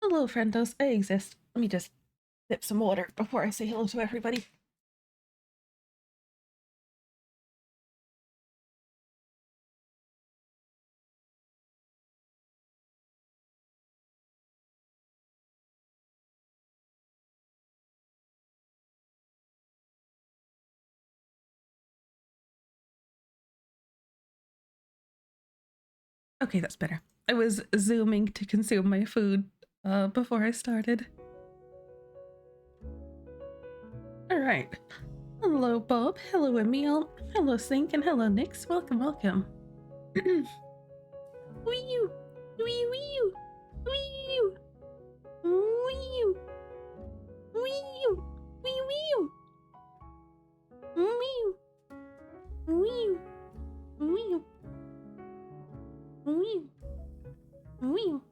Hello, friendos. I exist. Let me just sip some water before I say hello to everybody. Okay, that's better. I was zooming to consume my food before I started. Alright. Hello, Bob. Hello, Emil. Hello, Sink, and hello, Nix. Welcome, welcome. Wee-you! Wee-you! Wee-you! Wee-you! Wee-you! Wee-you! Wee-you! Wee-you! Wee-you! Wee-you! Wee-you! Wee-you!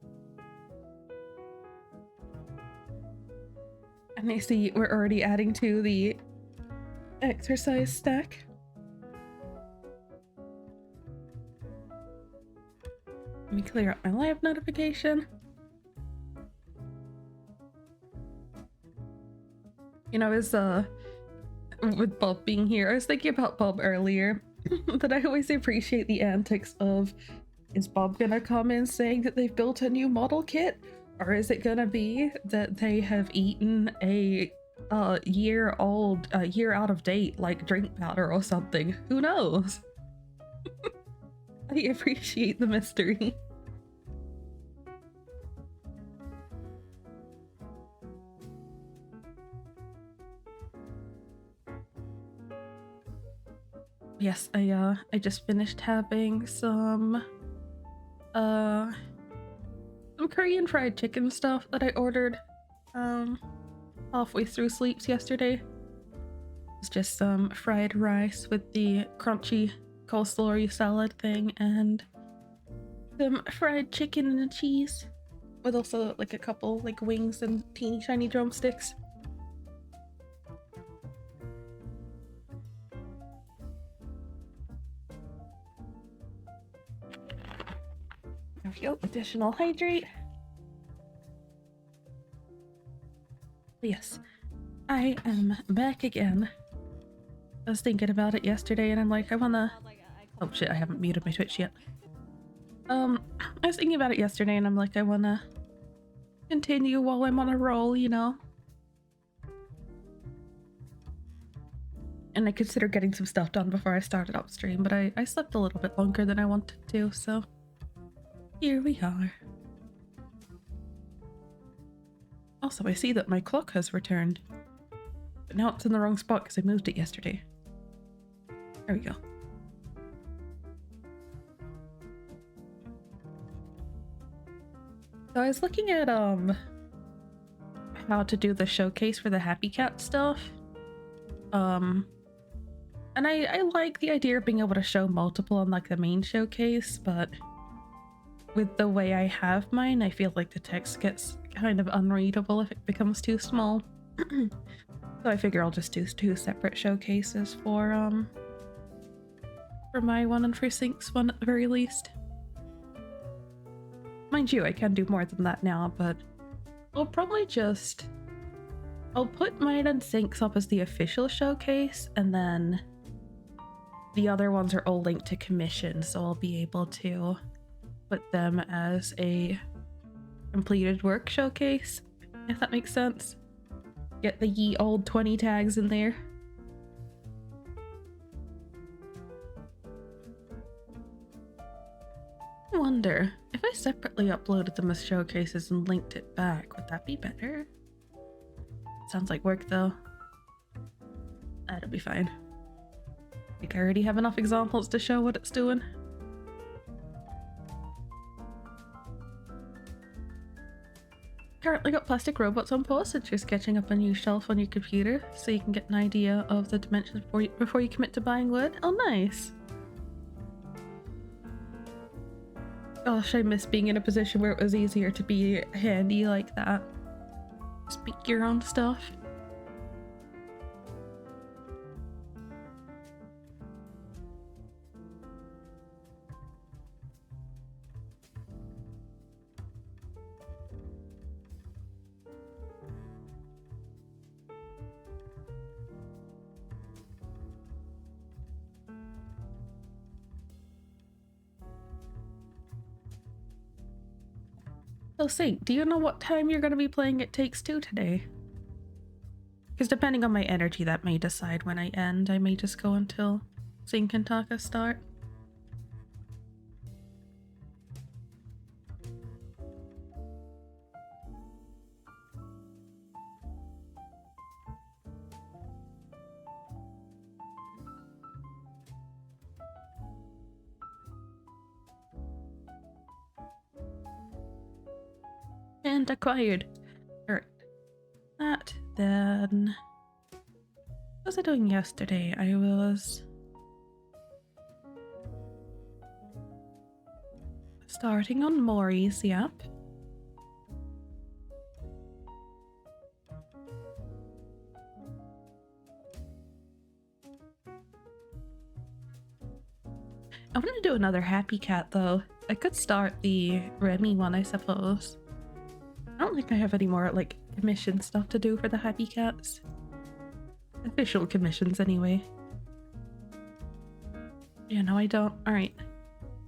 And I see we're already adding to the exercise stack. Let me clear up my live notification. You know, as with Bob being here, I was thinking about Bob earlier, that I always appreciate the antics of, is Bob gonna come in saying that they've built a new model kit? Or is it gonna be that they have eaten a year out of date, like drink powder or something? Who knows? I appreciate the mystery. Yes, I just finished having some Korean fried chicken stuff that I ordered halfway through sleeps yesterday. It's just some fried rice with the crunchy coleslaw salad thing and some fried chicken and cheese with also like a couple like wings and teeny tiny drumsticks. There we go, additional hydrate. Yes, I am back again. I was thinking about it yesterday and I'm like, I wanna... Oh shit, I haven't muted my Twitch yet. I was thinking about it yesterday and I'm like, I wanna continue while I'm on a roll, you know? And I consider getting some stuff done before I started upstream, but I slept a little bit longer than I wanted to, so here we are. Also, I see that my clock has returned, but now it's in the wrong spot because I moved it yesterday. There we go. So I was looking at how to do the showcase for the Happy Cat stuff. And I like the idea of being able to show multiple on like the main showcase, but with the way I have mine, I feel like the text gets kind of unreadable if it becomes too small. So I figure I'll just do 2 separate showcases for my one and for Sync's one at the very least. Mind you, I can do more than that now, but I'll probably just... I'll put mine and Sync's up as the official showcase, and then the other ones are all linked to commission, so I'll be able to put them as a completed work showcase, if that makes sense. Get the ye old 20 tags in there. I wonder, if I separately uploaded them as showcases and linked it back, would that be better? Sounds like work though. That'll be fine. I think I already have enough examples to show what it's doing. Currently got plastic robots on pause since you're sketching up a new shelf on your computer, so you can get an idea of the dimensions before you commit to buying wood. Oh, nice. Gosh, I miss being in a position where it was easier to be handy like that. Speak your own stuff. So, Saint, do you know what time you're going to be playing It Takes Two today? Because depending on my energy, that may decide when I end. I may just go until Sync and Taka start. And acquired. Alright. That then. What was I doing yesterday? I was starting on Mori's, yep. I want to do another Happy Cat though. I could start the Remy one, I suppose. I don't think I have any more like commission stuff to do for the Happy Cats. Official commissions anyway. Yeah, no I don't. Alright.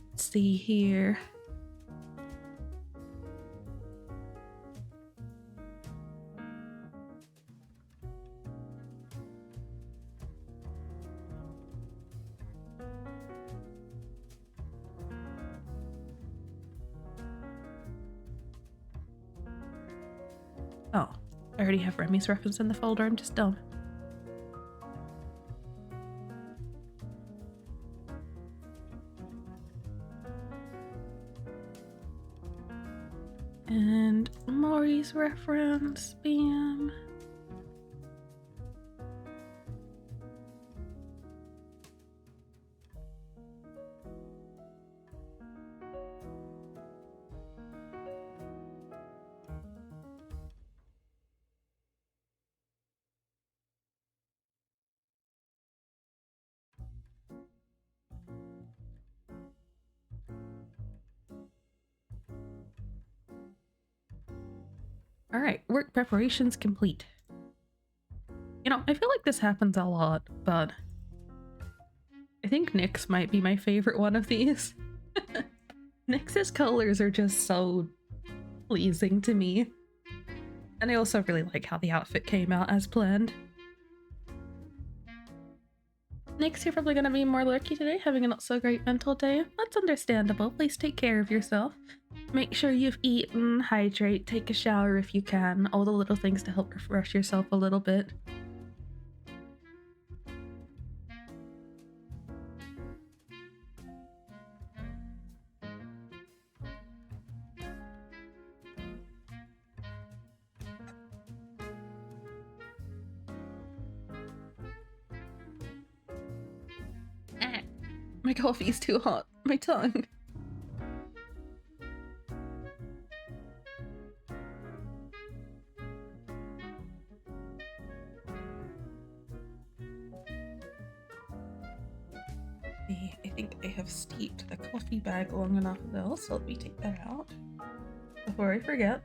Let's see here. Oh, I already have Remy's reference in the folder, I'm just dumb. And Mori's reference, bam. Alright, work preparations complete. You know, I feel like this happens a lot, but I think Nyx might be my favorite one of these. Nyx's colors are just so pleasing to me. And I also really like how the outfit came out as planned. Nyx, you're probably gonna be more lurky today, having a not so great mental day. That's understandable. Please take care of yourself. Make sure you've eaten, hydrate, take a shower if you can. All the little things to help refresh yourself a little bit. My coffee's too hot. My tongue. I think I have steeped the coffee bag long enough though, so let me take that out before I forget.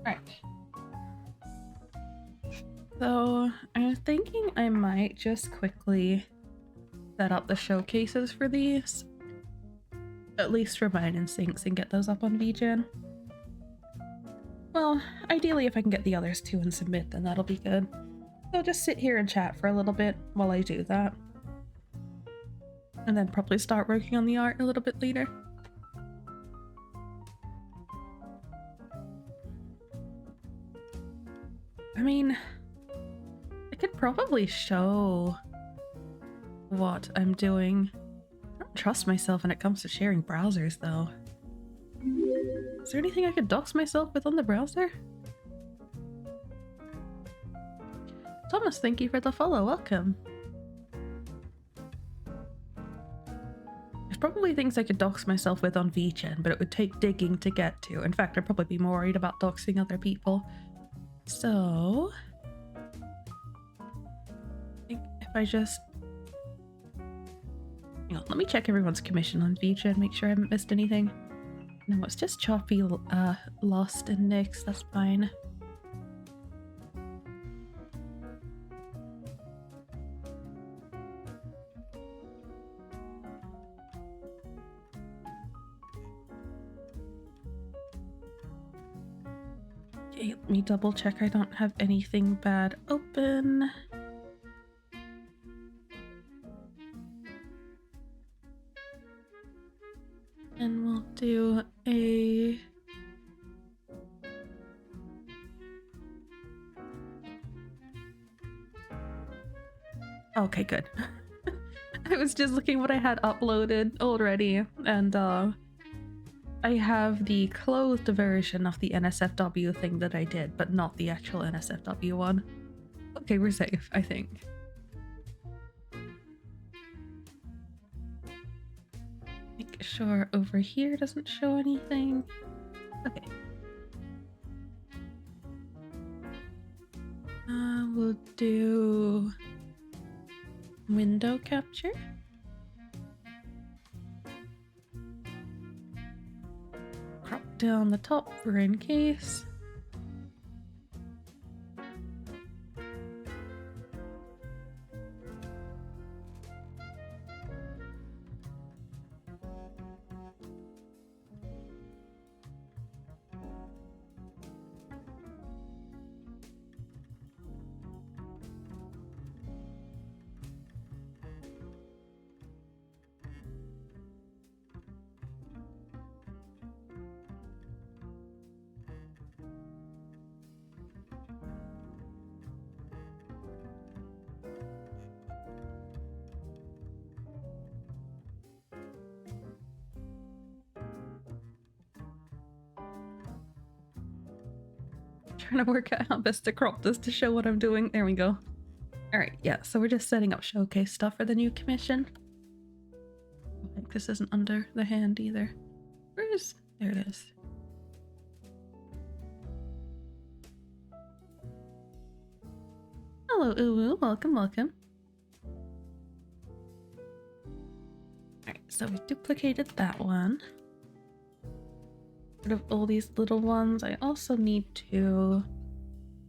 Right. So I was thinking I might just quickly set up the showcases for these. At least for mine and Syncs and get those up on VGen. Well, ideally if I can get the others too and submit, then that'll be good. So just sit here and chat for a little bit while I do that. And then probably start working on the art a little bit later. I mean, I could probably show what I'm doing. I don't trust myself when it comes to sharing browsers though. Is there anything I could dox myself with on the browser? Thomas, thank you for the follow, welcome. There's probably things I could dox myself with on VGen, but it would take digging to get to. In fact, I'd probably be more worried about doxing other people. So, I think if I just... Hang on, let me check everyone's commission on VGen, make sure I haven't missed anything. No, it's just choppy, lost and Nyx, that's fine. Okay, let me double check I don't have anything bad open. And we'll do a... Okay, good. I was just looking what I had uploaded already, and I have the clothed version of the NSFW thing that I did, but not the actual NSFW one. Okay, we're safe, I think. Make sure over here doesn't show anything. Okay. We'll do window capture. Crop down the top for in case. Trying to work out how best to crop this to show what I'm doing. There we go. Alright, yeah, so we're just setting up showcase stuff for the new commission. I think this isn't under the hand either. Where is... There it is. Hello, Uwu. Welcome, welcome. Alright, so we duplicated that one. Rid of all these little ones. I also need to...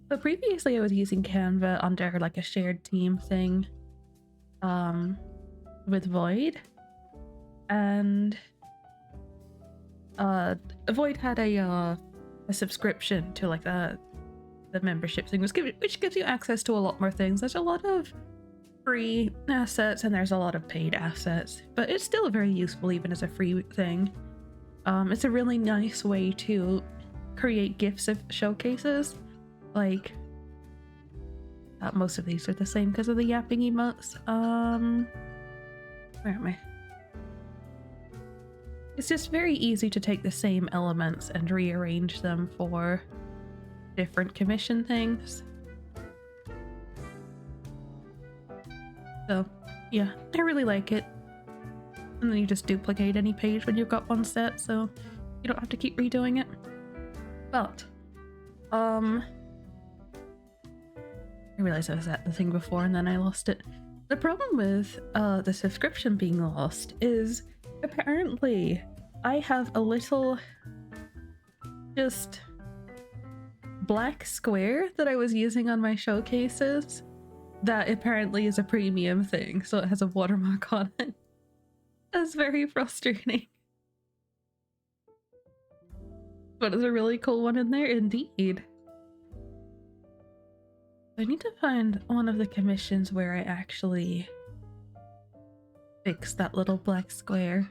So previously I was using Canva under like a shared team thing with Void. And Void had a subscription to like the membership thing, which gives you access to a lot more things. There's a lot of free assets and there's a lot of paid assets, but it's still very useful even as a free thing. It's a really nice way to create GIFs of showcases. Like, most of these are the same because of the yapping emotes. Where am I? It's just very easy to take the same elements and rearrange them for different commission things. So, yeah, I really like it. And then you just duplicate any page when you've got one set, so you don't have to keep redoing it. But, I realized I was at the thing before and then I lost it. The problem with the subscription being lost is apparently I have a little just black square that I was using on my showcases that apparently is a premium thing, so it has a watermark on it. That's very frustrating. But it's a really cool one in there indeed. I need to find one of the commissions where I actually fix that little black square.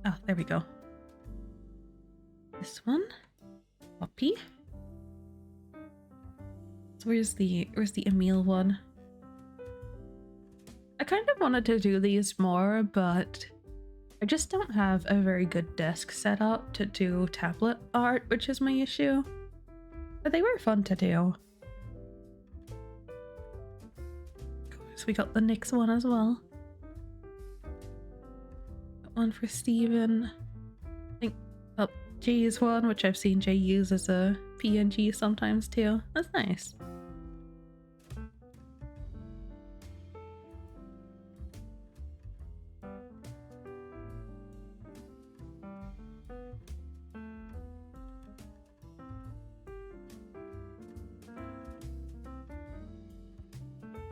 Oh, there we go. This one. Copy. So where's the Emil one? I kind of wanted to do these more, but I just don't have a very good desk set up to do tablet art, which is my issue. But they were fun to do. So we got the Nyx one as well. Got one for Steven. I think Jay's one, which I've seen Jay use as a PNG sometimes too. That's nice.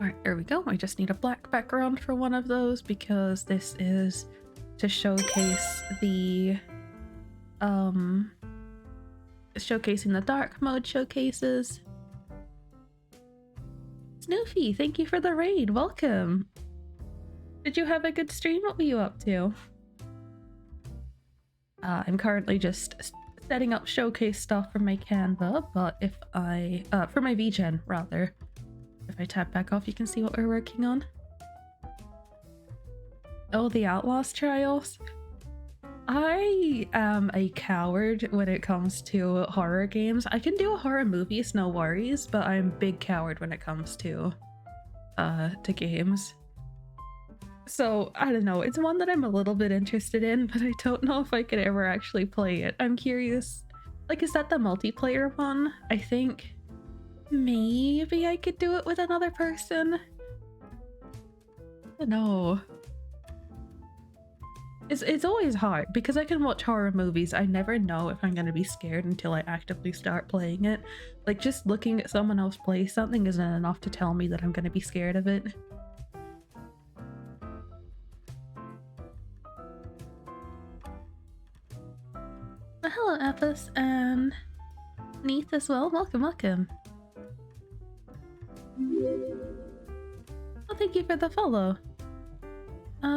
Alright, there we go. I just need a black background for one of those because this is to showcase the showcasing the dark mode showcases. Snoofy, thank you for the raid. Welcome. Did you have a good stream? What were you up to? I'm currently just setting up showcase stuff for my Canva, but if I for my VGen rather. If I tap back off, you can see what we're working on. Oh, the Outlast trials. I am a coward when it comes to horror games. I can do horror movies, no worries, but I'm a big coward when it comes to games. So, I don't know, it's one that I'm a little bit interested in, but I don't know if I could ever actually play it. I'm curious. Like, is that the multiplayer one? I think maybe I could do it with another person. I don't know. It's always hard because I can watch horror movies. I never know if I'm going to be scared until I actively start playing it. Like, just looking at someone else play something isn't enough to tell me that I'm going to be scared of it. Hello, Ethos, and Neath as well. Welcome, welcome. Oh, thank you for the follow.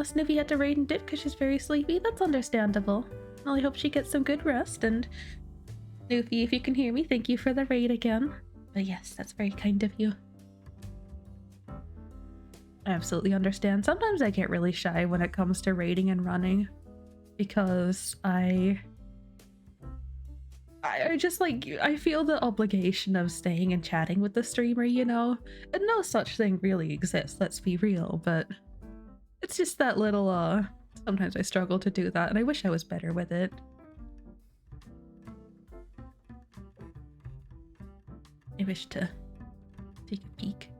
Snoopy had to raid and dip because she's very sleepy. That's understandable. Well, I hope she gets some good rest. And Snoopy, if you can hear me, thank you for the raid again. But yes, that's very kind of you. I absolutely understand. Sometimes I get really shy when it comes to raiding and running because I just like, I feel the obligation of staying and chatting with the streamer, you know? And no such thing really exists, let's be real, but it's just that little, sometimes I struggle to do that, and I wish I was better with it. I wish to take a peek.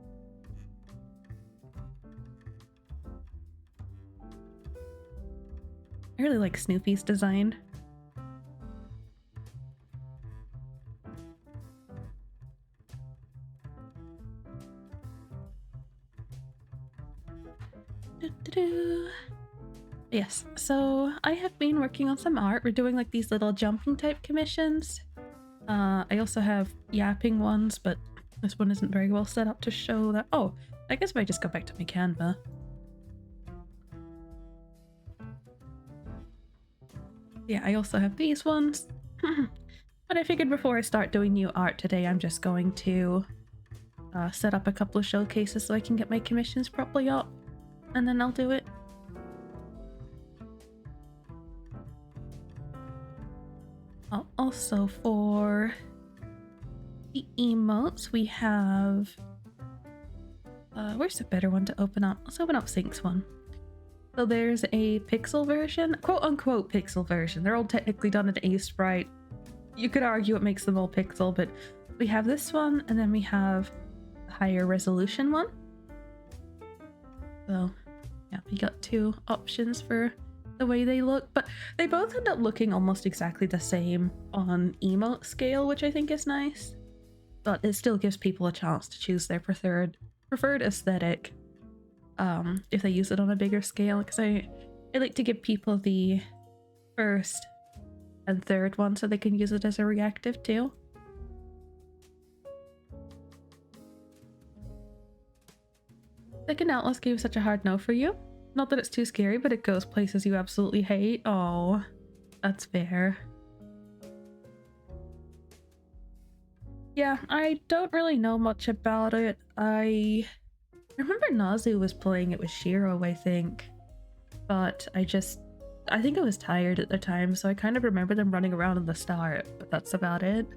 I really like Snoopy's design. Yes, so I have been working on some art. We're doing like these little jumping type commissions. I also have yapping ones, but this one isn't very well set up to show that. Oh, I guess if I just go back to my Canva. Yeah, I also have these ones. But I figured before I start doing new art today, I'm just going to set up a couple of showcases so I can get my commissions properly up. And then I'll do it. Also for the emotes, we have... where's a better one to open up? Let's open up Sync's one. So there's a pixel version, quote-unquote pixel version. They're all technically done in A-Sprite. You could argue it makes them all pixel, but we have this one, and then we have the higher resolution one. So, yeah, we got two options for the way they look, but they both end up looking almost exactly the same on emote scale, which I think is nice. But it still gives people a chance to choose their preferred aesthetic if they use it on a bigger scale, because I like to give people the first and third one so they can use it as a reactive too. Second Outlast gave such a hard no for you. Not that it's too scary, but it goes places you absolutely hate. Oh, that's fair. Yeah, I don't really know much about it. I remember Nazu was playing it with Shiro, I think. But I think I was tired at the time, so I kind of remember them running around in the start, but that's about it.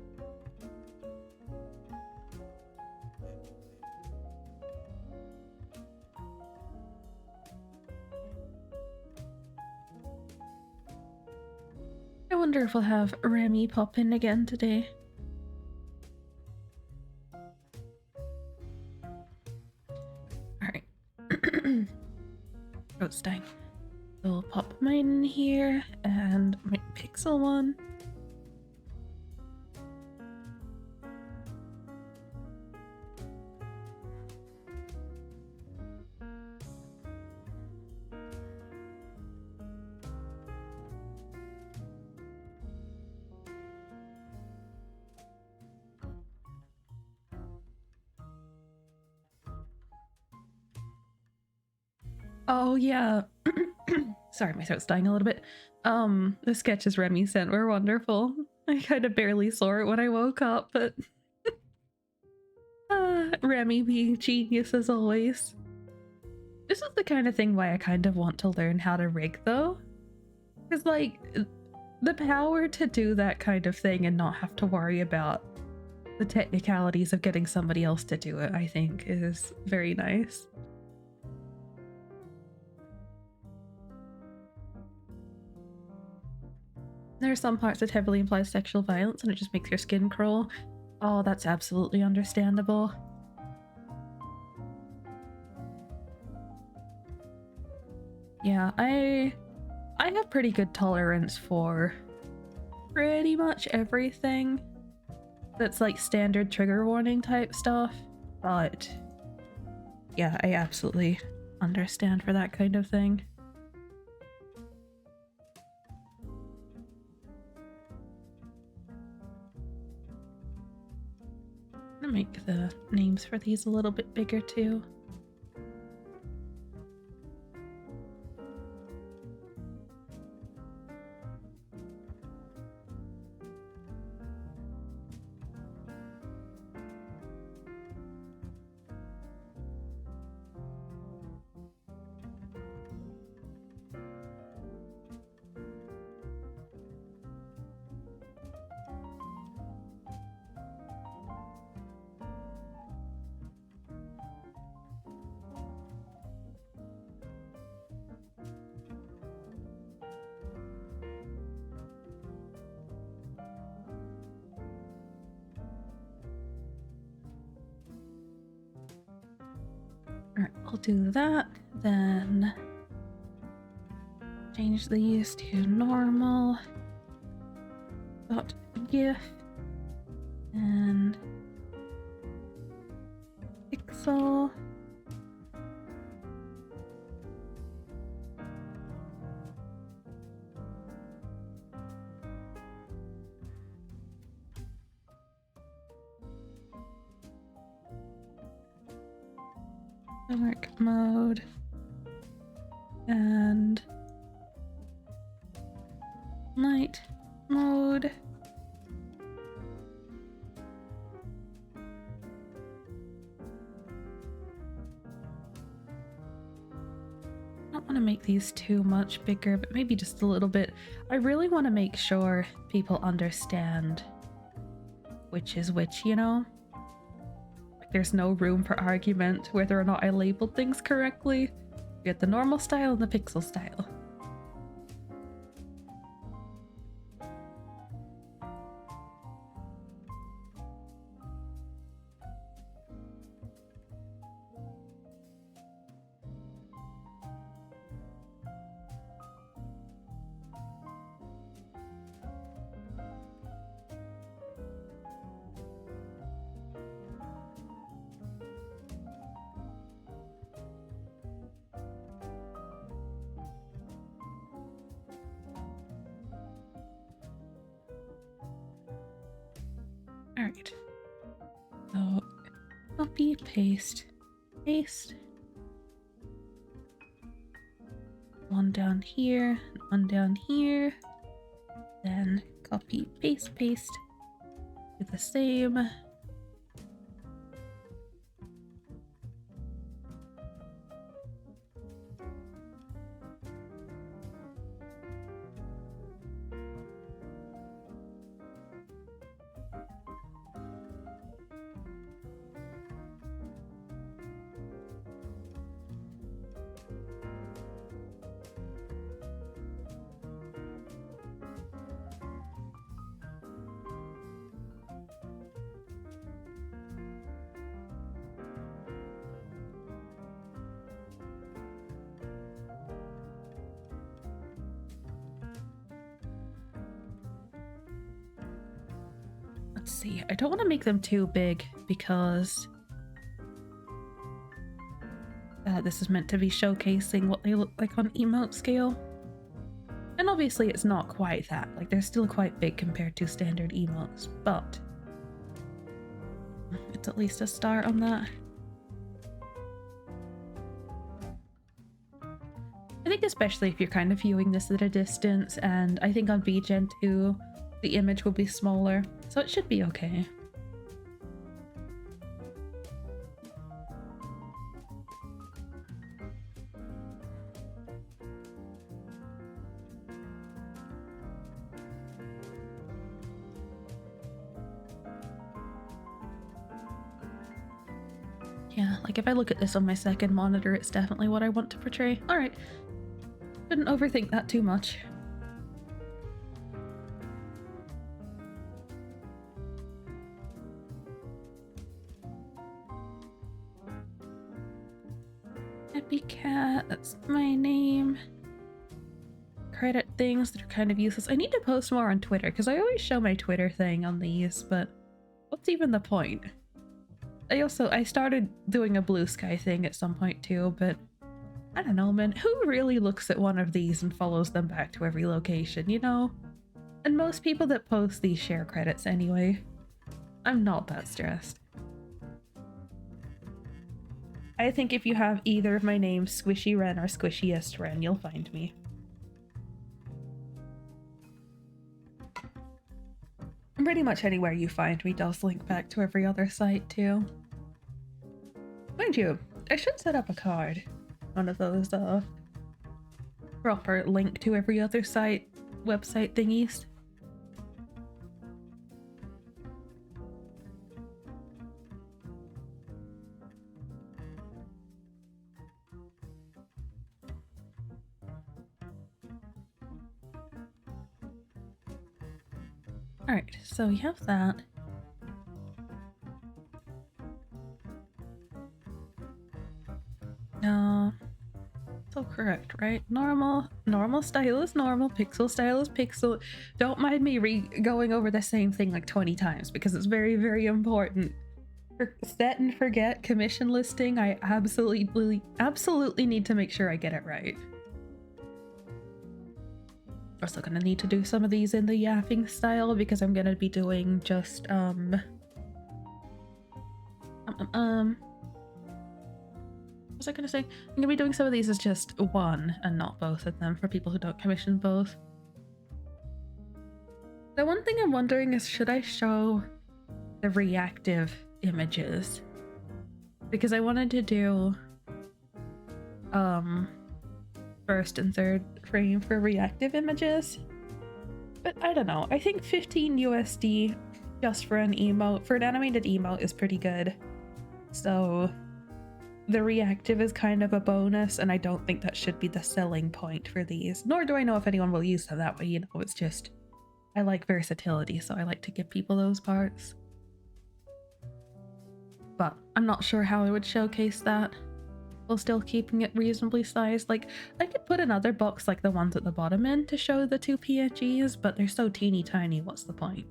I wonder if we'll have Remy pop in again today. Alright. Throat's dying. We'll pop mine in here, and my pixel one. Oh yeah. Sorry, my throat's dying a little bit. The sketches Remy sent were wonderful. I kind of barely saw it when I woke up, but Remy being genius as always. This is the kind of thing why I kind of want to learn how to rig though. Because like, the power to do that kind of thing and not have to worry about the technicalities of getting somebody else to do it, I think is very nice. There are some parts that heavily imply sexual violence and it just makes your skin crawl. Oh, that's absolutely understandable. Yeah, I have pretty good tolerance for pretty much everything that's like standard trigger warning type stuff, but yeah, I absolutely understand for that kind of thing. I'm gonna make the names for these a little bit bigger too. Alright, I'll do that, then change these to normal .gif and pixel. Dark mode and night mode. I don't want to make these too much bigger, but maybe just a little bit. I really want to make sure people understand which is which, you know? There's no room for argument whether or not I labeled things correctly. You get the normal style and the pixel style. Alright. So, copy, paste, paste. One down here, one down here. Then copy, paste, paste. Do the same. Let's see, I don't want to make them too big because this is meant to be showcasing what they look like on emote scale. And obviously it's not quite that, like they're still quite big compared to standard emotes, but it's at least a start on that. think especially if you're kind of viewing this at a distance, and I think on VGen too, the image will be smaller, so it should be okay. Yeah, like if I look at this on my second monitor, it's definitely what I want to portray. Alright. Shouldn't overthink that too much. Happy Cat, that's my name. Credit things that are kind of useless. I need to post more on Twitter, because I always show my Twitter thing on these, but what's even the point? I started doing a Blue Sky thing at some point too, but I don't know, man. Who really looks at one of these and follows them back to every location, you know? And most people that post these share credits anyway. I'm not that stressed. I think if you have either of my names, Squishy Ren or Squishiest Ren, you'll find me. Pretty much anywhere you find me does link back to every other site too. Mind you, I should set up a card. One of those proper link to every other site website thingies. Alright, so we have that. So correct, right? Normal style is normal, pixel style is pixel. Don't mind me going over the same thing like 20 times because it's very, very important. For set and forget commission listing, I absolutely need to make sure I get it right. Also gonna need to do some of these in the yapping style because I'm gonna be doing just what was I gonna say? I'm gonna be doing some of these as just one and not both of them for people who don't commission both. The one thing I'm wondering is, should I show the reactive images? Because I wanted to do first and third frame for reactive images, but I don't know. I think 15 USD just for an emote, for an animated emote, is pretty good. So the reactive is kind of a bonus, and I don't think that should be the selling point for these. Nor do I know if anyone will use them that way, you know, it's just, I like versatility, so I like to give people those parts. But I'm not sure how I would showcase that while still keeping it reasonably sized. Like, I could put another box like the ones at the bottom in to show the two PNGs, but they're so teeny tiny, what's the point?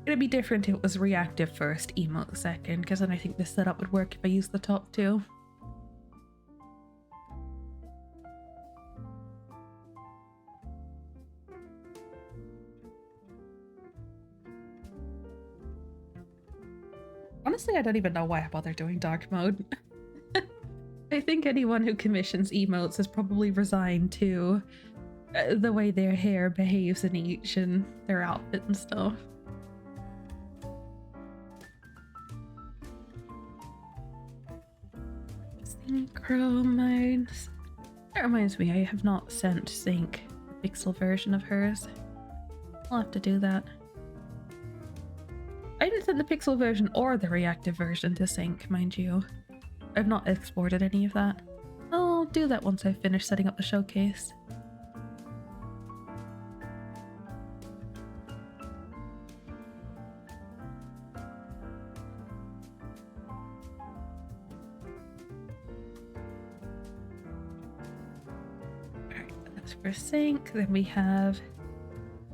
It'd be different if it was reactive first, emote second, because then I think this setup would work if I use the top two. Honestly, I don't even know why I bother doing dark mode. I think anyone who commissions emotes is probably resigned to the way their hair behaves in each and their outfit and stuff. Synchro modes. That reminds me, I have not sent Sync the pixel version of hers. I'll have to do that. I didn't send the pixel version or the reactive version to Sync, mind you. I've not exported any of that. I'll do that once I've finished setting up the showcase. Alright, that's for Sync. Then we have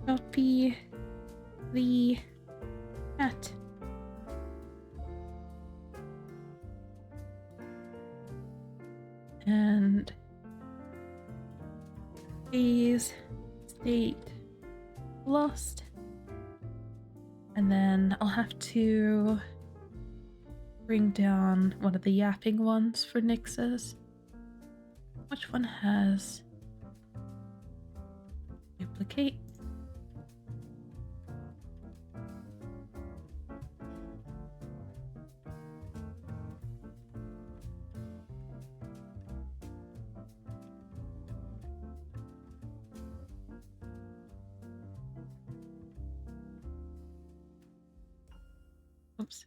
copy the cat. And phase, state, lost. And then I'll have to bring down one of the yapping ones for Nix's. Which one has duplicate? Oops.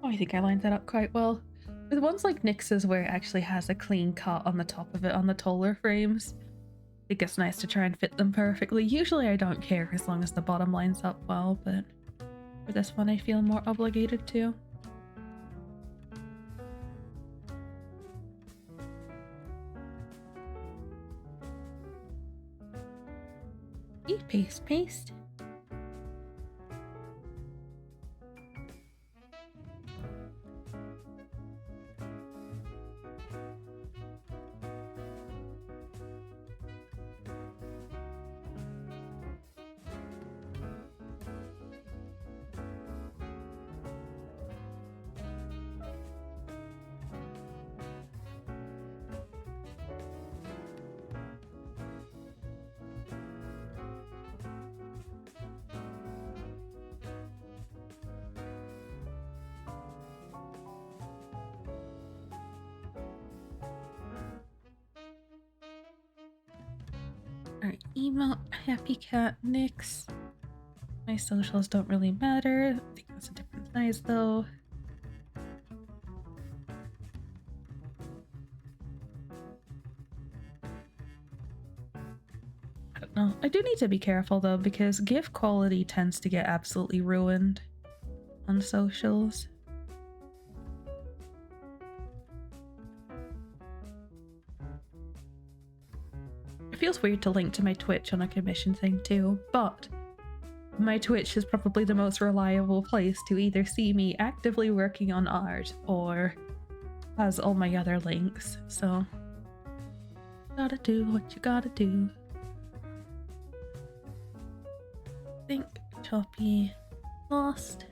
Oh, I think I lined that up quite well. With ones like Nix's where it actually has a clean cut on the top of it on the taller frames, I think it's nice to try and fit them perfectly. Usually I don't care as long as the bottom lines up well, but for this one I feel more obligated to. Paste, paste. Alright, emote, happy cat, Nix. My socials don't really matter. I think that's a different size though. I don't know. I do need to be careful though because GIF quality tends to get absolutely ruined on socials. It feels weird to link to my Twitch on a commission thing too, but my Twitch is probably the most reliable place to either see me actively working on art or has all my other links, so gotta do what you gotta do. Think, choppy, lost.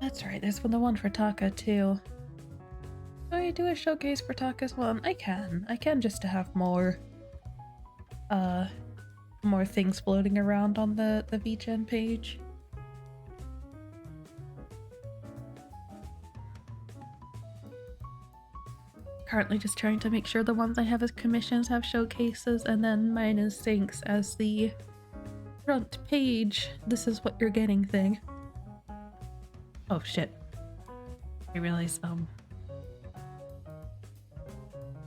That's right, there's the one for Taka too. Oh, you do a showcase for Taka's one? I can just to have more more things floating around on the VGen page. Currently just trying to make sure the ones I have as commissions have showcases, and then mine is syncs as the front page. This is what you're getting thing. Oh shit. I realized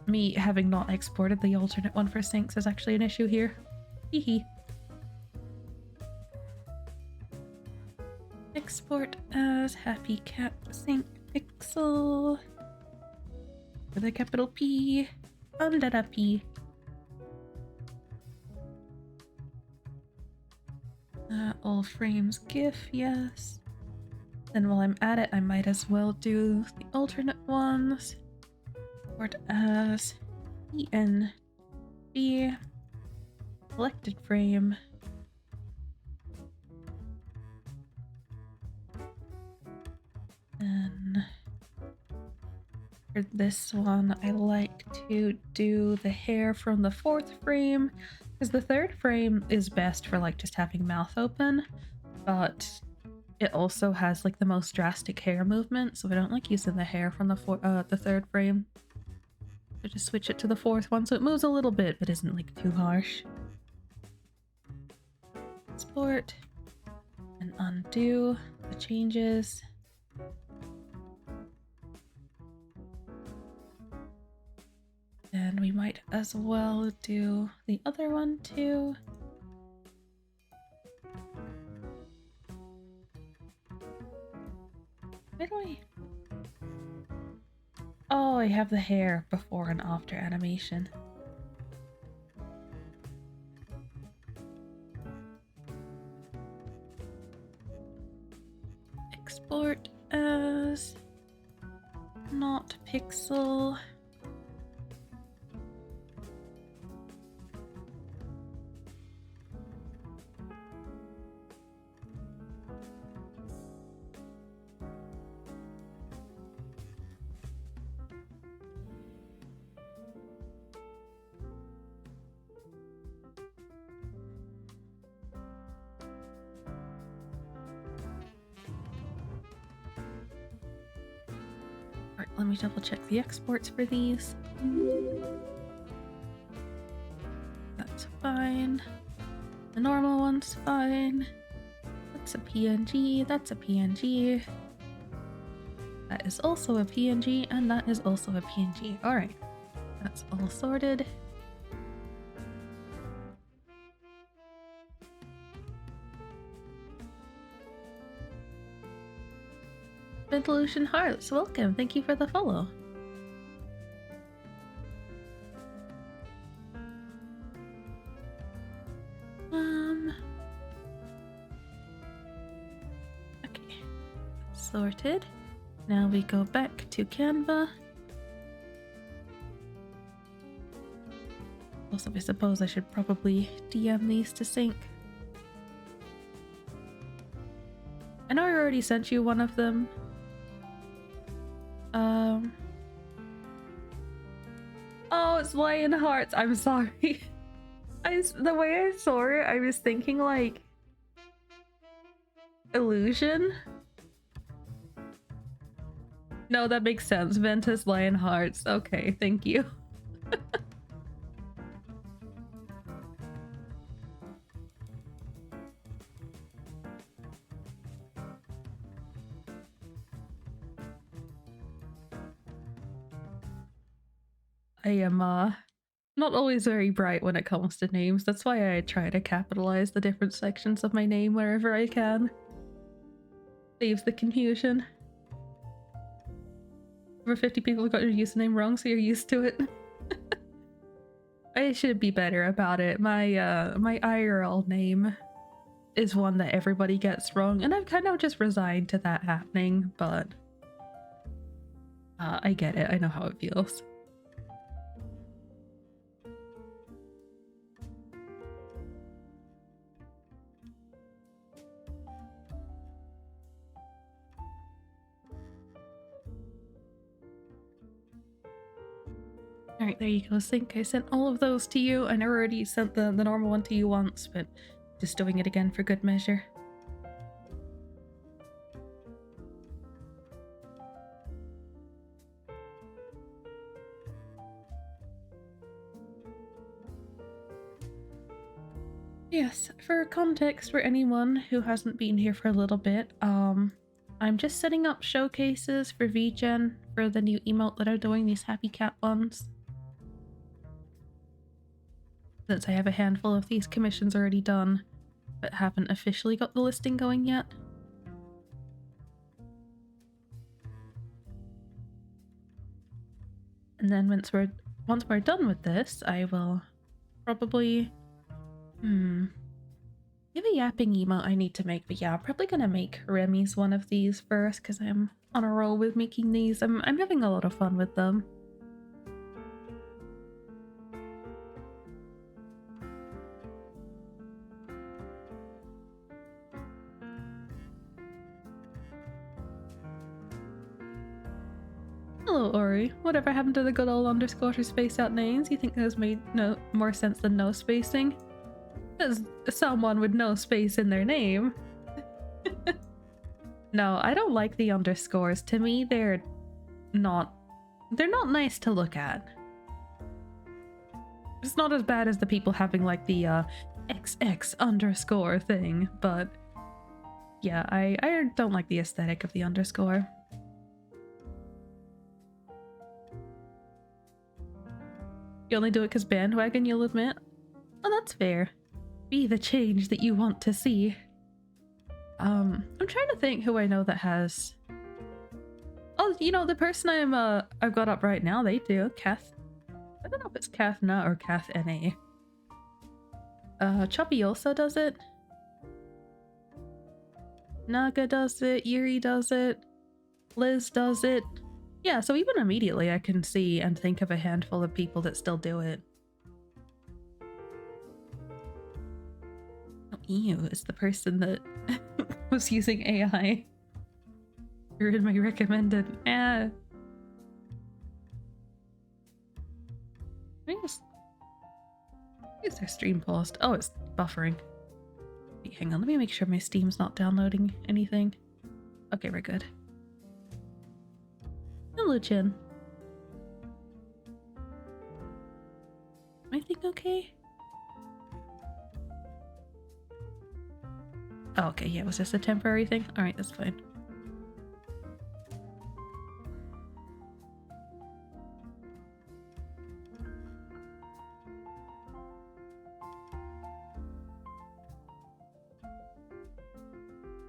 me having not exported the alternate one for syncs is actually an issue here. Hehe. Export as happy cat sync pixel with a capital P under a P. All frames GIF, yes. Then while I'm at it, I might as well do the alternate ones. Export as EN be selected frame. And for this one, I like to do the hair from the 4th frame, because the 3rd frame is best for like just having mouth open, but it also has like the most drastic hair movement, so I don't like using the hair from the 3rd frame. So just switch it to the 4th one so it moves a little bit but isn't like too harsh. Export and undo the changes. And we might as well do the other one too. Where do I... Oh, I have the hair before and after animation. Export as not pixel. Alright, let me double check the exports for these. That's fine. The normal one's fine. That's a PNG, that's a PNG. That is also a PNG, and that is also a PNG. Alright, that's all sorted. Ventilation Hearts, welcome, thank you for the follow. Okay, sorted. Now we go back to Canva. Also, I suppose I should probably DM these to sync. I know I already sent you one of them. Oh, it's Lion Hearts. I'm sorry. The way I saw it, I was thinking like illusion. No, that makes sense. Ventus Lion Hearts. Okay, thank you. I am not always very bright when it comes to names. That's why I try to capitalize the different sections of my name wherever I can. Saves the confusion. Over 50 people got your username wrong, so you're used to it. I should be better about it. My IRL name is one that everybody gets wrong, and I've kind of just resigned to that happening, but I get it. I know how it feels. Alright, there you go, Sync. I sent all of those to you, and I already sent the normal one to you once, but just doing it again for good measure. Yes, for context for anyone who hasn't been here for a little bit, I'm just setting up showcases for VGen for the new emote that are doing, these happy cat ones. Since I have a handful of these commissions already done, but haven't officially got the listing going yet. And then once we're done with this, I will probably you have a yapping emote I need to make, but yeah, I'm probably gonna make Remy's one of these first because I'm on a roll with making these. I'm having a lot of fun with them. Hello, Ori. Whatever happened to the good old underscore to space out names? You think those made more sense than no spacing? Because someone with no space in their name. No, I don't like the underscores. To me, they're not nice to look at. It's not as bad as the people having like the XX underscore thing, but yeah, I don't like the aesthetic of the underscore. You only do it because bandwagon, you'll admit? Oh, that's fair. Be the change that you want to see. I'm trying to think who I know that has... Oh, you know, the person I've got up right now, they do. Kath. I don't know if it's Kathna or Kath NA. Choppy also does it. Naga does it. Yuri does it. Liz does it. Yeah, so even immediately I can see and think of a handful of people that still do it. Oh, ew, it's the person that was using AI. You're in my recommended. Eh. Use their stream paused. Oh, it's buffering. Wait, hang on, let me make sure my Steam's not downloading anything. Okay, we're good. Hello, Jen. Am I think okay? Oh, okay, yeah, was this a temporary thing? Alright, that's fine.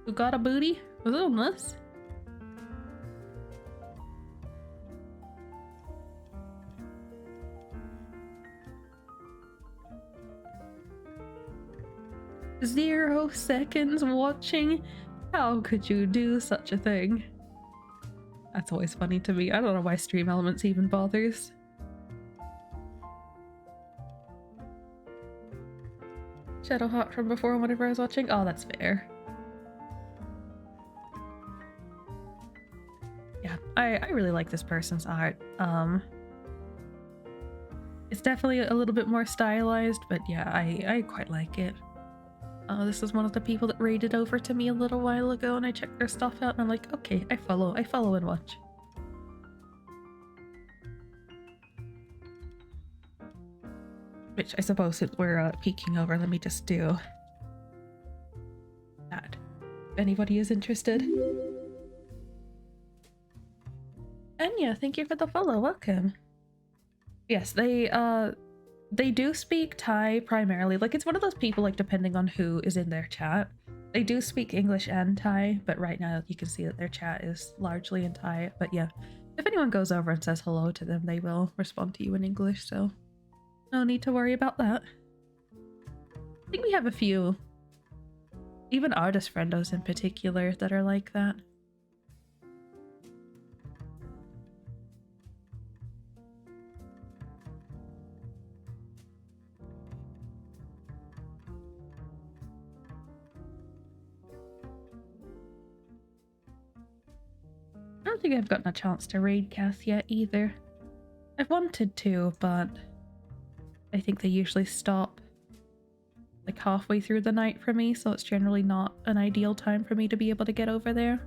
Who got a booty? Was it on this? Zero seconds watching? How could you do such a thing? That's always funny to me. I don't know why Stream Elements even bothers. Shadowhawk from before whenever I was watching? Oh, that's fair. Yeah, I really like this person's art. It's definitely a little bit more stylized, but yeah, I quite like it. This is one of the people that raided over to me a little while ago, and I checked their stuff out, and I'm like, okay, I follow and watch. Which I suppose since we're peeking over, let me just do that. If anybody is interested. Anya, thank you for the follow. Welcome. Yes, they do speak Thai primarily. Like, it's one of those people, like, depending on who is in their chat. They do speak English and Thai, but right now you can see that their chat is largely in Thai. But yeah, if anyone goes over and says hello to them, they will respond to you in English, so no need to worry about that. I think we have a few, even artist friendos in particular, that are like that. I don't think I've gotten a chance to raid Kath yet either. I've wanted to, but I think they usually stop like halfway through the night for me, so it's generally not an ideal time for me to be able to get over there.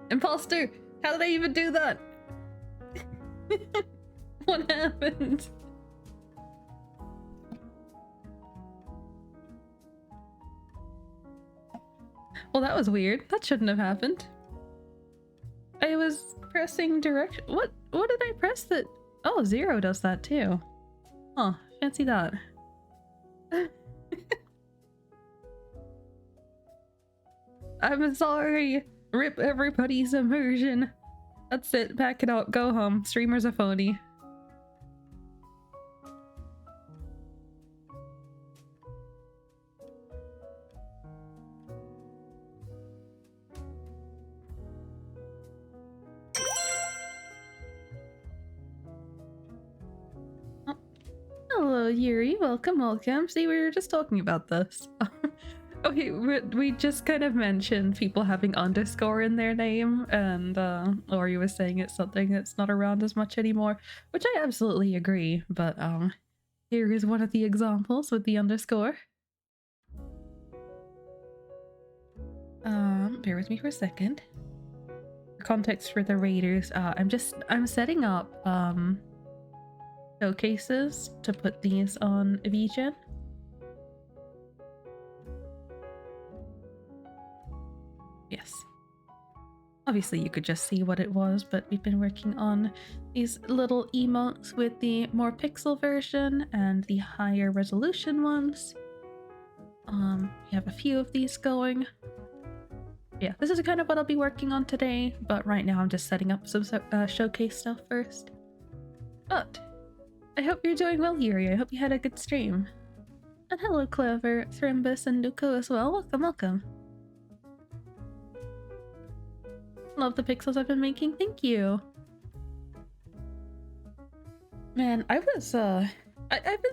Imposter! How did I even do that? What happened? Well, that was weird. That shouldn't have happened. I was pressing direction. What did I press that? Oh, 0 does that too. Huh, fancy that. I'm sorry. Rip everybody's immersion. That's it. Pack it up. Go home. Streamer's a phony. Hello, Yuri. Welcome, welcome. See, we were just talking about this. Okay, we just kind of mentioned people having underscore in their name, and Lori was saying it's something that's not around as much anymore, which I absolutely agree. But here is one of the examples with the underscore. Bear with me for a second. Context for the raiders. I'm setting up showcases to put these on VGen. Yes. Obviously you could just see what it was, but we've been working on these little emotes with the more pixel version and the higher resolution ones. We have a few of these going. Yeah, this is kind of what I'll be working on today, but right now I'm just setting up some showcase stuff first. But I hope you're doing well, Yuri. I hope you had a good stream. And hello, Clever, Thrimbus, and Nuko as well. Welcome, welcome. Love the pixels I've been making. Thank you. Man, I've been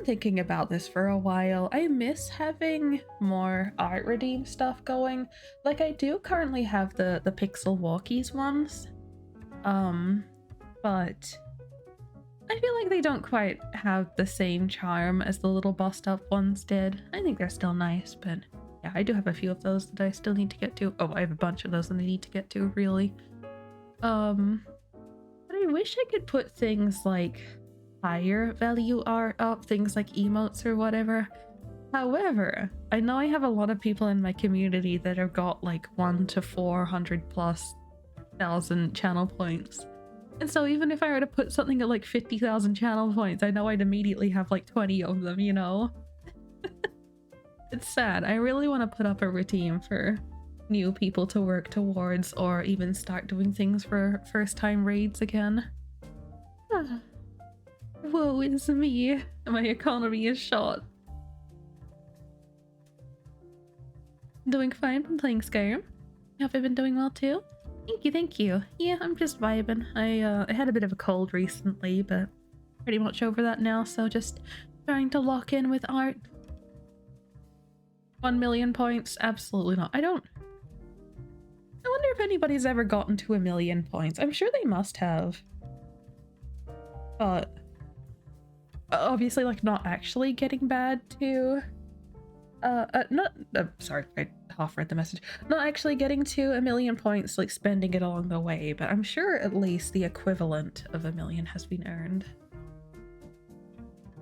thinking about this for a while. I miss having more art redeem stuff going. Like, I do currently have the pixel walkies ones. But I feel like they don't quite have the same charm as the little bust up ones did. I think they're still nice, but yeah, I do have a few of those that I still need to get to. Oh, I have a bunch of those that I need to get to, really. But I wish I could put things like higher value art up, things like emotes or whatever. However, I know I have a lot of people in my community that have got like 1 to 400,000+ channel points. And so even if I were to put something at like 50,000 channel points, I know I'd immediately have like 20 of them, you know? It's sad. I really want to put up a routine for new people to work towards, or even start doing things for first-time raids again. Woe is me. My economy is shot. Doing fine. I'm playing Skyrim. Have I been doing well too? Thank you, thank you. Yeah, I'm just vibing. I had a bit of a cold recently, but pretty much over that now, so just trying to lock in with art. 1 million points? Absolutely not. I wonder if anybody's ever gotten to 1 million points. I'm sure they must have. But obviously, like, not actually getting bad to sorry, I half read the message. Not actually getting to 1 million points, like spending it along the way, but I'm sure at least the equivalent of 1 million has been earned.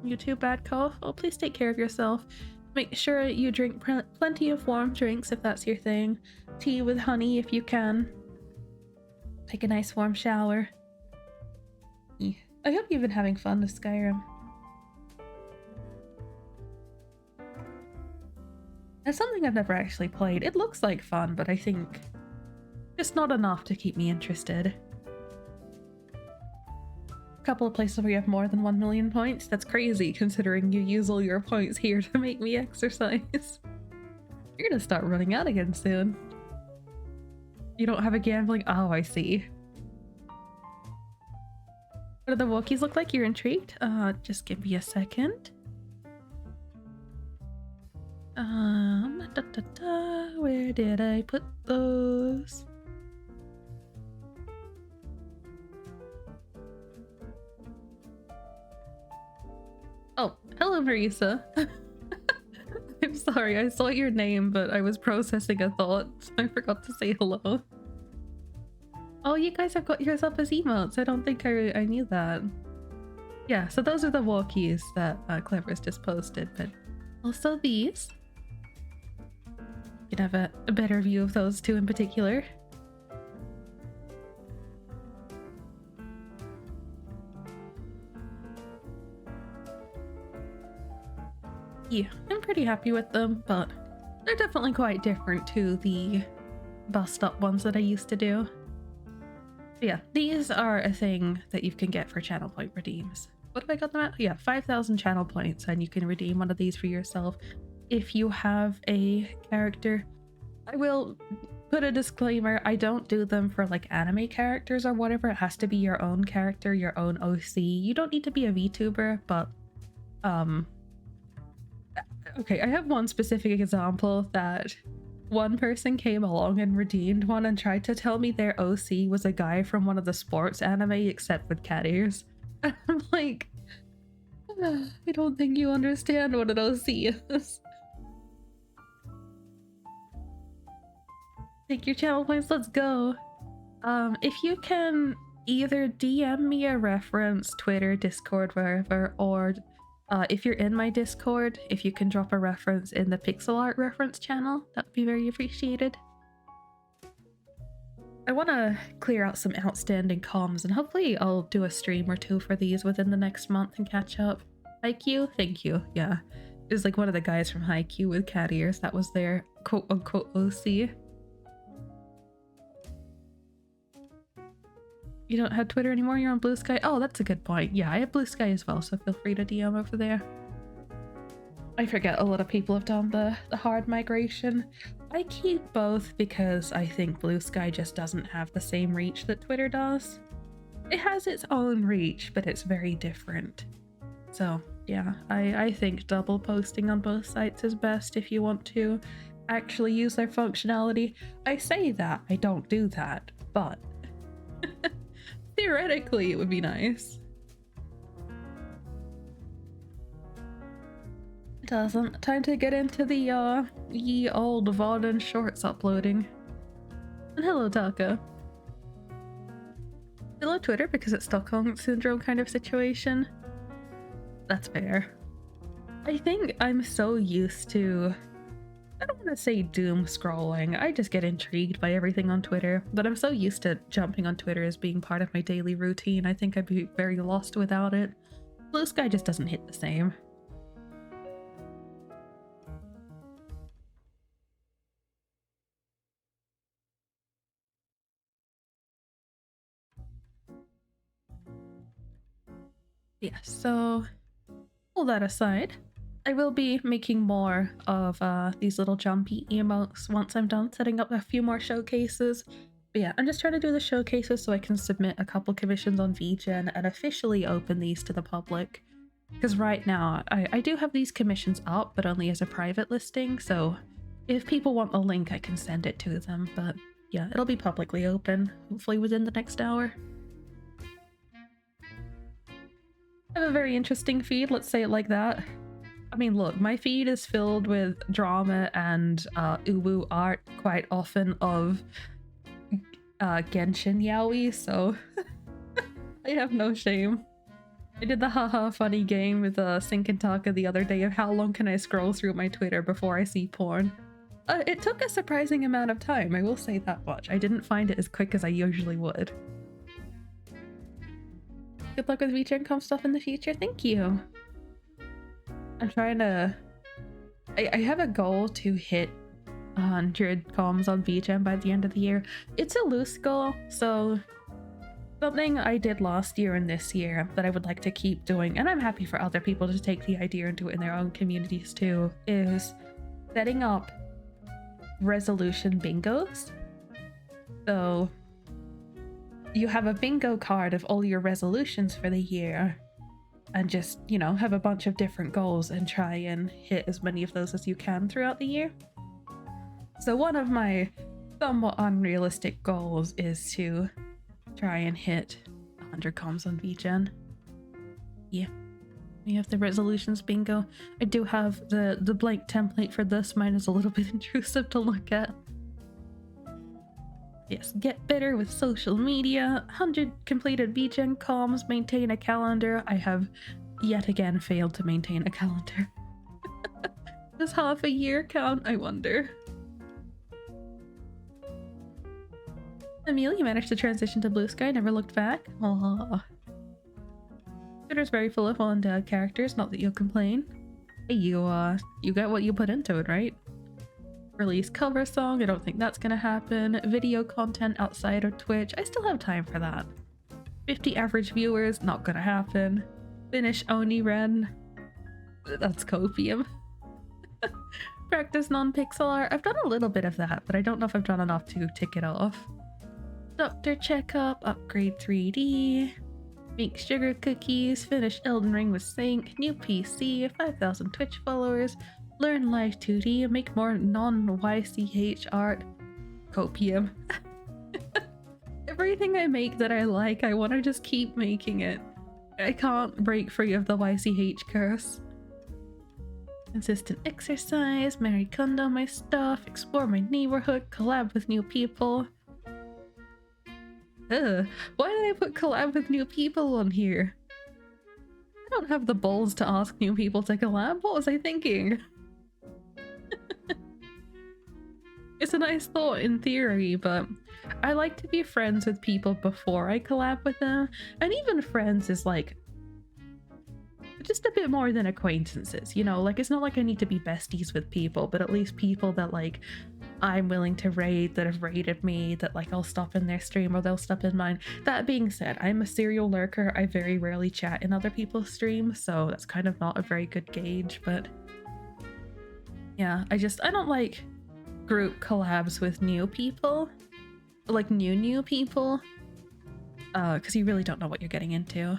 You too, bad cough? Oh, please take care of yourself. Make sure you drink plenty of warm drinks if that's your thing. Tea with honey if you can. Take a nice warm shower. I hope you've been having fun with Skyrim. It's something I've never actually played. It looks like fun, but I think just not enough to keep me interested. A couple of places where you have more than 1 million points? That's crazy, considering you use all your points here to make me exercise. You're gonna start running out again soon. You don't have a gambling? Oh, I see. What do the walkies look like? You're intrigued? Just give me a second. Where did I put those? Oh, hello, Marisa. I'm sorry, I saw your name, but I was processing a thought, so I forgot to say hello. Oh, you guys have got yours up as emotes. I don't think I knew that. Yeah, so those are the walkies that Clever's just posted, but also these. You can have a better view of those two in particular. Yeah, I'm pretty happy with them, but they're definitely quite different to the bust up ones that I used to do. But yeah, these are a thing that you can get for channel point redeems. What have I got them at? Yeah, 5,000 channel points, and you can redeem one of these for yourself if you have a character. I will put a disclaimer, I don't do them for like anime characters or whatever. It has to be your own character, your own OC. You don't need to be a VTuber, but Um, okay, I have one specific example that one person came along and redeemed one and tried to tell me their OC was a guy from one of the sports anime except with cat ears. I'm like, I don't think you understand what an OC is. Take your channel points, let's go. If you can either DM me a reference, Twitter, Discord, wherever, or if you're in my Discord, if you can drop a reference in the pixel art reference channel, that would be very appreciated. I want to clear out some outstanding comms, and hopefully I'll do a stream or two for these within the next month and catch up. Haikyuu, thank you. Yeah, it was like one of the guys from Haikyuu with cat ears. That was their quote-unquote OC. You don't have Twitter anymore? You're on Blue Sky? Oh, that's a good point. Yeah, I have Blue Sky as well, so feel free to DM over there. I forget a lot of people have done the hard migration. I keep both because I think Blue Sky just doesn't have the same reach that Twitter does. It has its own reach, but it's very different. So yeah, I think double posting on both sites is best if you want to actually use their functionality. I say that, I don't do that, but theoretically it would be nice. It doesn't. Time to get into the ye old VOD and shorts uploading. And hello Taka. Hello Twitter because it's Stockholm Syndrome kind of situation. That's fair. I think I'm so used to, I don't want to say doom scrolling, I just get intrigued by everything on Twitter, but I'm so used to jumping on Twitter as being part of my daily routine, I think I'd be very lost without it. Blue Sky just doesn't hit the same. Yeah, so all that aside, I will be making more of these little jumpy emotes once I'm done setting up a few more showcases. But yeah, I'm just trying to do the showcases so I can submit a couple commissions on VGen and officially open these to the public. Because right now, I do have these commissions up, but only as a private listing, so if people want the link, I can send it to them. But yeah, it'll be publicly open, hopefully within the next hour. I have a very interesting feed, let's say it like that. I mean, look, my feed is filled with drama and uwu art quite often of Genshin yaoi, so I have no shame. I did the haha funny game with Sink and Taka the other day of how long can I scroll through my Twitter before I see porn. It took a surprising amount of time, I will say that much. I didn't find it as quick as I usually would. Good luck with VGen comp stuff in the future, thank you! I'm trying to... I have a goal to hit 100 comms on VGen by the end of the year. It's a loose goal, so something I did last year and this year that I would like to keep doing, and I'm happy for other people to take the idea and do it in their own communities too, is setting up resolution bingos. So you have a bingo card of all your resolutions for the year and just, you know, have a bunch of different goals and try and hit as many of those as you can throughout the year. So one of my somewhat unrealistic goals is to try and hit 100 comms on VGen. Yeah, we have the resolutions bingo. I do have the blank template for this. Mine is a little bit intrusive to look at. Yes, get better with social media, 100 completed VGen comms, maintain a calendar. I have yet again failed to maintain a calendar. Does half a year count, I wonder? Emil, you managed to transition to Blue Sky, never looked back. Aww. Twitter's very full of fun characters, not that you'll complain. Hey, you got what you put into it, right? Release cover song, I don't think that's gonna happen. Video content outside of Twitch, I still have time for that. 50 average viewers, not gonna happen. Finish Oni Ren, that's copium. Practice non-pixel art, I've done a little bit of that, but I don't know if I've done enough to tick it off. Doctor checkup, upgrade 3D. Make sugar cookies, finish Elden Ring with Sync, new PC, 5,000 Twitch followers, learn live 2D, make more non-YCH art, copium. Everything I make that I like, I want to just keep making it. I can't break free of the YCH curse. Consistent exercise, marry Kondo my stuff, explore my neighborhood, collab with new people. Ugh, why did I put collab with new people on here? I don't have the balls to ask new people to collab. What was I thinking? It's a nice thought in theory, but I like to be friends with people before I collab with them. And even friends is like just a bit more than acquaintances, you know? Like, it's not like I need to be besties with people, but at least people that like I'm willing to raid, that have raided me, that like I'll stop in their stream or they'll stop in mine. That being said, I'm a serial lurker. I very rarely chat in other people's streams, so that's kind of not a very good gauge, but yeah, I don't like group collabs with new people, like new people, because you really don't know what you're getting into.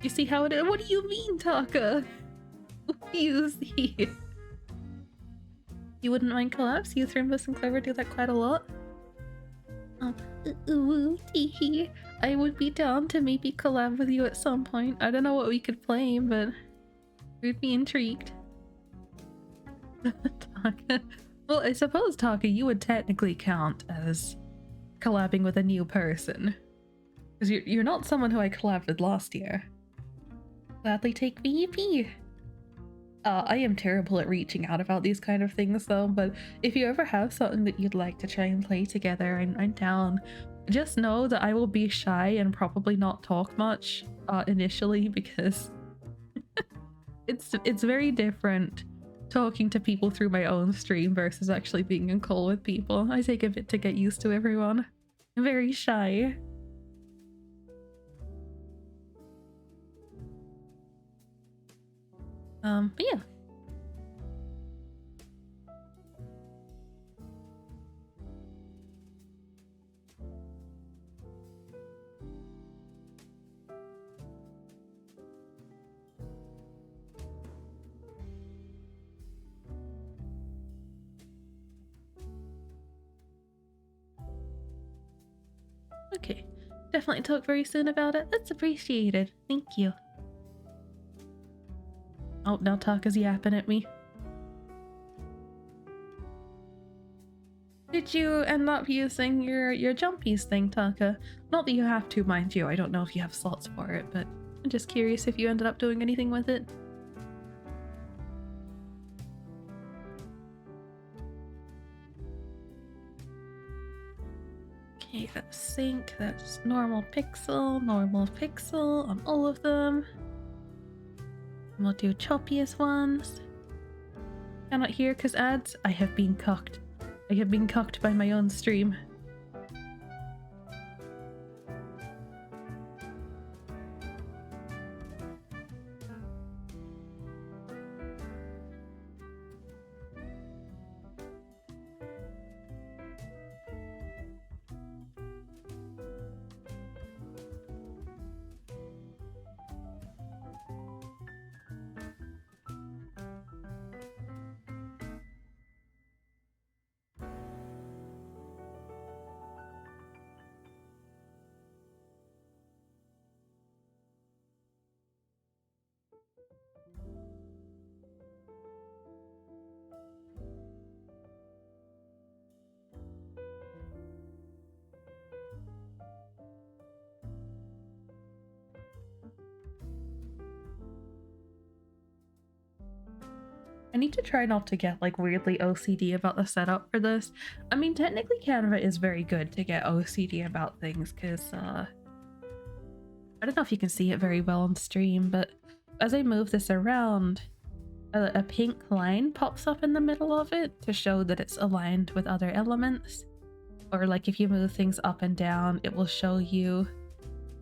You see how it is? What do you mean, Taka? What do you see? You wouldn't mind collabs? You, Thrimbus, and Clever do that quite a lot. I would be down to maybe collab with you at some point. I don't know what we could play, but we'd be intrigued. Taka. Well, I suppose, Taka, you would technically count as collabing with a new person. Because you're not someone who I collabed with last year. Gladly take VP. I am terrible at reaching out about these kind of things though, but if you ever have something that you'd like to try and play together, I'm down. Just know that I will be shy and probably not talk much initially, because it's very different talking to people through my own stream versus actually being in call with people. I take a bit to get used to everyone. I'm very shy. But yeah. Okay, definitely talk very soon about it. That's appreciated. Thank you. Oh, now Taka's yapping at me. Did you end up using your jumpies thing, Taka? Not that you have to, mind you. I don't know if you have slots for it, but I'm just curious if you ended up doing anything with it. Okay, that's sync, that's normal pixel on all of them. And we'll do choppiest ones. Cannot hear because ads. I have been cucked. I have been cucked by my own stream. I need to try not to get like weirdly OCD about the setup for this. I mean, technically Canva is very good to get OCD about things because I don't know if you can see it very well on stream, but as I move this around, a pink line pops up in the middle of it to show that it's aligned with other elements. Or like if you move things up and down, it will show you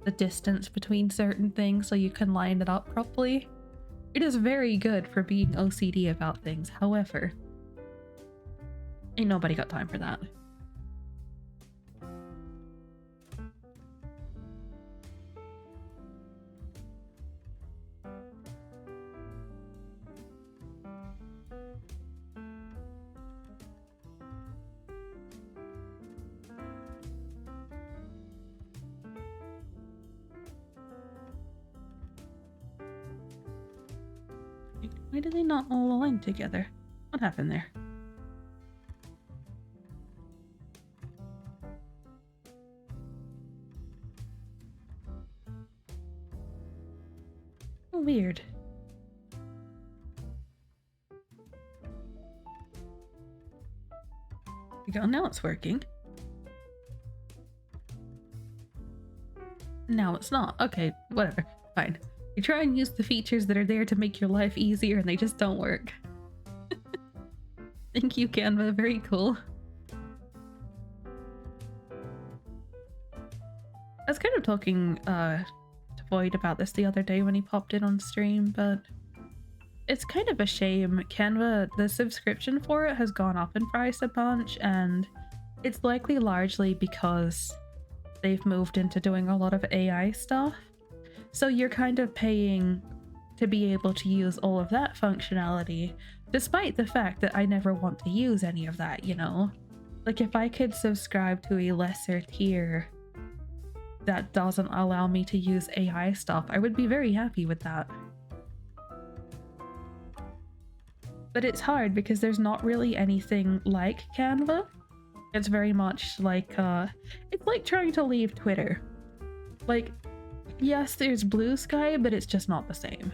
the distance between certain things so you can line it up properly. It is very good for being OCD about things, however, ain't nobody got time for that. Why do they not all align together? What happened there? Oh, weird. There we go, now it's working. Now it's not. Okay, whatever. Fine. You try and use the features that are there to make your life easier and they just don't work. Thank you, Canva. Very cool. I was kind of talking to Void about this the other day when he popped in on stream, but it's kind of a shame. Canva, the subscription for it has gone up in price a bunch, and it's likely largely because they've moved into doing a lot of AI stuff. So you're kind of paying to be able to use all of that functionality, despite the fact that I never want to use any of that, you know? Like, if I could subscribe to a lesser tier that doesn't allow me to use AI stuff, I would be very happy with that. But it's hard because there's not really anything like Canva. It's very much like, it's like trying to leave Twitter. Like, yes, there's Blue Sky, but it's just not the same.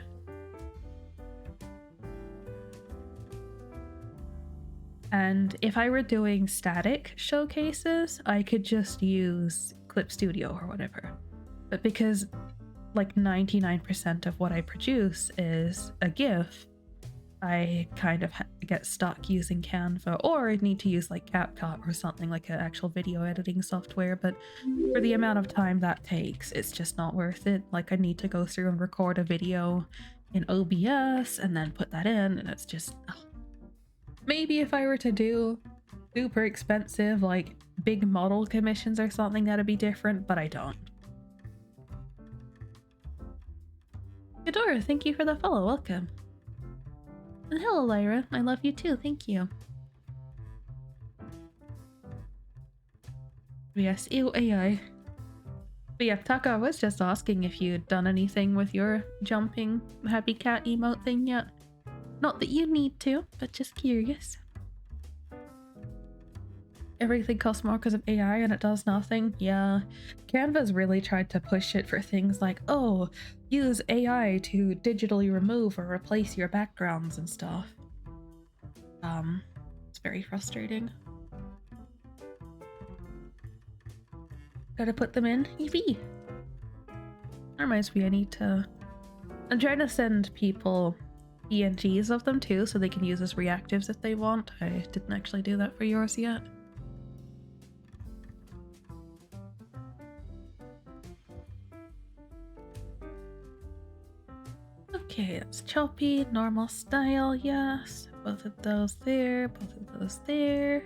And if I were doing static showcases, I could just use Clip Studio or whatever. But because like 99% of what I produce is a GIF, I kind of get stuck using Canva, or I need to use like CapCut or something like an actual video editing software, but for the amount of time that takes, it's just not worth it. Like, I need to go through and record a video in OBS and then put that in, and it's just... Ugh. Maybe if I were to do super expensive, like, big model commissions or something, that'd be different, but I don't. Ghidorah, thank you for the follow, welcome. And hello, Lyra. I love you too. Thank you. Yes, ew, AI. But yeah, Taka, I was just asking if you'd done anything with your jumping happy cat emote thing yet. Not that you need to, but just curious. Everything costs more because of AI and it does nothing. Yeah, Canva's really tried to push it for things like, oh, use AI to digitally remove or replace your backgrounds and stuff. It's very frustrating. Gotta put them in EV. That reminds me, I'm trying to send people PNGs of them too, so they can use as reactives if they want. I didn't actually do that for yours yet. Okay, it's choppy, normal style, yes. Both of those there, both of those there.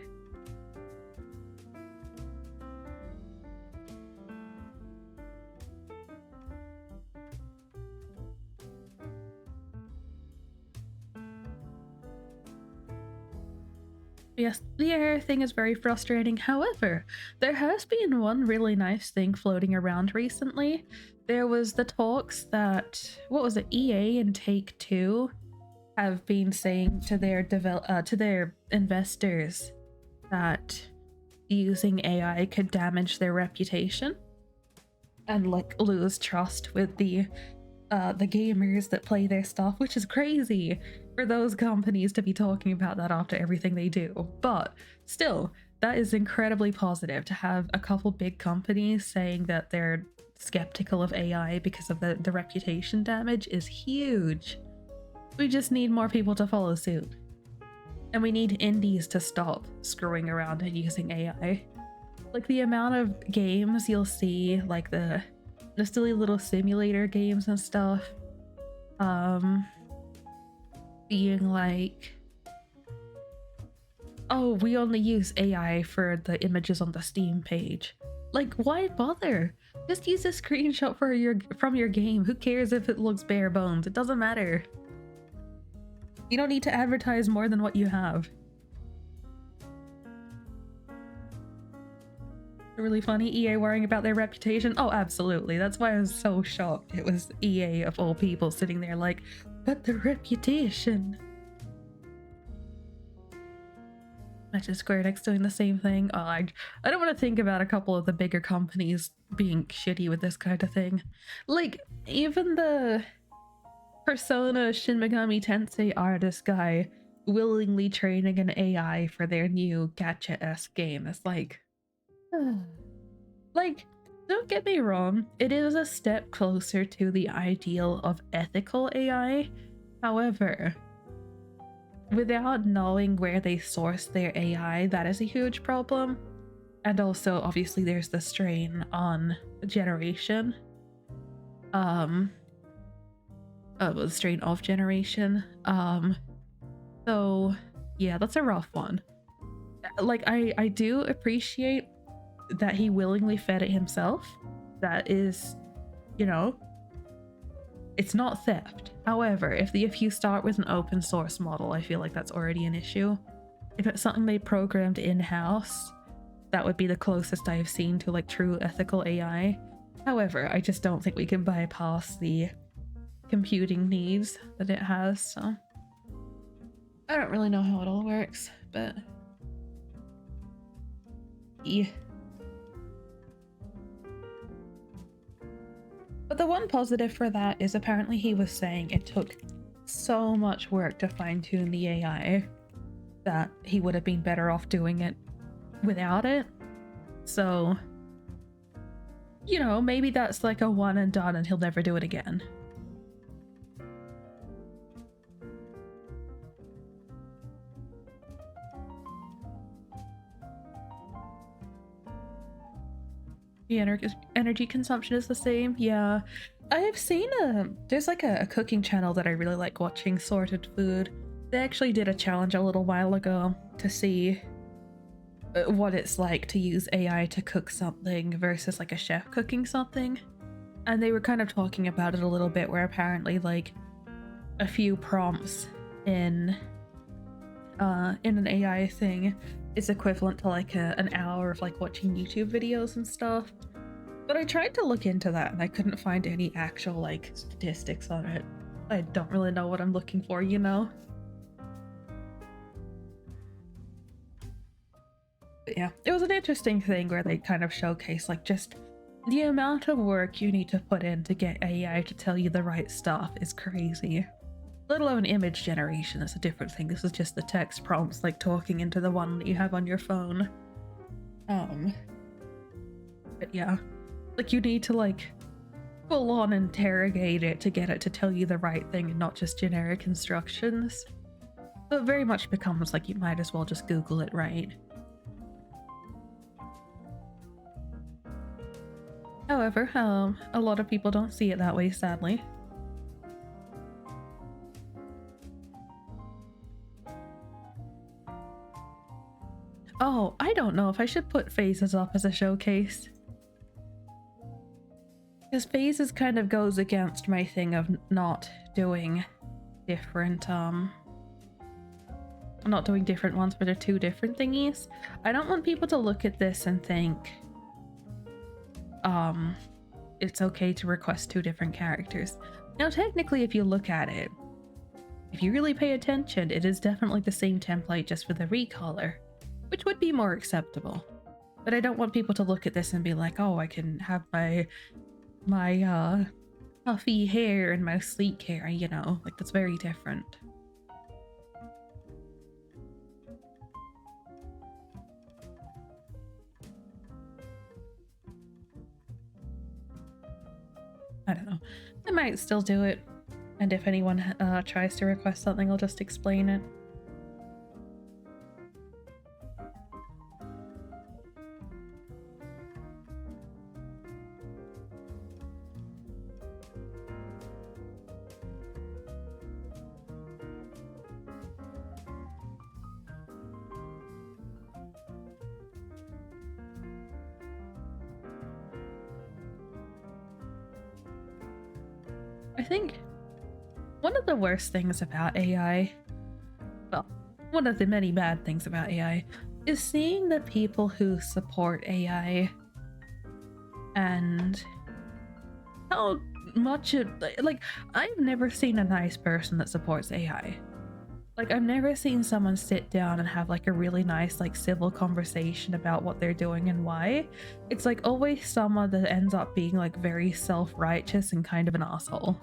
Yes, the error thing is very frustrating. However, there has been one really nice thing floating around recently. There was the talks that, what was it, EA and Take-Two have been saying to their investors that using AI could damage their reputation and like lose trust with the gamers that play their stuff, which is crazy for those companies to be talking about that after everything they do. But still, that is incredibly positive to have a couple big companies saying that they're skeptical of AI because of the reputation damage is huge. We just need more people to follow suit. And we need indies to stop screwing around and using AI. Like, the amount of games you'll see, like the silly little simulator games and stuff, being like, oh, we only use AI for the images on the Steam page. Like, why bother? Just use a screenshot from your game. Who cares if it looks bare bones? It doesn't matter. You don't need to advertise more than what you have. really funny. EA worrying about their reputation. Oh, absolutely. That's why I was so shocked. It was EA of all people sitting there like, but the reputation. Imagine Square Enix doing the same thing. Oh, I don't want to think about a couple of the bigger companies being shitty with this kind of thing. Like, even the Persona Shin Megami Tensei artist guy willingly training an AI for their new gacha-esque game. It's like... like, don't get me wrong, it is a step closer to the ideal of ethical AI. However, without knowing where they source their AI, that is a huge problem. And also, obviously, there's the strain on generation. The strain of generation. So, yeah, that's a rough one. Like, I do appreciate that he willingly fed it himself. That is, you know, it's not theft. However, if you start with an open source model, I feel like that's already an issue. If it's something they programmed in-house, that would be the closest I've seen to like true ethical AI. However, I just don't think we can bypass the computing needs that it has, so I don't really know how it all works, but yeah. But the one positive for that is apparently he was saying it took so much work to fine-tune the AI that he would have been better off doing it without it. So, you know, maybe that's like a one and done and he'll never do it again. The energy consumption is the same. Yeah, I have seen there's like a cooking channel that I really like watching, Sorted Food. They actually did a challenge a little while ago to see what it's like to use AI to cook something versus like a chef cooking something, and they were kind of talking about it a little bit, where apparently like a few prompts in an AI thing is equivalent to like an hour of like watching YouTube videos and stuff. But I tried to look into that and I couldn't find any actual like statistics on it. I don't really know what I'm looking for, you know? But yeah, it was an interesting thing where they kind of showcase like just the amount of work you need to put in to get AI to tell you the right stuff is crazy. Let alone image generation, that's a different thing. This is just the text prompts, like talking into the one that you have on your phone. But yeah, like you need to like full on interrogate it to get it to tell you the right thing and not just generic instructions. So it very much becomes like you might as well just Google it, right? However, a lot of people don't see it that way, sadly. Oh, I don't know if I should put phases up as a showcase. Because phases kind of goes against my thing of not doing different, not doing different ones, but they're two different thingies. I don't want people to look at this and think, it's okay to request two different characters. Now, technically, if you look at it, if you really pay attention, it is definitely the same template just with a recolor, which would be more acceptable. But I don't want people to look at this and be like, oh, I can have my puffy hair and my sleek hair, you know, like that's very different. I don't know. I might still do it. And if anyone tries to request something, I'll just explain it. I think one of the worst things about AI, well, one of the many bad things about AI, is seeing the people who support AI and how much it, like, I've never seen a nice person that supports AI. Like, I've never seen someone sit down and have like a really nice, like, civil conversation about what they're doing and why. It's like always someone that ends up being like very self-righteous and kind of an asshole.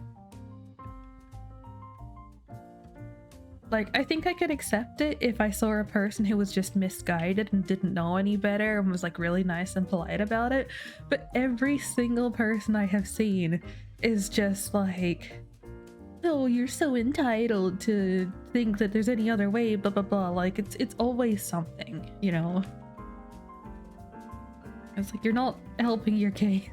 Like, I think I could accept it if I saw a person who was just misguided and didn't know any better and was like really nice and polite about it. But every single person I have seen is just like, oh, you're so entitled to think that there's any other way, blah blah blah. Like, it's always something, you know? It's like, you're not helping your case.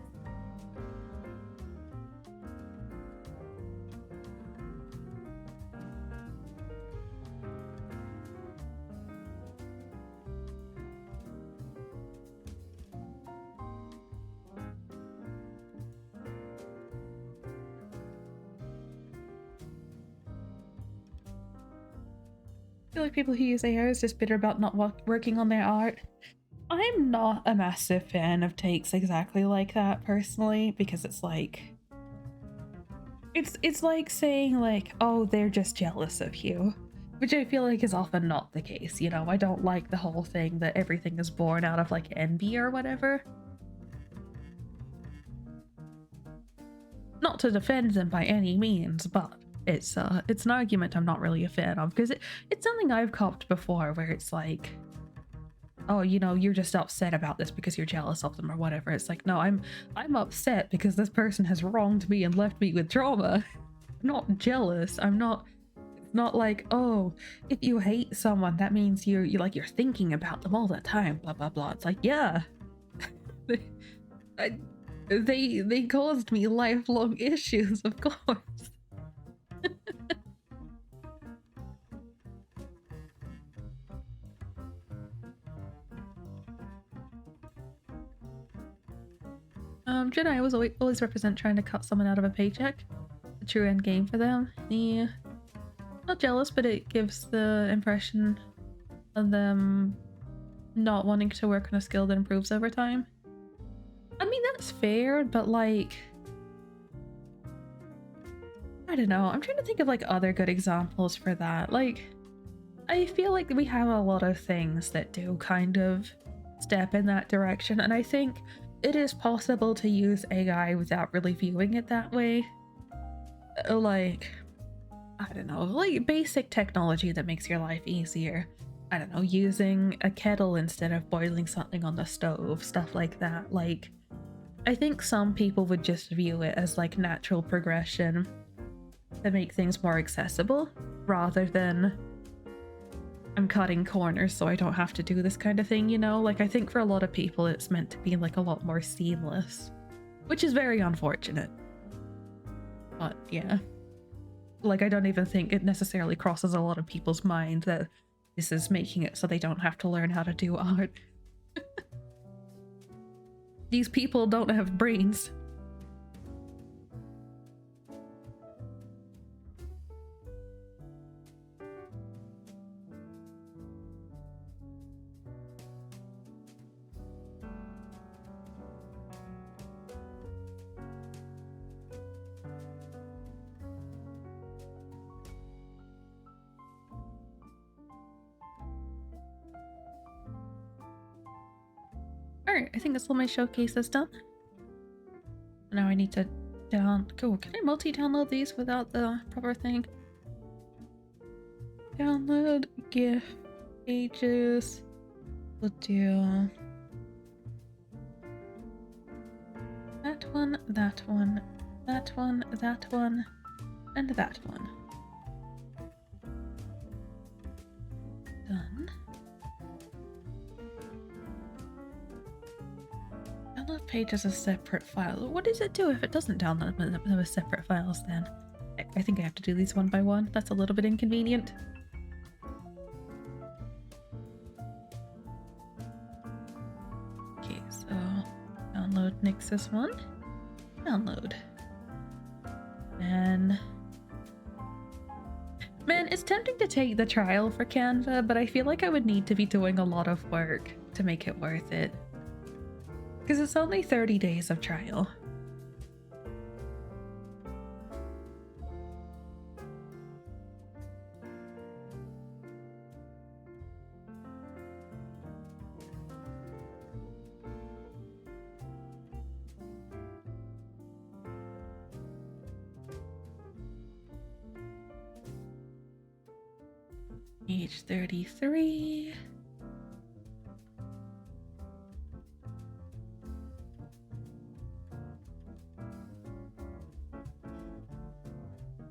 I feel like people who use AI is just bitter about not working on their art. I'm not a massive fan of takes exactly like that personally, because it's like, it's like saying like, oh, they're just jealous of you, which I feel like is often not the case, you know? I don't like the whole thing that everything is born out of like envy or whatever. Not to defend them by any means, but it's an argument I'm not really a fan of, because it's something I've copped before where it's like, oh, you know, you're just upset about this because you're jealous of them or whatever. It's like, no, I'm upset because this person has wronged me and left me with trauma. I'm not jealous. I'm not. It's not like, oh, if you hate someone, that means you're thinking about them all the time. Blah blah blah. It's like, yeah, they caused me lifelong issues, of course. Jedi was always represent trying to cut someone out of a paycheck. The true end game for them. Yeah. Not jealous, but it gives the impression of them not wanting to work on a skill that improves over time. I mean, that's fair, but like, I don't know. I'm trying to think of like other good examples for that. Like, I feel like we have a lot of things that do kind of step in that direction, and I think it is possible to use AI without really viewing it that way. Like, I don't know, like basic technology that makes your life easier. I don't know, using a kettle instead of boiling something on the stove, stuff like that. Like, I think some people would just view it as like natural progression to make things more accessible, rather than I'm cutting corners so I don't have to do this kind of thing, you know? Like, I think for a lot of people it's meant to be like a lot more seamless, which is very unfortunate. But yeah, like, I don't even think it necessarily crosses a lot of people's mind that this is making it so they don't have to learn how to do art. These people don't have brains. Alright, I think that's all my showcase is done. Now I need to Cool, can I multi-download these without the proper thing? Download GIF pages. We'll do that one, that one, that one, that one, and that one. Done. Download page as a separate file. What does it do if it doesn't download them as separate files then? I think I have to do these one by one. That's a little bit inconvenient. Okay, so download Nix's one. Download. And man, it's tempting to take the trial for Canva, but I feel like I would need to be doing a lot of work to make it worth it. Because it's only 30 days of trial. Age 33.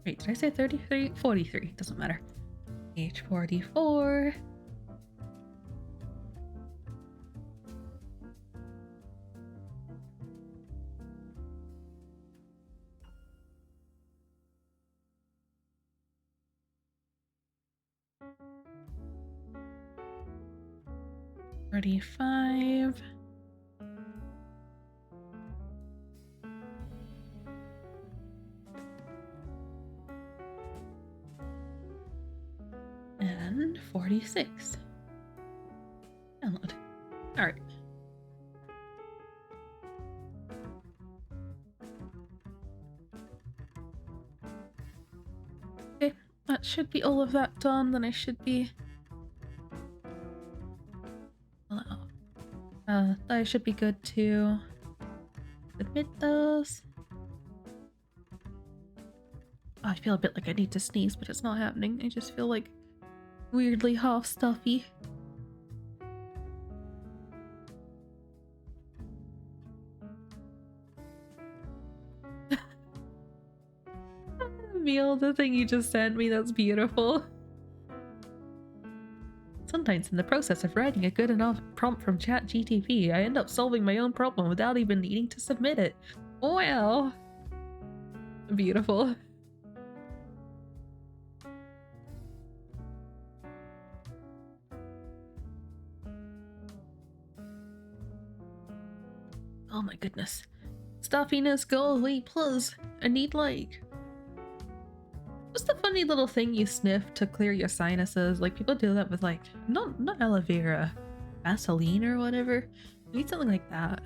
Wait, did I say 33? 43, doesn't matter. Age 44. $35. And 46. Download. Alright. Okay, that should be all of that done. Then I should be... I should be good to submit those. Oh, I feel a bit like I need to sneeze, but it's not happening. I just feel like weirdly half stuffy. Meal, the thing you just sent me, that's beautiful. Sometimes in the process of writing a good enough prompt from ChatGTP, I end up solving my own problem without even needing to submit it. Wow. Beautiful. Oh my goodness. Stuffiness, go away, plus. I need like... What's the funny little thing you sniff to clear your sinuses? Like people do that with like, not aloe vera, Vaseline or whatever. I need something like that.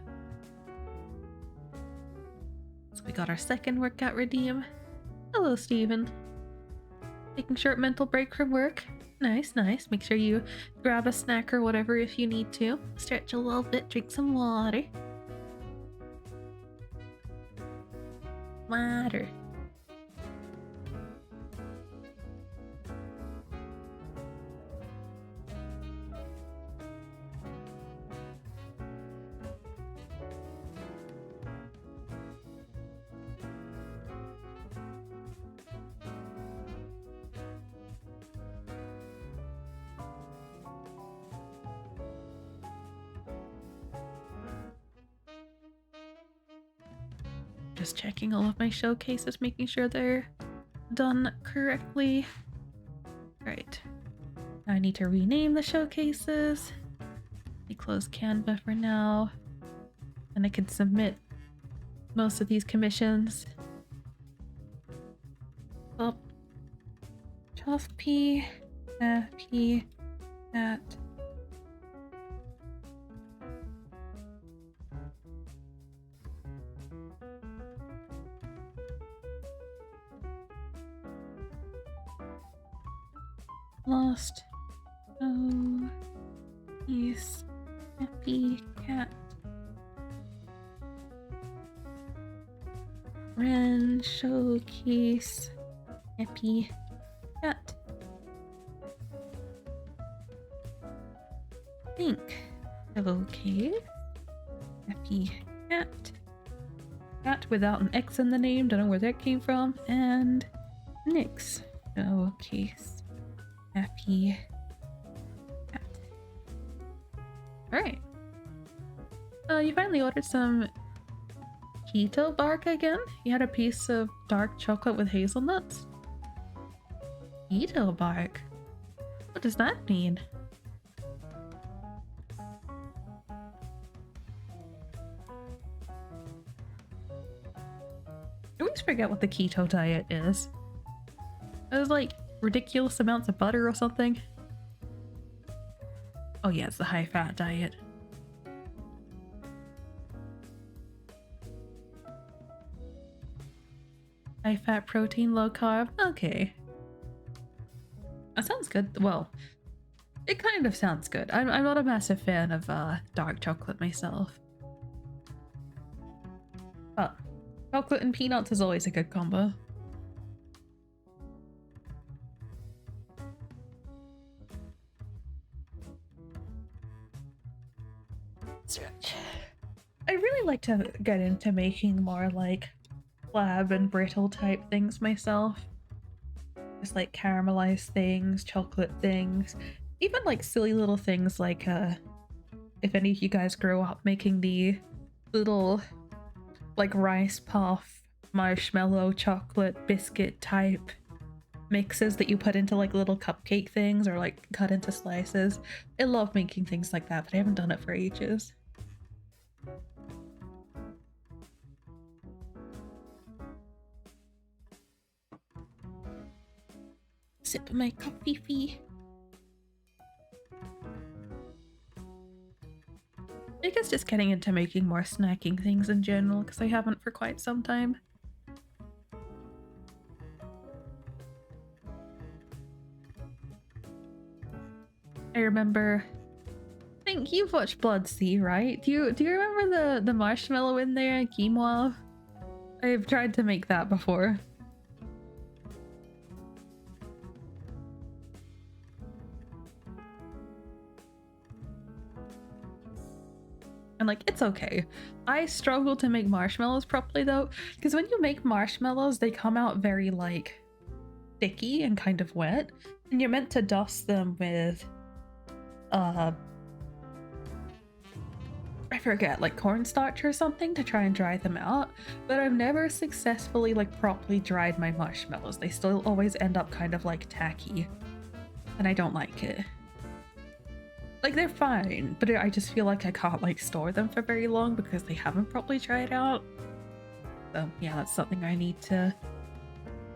So we got our second workout redeem. Hello, Steven. Taking short mental break from work. Nice, nice. Make sure you grab a snack or whatever if you need to. Stretch a little bit, drink some water. Water. Just checking all of my showcases, making sure they're done correctly. Right. Now I need to rename the showcases. Let me close Canva for now. And I can submit most of these commissions. Up. P at Lost. Oh, he's happy cat. Ren showcase happy cat. Pink showcase happy cat. Cat without an X in the name. Don't know where that came from. And Nyx showcase happy cat. Alright. You finally ordered some keto bark again? You had a piece of dark chocolate with hazelnuts? Keto bark? What does that mean? I always forget what the keto diet is. It was like ridiculous amounts of butter or something. Oh yeah, it's the high fat diet. high fat, protein, low carb. Okay. That sounds good. Well, it kind of sounds good. I'm not a massive fan of dark chocolate myself. But chocolate and peanuts is always a good combo. Stretch. I really like to get into making more like slab and brittle type things myself. Just like caramelized things, chocolate things, even like silly little things like if any of you guys grew up making the little like rice puff, marshmallow, chocolate, biscuit type mixes that you put into like little cupcake things or like cut into slices. I love making things like that, but I haven't done it for ages. Sip my coffee. I guess just getting into making more snacking things in general, because I haven't for quite some time. I remember, I think you've watched Blood Sea, right? Do you remember the marshmallow in there, quinoa? I've tried to make that before. And like, it's okay. I struggle to make marshmallows properly though, because when you make marshmallows, they come out very like sticky and kind of wet, and you're meant to dust them with I forget, like cornstarch or something to try and dry them out, but I've never successfully like properly dried my marshmallows. They still always end up kind of like tacky, and I don't like it. Like, they're fine, but I just feel like I can't like store them for very long because they haven't properly dried out. So yeah, that's something I need to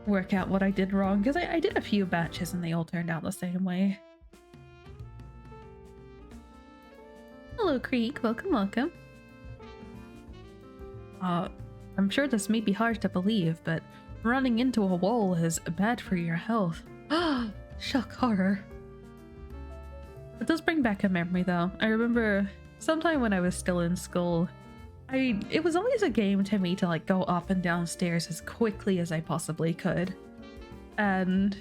work out what I did wrong, because I did a few batches and they all turned out the same way. Hello Creek, welcome. I'm sure this may be hard to believe, but running into a wall is bad for your health. Ah, shock horror. It does bring back a memory though. I remember sometime when I was still in school, it was always a game to me to like go up and down stairs as quickly as I possibly could. And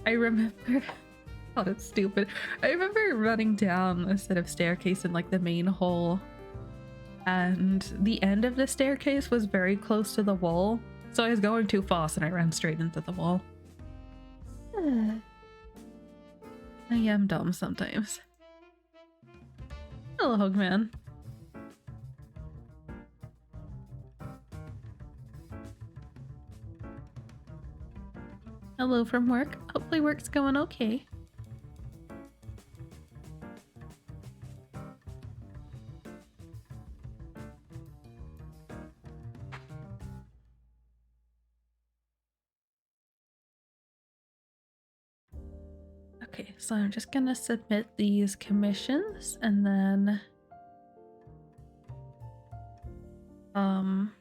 I remember, oh, it's stupid. I remember running down a set of staircase in like the main hall, and the end of the staircase was very close to the wall. So I was going too fast and I ran straight into the wall. I am dumb sometimes. Hello, Hogman. Hello from work. Hopefully work's going okay. Okay, so I'm just gonna submit these commissions and then I'm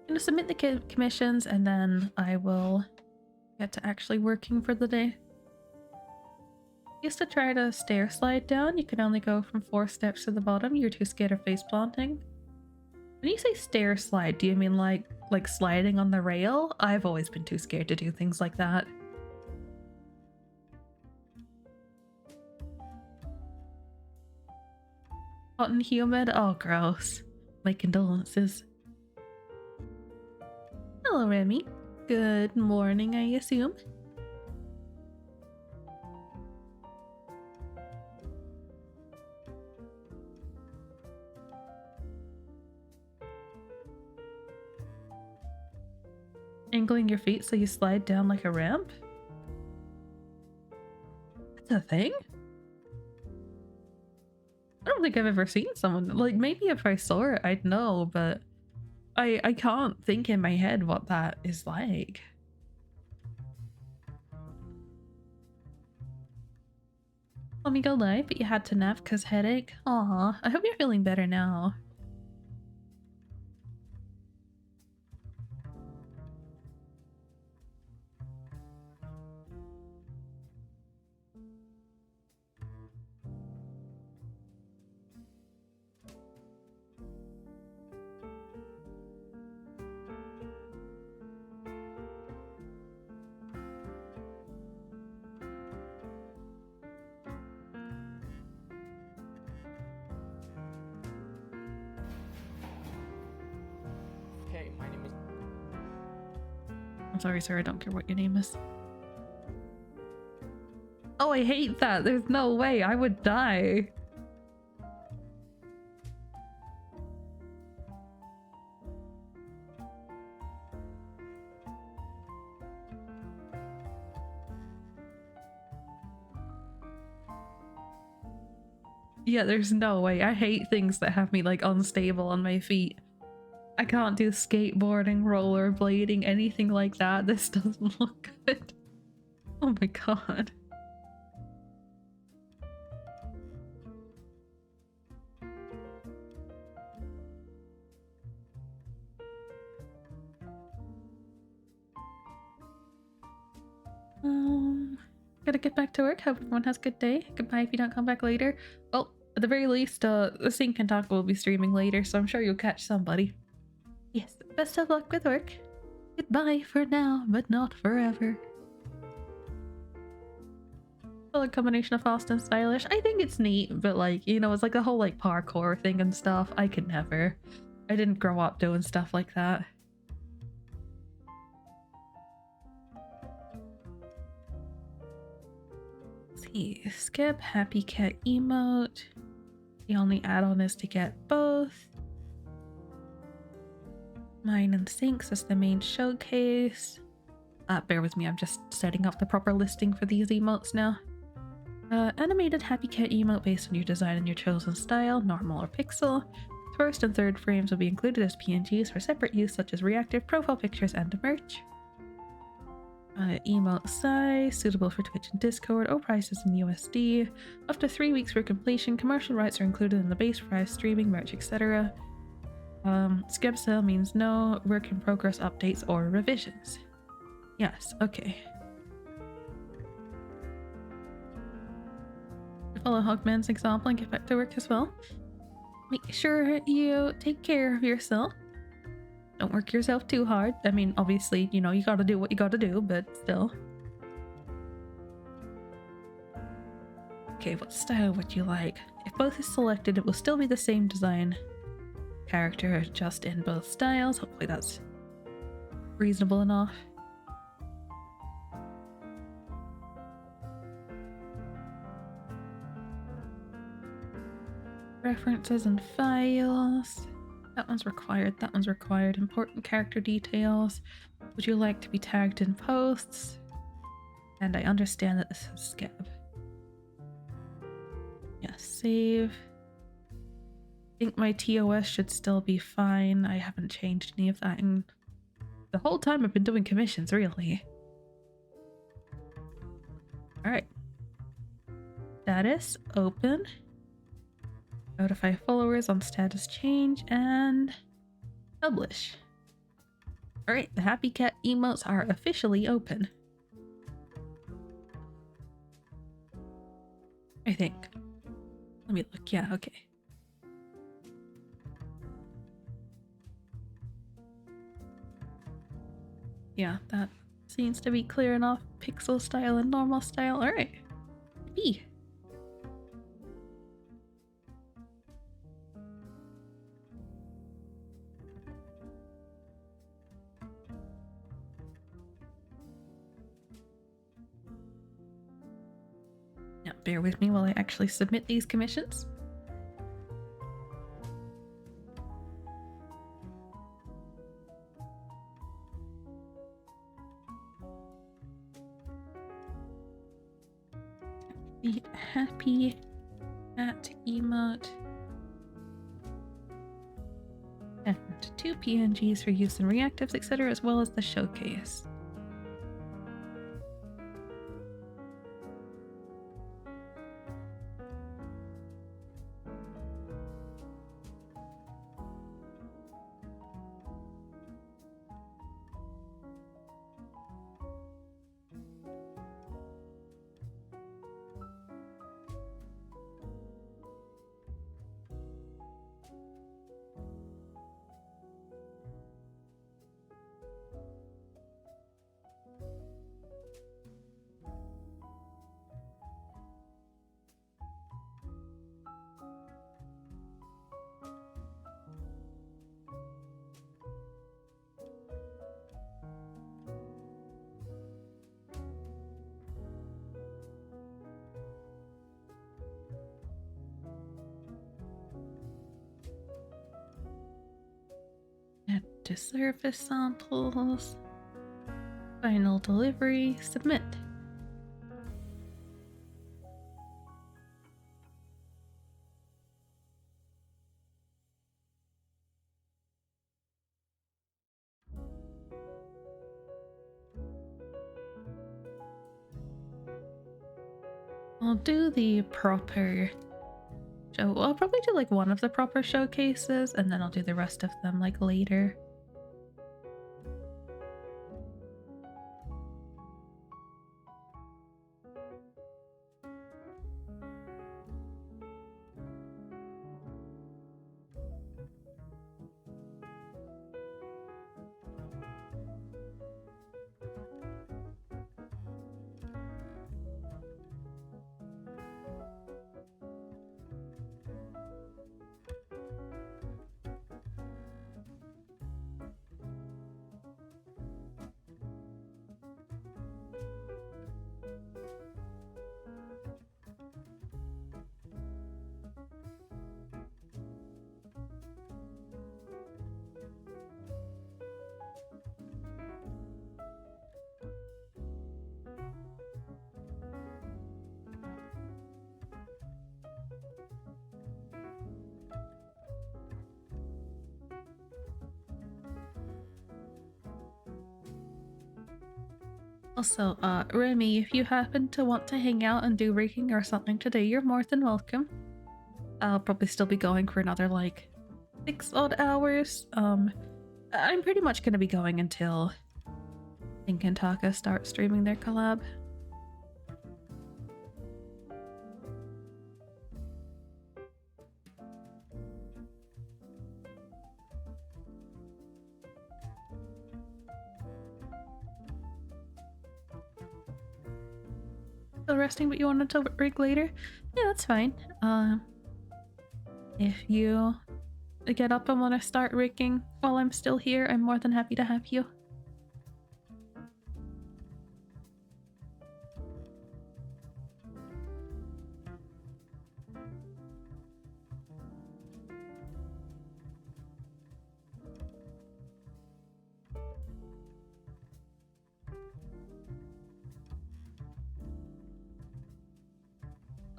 gonna submit the commissions and then I will get to actually working for the day. Used to try to stair slide down. You can only go from 4 steps to the bottom. You're too scared of face planting. When you say stair slide, do you mean like sliding on the rail? I've always been too scared to do things like that. Hot and humid? Oh, gross. My condolences. Hello, Remy. Good morning, I assume. Angling your feet so you slide down like a ramp? That's a thing? I don't think I've ever seen someone, like, maybe if I saw it I'd know, but I can't think in my head what that is like. Let me go live, but you had to nap because headache. Aw, I hope you're feeling better now. I'm sorry, sir. I don't care what your name is. Oh, I hate that. There's no way. I would die. Yeah, there's no way. I hate things that have me like unstable on my feet. I can't do skateboarding, rollerblading, anything like that. This doesn't look good. Oh my god. Gotta get back to work. Hope everyone has a good day. Goodbye if you don't come back later. Well, at the very least, the Sync and Talk will be streaming later, so I'm sure you'll catch somebody. Yes, best of luck with work. Goodbye for now, but not forever. Well, a combination of fast and stylish. I think it's neat, but like, you know, it's like the whole like parkour thing and stuff. I could never. I didn't grow up doing stuff like that. See, skip happy cat emote. The only add-on is to get both. Mine and Syncs is the main showcase. Bear with me, I'm just setting up the proper listing for these emotes now. Animated happy cat emote based on your design and your chosen style, normal or pixel. First and third frames will be included as PNGs for separate use, such as reactive profile pictures and merch. Emote size, suitable for Twitch and Discord, prices in USD. Up to 3 weeks for completion. Commercial rights are included in the base price, streaming, merch, etc. Skip sale means no work in progress updates or revisions. Yes, okay. Follow Hogman's example and get back to work as well. Make sure you take care of yourself. Don't work yourself too hard. I mean, obviously, you know, you gotta do what you gotta do, but still. Okay, what style would you like? If both is selected, it will still be the same design character, just in both styles. Hopefully that's reasonable enough. References and files. That one's required. That one's required. Important character details. Would you like to be tagged in posts? And I understand that this is skip. Yeah, save. I think my TOS should still be fine. I haven't changed any of that in the whole time I've been doing commissions, really. Alright. Status, open. Notify followers on status change and publish. Alright, the Happy Cat emotes are officially open. I think. Let me look. Yeah, okay. Yeah, that seems to be clear enough. Pixel style and normal style. Alright. B. Now, bear with me while I actually submit these commissions. The Happy Cat emote. And 2 PNGs for use in reactives, etc., as well as the showcase. to surface samples. Final delivery, submit. I'll do the proper show. Well, I'll probably do like one of the proper showcases and then I'll do the rest of them like later. Also, Remy, if you happen to want to hang out and do rigging or something today, you're more than welcome. I'll probably still be going for another like 6 odd hours. I'm pretty much gonna be going until Think and Taka start streaming their collab. Still resting, but you wanted to rig later? Yeah, that's fine. If you get up and want to start rigging while I'm still here, I'm more than happy to have you.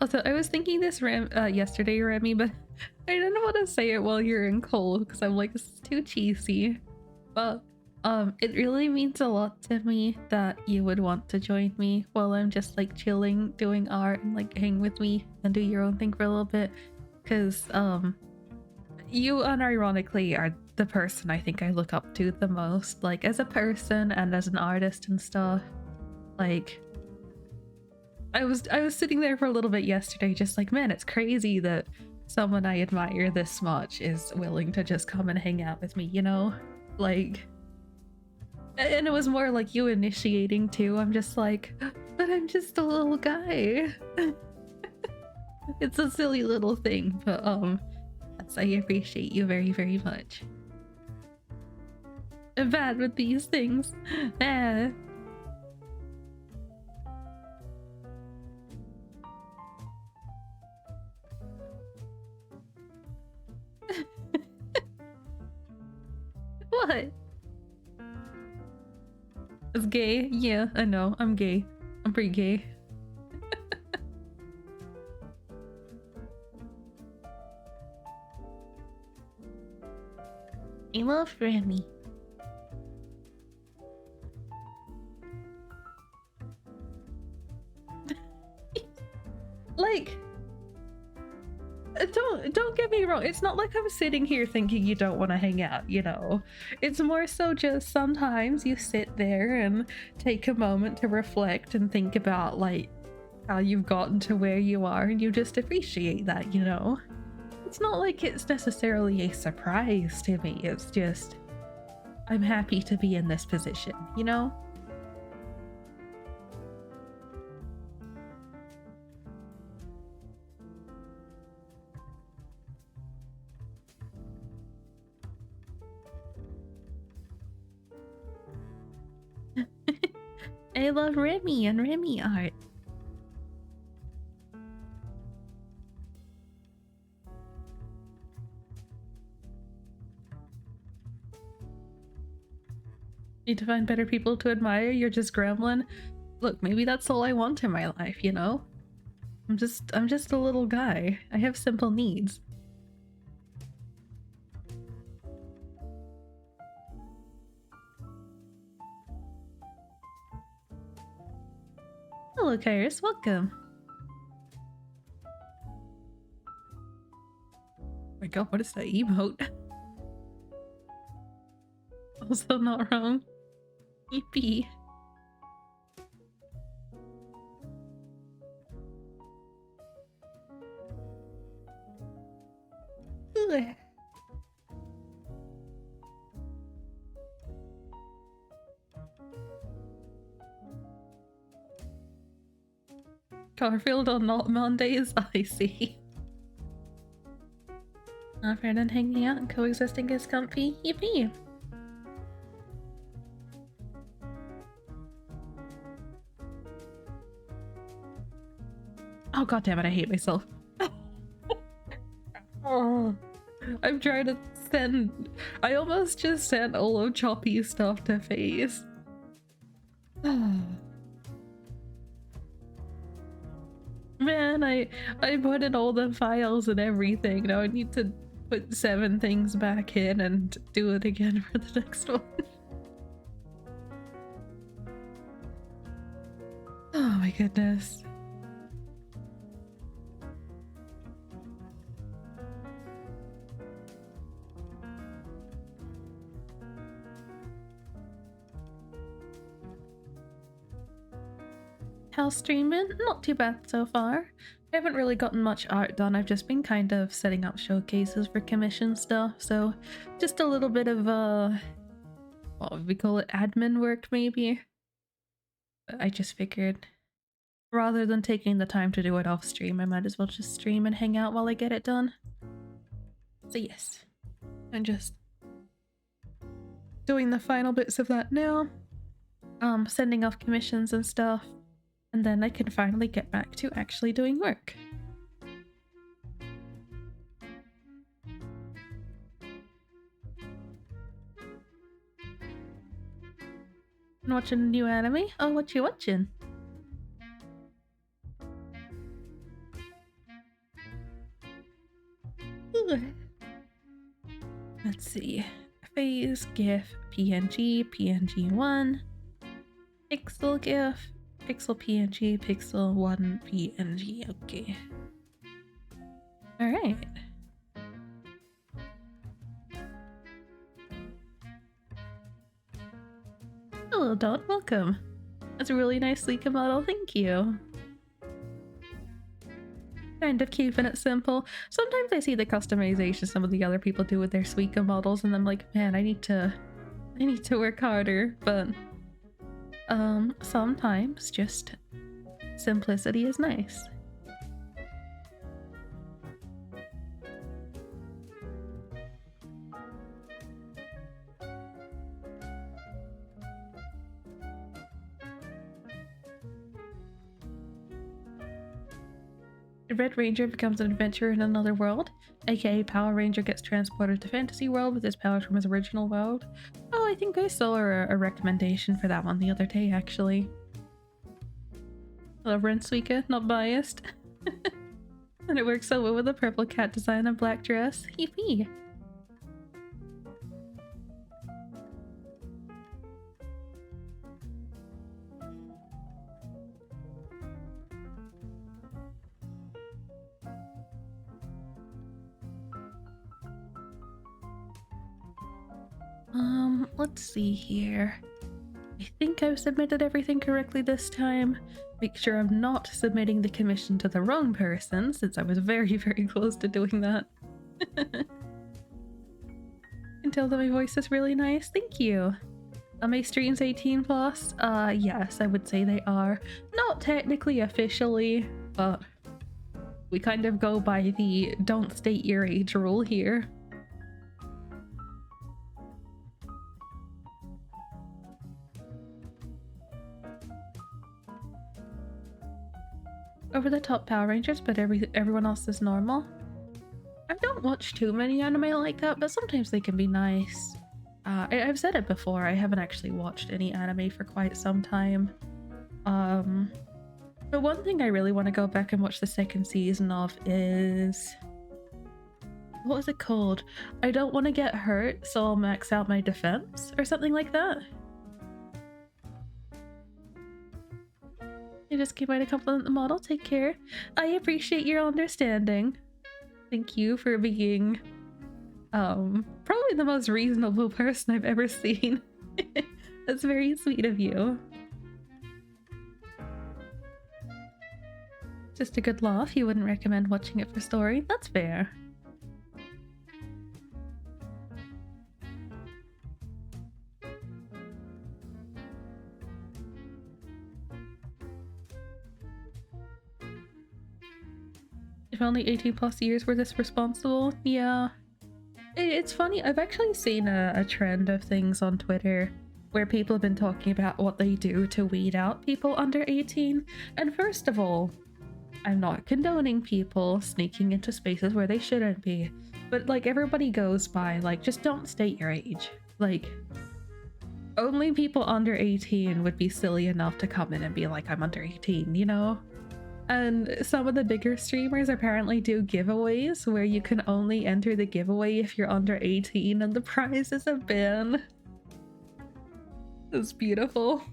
Also, I was thinking this yesterday, Remy, but I didn't want to say it while you're in cold because I'm like, this is too cheesy. But it really means a lot to me that you would want to join me while I'm just like chilling, doing art, and like hang with me and do your own thing for a little bit. Because you unironically are the person I think I look up to the most, like as a person and as an artist and stuff. Like, I was sitting there for a little bit yesterday just like, man, it's crazy that someone I admire this much is willing to just come and hang out with me, you know? Like, and it was more like you initiating too. I'm just like, but I'm just a little guy. It's a silly little thing, but I appreciate you very, very much. I'm bad with these things. Ah. What? It's gay? Yeah, I know. I'm gay. I'm pretty gay. I love Remy. Like, don't get me wrong, it's not like I'm sitting here thinking you don't want to hang out, you know. It's more so just sometimes you sit there and take a moment to reflect and think about like how you've gotten to where you are, and you just appreciate that, you know. It's not like it's necessarily a surprise to me, it's just I'm happy to be in this position, you know. I love Remy and Remy art. Need to find better people to admire, you're just gremlin. Look, maybe that's all I want in my life, you know? I'm just a little guy. I have simple needs. Hello, Kairos, welcome. Oh my god, what is that emote? Also not wrong. EP. Ugh. Garfield on not Mondays? I see. Not fair than hanging out and coexisting is comfy. Yippee! Oh god damn it, I hate myself. Oh, I'm trying to send. I almost just sent all of Choppy's stuff to FaZe. Man, I put in all the files and everything. Now I need to put 7 things back in and do it again for the next one. Oh my goodness. How's streaming? Not too bad so far. I haven't really gotten much art done. I've just been kind of setting up showcases for commission stuff, so just a little bit of what would we call it, admin work maybe. But I just figured rather than taking the time to do it off stream, I might as well just stream and hang out while I get it done. So yes, I'm just doing the final bits of that now. Sending off commissions and stuff. And then I can finally get back to actually doing work. And watching a new anime? Oh, what you watching? Ooh. Let's see. FaZe, GIF, PNG, PNG1, Pixel GIF, Pixel PNG, Pixel 1 PNG, okay. Alright. Hello Don, welcome. That's a really nice Leica model, thank you. Kind of keeping it simple. Sometimes I see the customization some of the other people do with their Suica models and I'm like, man, I need to work harder, but sometimes just simplicity is nice. The Red Ranger becomes an adventurer in another world, aka Power Ranger gets transported to Fantasy World with his powers from his original world. Oh, I think I saw a recommendation for that one the other day, actually. Love Ren Suica, not biased. And it works so well with the purple cat design and black dress. Yippee! Let's see here. I think I've submitted everything correctly this time. Make sure I'm not submitting the commission to the wrong person, since I was very, very close to doing that. Can tell that my voice is really nice. Thank you. Are my streams 18 plus? Yes, I would say they are. Not technically officially, but we kind of go by the don't state your age rule here. Over the top Power Rangers, but everyone else is normal. I don't watch too many anime like that, but sometimes they can be nice. I've said it before, I haven't actually watched any anime for quite some time. But one thing I really want to go back and watch the second season of is... what was it called? I don't want to get hurt, so I'll max out my defense, or something like that. You just came by to compliment the model. Take care. I appreciate your understanding. Thank you for being probably the most reasonable person I've ever seen. That's very sweet of you. Just a good laugh. You wouldn't recommend watching it for story. That's fair. If only 18 plus years were this responsible. Yeah. It's funny, I've actually seen a trend of things on Twitter where people have been talking about what they do to weed out people under 18. And first of all, I'm not condoning people sneaking into spaces where they shouldn't be. But like, everybody goes by like, just don't state your age. Like, only people under 18 would be silly enough to come in and be like, I'm under 18, you know? And some of the bigger streamers apparently do giveaways where you can only enter the giveaway if you're under 18 and the prize is a bin. It's beautiful.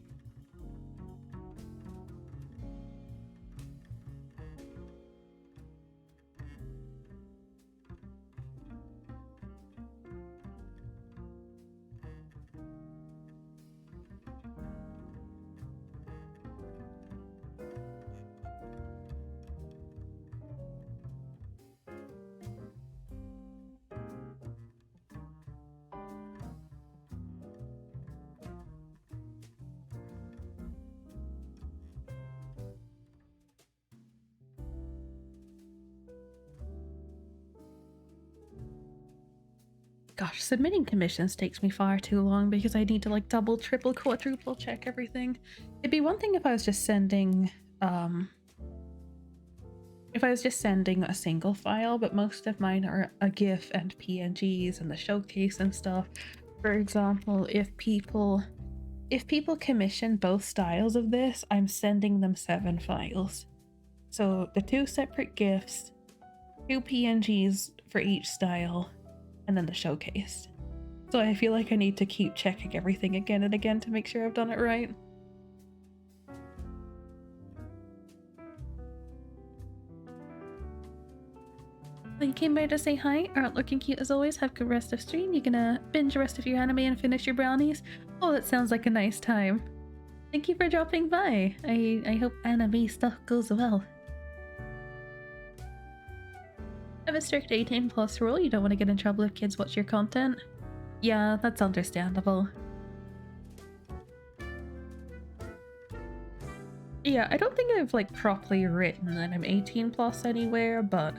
Gosh, submitting commissions takes me far too long because I need to like double, triple, quadruple check everything. It'd be one thing if I was just sending, a single file, but most of mine are a GIF and PNGs and the showcase and stuff. For example, if people commission both styles of this, I'm sending them 7 files. So the 2 separate GIFs, 2 PNGs for each style, and then the showcase. So I feel like I need to keep checking everything again and again to make sure I've done it right. You came by to say hi. Aren't looking cute as always. Have a good rest of stream. You gonna binge the rest of your anime and finish your brownies? Oh, that sounds like a nice time. Thank you for dropping by. I hope anime stuff goes well. Have a strict 18 plus rule. You don't want to get in trouble if kids watch your content. Yeah, that's understandable. Yeah, I don't think I've like properly written that I'm 18 plus anywhere, but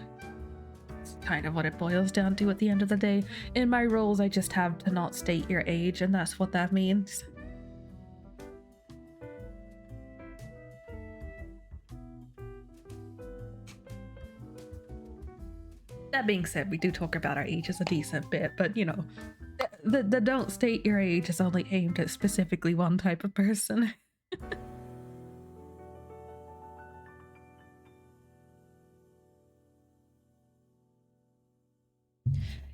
it's kind of what it boils down to at the end of the day. In my rules, I just have to not state your age, and that's what that means. That being said, we do talk about our ages a decent bit, but you know, the don't state your age is only aimed at specifically one type of person.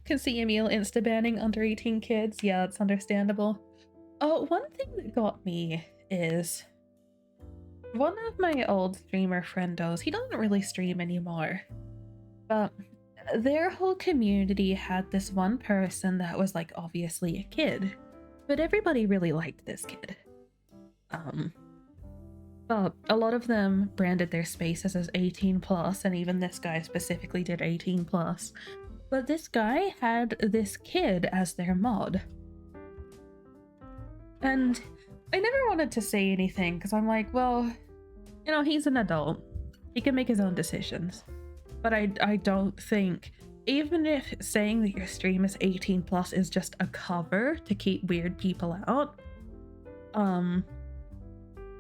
Can see Emil insta-banning under 18 kids. Yeah, that's understandable. Oh, one thing that got me is one of my old streamer friendos, he doesn't really stream anymore, but their whole community had this one person that was like obviously a kid, but everybody really liked this kid. But a lot of them branded their spaces as 18 plus, and even this guy specifically did 18 plus. But this guy had this kid as their mod. And I never wanted to say anything because I'm like, well, you know, he's an adult. He can make his own decisions. But I don't think, even if saying that your stream is 18 plus is just a cover to keep weird people out,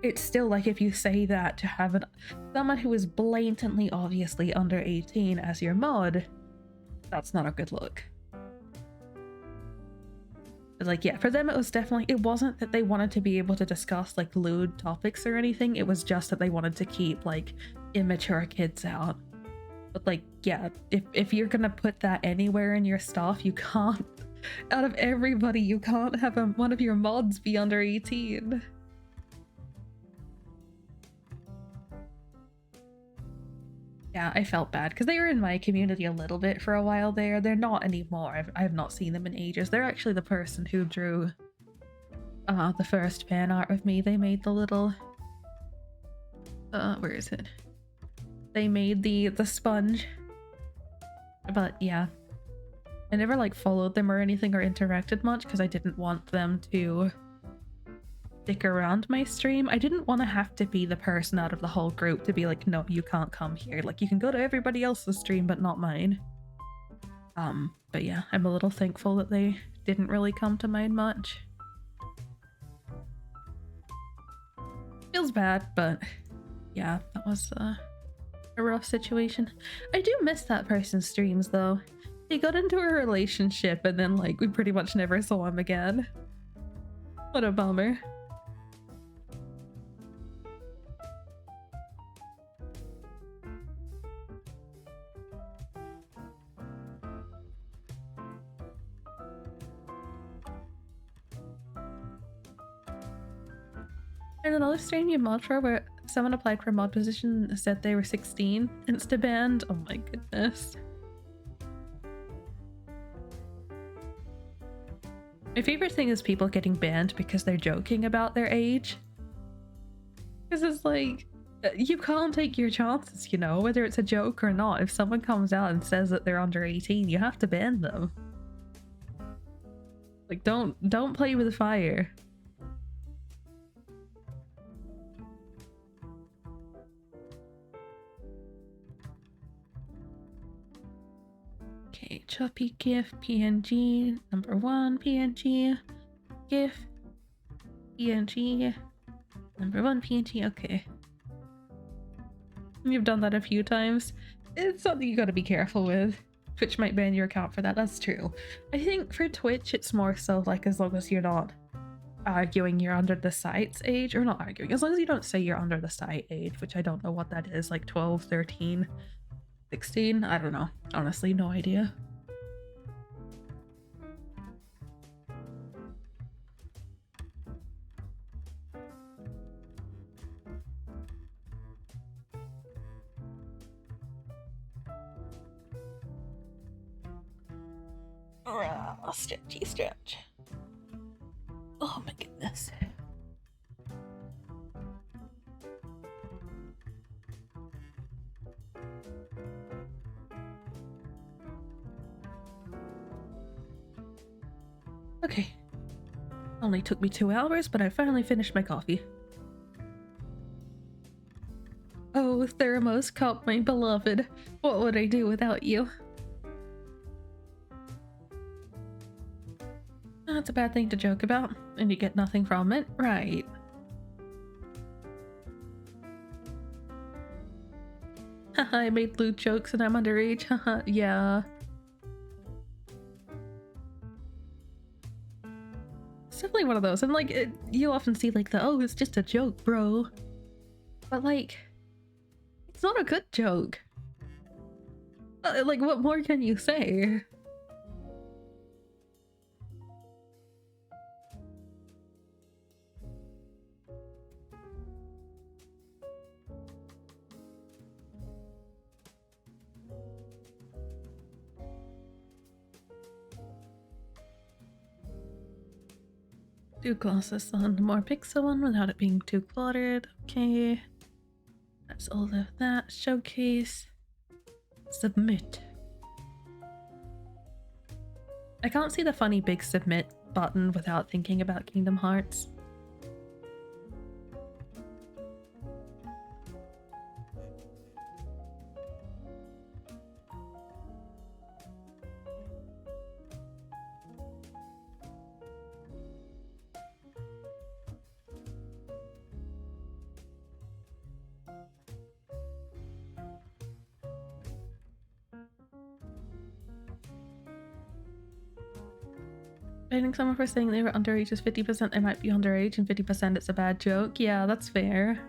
it's still like if you say that to have someone who is blatantly obviously under 18 as your mod, that's not a good look. But like, yeah, for them it was definitely, it wasn't that they wanted to be able to discuss like lewd topics or anything, it was just that they wanted to keep like immature kids out. But like, yeah, if you're gonna put that anywhere in your stuff, you can't, out of everybody, you can't have one of your mods be under 18. Yeah, I felt bad because they were in my community a little bit for a while there. They're not anymore. I have not seen them in ages. They're actually the person who drew the first fan art of me. They made the little where is it? They made the sponge. But yeah, I never like followed them or anything or interacted much because I didn't want them to stick around my stream. I didn't want to have to be the person out of the whole group to be like, no, you can't come here. Like, you can go to everybody else's stream, but not mine. But yeah, I'm a little thankful that they didn't really come to mine much. Feels bad, but yeah, that was a rough situation. I do miss that person's streams though. He got into a relationship and then like we pretty much never saw him again. What a bummer. And another stream you mod for where someone applied for a mod position and said they were 16, insta banned. Oh my goodness. My favorite thing is people getting banned because they're joking about their age. Because it's like, you can't take your chances, you know, whether it's a joke or not. If someone comes out and says that they're under 18, you have to ban them. Like, don't play with fire. Okay, Choppy GIF PNG number 1 PNG GIF PNG number 1 PNG. Okay, you've done that a few times. It's something you gotta be careful with. Twitch might ban your account for that. That's true. I think for Twitch it's more so like as long as you're not arguing you're under the site's age, or not arguing, as long as you don't say you're under the site age, which I don't know what that is, like 12, 13, 16, I don't know. Honestly, no idea. Stretchy stretch. Oh my goodness. Okay. Only took me 2 hours, but I finally finished my coffee. Oh, Thermos cup, my beloved. What would I do without you? That's a bad thing to joke about, and you get nothing from it, right? Haha, I made lewd jokes and I'm underage, haha, yeah. It's definitely one of those, and like, you often see like the, oh, it's just a joke, bro. But like, it's not a good joke. Like, what more can you say? Do glosses on the more pixel one without it being too cluttered. Okay. That's all of that. Showcase. Submit. I can't see the funny big submit button without thinking about Kingdom Hearts. Baiting someone for saying they were underage is 50% they might be underage and 50% it's a bad joke. Yeah, that's fair.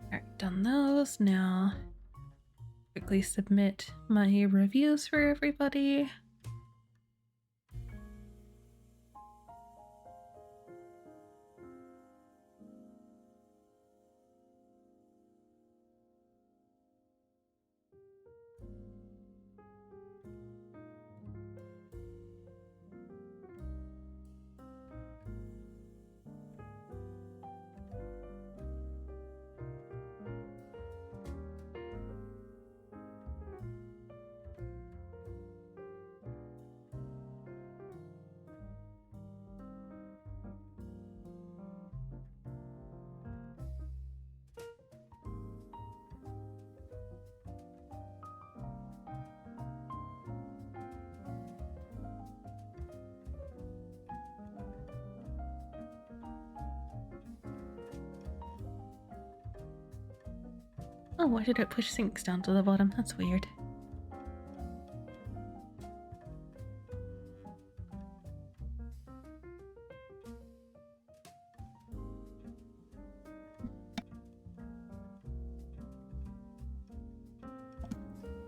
Alright, done those. Now quickly submit my reviews for everybody. Oh, why did it push sinks down to the bottom? That's weird.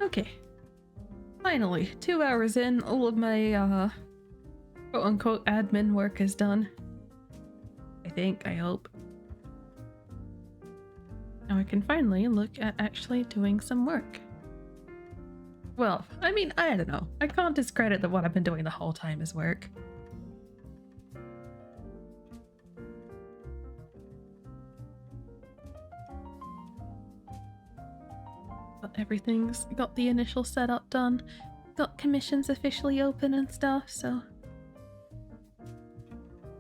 Okay. Finally, 2 hours in, all of my quote-unquote admin work is done. I think, I hope. Now I can finally look at actually doing some work. Well, I mean, I don't know. I can't discredit that what I've been doing the whole time is work. But everything's got the initial setup done. Got commissions officially open and stuff, so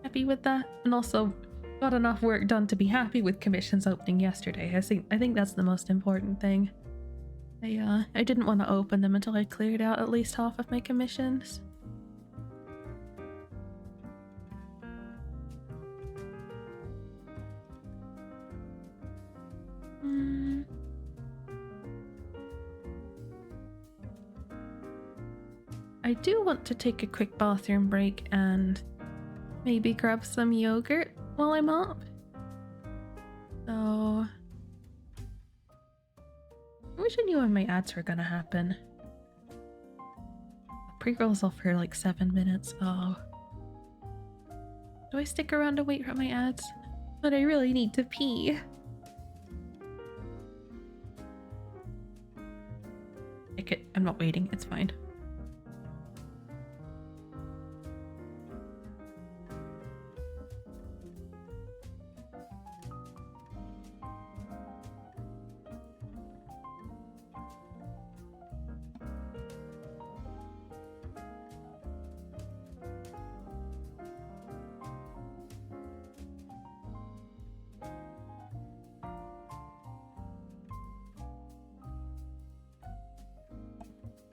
happy with that. And also got enough work done to be happy with commissions opening yesterday. I think that's the most important thing. I didn't want to open them until I cleared out at least half of my commissions. I do want to take a quick bathroom break and maybe grab some yogurt while I'm up. So I wish I knew when my ads were gonna happen. Pre-roll's off for like 7 minutes. Oh. Do I stick around to wait for my ads? But I really need to pee. I'm not waiting, it's fine.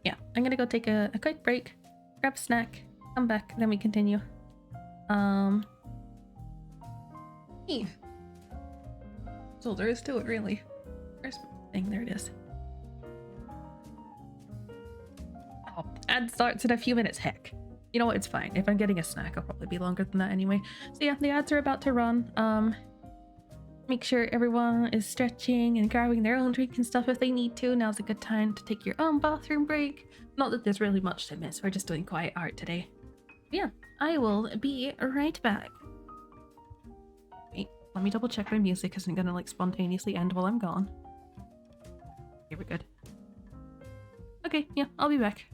Yeah, I'm gonna go take a quick break, grab a snack, come back, then we continue. That's all there is to it, really. Where's my thing? There it is. Oh, ad starts in a few minutes. Heck. You know what? It's fine. If I'm getting a snack, I'll probably be longer than that anyway. So yeah, the ads are about to run. Make sure everyone is stretching and grabbing their own drink and stuff if they need to. Now's a good time to take your own bathroom break. Not that there's really much to miss. We're just doing quiet art today. But yeah, I will be right back. Wait, let me double check my music isn't gonna like spontaneously end while I'm gone. Okay, we're good. Okay, yeah, I'll be back.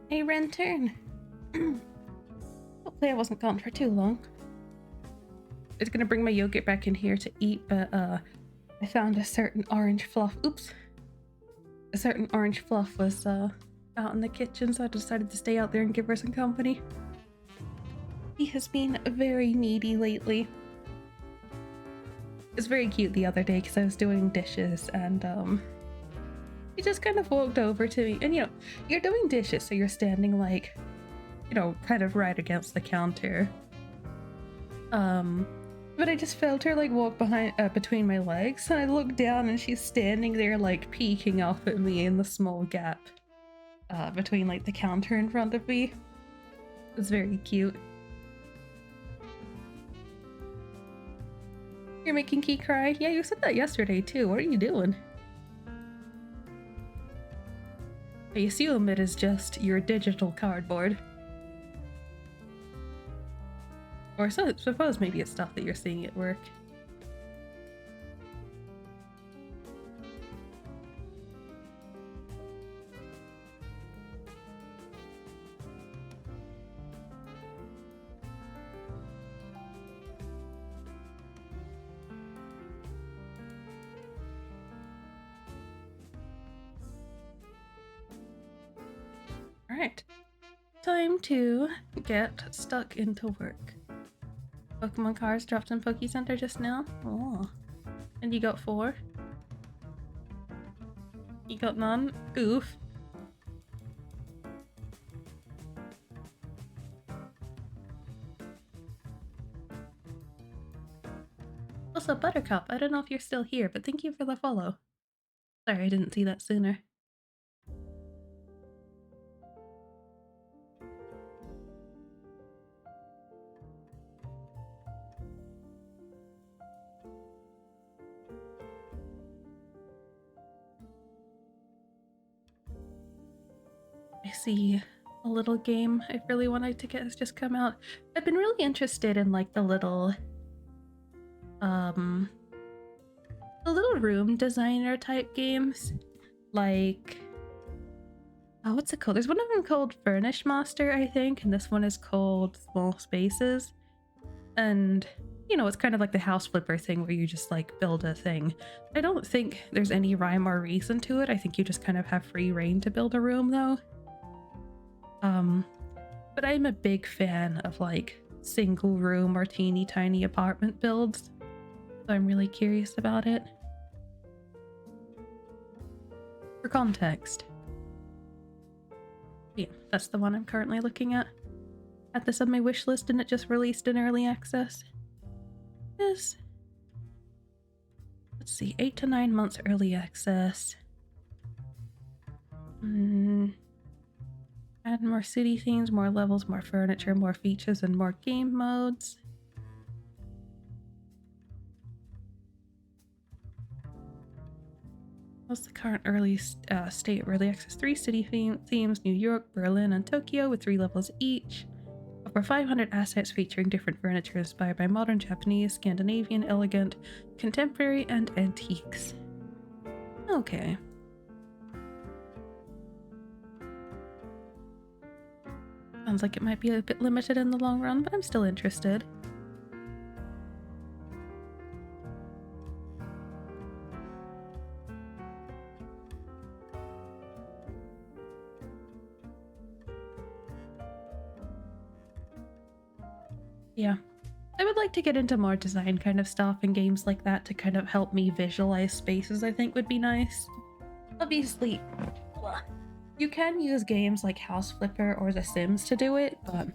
Hey, Rentern. Hopefully I wasn't gone for too long. I was gonna bring my yogurt back in here to eat, but I found a certain orange fluff. Oops. A certain orange fluff was out in the kitchen, so I decided to stay out there and give her some company. He has been very needy lately. It was very cute the other day because I was doing dishes and he just kind of walked over to me. And you know, you're doing dishes, so you're standing like, you know, kind of right against the counter. But I just felt her like walk behind between my legs, and I looked down and she's standing there like peeking off at me in the small gap between like the counter in front of me. It was very cute. You're making Key cry? Yeah, you said that yesterday too. What are you doing? I assume it is just your digital cardboard. Or so, suppose maybe it's stuff that you're seeing at work. Alright. Time to get stuck into work. Pokemon cards dropped in Poke Center just now. Oh. And you got 4? You got none? Oof. Also, Buttercup, I don't know if you're still here, but thank you for the follow. Sorry, I didn't see that sooner. I see a little game I really wanted to get has just come out. I've been really interested in like the little room designer type games. Like, oh, what's it called? There's one of them called Furnish Master, I think, and this one is called Small Spaces. And you know, it's kind of like the house flipper thing where you just like build a thing. I don't think there's any rhyme or reason to it. I think you just kind of have free reign to build a room though. But I'm a big fan of like single room or teeny tiny apartment builds, so I'm really curious about it. For context, yeah, that's the one I'm currently looking at. Had this on my wish list and it just released in early access. Yes. Let's see, 8 to 9 months early access. Add more city themes, more levels, more furniture, more features, and more game modes. What's the current early state of early access? 3 city themes, New York, Berlin, and Tokyo, with 3 levels each. Over 500 assets featuring different furniture inspired by modern, Japanese, Scandinavian, elegant, contemporary, and antiques. Okay. Sounds like it might be a bit limited in the long run, but I'm still interested. Yeah. I would like to get into more design kind of stuff in games like that to kind of help me visualize spaces. I think would be nice. Obviously, you can use games like House Flipper or The Sims to do it, but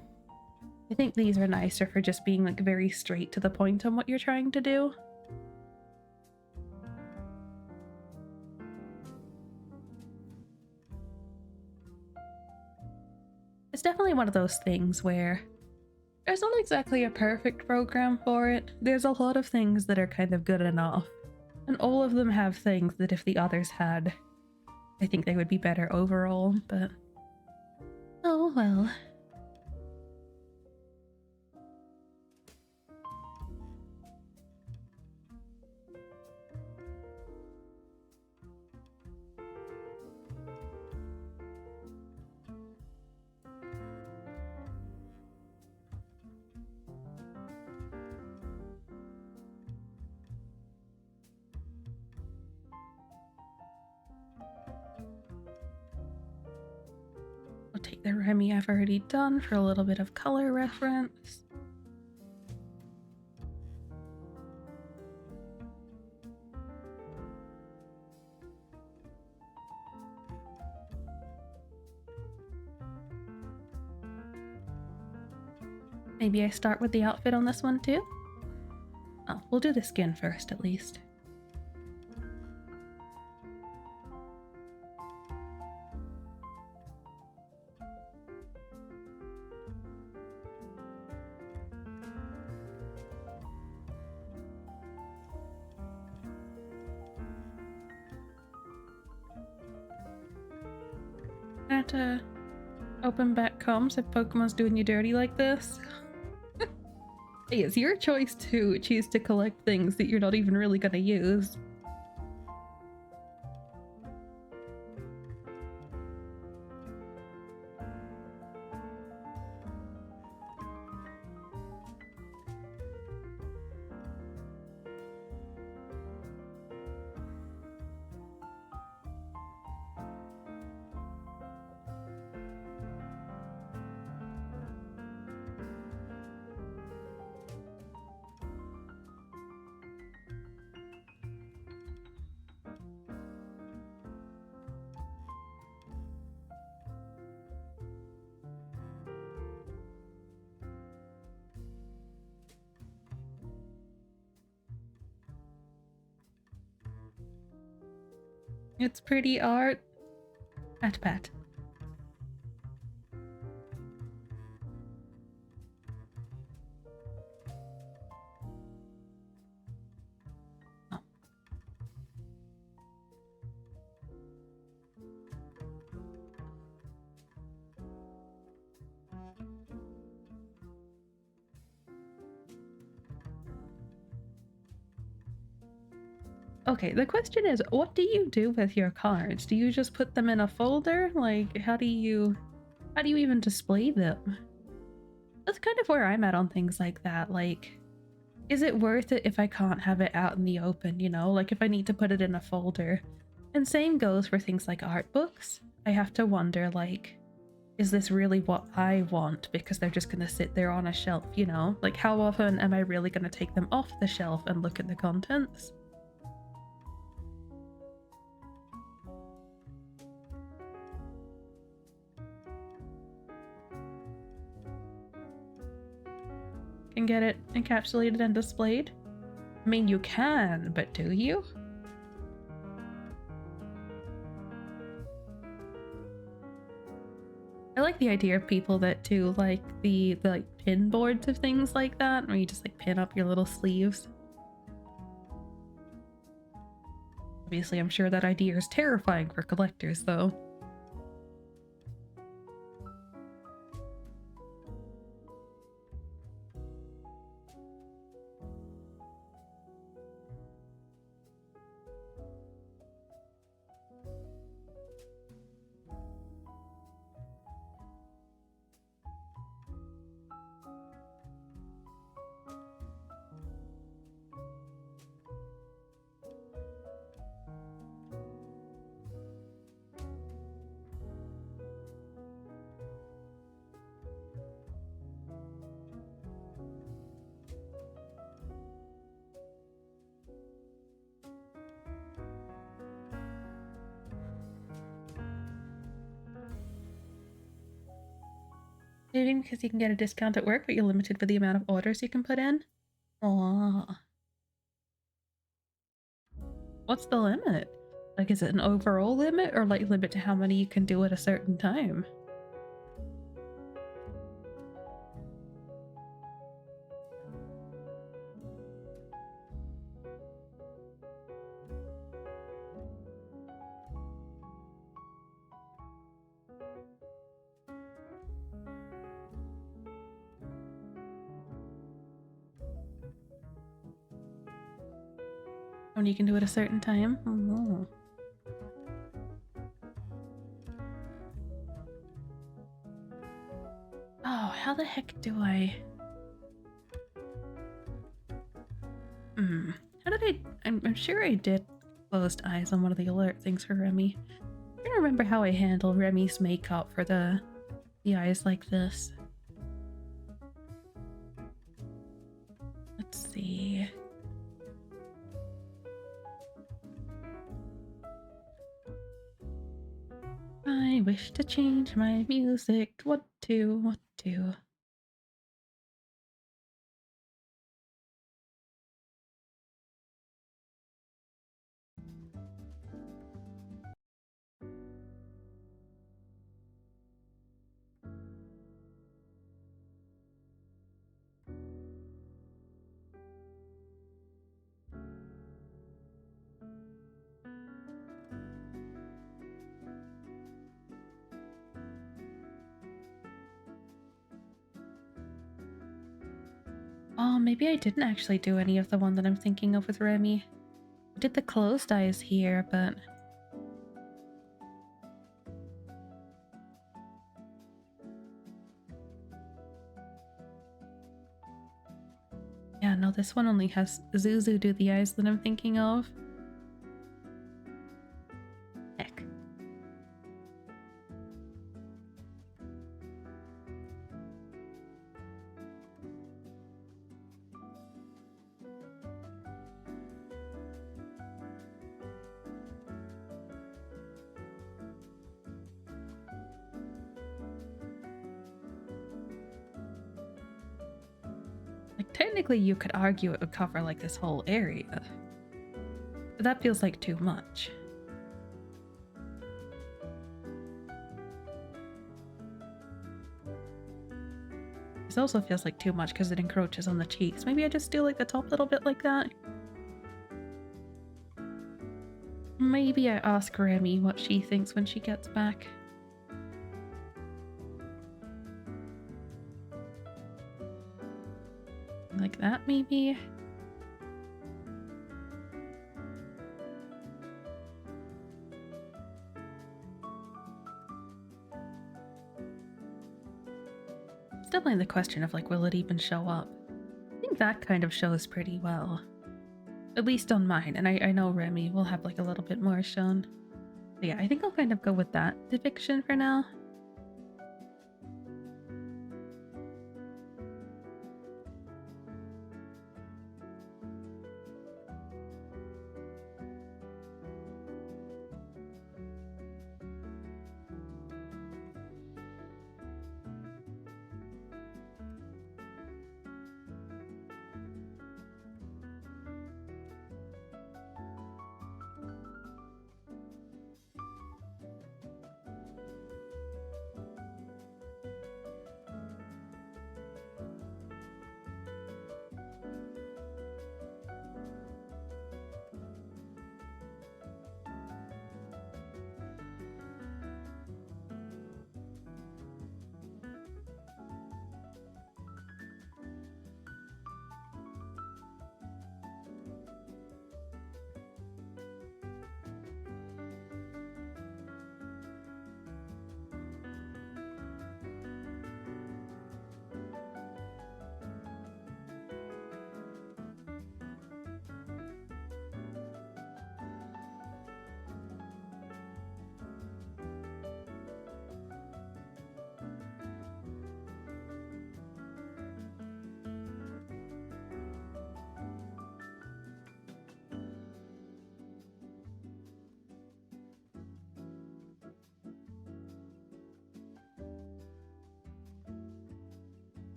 I think these are nicer for just being like very straight to the point on what you're trying to do. It's definitely one of those things where there's not exactly a perfect program for it. There's a lot of things that are kind of good enough, and all of them have things that if the others had, I think they would be better overall, but oh well. take the Remy I've already done for a little bit of color reference. Maybe I start with the outfit on this one too? Oh, we'll do the skin first at least. I have to open back comms if Pokemon's doing you dirty like this. Hey, it's your choice to choose to collect things that you're not even really gonna use. It's pretty art. Pat pat. Oh. Okay, the question is, what do you do with your cards? Do you just put them in a folder? Like, how do you even display them? That's kind of where I'm at on things like that. Like, is it worth it if I can't have it out in the open, you know? Like, if I need to put it in a folder. And same goes for things like art books. I have to wonder, like, is this really what I want? Because they're just gonna sit there on a shelf, you know? Like, how often am I really gonna take them off the shelf and look at the contents? Can get it encapsulated and displayed? I mean, you can, but do you? I like the idea of people that do like the like pin boards of things like that, where you just like pin up your little sleeves. Obviously, I'm sure that idea is terrifying for collectors, though. Maybe because you can get a discount at work, but you're limited for the amount of orders you can put in? Aww. What's the limit? Like, is it an overall limit, or like limit to how many you can do at a certain time? When you can do it a certain time? Oh. Oh, how the heck do I... How did I... I'm sure I did closed eyes on one of the alert things for Remy. I don't remember how I handle Remy's makeup for the the eyes like this. Let's see. I wish to change my music. What to? What to? Oh, maybe I didn't actually do any of the one that I'm thinking of with Remy. I did the closed eyes here, but... yeah, no, this one only has Zuzu do the eyes that I'm thinking of. Heck. Like, technically you could argue it would cover like this whole area. But that feels like too much. This also feels like too much because it encroaches on the cheeks. Maybe I just do like the top little bit like that. Maybe I ask Remy what she thinks when she gets back. Like that, maybe? It's definitely the question of like, will it even show up? I think that kind of shows pretty well. At least on mine, and I know Remy will have like a little bit more shown. But yeah, I think I'll kind of go with that depiction for now.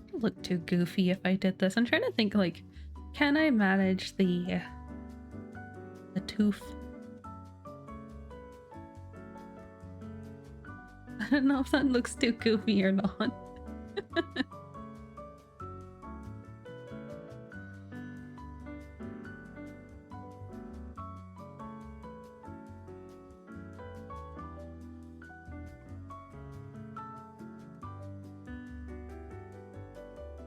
It'd look too goofy if I did this. I'm trying to think like, can I manage the tooth? I don't know if that looks too goofy or not.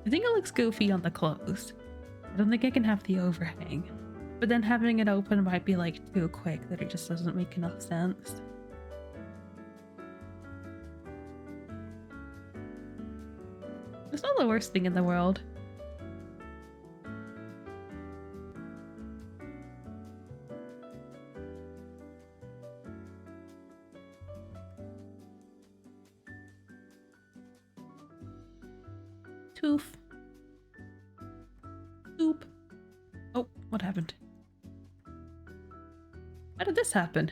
I think it looks goofy on the closed. I don't think I can have the overhang. But then having it open might be like too quick that it just doesn't make enough sense. It's not the worst thing in the world. Toof. Oop. Oh, what happened? How did this happen?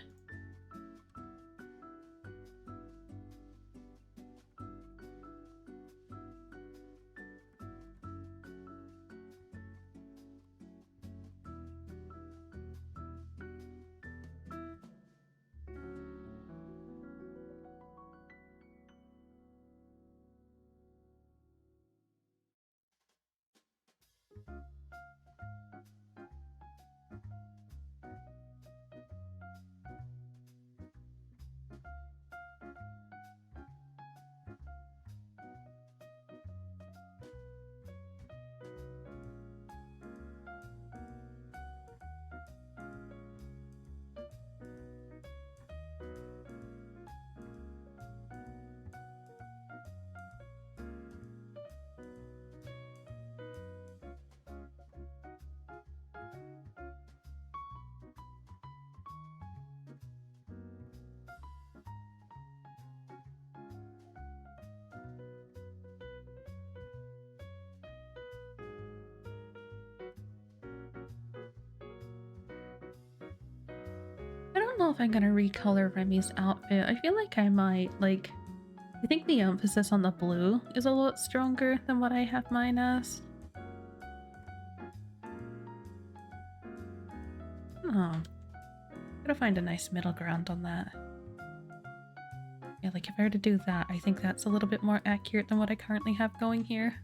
I don't know if I'm gonna recolor Remy's outfit. I feel like I might. Like, I think the emphasis on the blue is a lot stronger than what I have mine as. Oh, gotta find a nice middle ground on that. Yeah, like if I were to do that, I think that's a little bit more accurate than what I currently have going here.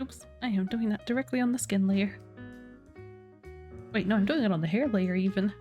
Oops, I am doing that directly on the skin layer. Wait, no, I'm doing it on the hair layer even.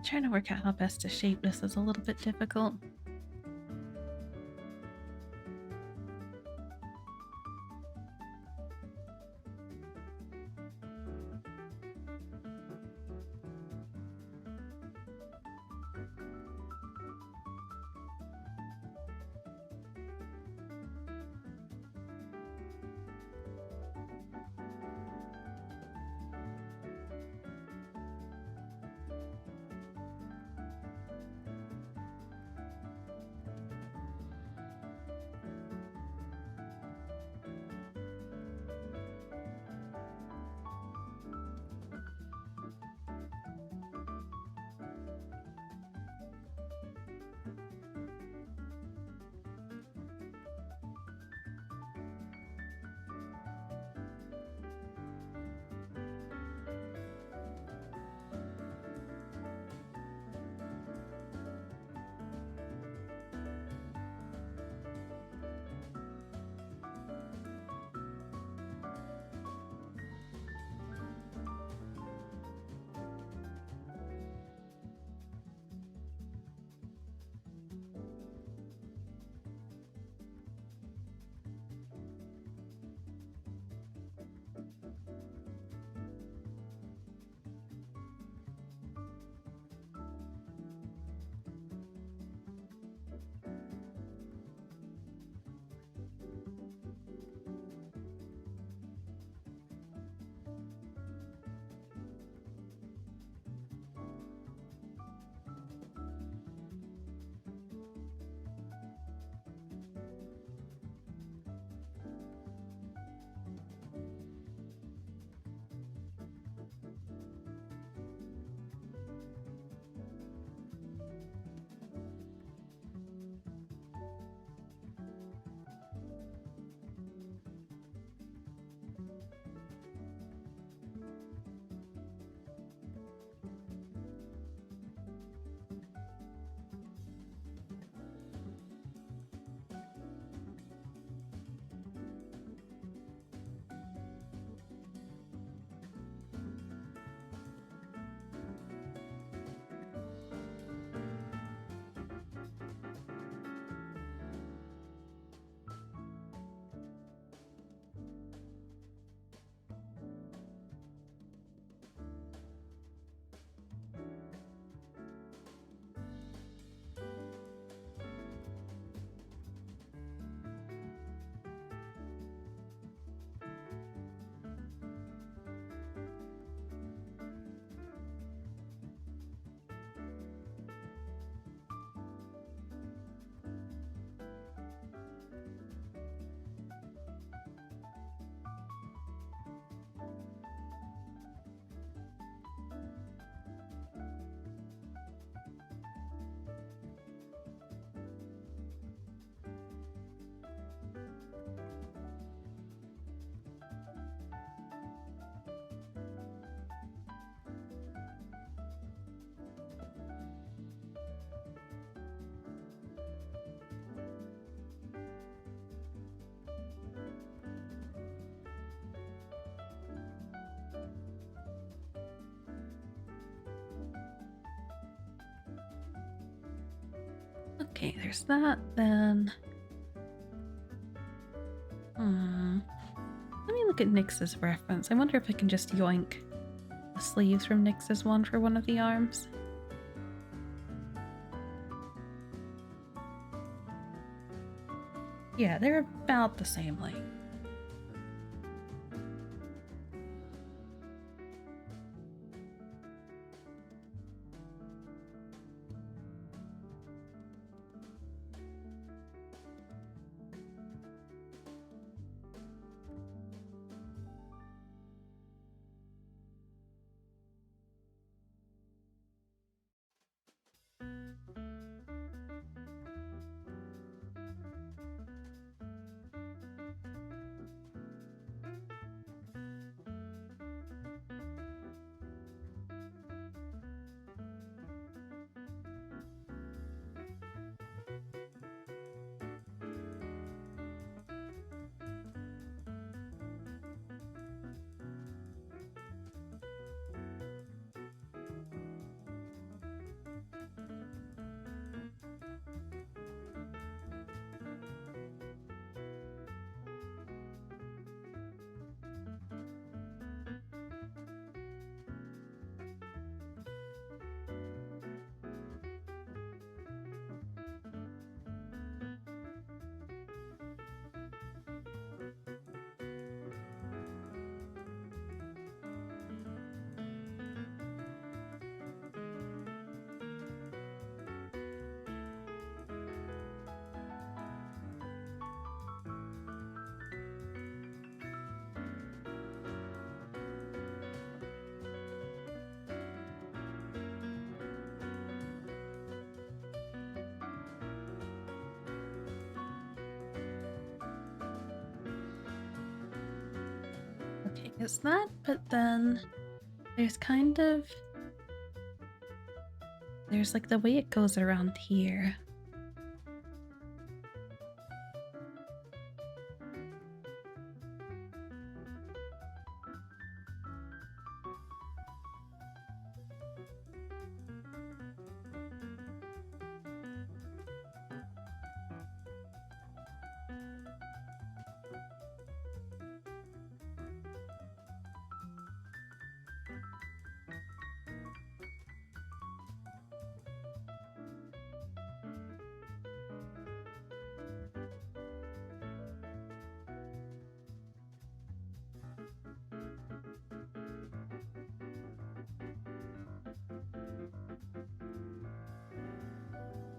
Trying to work out how best to shape this is a little bit difficult. Okay, there's that then. Let me look at Nyx's reference. I wonder if I can just yoink the sleeves from Nyx's one for one of the arms. Yeah, they're about the same length. Okay, is that, but then there's kind of... There's like the way it goes around here.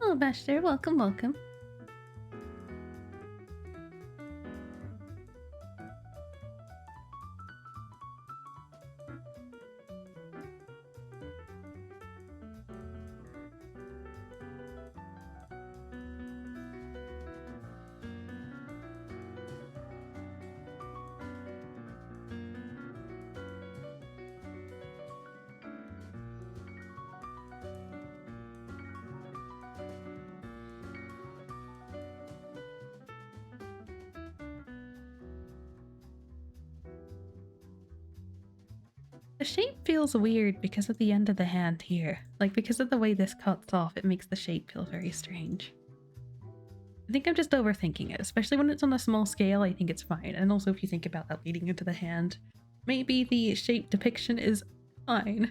Hello, Bashir. Welcome, welcome. The shape feels weird because of the end of the hand here. Like, because of the way this cuts off, it makes the shape feel very strange. I think I'm just overthinking it, especially when it's on a small scale. I think it's fine. And also if you think about that leading into the hand, maybe the shape depiction is fine.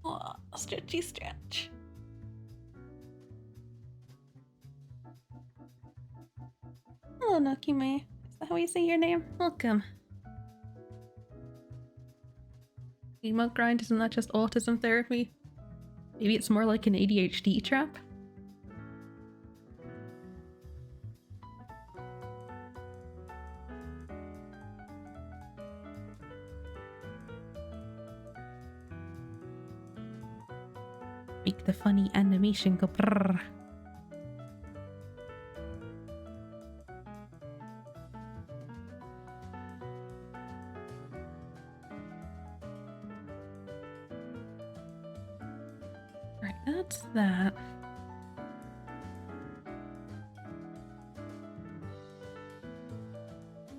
Oh, stretchy stretch. Hello, Nakime. Is that how you say your name? Welcome. Emote grind, isn't that just autism therapy? Maybe it's more like an ADHD trap? Make the funny animation go brrr. Right, that's that.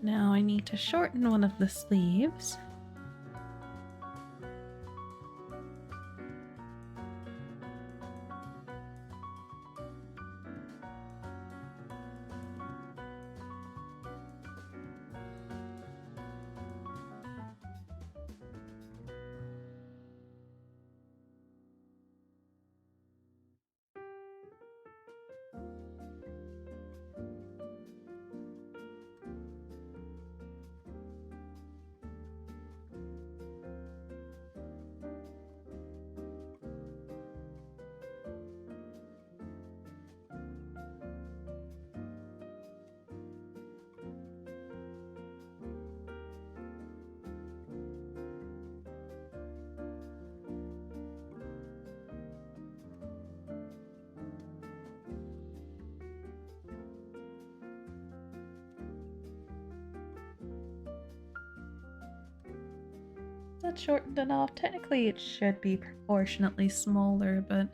Now I need to shorten one of the sleeves. that's shortened enough. Technically it should be proportionately smaller, but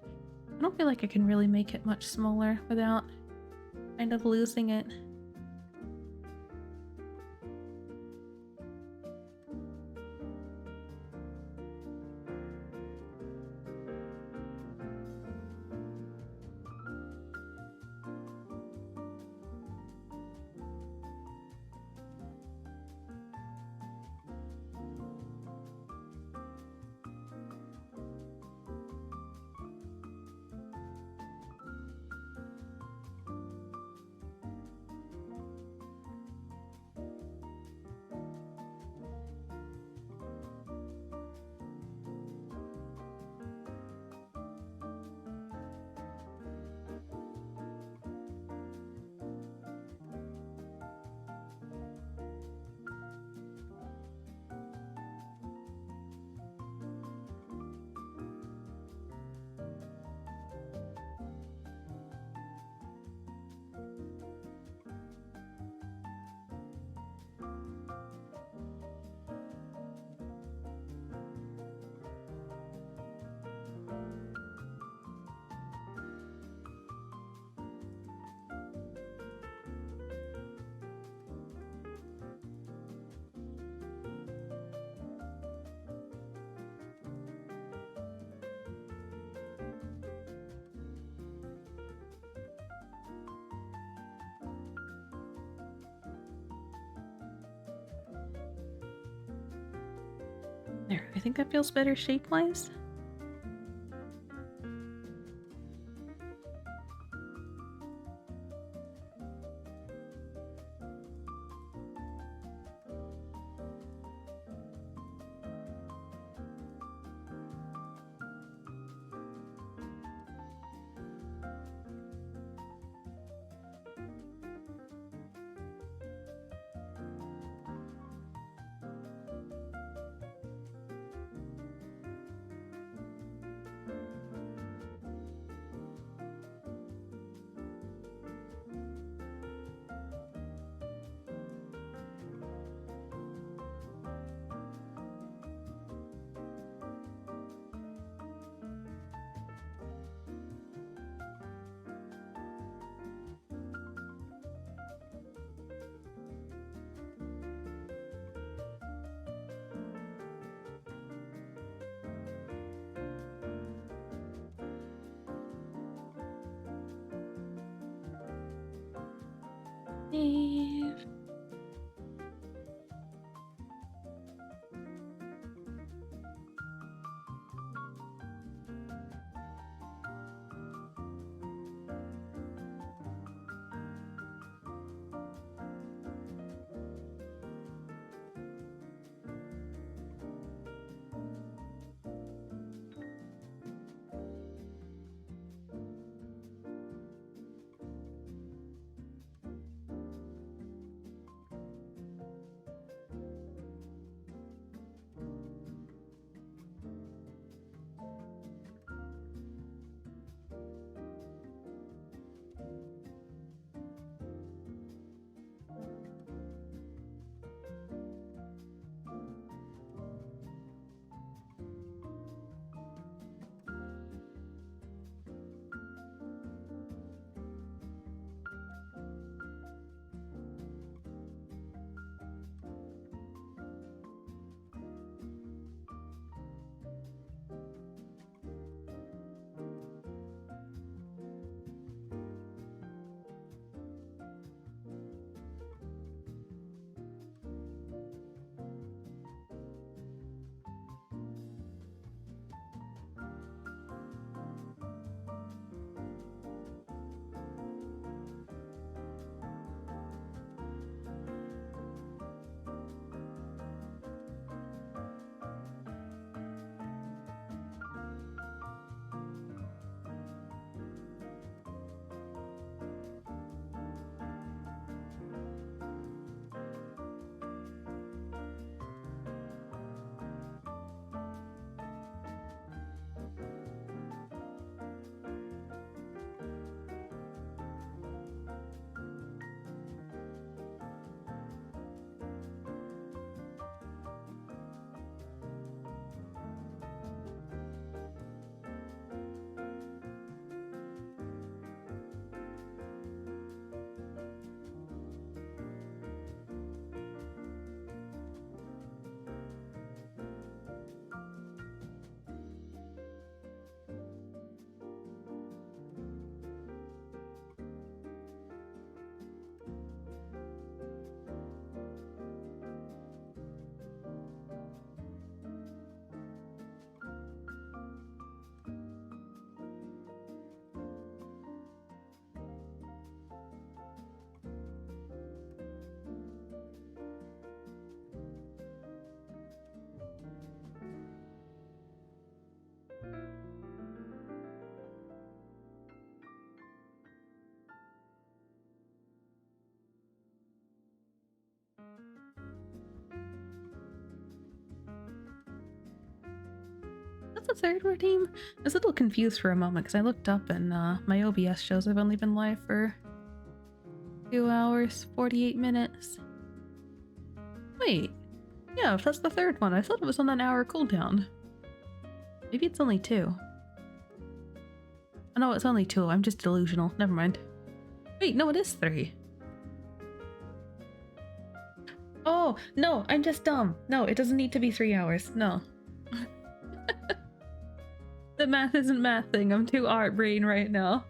I don't feel like I can really make it much smaller without kind of losing it. There, I think that feels better shape-wise. Save. that the third redeem? I was a little confused for a moment because I looked up and my OBS shows I've only been live for 2 hours, 48 minutes. Wait, yeah, if that's the third one, I thought it was on an hour cooldown. Maybe it's only 2. Oh no, it's only 2, I'm just delusional, never mind. Wait, no, it is 3. Oh, no, I'm just dumb. No, it doesn't need to be 3 hours, no. The math isn't mathing, I'm too art brain right now.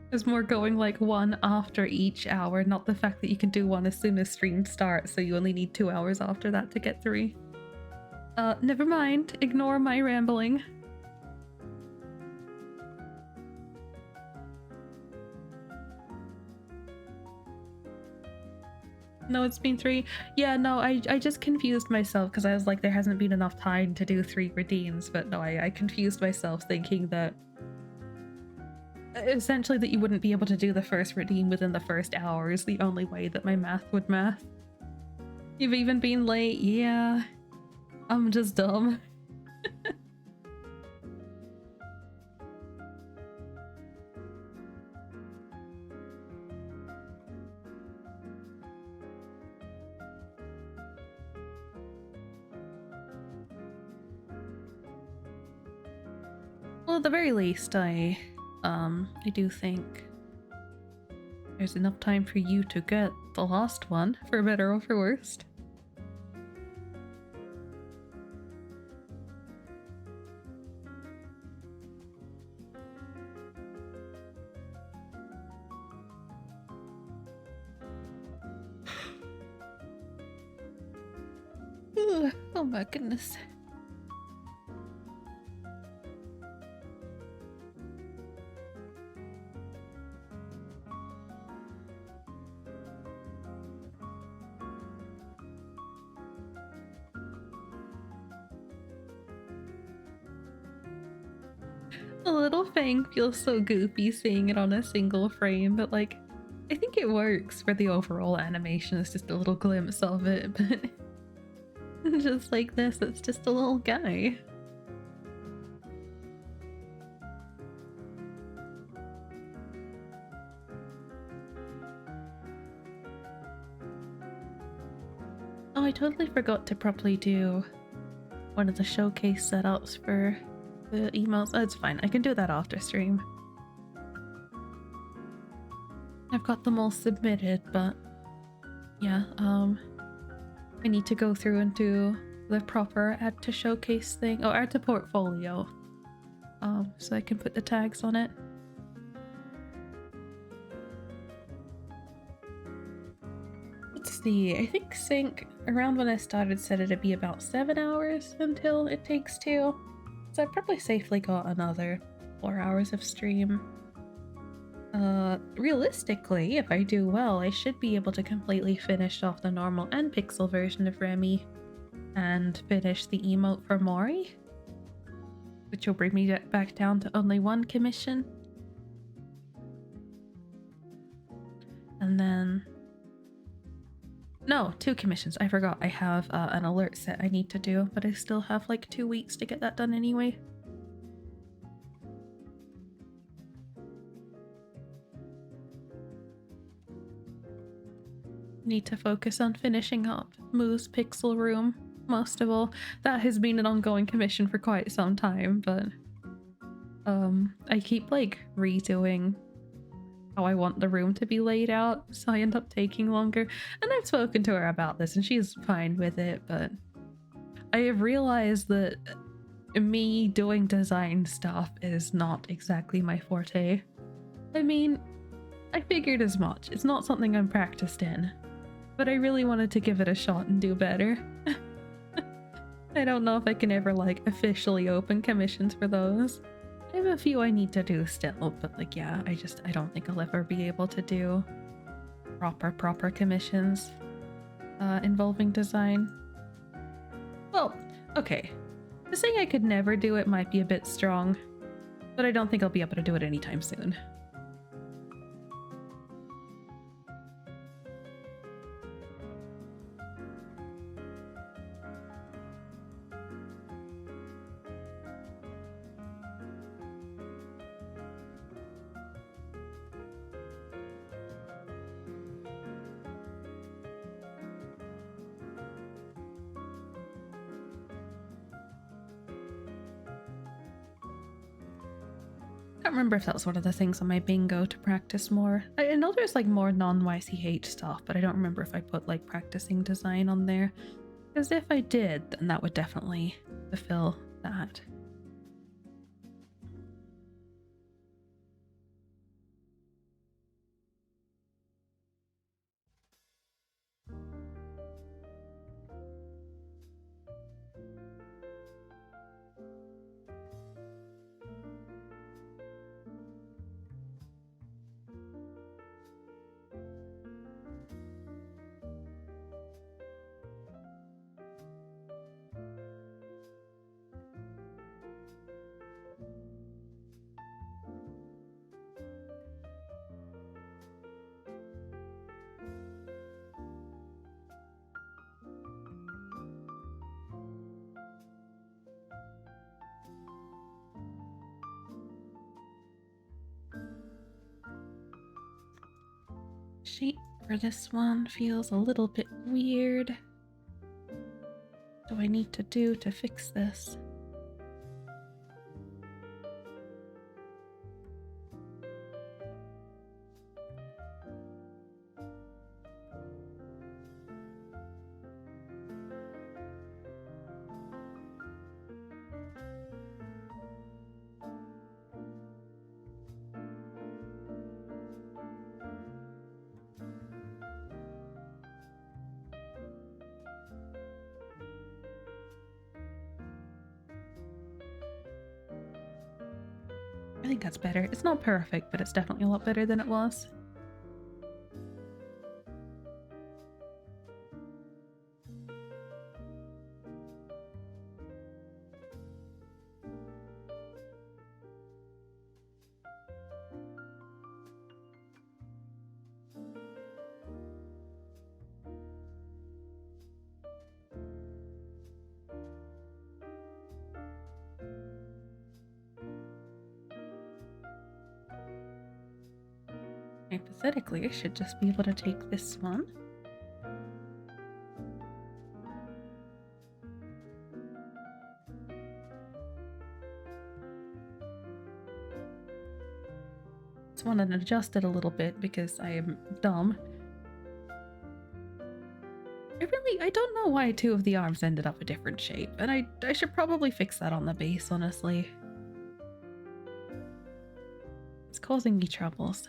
It's more going like 1 after each hour, not the fact that you can do 1 as soon as stream starts, so you only need 2 hours after that to get 3. Never mind, ignore my rambling. No, it's been 3. Yeah, no, I just confused myself because I was like, there hasn't been enough time to do 3 redeems, but no, I confused myself thinking that essentially that you wouldn't be able to do the first redeem within the first hour is the only way that my math would math. You've even been late, yeah. I'm just dumb. Well, at the very least, I do think there's enough time for you to get the last one, for better or for worse. Oh my goodness. The little fang feels so goofy seeing it on a single frame, but like, I think it works for the overall animation. It's just a little glimpse of it, but just like this, it's just a little guy. Oh, I totally forgot to properly do one of the showcase setups for the emails. Oh, it's fine. I can do that after stream. I've got them all submitted, but yeah, I need to go through and do the proper add to showcase thing. Oh, add to portfolio. So I can put the tags on it. Let's see, I think sync around when I started said it'd be about 7 hours until it takes 2. So I've probably safely got another 4 hours of stream. Realistically, if I do well, I should be able to completely finish off the normal and pixel version of Remy and finish the emote for Mori, which will bring me back down to only 1 commission. And then... no, 2 commissions. I forgot I have an alert set I need to do, but I still have like 2 weeks to get that done anyway. Need to focus on finishing up Moo's Pixel Room, most of all. That has been an ongoing commission for quite some time, but I keep like redoing how I want the room to be laid out, so I end up taking longer. And I've spoken to her about this and she's fine with it, but I have realized that me doing design stuff is not exactly my forte. I mean, I figured as much. It's not something I'm practiced in, but I really wanted to give it a shot and do better. I don't know if I can ever like officially open commissions for those. I have a few I need to do still, but like, yeah, I don't think I'll ever be able to do proper commissions involving design. Well, okay. To say I could never do it might be a bit strong, but I don't think I'll be able to do it anytime soon. don't remember if that was one of the things on my bingo to practice more. I know there's like more non-YCH stuff, but I don't remember if I put like practicing design on there. Because if I did, then that would definitely fulfill that. Shape for this one feels a little bit weird. What do I need to do to fix this? I think that's better. It's not perfect, but it's definitely a lot better than it was. Hypothetically, I should just be able to take this one. Just want to adjust it a little bit because I am dumb. I don't know why two of the arms ended up a different shape, and I should probably fix that on the base, honestly. It's causing me troubles.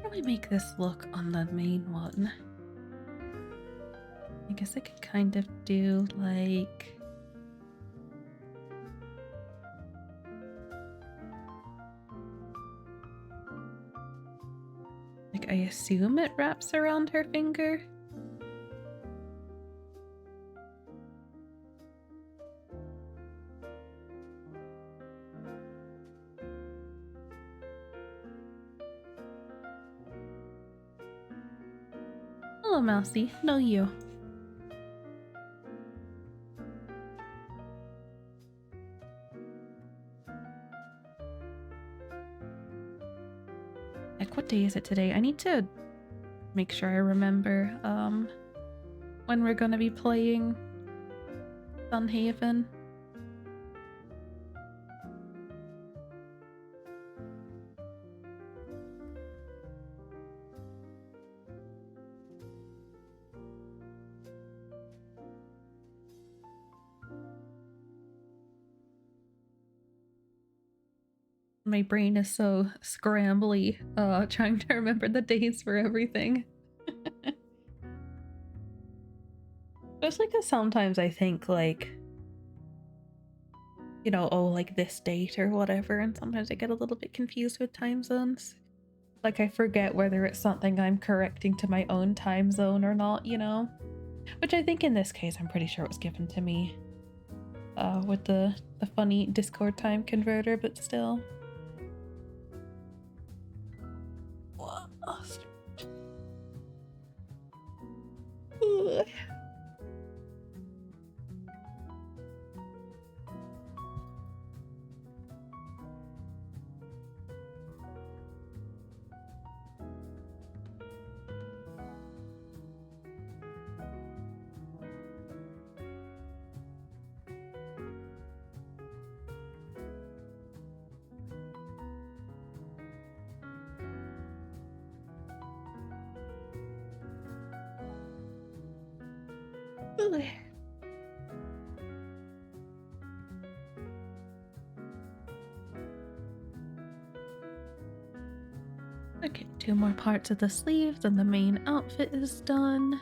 How do I make this look on the main one? I guess I could kind of do like... I assume it wraps around her finger. Hello, Mousy. No, you. Like, what day is it today? I need to make sure I remember when we're gonna be playing Sunhaven. My brain is so scrambly, trying to remember the days for everything. Especially because sometimes I think, like, you know, oh, like this date or whatever, and sometimes I get a little bit confused with time zones. Like, I forget whether it's something I'm correcting to my own time zone or not, you know? Which I think in this case, I'm pretty sure it was given to me with the funny Discord time converter, but still. Ugh. Ugh. Okay, 2 more parts of the sleeves and the main outfit is done.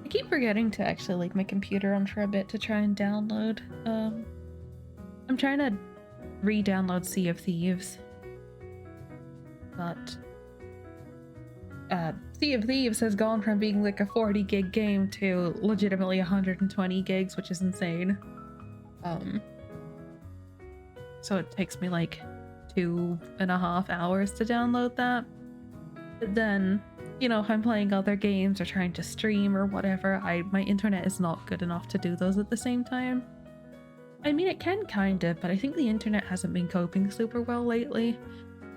I keep forgetting to actually leave my computer on for a bit to try and download. I'm trying to re-download Sea of Thieves, but Sea of Thieves has gone from being like a 40 gig game to legitimately 120 gigs, which is insane. So it takes me like 2.5 hours to download that. But then, you know, if I'm playing other games or trying to stream or whatever, my internet is not good enough to do those at the same time. I mean, it can kind of, but I think the internet hasn't been coping super well lately.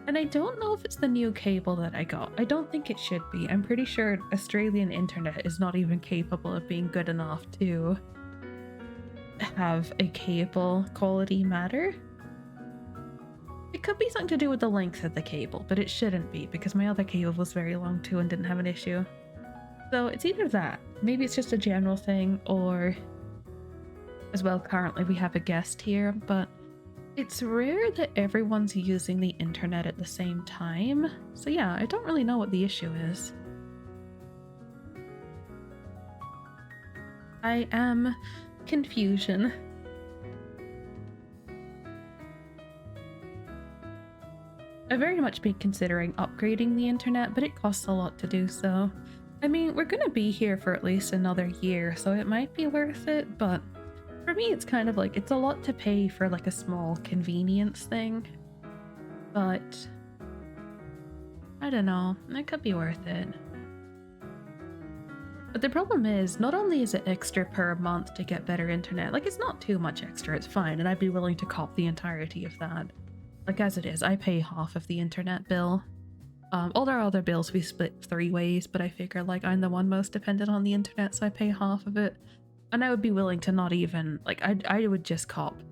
And I don't know if it's the new cable that I got. I don't think it should be. I'm pretty sure Australian internet is not even capable of being good enough to have a cable quality matter. It could be something to do with the length of the cable, but it shouldn't be because my other cable was very long too and didn't have an issue. So it's either that, maybe it's just a general thing, or as well, currently we have a guest here, but it's rare that everyone's using the internet at the same time. So yeah, I don't really know what the issue is. I am confusion. I've very much been considering upgrading the internet, but it costs a lot to do so. I mean, we're gonna be here for at least another year, so it might be worth it, but for me it's kind of like, it's a lot to pay for like a small convenience thing. But I don't know, it could be worth it. But the problem is, not only is it extra per month to get better internet, like it's not too much extra, it's fine, and I'd be willing to cop the entirety of that. Like as it is, I pay half of the internet bill. All our other bills we split 3 ways, but I figure like I'm the one most dependent on the internet, so I pay half of it. And I would be willing to not even, like I would just cop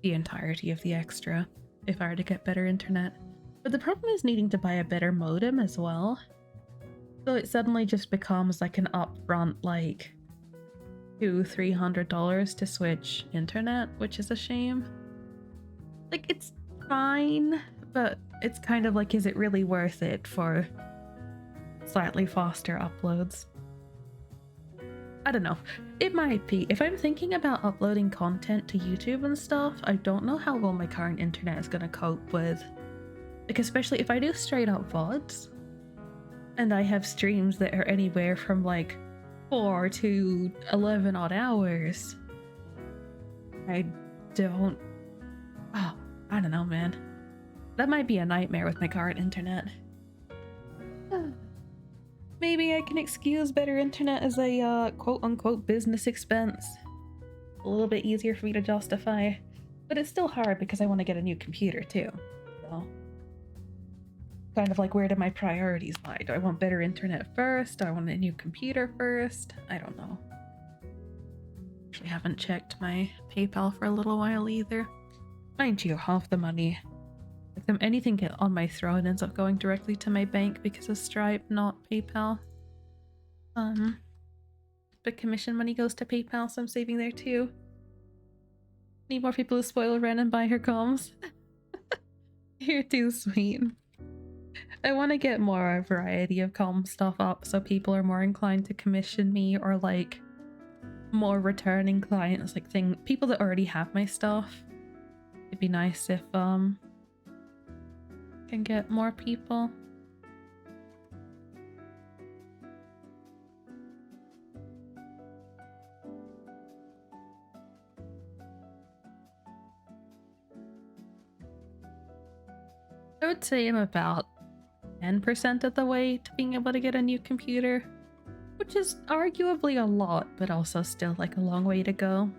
the entirety of the extra if I were to get better internet. But the problem is needing to buy a better modem as well. So it suddenly just becomes like an upfront like $200-300 to switch internet, which is a shame. Like it's fine, but it's kind of like, is it really worth it for slightly faster uploads? I don't know. It might be. If I'm thinking about uploading content to YouTube and stuff, I don't know how well my current internet is going to cope with. Like, especially if I do straight up VODs, and I have streams that are anywhere from like 4 to 11 odd hours. I don't know, man. That might be a nightmare with my current internet. Maybe I can excuse better internet as a quote-unquote business expense. A little bit easier for me to justify, but it's still hard because I want to get a new computer too. So, kind of like, where do my priorities lie? Do I want better internet first? Do I want a new computer first? I don't know. Actually haven't checked my PayPal for a little while either. Mind you, half the money, if anything on my throne ends up going directly to my bank because of Stripe, not PayPal. But commission money goes to PayPal, so I'm saving there too. Need more people to spoil Ren and buy her comms. You're too sweet. I want to get more variety of comm stuff up so people are more inclined to commission me, or like more returning clients, like people that already have my stuff. It'd be nice if can get more people. I would say I'm about 10% of the way to being able to get a new computer, which is arguably a lot, but also still like a long way to go.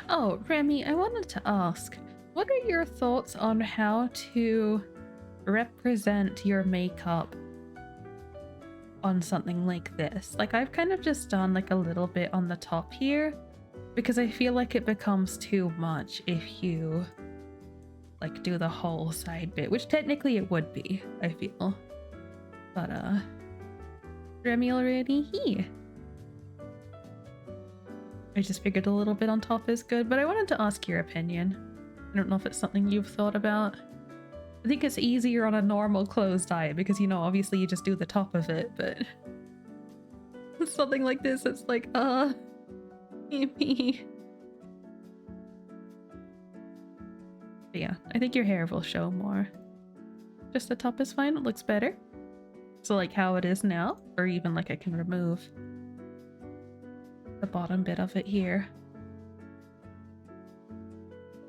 Oh, Remy, I wanted to ask, what are your thoughts on how to represent your makeup on something like this? Like, I've kind of just done like a little bit on the top here because I feel like it becomes too much if you like do the whole side bit, which technically it would be, I feel. But Remy already here. I just figured a little bit on top is good, but I wanted to ask your opinion. I don't know if it's something you've thought about. I think it's easier on a normal closed eye because, you know, obviously you just do the top of it, but something like this, it's like, me. But yeah, I think your hair will show more. Just the top is fine, it looks better. So like how it is now, or even like I can remove the bottom bit of it here.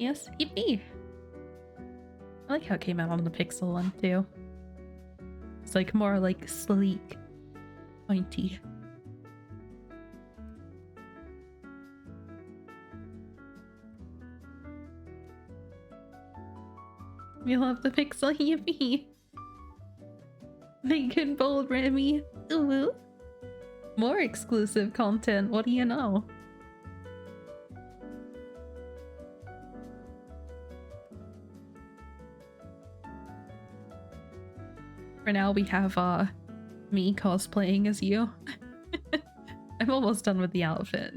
Yes, yippee! I like how it came out on the Pixel one too. It's like more like sleek, pointy. We love the Pixel, yippee! Make it bold, Remy. Ooh. More exclusive content, what do you know? For now we have me cosplaying as you. I'm almost done with the outfit.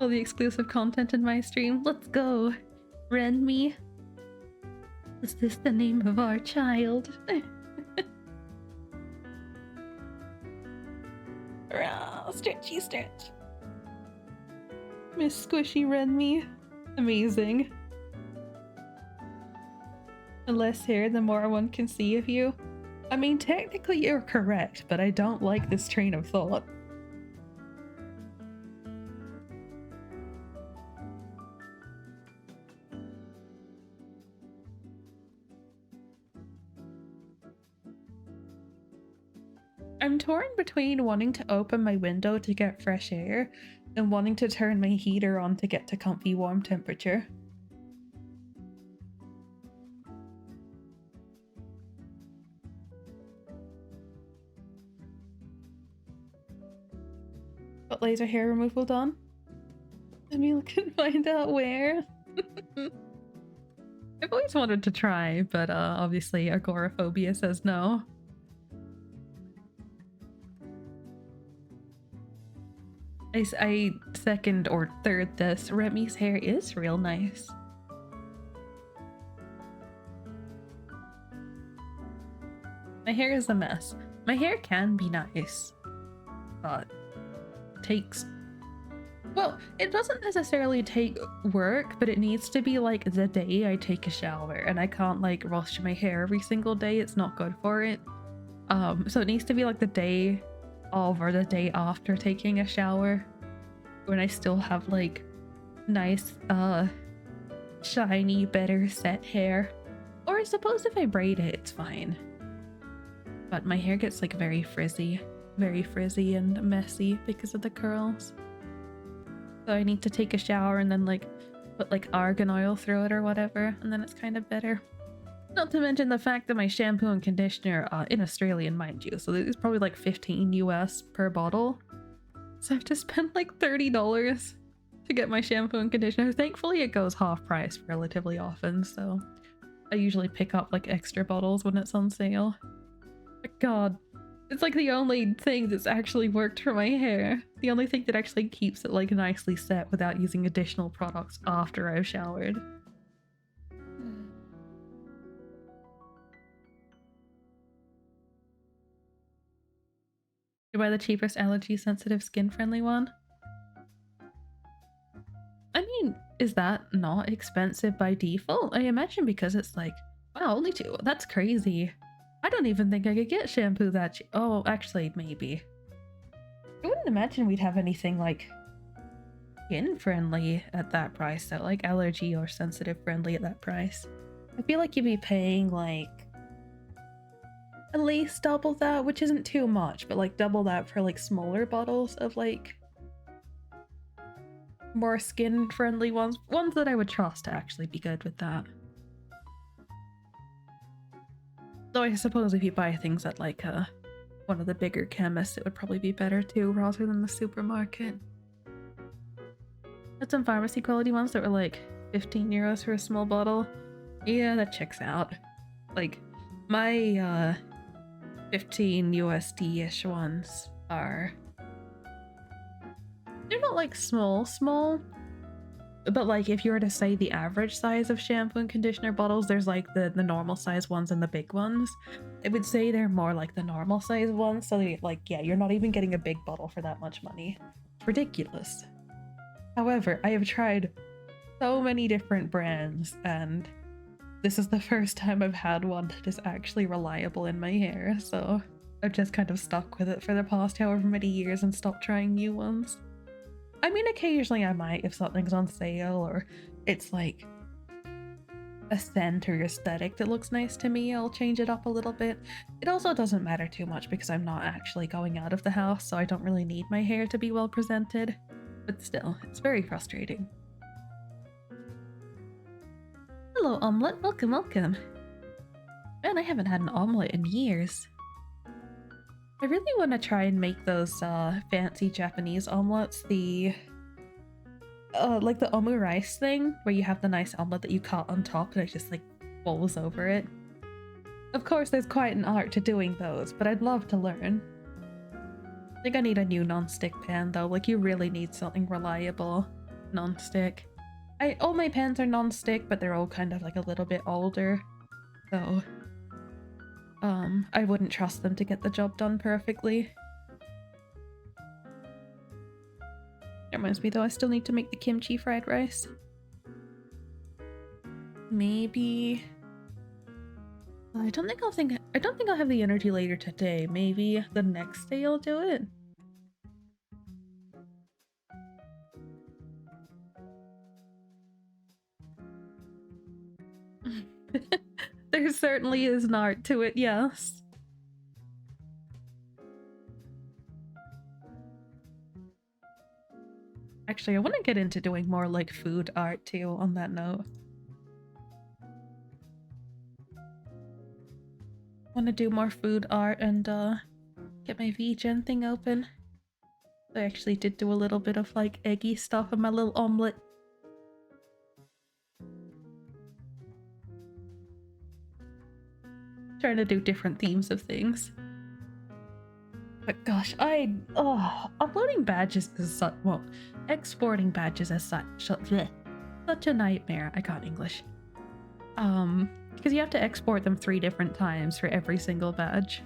All the exclusive content in my stream. Let's go. Ren me. Is this the name of our child? Stretchy stretch. Miss Squishy Ren me. Amazing. The less hair, the more one can see of you. I mean, technically you're correct, but I don't like this train of thought. I'm torn between wanting to open my window to get fresh air and wanting to turn my heater on to get to comfy warm temperature. Got laser hair removal done? Emil can find out where. I've always wanted to try, but obviously agoraphobia says no. I second or third this. Remy's hair is real nice. My hair is a mess. My hair can be nice, but takes, well, it doesn't necessarily take work, but it needs to be like the day I take a shower, and I can't like wash my hair every single day. It's not good for it. So it needs to be like the day of or the day after taking a shower, when I still have like nice shiny, better set hair. Or I suppose if I braid it, it's fine. But my hair gets like very frizzy and messy because of the curls. So I need to take a shower and then like put like argan oil through it or whatever, and then it's kind of better. Not to mention the fact that my shampoo and conditioner, in Australian, mind you, so it's probably like 15 US per bottle. So I have to spend like $30 to get my shampoo and conditioner. Thankfully it goes half price relatively often, so I usually pick up like extra bottles when it's on sale. But God, it's like the only thing that's actually worked for my hair. The only thing that actually keeps it like nicely set without using additional products after I've showered. You buy the cheapest allergy sensitive skin friendly one? I mean, is that not expensive by default? I imagine because it's like, wow, only two. That's crazy. I don't even think I could get shampoo that cheap. Oh, actually, maybe. I wouldn't imagine we'd have anything like skin friendly at that price, though, like allergy or sensitive friendly at that price. I feel like you'd be paying like at least double that, which isn't too much, but like double that for like smaller bottles of like more skin friendly ones that I would trust to actually be good with that. Though I suppose if you buy things at like one of the bigger chemists, it would probably be better too, rather than the supermarket. Had some pharmacy quality ones that were like 15 euros for a small bottle. Yeah, that checks out. Like my 15 USD-ish ones are, they're not like small, but like if you were to say the average size of shampoo and conditioner bottles, there's like the normal size ones and the big ones. I would say they're more like the normal size ones, so they, like, yeah, you're not even getting a big bottle for that much money. It's ridiculous. However, I have tried so many different brands, and this is the first time I've had one that is actually reliable in my hair, so I've just kind of stuck with it for the past however many years and stopped trying new ones. I mean, occasionally I might if something's on sale or it's like a scent or aesthetic that looks nice to me, I'll change it up a little bit. It also doesn't matter too much because I'm not actually going out of the house, so I don't really need my hair to be well presented. But still, it's very frustrating. Hello, omelette. Welcome, welcome. Man, I haven't had an omelette in years. I really want to try and make those fancy Japanese omelettes, the like the omurice thing, where you have the nice omelette that you cut on top and it just like falls over it. Of course, there's quite an art to doing those, but I'd love to learn. I think I need a new non-stick pan though, like you really need something reliable non-stick. All my pans are non-stick, but they're all kind of like a little bit older, so I wouldn't trust them to get the job done perfectly. It reminds me though, I still need to make the kimchi fried rice. Maybe I don't think I'll have the energy later today. Maybe the next day I'll do it. There certainly is an art to it, yes. Actually, I want to get into doing more like food art too, on that note. I want to do more food art and get my VGen thing open. I actually did do a little bit of like eggy stuff in my little omelette. Trying to do different themes of things. But gosh, uploading badges is such, well, exporting badges as such a nightmare. I got English. Because you have to export them 3 different times for every single badge.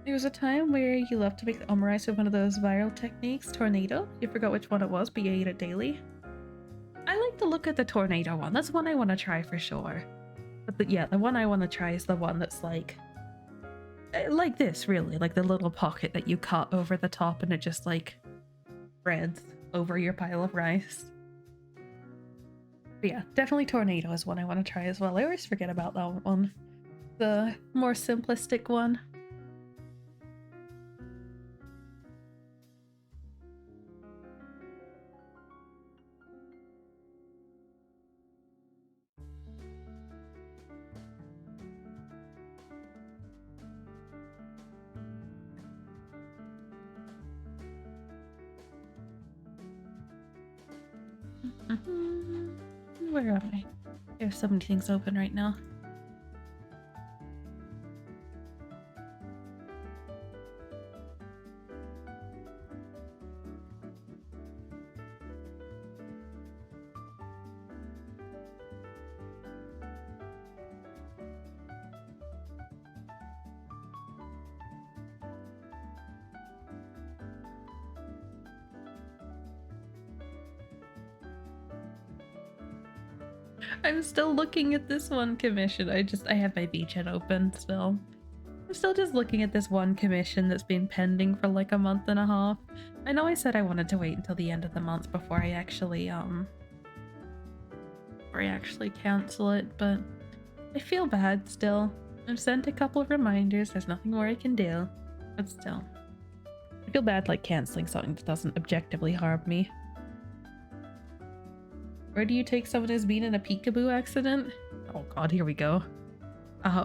There was a time where you loved to make the omurice with one of those viral techniques, tornado. You forgot which one it was, but you ate it daily. I like to look at the tornado one. That's one I want to try for sure. But yeah, the one I want to try is the one that's like this, really, like the little pocket that you cut over the top and it just like spreads over your pile of rice. But yeah, definitely tornado is one I want to try as well. I always forget about that one. The more simplistic one. Where am I? There's so many things open right now. I'm still looking at this one commission. I have my VGen open still. I'm still just looking at this one commission that's been pending for like a month and a half. I know I said I wanted to wait until the end of the month before I actually cancel it, but I feel bad still. I've sent a couple of reminders. There's nothing more I can do, but still. I feel bad like canceling something that doesn't objectively harm me. Where do you take someone who's been in a peekaboo accident? Oh god, here we go.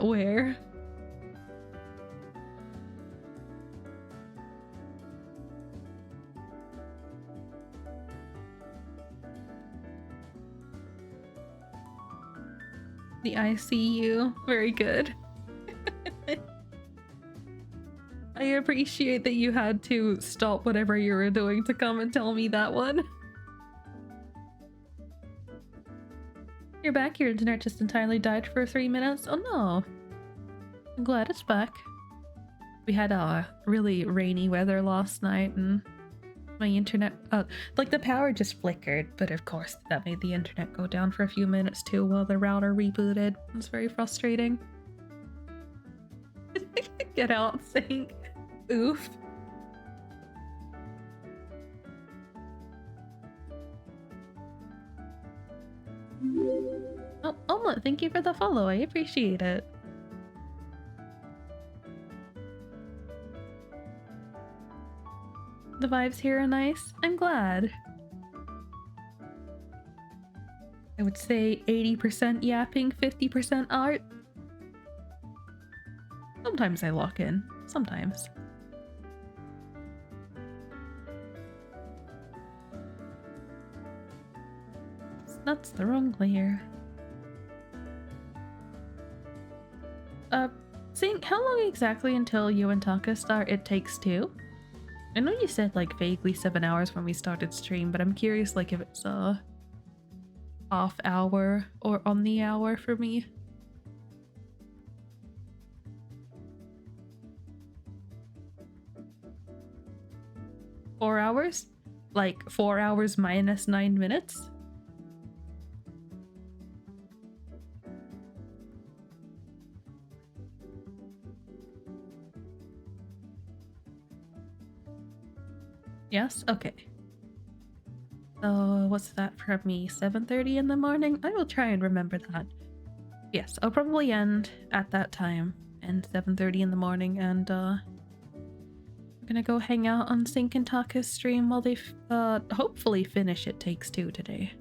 Where? The ICU. Very good. I appreciate that you had to stop whatever you were doing to come and tell me that one. You're back. Your internet just entirely died for 3 minutes. Oh no. I'm glad it's back. We had really rainy weather last night and my internet, like the power just flickered, but of course that made the internet go down for a few minutes too while the router rebooted. It was very frustrating. Get out, Sync. Oof. Oh, Omelette, thank you for the follow. I appreciate it. The vibes here are nice. I'm glad. I would say 80% yapping, 50% art. Sometimes I lock in. Sometimes. That's the wrong layer. Sync, how long exactly until you and Taka start It Takes Two? I know you said like vaguely 7 hours when we started stream, but I'm curious like if it's off hour or on the hour for me. Four hours? Like 4 hours minus 9 minutes? Yes? Okay. So what's that for me? 7:30 in the morning? I will try and remember that. Yes, I'll probably end at that time and 7:30 in the morning, and I'm gonna go hang out on Sync and Taka's stream while they hopefully finish It Takes Two today.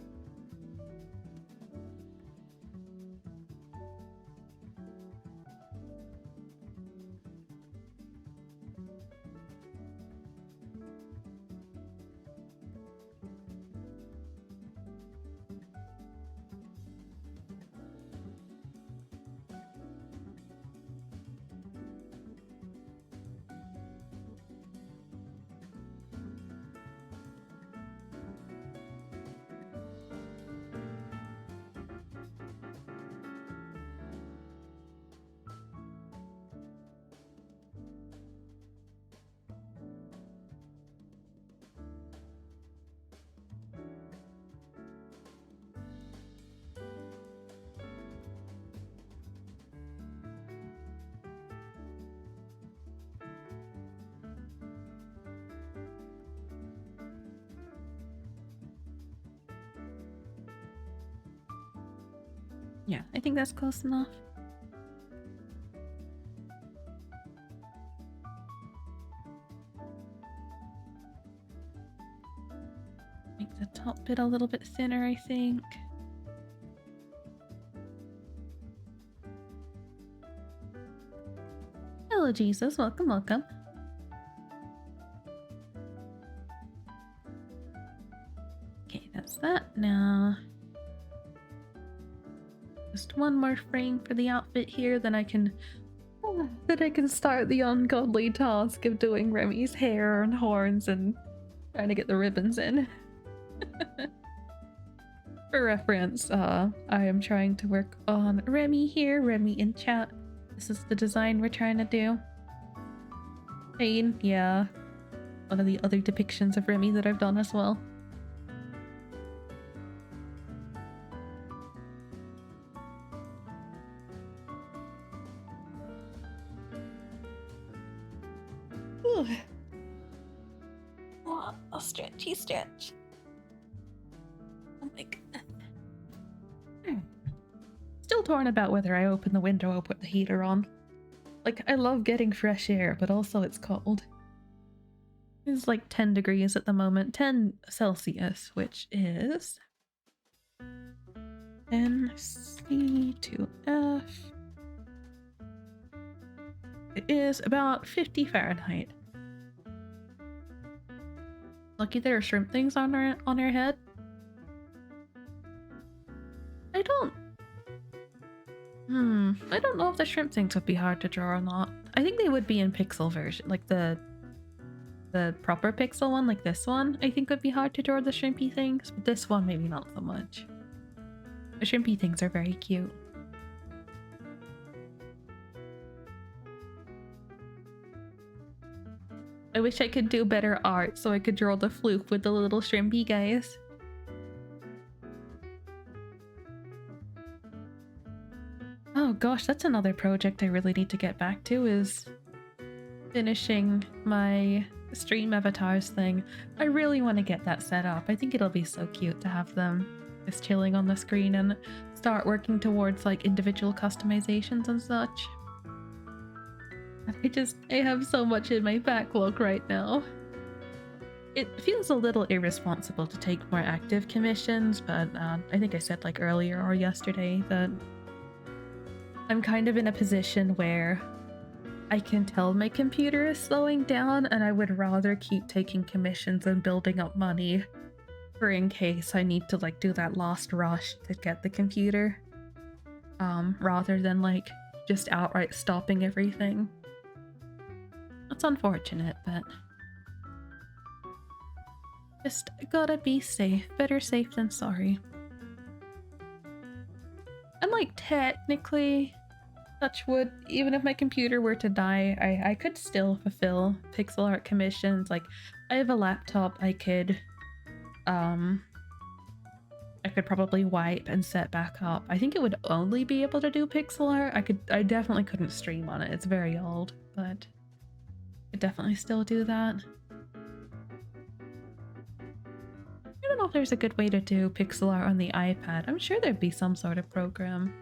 Yeah, I think that's close enough. Make the top bit a little bit thinner, I think. Hello, Jesus. Welcome, welcome. Okay, that's that. Now, just one more frame for the outfit here, then I can start the ungodly task of doing Remy's hair and horns and trying to get the ribbons in. For reference, I am trying to work on Remy here, Remy in chat. This is the design we're trying to do. Pain, yeah. One of the other depictions of Remy that I've done as well. Ooh. Oh, a stretchy stretch. Oh my goodness. Still torn about whether I open the window or put the heater on. Like, I love getting fresh air, but also it's cold. It's like 10 degrees at the moment. 10 Celsius, which is 10 C to F. It is about 50 Fahrenheit. Lucky there are shrimp things on her head. I don't know if the shrimp things would be hard to draw or not. I think they would be in pixel version, like the proper pixel one, like this one. I think would be hard to draw the shrimpy things, but this one maybe not so much. The shrimpy things are very cute. I wish I could do better art so I could draw the fluke with the little shrimpy guys. Oh gosh, that's another project I really need to get back to, is finishing my stream avatars thing. I really want to get that set up. I think it'll be so cute to have them just chilling on the screen and start working towards like individual customizations and such. I have so much in my backlog right now. It feels a little irresponsible to take more active commissions, but I think I said like earlier or yesterday that I'm kind of in a position where I can tell my computer is slowing down, and I would rather keep taking commissions and building up money for in case I need to like do that last rush to get the computer, rather than like just outright stopping everything. That's unfortunate, but just gotta be safe. Better safe than sorry. And like technically, touch wood, even if my computer were to die, I could still fulfill pixel art commissions. Like, I have a laptop I could probably wipe and set back up. I think it would only be able to do pixel art. I definitely couldn't stream on it. It's very old, but I could definitely still do that. I don't know if there's a good way to do pixel art on the iPad. I'm sure there'd be some sort of program.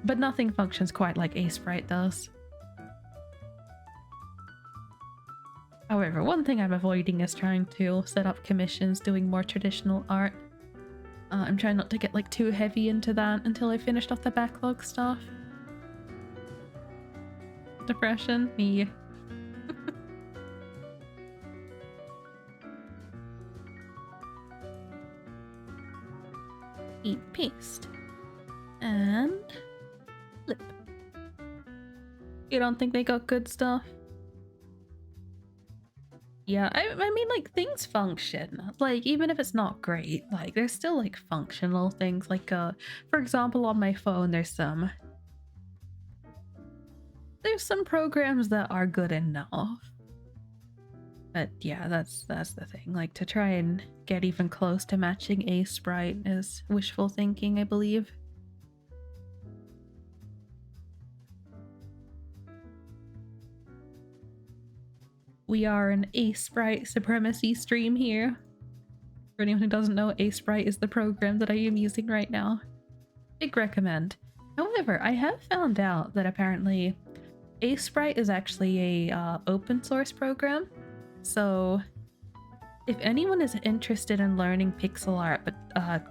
But nothing functions quite like Sprite does. However, one thing I'm avoiding is trying to set up commissions doing more traditional art. I'm trying not to get like too heavy into that until I finished off the backlog stuff. Depression? Yeah. Eat paste. And flip. You don't think they got good stuff? Yeah, I mean, like, things function. Like, even if it's not great, like, there's still, like, functional things. Like, for example, on my phone, there's some programs that are good enough. But yeah, that's the thing. Like, to try and get even close to matching Sprite is wishful thinking, I believe. We are an Sprite supremacy stream here. For anyone who doesn't know, Sprite is the program that I am using right now. Big recommend. However, I have found out that apparently Sprite is actually a open source program. So if anyone is interested in learning pixel art but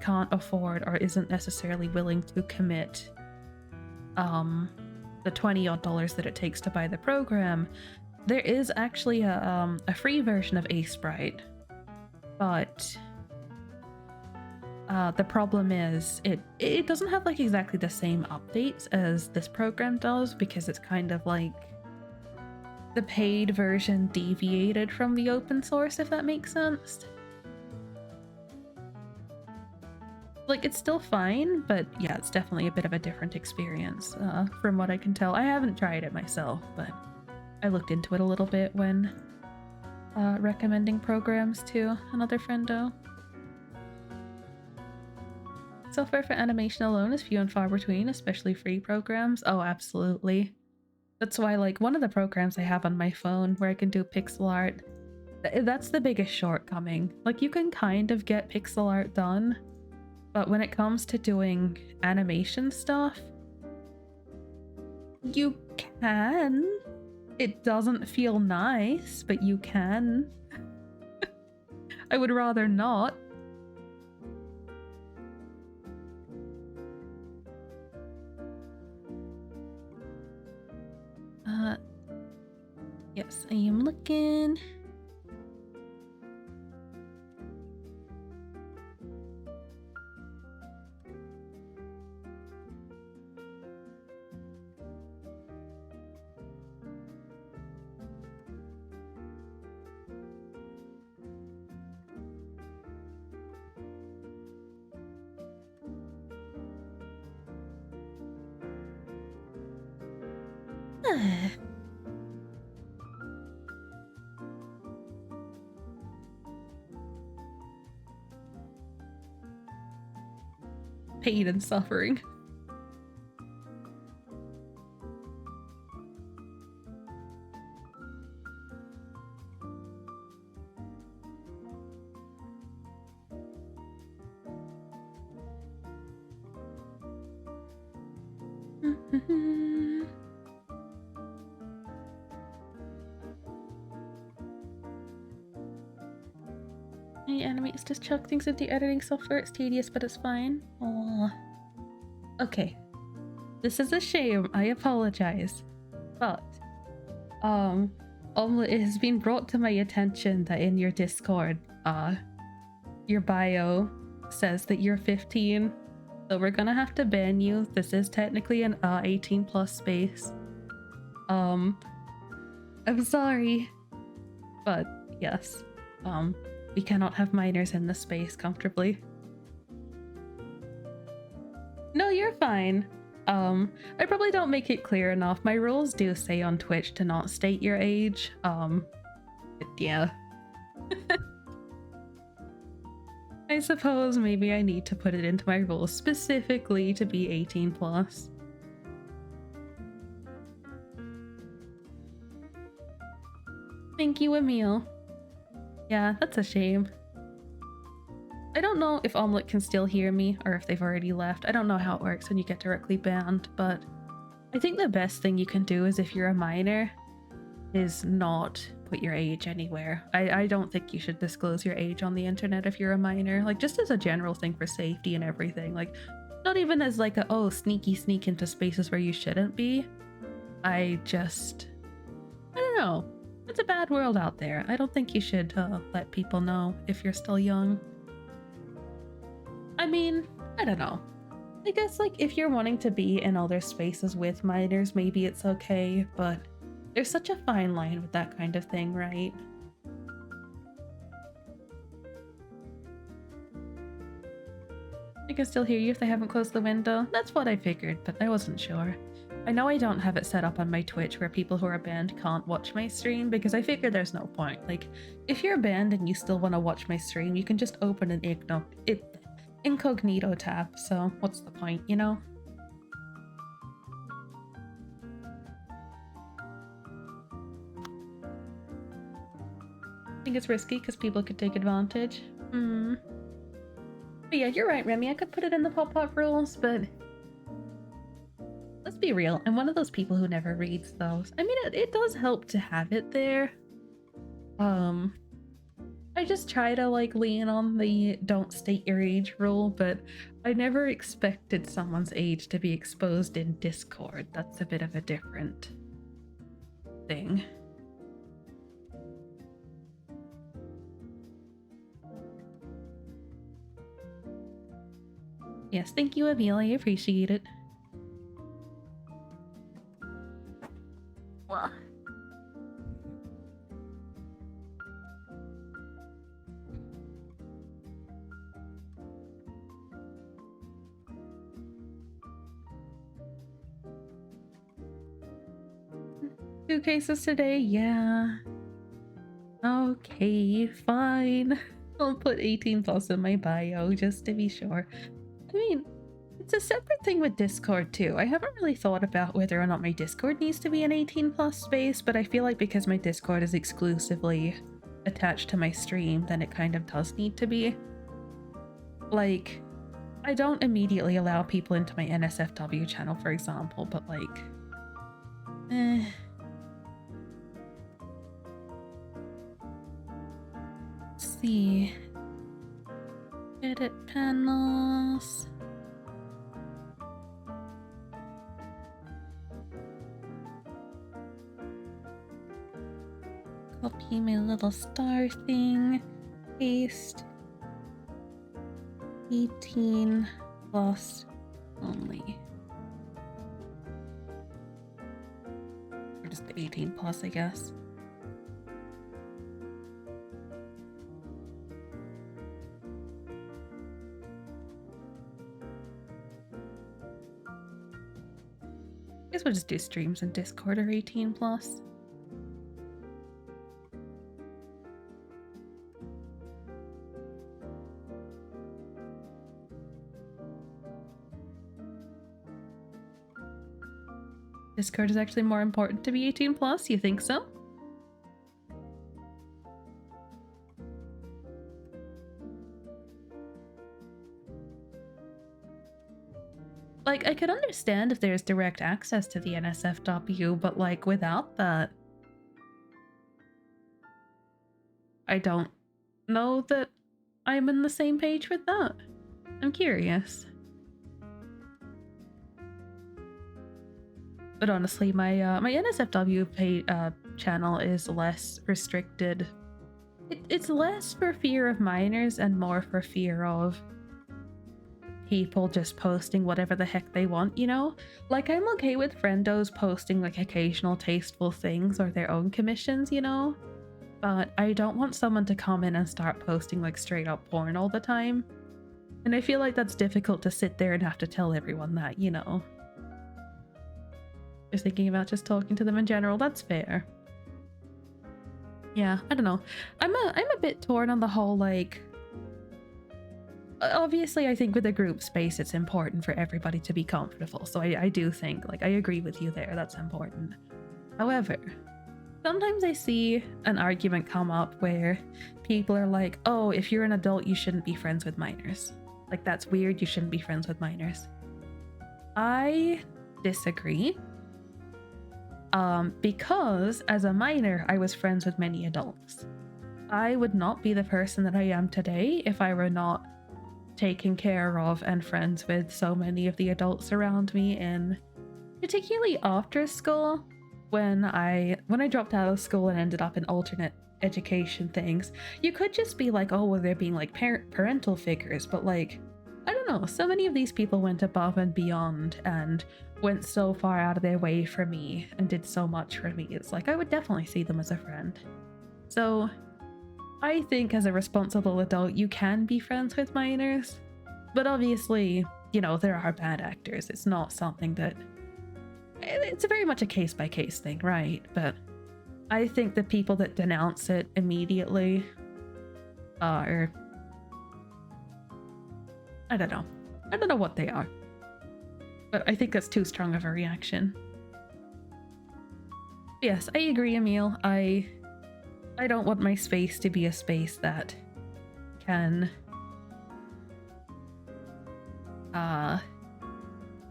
can't afford or isn't necessarily willing to commit the $20 odd that it takes to buy the program, there is actually a free version of Sprite. But the problem is it doesn't have like exactly the same updates as this program does, because it's kind of like the paid version deviated from the open source, if that makes sense. Like, it's still fine, but yeah, it's definitely a bit of a different experience from what I can tell. I haven't tried it myself, but I looked into it a little bit when recommending programs to another friendo. Software for animation alone is few and far between, especially free programs. Oh, absolutely. That's why, like, one of the programs I have on my phone where I can do pixel art, that's the biggest shortcoming. Like, you can kind of get pixel art done, but when it comes to doing animation stuff, you can. It doesn't feel nice, but you can. I would rather not. Yes, I am looking. Pain and suffering. He animates just chuck things into editing software. It's tedious, but it's fine. Aww. Okay. This is a shame. I apologize. But, it has been brought to my attention that in your Discord, your bio says that you're 15. So we're gonna have to ban you. This is technically an 18 plus space. I'm sorry. But, yes. We cannot have minors in this space comfortably. No, you're fine. I probably don't make it clear enough. My rules do say on Twitch to not state your age. Yeah. I suppose maybe I need to put it into my rules specifically to be 18 plus. Thank you, Emil. Yeah, that's a shame. I don't know if Omelette can still hear me or if they've already left. I don't know how it works when you get directly banned, but I think the best thing you can do is, if you're a minor, is not put your age anywhere. I don't think you should disclose your age on the internet if you're a minor, like, just as a general thing for safety and everything. Like, not even as like a, oh, sneak into spaces where you shouldn't be. I don't know. It's a bad world out there. I don't think you should let people know if you're still young. I mean, I don't know. I guess, like, if you're wanting to be in other spaces with minors, maybe it's okay, but there's such a fine line with that kind of thing, right? I can still hear you if they haven't closed the window. That's what I figured, but I wasn't sure. I know I don't have it set up on my Twitch where people who are banned can't watch my stream, because I figure there's no point. Like, if you're banned and you still want to watch my stream, you can just open an incognito tab, so what's the point, you know? I think it's risky because people could take advantage. But yeah, you're right, Remy. I could put it in the pop-up rules, but be real, I'm one of those people who never reads those. I mean, it does help to have it there. I just try to like lean on the don't state your age rule, but I never expected someone's age to be exposed in Discord. That's a bit of a different thing. Yes, thank you, Emil. I appreciate it. Well. Two cases today? Yeah. Okay, fine. I'll put 18 plus in my bio just to be sure. I mean, it's a separate thing with Discord too. I haven't really thought about whether or not my Discord needs to be an 18 plus space, but I feel like because my Discord is exclusively attached to my stream, then it kind of does need to be. Like, I don't immediately allow people into my NSFW channel, for example, but like, Let's see. Edit panels. Copy my little star thing. Paste. 18 plus only. Or just 18 plus, I guess. I guess we'll just do streams in Discord or 18 plus. Discord is actually more important to be 18 plus, you think so? Like, I could understand if there's direct access to the NSFW, but like without that, I don't know that I'm in the same page with that. I'm curious. But honestly, my my NSFW channel is less restricted. It's less for fear of minors and more for fear of people just posting whatever the heck they want, you know? Like, I'm okay with friendos posting like occasional tasteful things or their own commissions, you know? But I don't want someone to come in and start posting like straight up porn all the time. And I feel like that's difficult to sit there and have to tell everyone that, you know? Just thinking about just talking to them in general, that's fair. Yeah, I don't know. I'm a bit torn on the whole, like, obviously I think with a group space it's important for everybody to be comfortable, so I do think, like, I agree with you there, that's important. However, sometimes I see an argument come up where people are like, oh, if you're an adult you shouldn't be friends with minors. Like, that's weird, you shouldn't be friends with minors. I disagree. Because as a minor, I was friends with many adults. I would not be the person that I am today if I were not taken care of and friends with so many of the adults around me, in particularly after school. When I dropped out of school and ended up in alternate education things, you could just be like, oh, well, they're being like parental figures, but like, I don't know, so many of these people went above and beyond and went so far out of their way for me and did so much for me. It's like, I would definitely see them as a friend. So I think as a responsible adult, you can be friends with minors, but obviously, you know, there are bad actors. It's not something that, it's very much a case-by-case thing, right? But I think the people that denounce it immediately are, I don't know what they are, but I think that's too strong of a reaction. Yes, I agree, Emil. I don't want my space to be a space that can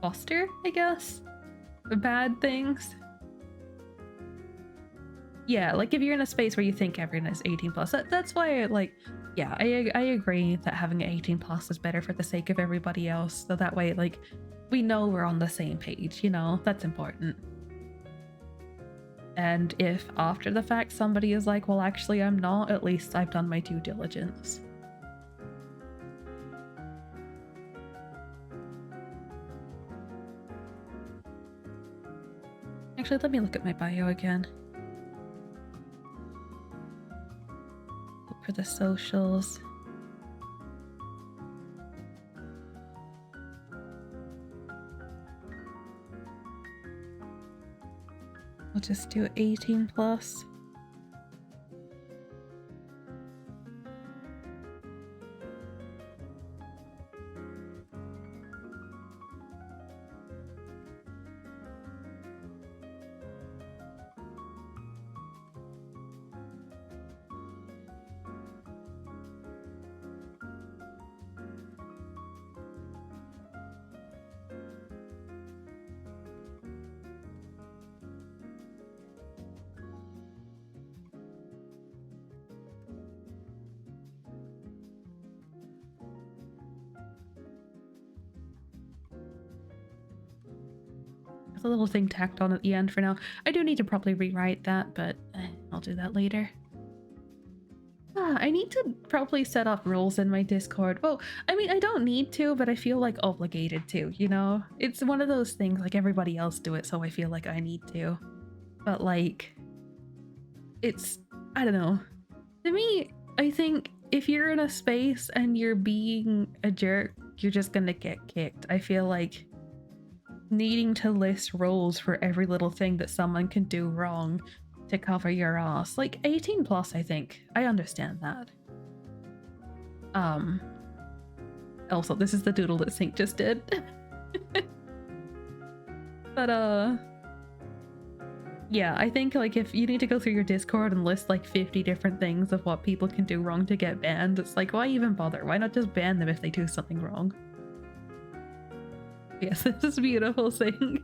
foster, I guess, bad things. Yeah, like if you're in a space where you think everyone is 18 plus, that's why like, yeah, I agree that having an 18 plus is better for the sake of everybody else. So that way, like, we know we're on the same page, you know, that's important. And if after the fact somebody is like, well, actually I'm not, at least I've done my due diligence. Actually, let me look at my bio again. Look for the socials. I'll just do 18 plus. A little thing tacked on at the end for now. I do need to probably rewrite that, but I'll do that later. I need to probably set up rules in my Discord. Well, I mean, I don't need to, but I feel like obligated to, you know? It's one of those things, like everybody else do it, so I feel like I need to. But like, it's, I don't know. To me, I think if you're in a space and you're being a jerk, you're just gonna get kicked. I feel like needing to list rules for every little thing that someone can do wrong to cover your ass. Like 18 plus, I think. I understand that. Also, this is the doodle that Sync just did. But yeah, I think like if you need to go through your Discord and list like 50 different things of what people can do wrong to get banned, it's like, why even bother? Why not just ban them if they do something wrong? Yes, this is beautiful, Sync.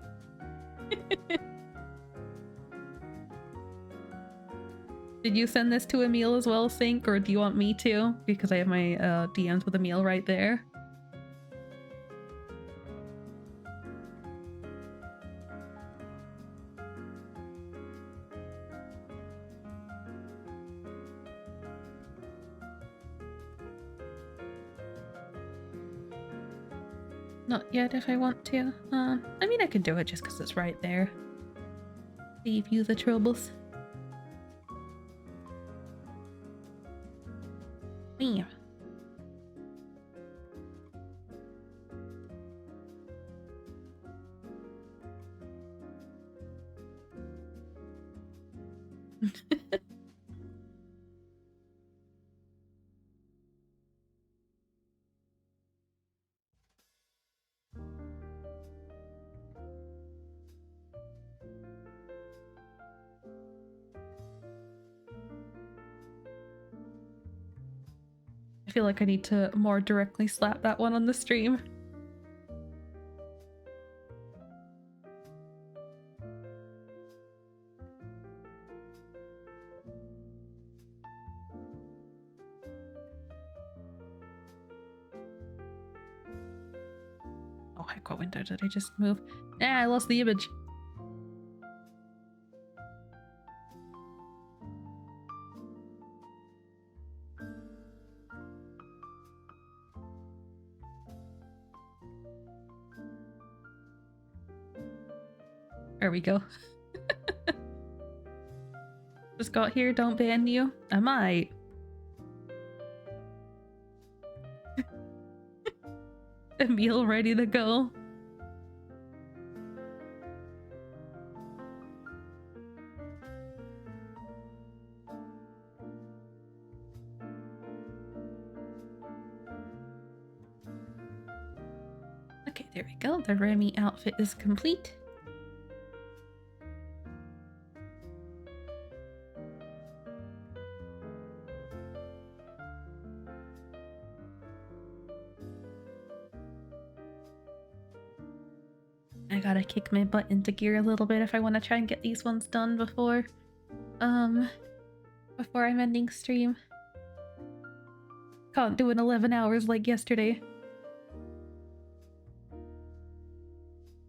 Did you send this to Emil as well, Sync, or do you want me to? Because I have my DMs with Emil right there. Not yet if I want to. I mean, I can do it just because it's right there. Save you the troubles. Me. I feel like I need to more directly slap that one on the stream. Oh heck, what window did I just move? Nah, I lost the image. There we go. Just got here, don't ban you. I might. Emil ready to go. Okay, there we go. The Remy outfit is complete. I gotta kick my butt into gear a little bit if I want to try and get these ones done before I'm ending stream. Can't do an 11 hours like yesterday.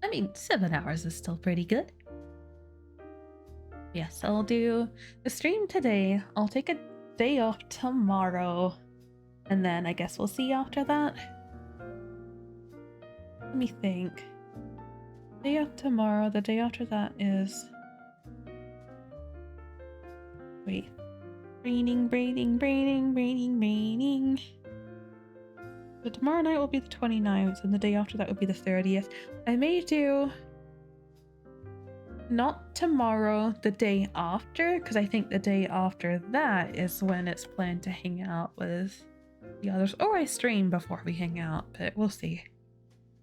I mean, 7 hours is still pretty good. Yes, I'll do the stream today. I'll take a day off tomorrow. And then I guess we'll see after that. Let me think. Day off tomorrow. The day after that is... Wait. Raining. So tomorrow night will be the 29th, and the day after that will be the 30th. I may do... Not tomorrow, the day after, because I think the day after that is when it's planned to hang out with the others. Or I stream before we hang out, but we'll see.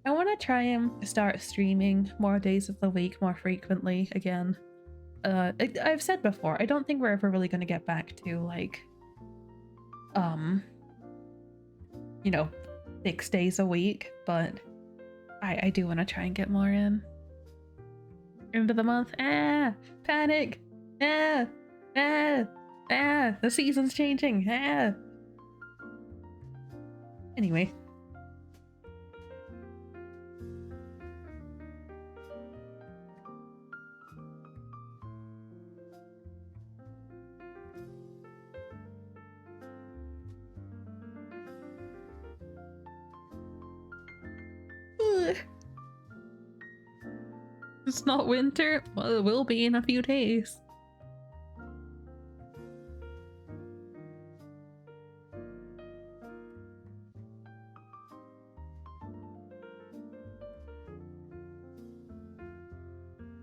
I want to try and start streaming more days of the week more frequently again. I've said before, I don't think we're ever really going to get back to, like, you know, 6 days a week, but I do want to try and get more in. End of the month, panic, the season's changing, Anyway. It's not winter? Well, it will be in a few days.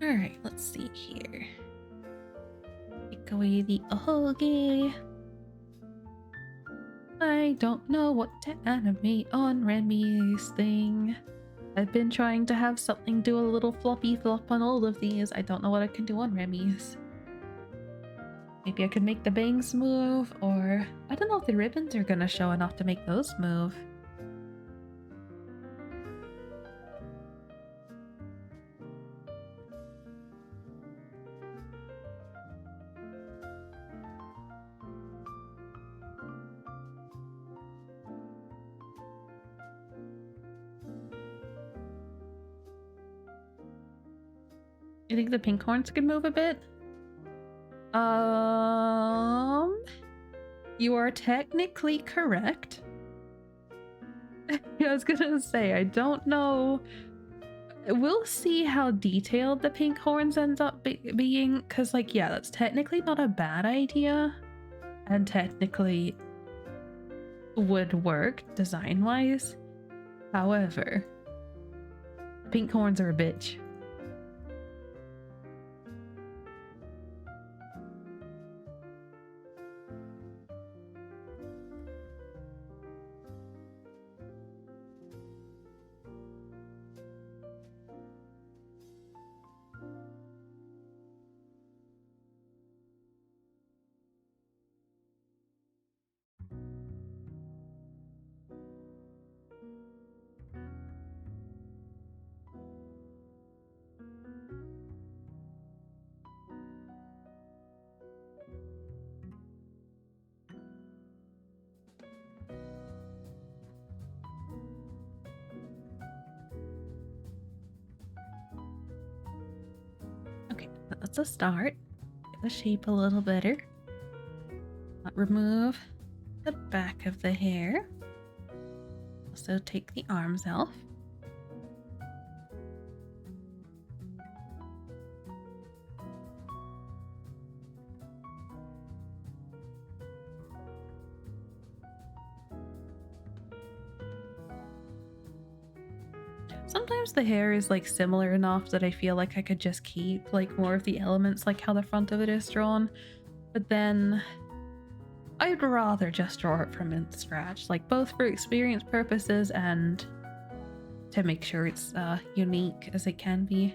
Alright, let's see here. Take away the okay. I don't know what to animate on Remy's thing. I've been trying to have something do a little floppy flop on all of these. I don't know what I can do on Remy's. Maybe I could make the bangs move, or I don't know if the ribbons are gonna show enough to make those move. You think the pink horns could move a bit? You are technically correct. I was gonna say, I don't know. We'll see how detailed the pink horns ends up being, because, like, yeah, that's technically not a bad idea, and technically would work design-wise. However, pink horns are a bitch. That's a start. Get the shape a little better. Remove the back of the hair. Also take the arms off. Sometimes the hair is, like, similar enough that I feel like I could just keep, like, more of the elements, like how the front of it is drawn, but then I'd rather just draw it from scratch, like, both for experience purposes and to make sure it's unique as it can be.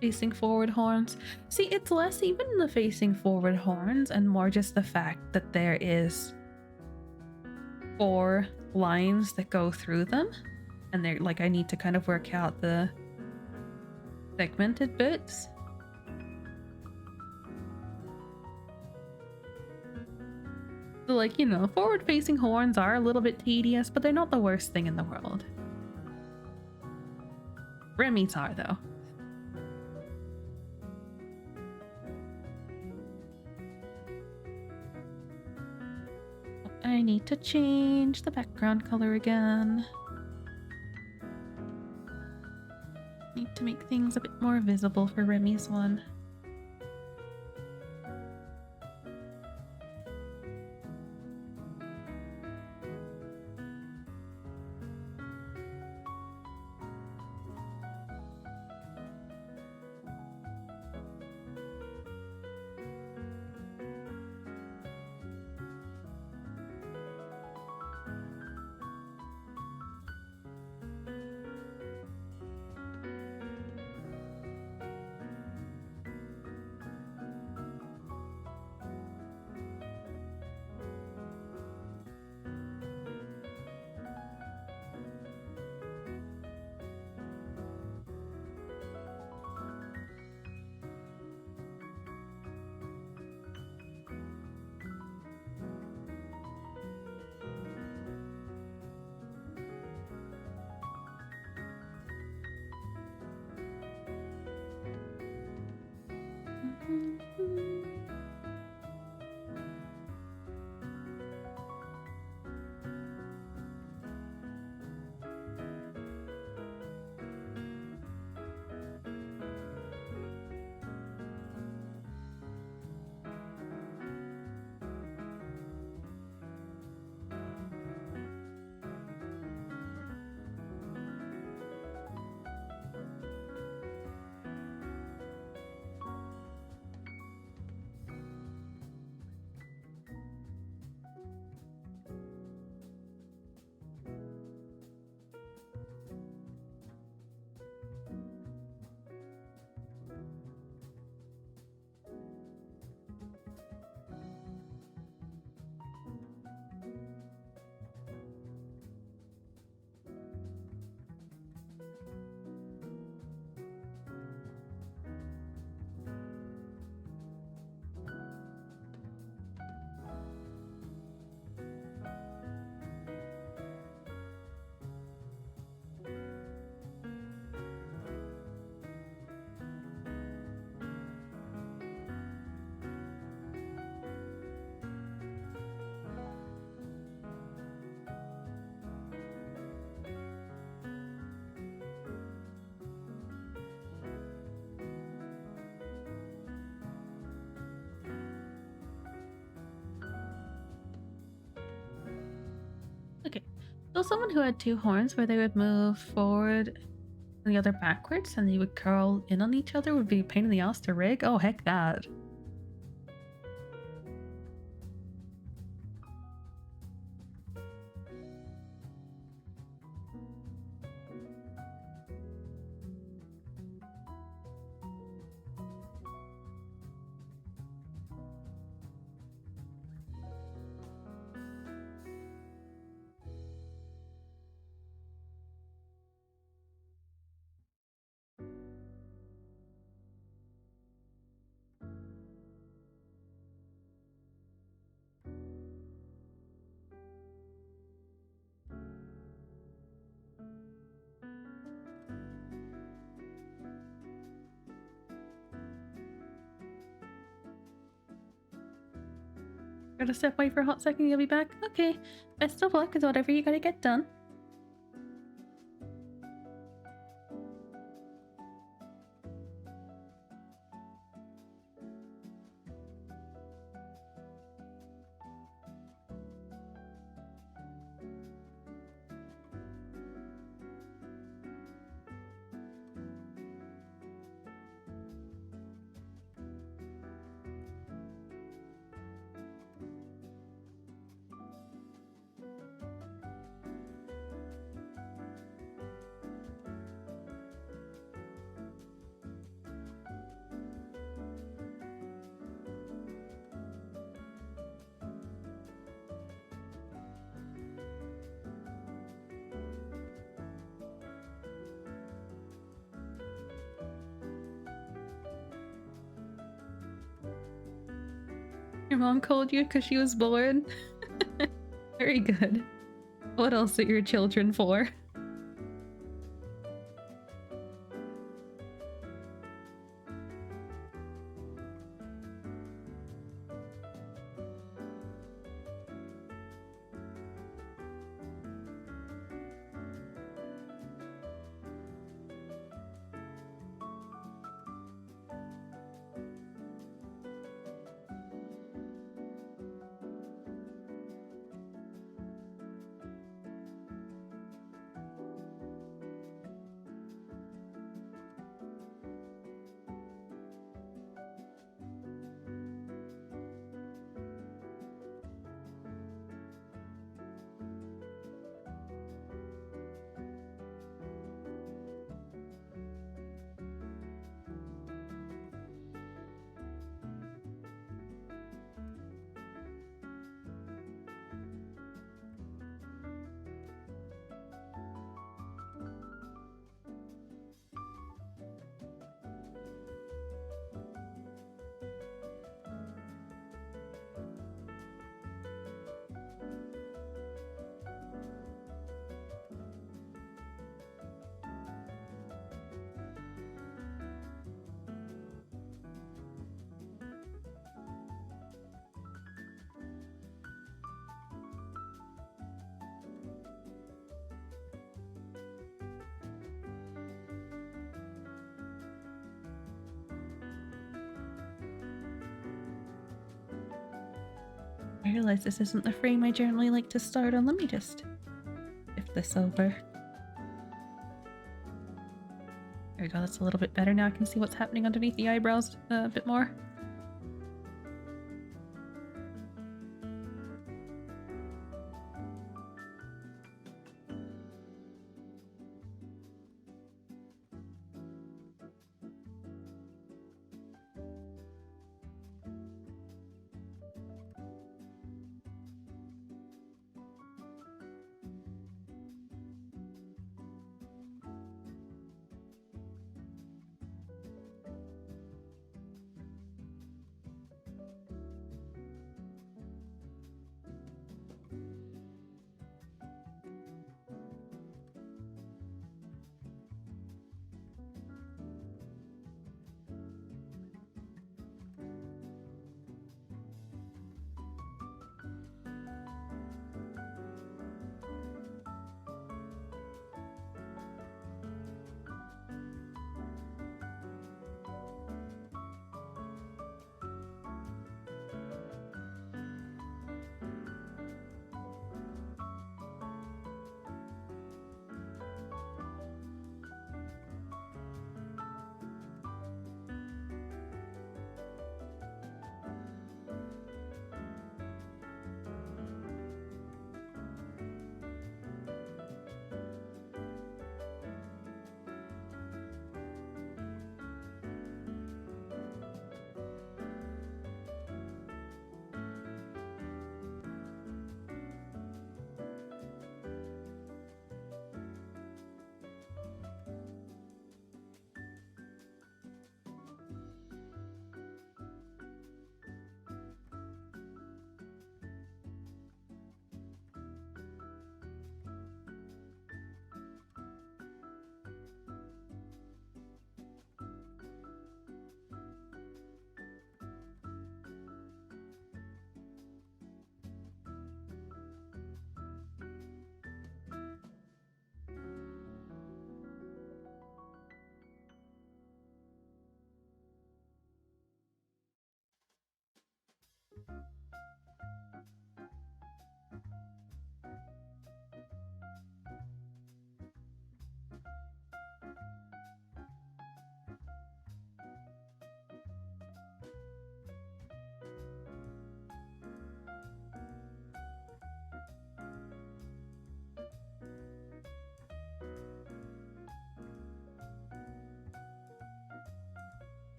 Facing forward horns. See, it's less even the facing forward horns and more just the fact that there is 4 lines that go through them. and they're like I need to kind of work out the segmented bits. So like, you know, forward-facing horns are a little bit tedious, but they're not the worst thing in the world. Remy's are, though. I need to change the background color again. Need to make things a bit more visible for Remy's one. Okay, so someone who had two horns where they would move forward and the other backwards and they would curl in on each other would be a pain in the ass to rig? Oh, heck that. Gotta step away for a hot second, you'll be back? Okay, best of luck with whatever you gotta get done. Your mom called you because she was bored? Very good. What else are your children for? I realize this isn't the frame I generally like to start on. Let me just shift this over. There we go, that's a little bit better now. I can see what's happening underneath the eyebrows a bit more.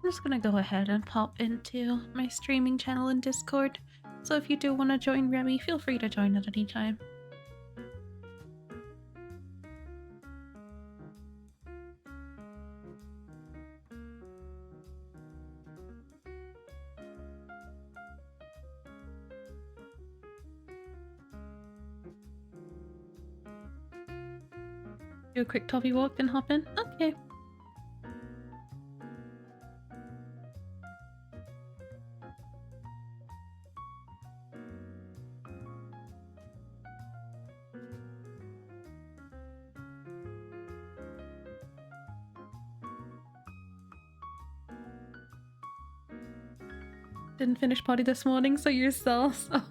just gonna go ahead and pop into my streaming channel in Discord. So if you do want to join Remy, feel free to join at any time. Do a quick toffee walk, then hop in? Okay. Didn't finish potty this morning, so you're sus. Oh,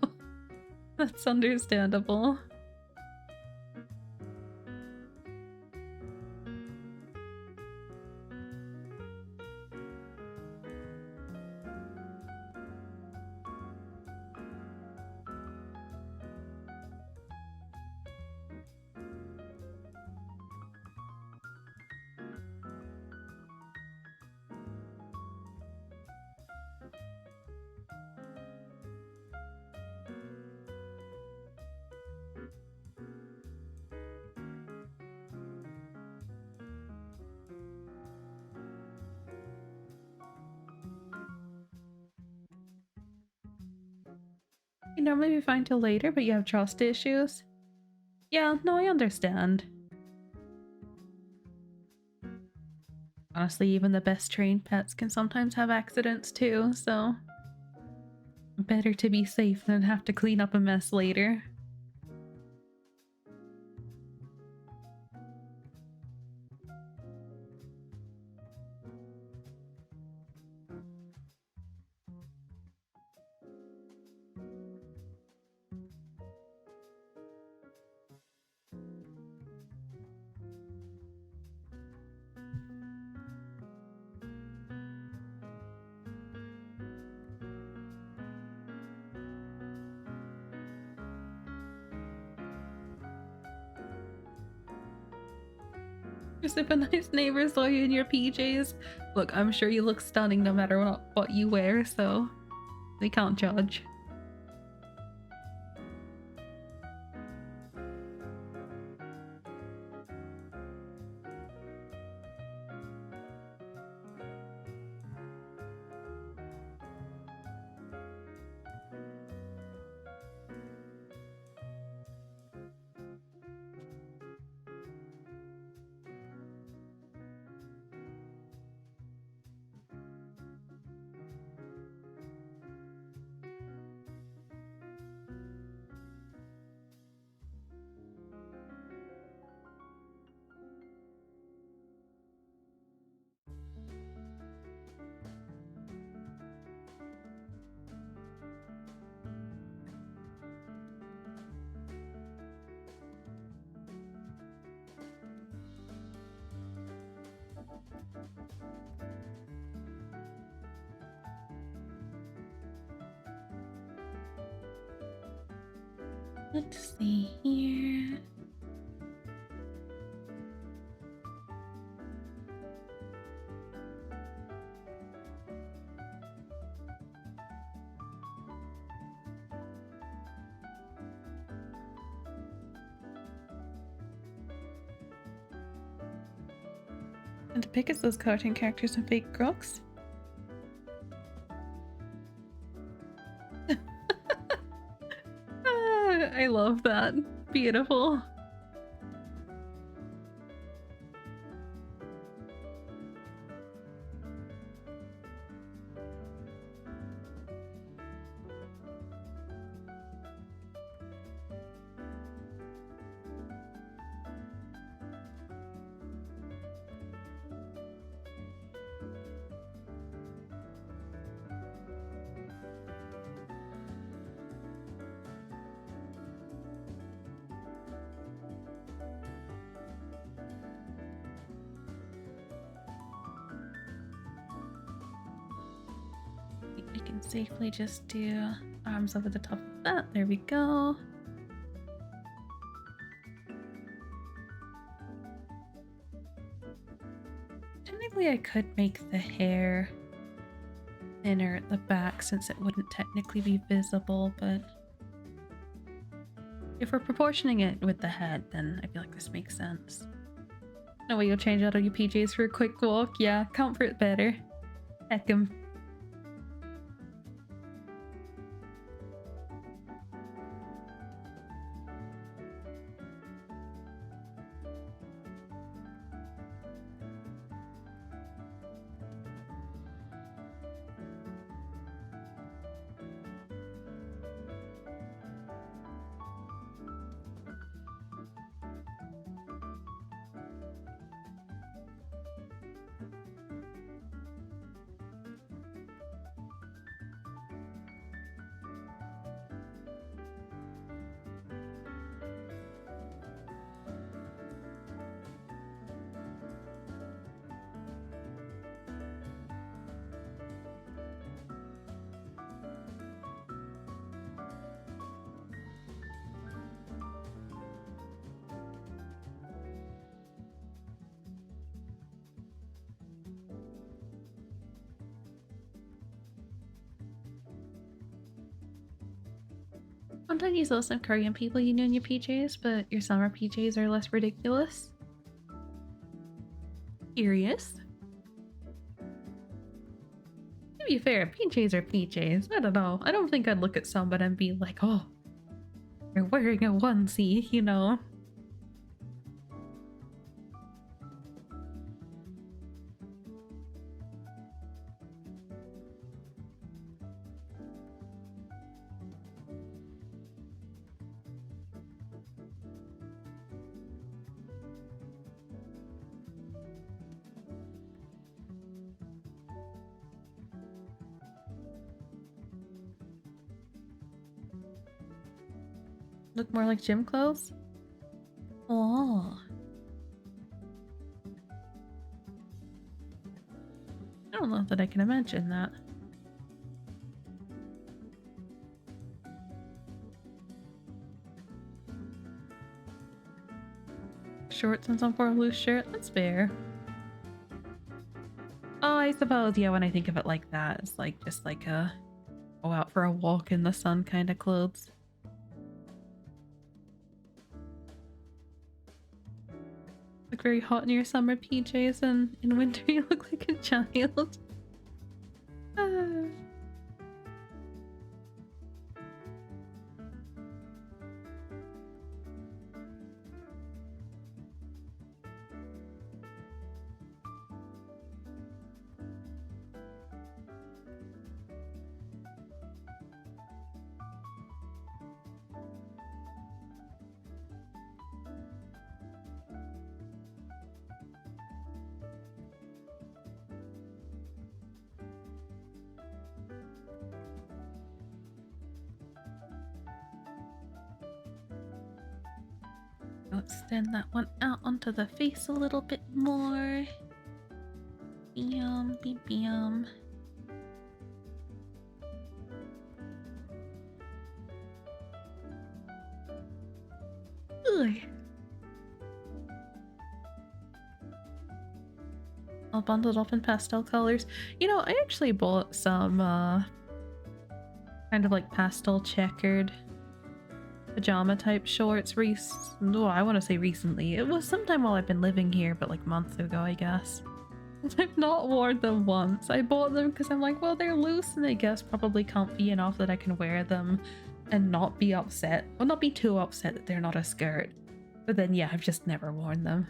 that's understandable. You normally be fine till later, but you have trust issues. Yeah, no, I understand. Honestly, even the best trained pets can sometimes have accidents too, so better to be safe than have to clean up a mess later. Just if a nice neighbor saw you in your PJs. Look, I'm sure you look stunning no matter what you wear, so they can't judge. Let's see here. And to pick us those cartoon characters and fake crocs. I love that. Beautiful. We can safely just do arms over the top of that. There we go. Technically, I could make the hair thinner at the back since it wouldn't technically be visible, but if we're proportioning it with the head, then I feel like this makes sense. No way you'll change out of your PJs for a quick walk. Yeah, comfort better. Heck 'em. Sometimes you saw some Korean people you knew in your PJs, but your summer PJs are less ridiculous. Curious. To be fair, PJs are PJs. I don't know. I don't think I'd look at someone and be like, oh, you're wearing a onesie, you know? Look more like gym clothes? Oh. I don't know that I can imagine that. Shorts and some form of loose shirt? That's fair. Oh, I suppose, yeah, when I think of it like that, it's like just like a go out for a walk in the sun kind of clothes. Look very hot in your summer PJs, and in winter you look like a child. Ah. I'll extend that one out onto the face a little bit more. Bam, bam, bam. Ugh. All bundled up in pastel colors. You know, I actually bought some kind of like pastel checkered pajama type shorts I want to say recently. It was sometime while I've been living here, but like months ago, I guess. I've not worn them once. I bought them because I'm like, well, they're loose and I guess probably comfy enough that I can wear them and not be upset. Well, not be too upset that they're not a skirt. But then, yeah, I've just never worn them.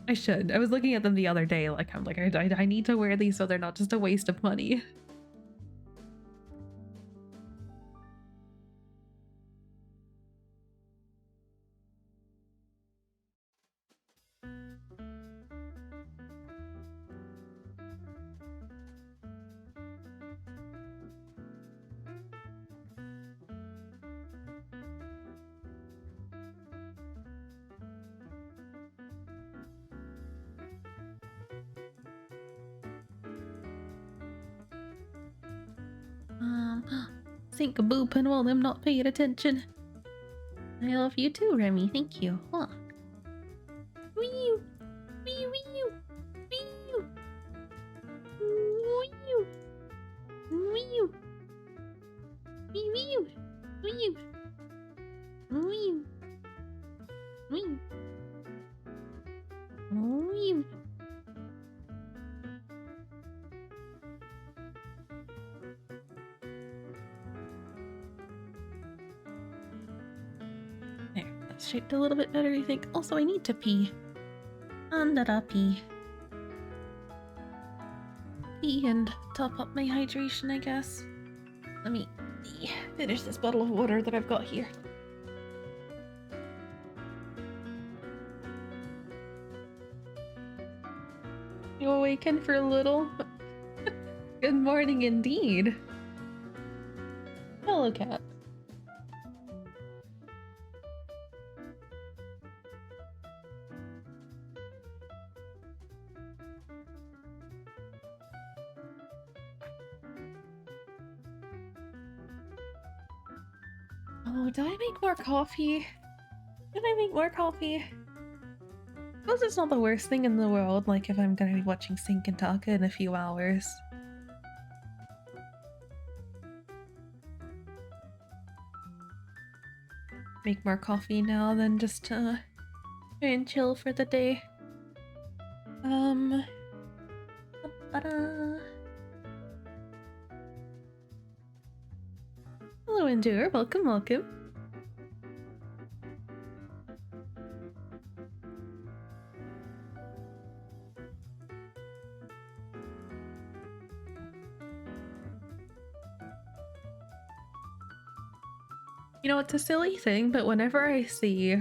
I should. I was looking at them the other day, like, I'm like, I need to wear these so they're not just a waste of money. Think of booping while I'm not paying attention. I love you too, Remy. Thank you. Huh. Wee! Wee! Wee! Wee! Wee! It's shaped a little bit better, I think. Also, I need to pee. Andara pee. Pee and top up my hydration, I guess. Let me finish this bottle of water that I've got here. You awakened for a little? Good morning indeed. Hello, cat. Oh, did I make more coffee? Did I make more coffee? I suppose it's not the worst thing in the world, like if I'm gonna be watching Sink and Taka in a few hours. Make more coffee now than just try and chill for the day. Hello, Endure. Welcome, welcome. You know, it's a silly thing, but whenever I see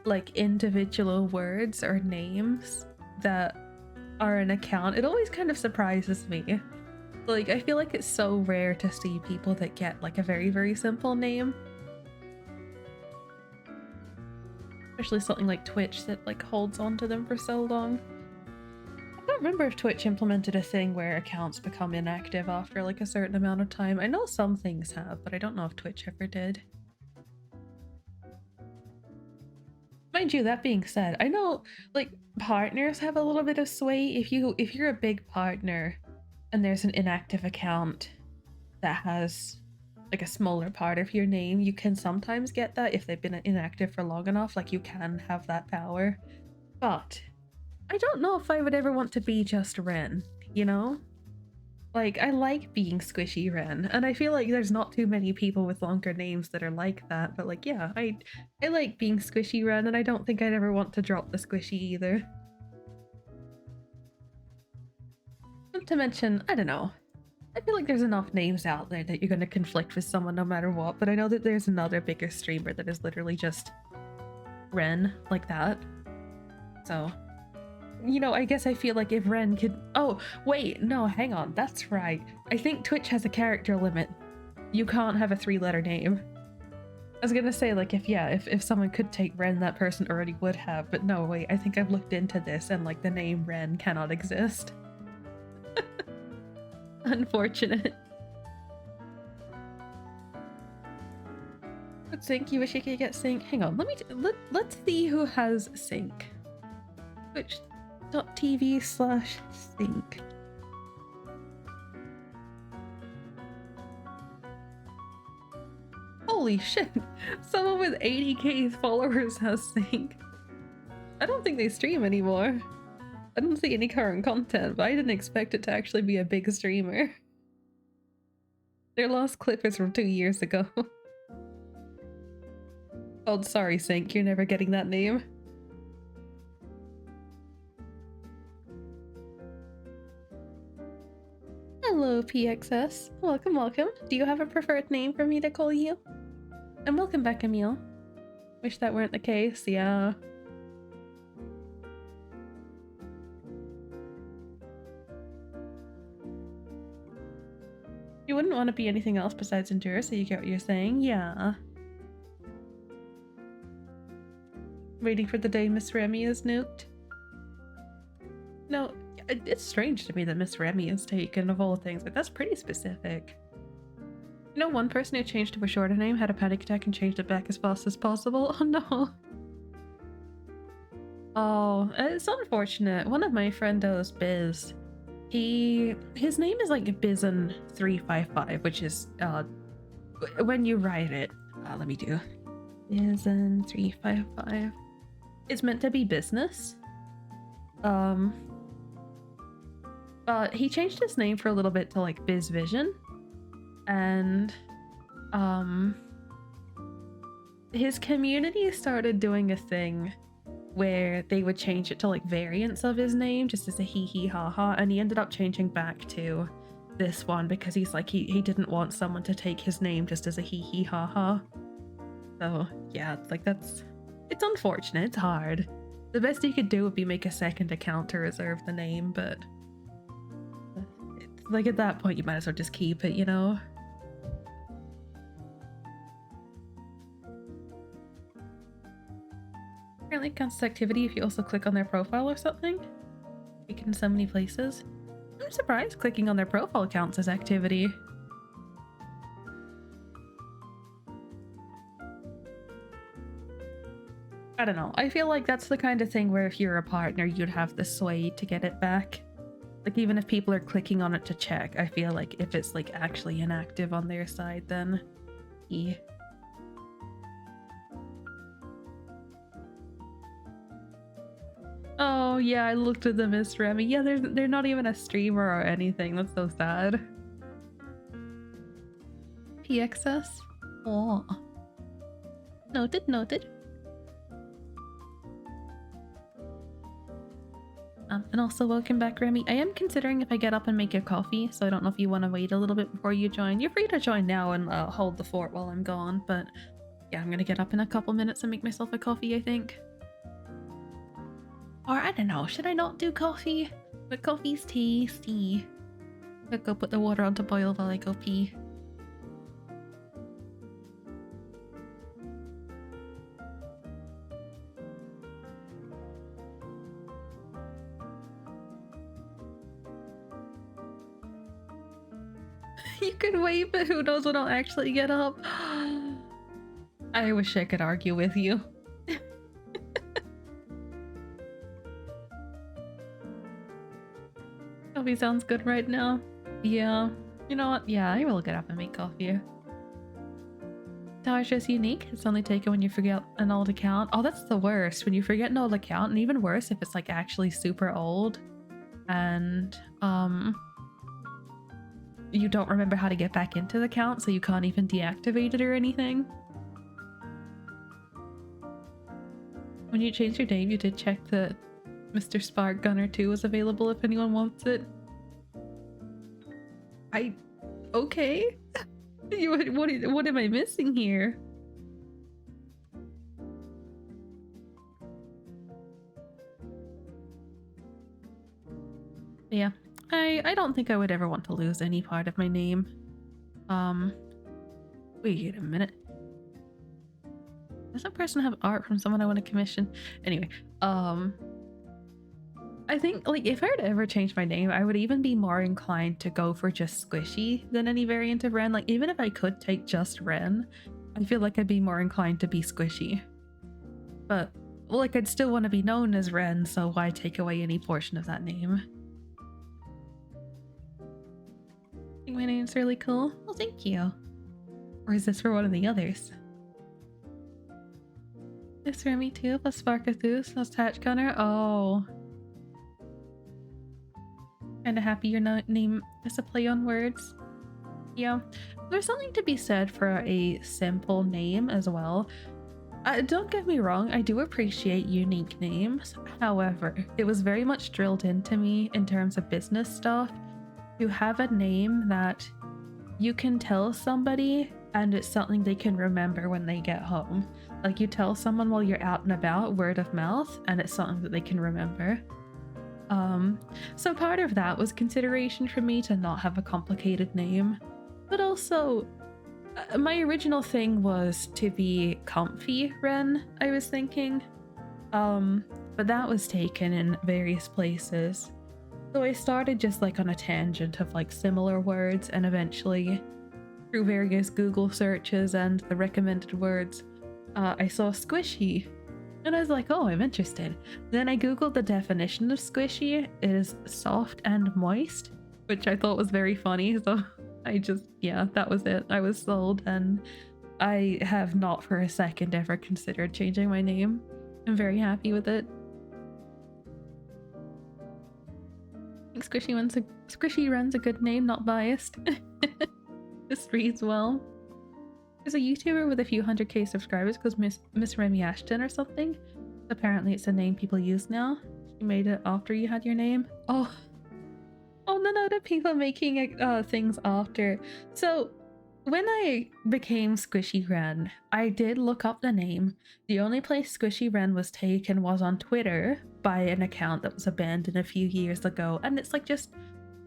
like individual words or names that are an account, it always kind of surprises me. Like, I feel like it's so rare to see people that get like a very, very simple name. Especially something like Twitch that like holds on to them for so long. I don't remember if Twitch implemented a thing where accounts become inactive after like a certain amount of time. I know some things have, but I don't know if Twitch ever did. Mind you, that being said, I know like partners have a little bit of sway. If you're a big partner and there's an inactive account that has like a smaller part of your name, you can sometimes get that if they've been inactive for long enough. Like, you can have that power. But I don't know if I would ever want to be just Ren, you know? Like, I like being Squishy Ren, and I feel like there's not too many people with longer names that are like that, but like, yeah, I like being Squishy Ren, and I don't think I'd ever want to drop the Squishy either. Not to mention, I don't know, I feel like there's enough names out there that you're going to conflict with someone no matter what, but I know that there's another bigger streamer that is literally just Ren like that. So, you know, I guess I feel like if Ren could... Oh, wait, no, hang on, that's right. I think Twitch has a character limit. You can't have a 3-letter name. I was gonna say, like, if someone could take Ren, that person already would have, but no, wait, I think I've looked into this and, like, the name Ren cannot exist. Unfortunate. But Sync, you wish you could get Sync? Hang on, let's see who has Sync. Twitch.tv/sync. Holy shit! Someone with 80k followers has Sync. I don't think they stream anymore. I don't see any current content, but I didn't expect it to actually be a big streamer. Their last clip is from 2 years ago. Oh, sorry, Sync, you're never getting that name. Hello, PXS. Welcome, welcome. Do you have a preferred name for me to call you? And welcome back, Emil. Wish that weren't the case, yeah. You wouldn't want to be anything else besides Endure, so you get what you're saying? Yeah. Waiting for the day Miss Remy is nuked? No, it's strange to me that Miss Remy is taken of all things. Like, that's pretty specific. You know, one person who changed to a shorter name had a panic attack and changed it back as fast as possible. Oh no. Oh, it's unfortunate. One of my friendos, Biz, his name is like Bizen355, which is when you write it, let me do Bizen355. It's meant to be business. But he changed his name for a little bit to like BizVision, and his community started doing a thing where they would change it to like variants of his name just as a hee hee ha ha, and he ended up changing back to this one because he's like he didn't want someone to take his name just as a hee hee ha ha. So yeah, like it's unfortunate, it's hard. The best you could do would be make a second account to reserve the name, but it's like at that point you might as well just keep it, you know? Apparently it counts as activity if you also click on their profile or something. You can in so many places. I'm surprised clicking on their profile counts as activity. I don't know. I feel like that's the kind of thing where if you're a partner, you'd have the sway to get it back. Like even if people are clicking on it to check, I feel like if it's like actually inactive on their side, then yeah. Oh yeah, I looked at them as Remy. Yeah, they're not even a streamer or anything. That's so sad. PXS? Oh. Noted, noted. And also welcome back, Remy. I am considering if I get up and make a coffee, so I don't know if you want to wait a little bit before you join. You're free to join now and hold the fort while I'm gone, but yeah, I'm gonna get up in a couple minutes and make myself a coffee, I think. Or I don't know, should I not do coffee? But coffee's tasty. I'll go put the water on to boil while I go pee. You can wait, but who knows when I'll actually get up. I wish I could argue with you. Coffee sounds good right now. Yeah. You know what? Yeah, I will get up and make coffee. Tower's just unique. It's only taken when you forget an old account. Oh, that's the worst. When you forget an old account, and even worse if it's like actually super old and you don't remember how to get back into the account, so you can't even deactivate it or anything. When you changed your name, you did check that Mr. Spark Gunner 2 was available if anyone wants it. Okay. What am I missing here? Yeah, I don't think I would ever want to lose any part of my name. Wait a minute. Does that person have art from someone I want to commission? Anyway, I think like if I were to ever change my name, I would even be more inclined to go for just Squishy than any variant of Ren. Like even if I could take just Ren, I feel like I'd be more inclined to be Squishy. But like I'd still want to be known as Ren, so why take away any portion of that name? I think my name's really cool. Well, thank you. Or is this for one of the others? This for me too, plus Sparkathus, plus Hatch Gunner. Oh. Kinda happy your name is a play on words. Yeah, there's something to be said for a simple name as well. Don't get me wrong, I do appreciate unique names. However, it was very much drilled into me in terms of business stuff to have a name that you can tell somebody and it's something they can remember when they get home. Like you tell someone while you're out and about, word of mouth, and it's something that they can remember. So part of that was consideration for me to not have a complicated name, but also my original thing was to be comfy Ren, I was thinking, but that was taken in various places. So I started just like on a tangent of like similar words, and eventually through various Google searches and the recommended words, I saw squishy. And I was like, oh, I'm interested. Then I googled the definition of squishy. It is soft and moist, which I thought was very funny. So I just, yeah, that was it. I was sold, and I have not for a second ever considered changing my name. I'm very happy with it. I think Squishy Run's a good name, not biased. This reads well. There's a YouTuber with a few 100k subscribers called Miss Remy Ashton or something. Apparently it's a name people use now. She made it after you had your name. Oh, no, the people making things after. So when I became Squishy Wren, I did look up the name. The only place Squishy Wren was taken was on Twitter by an account that was abandoned a few years ago, and it's like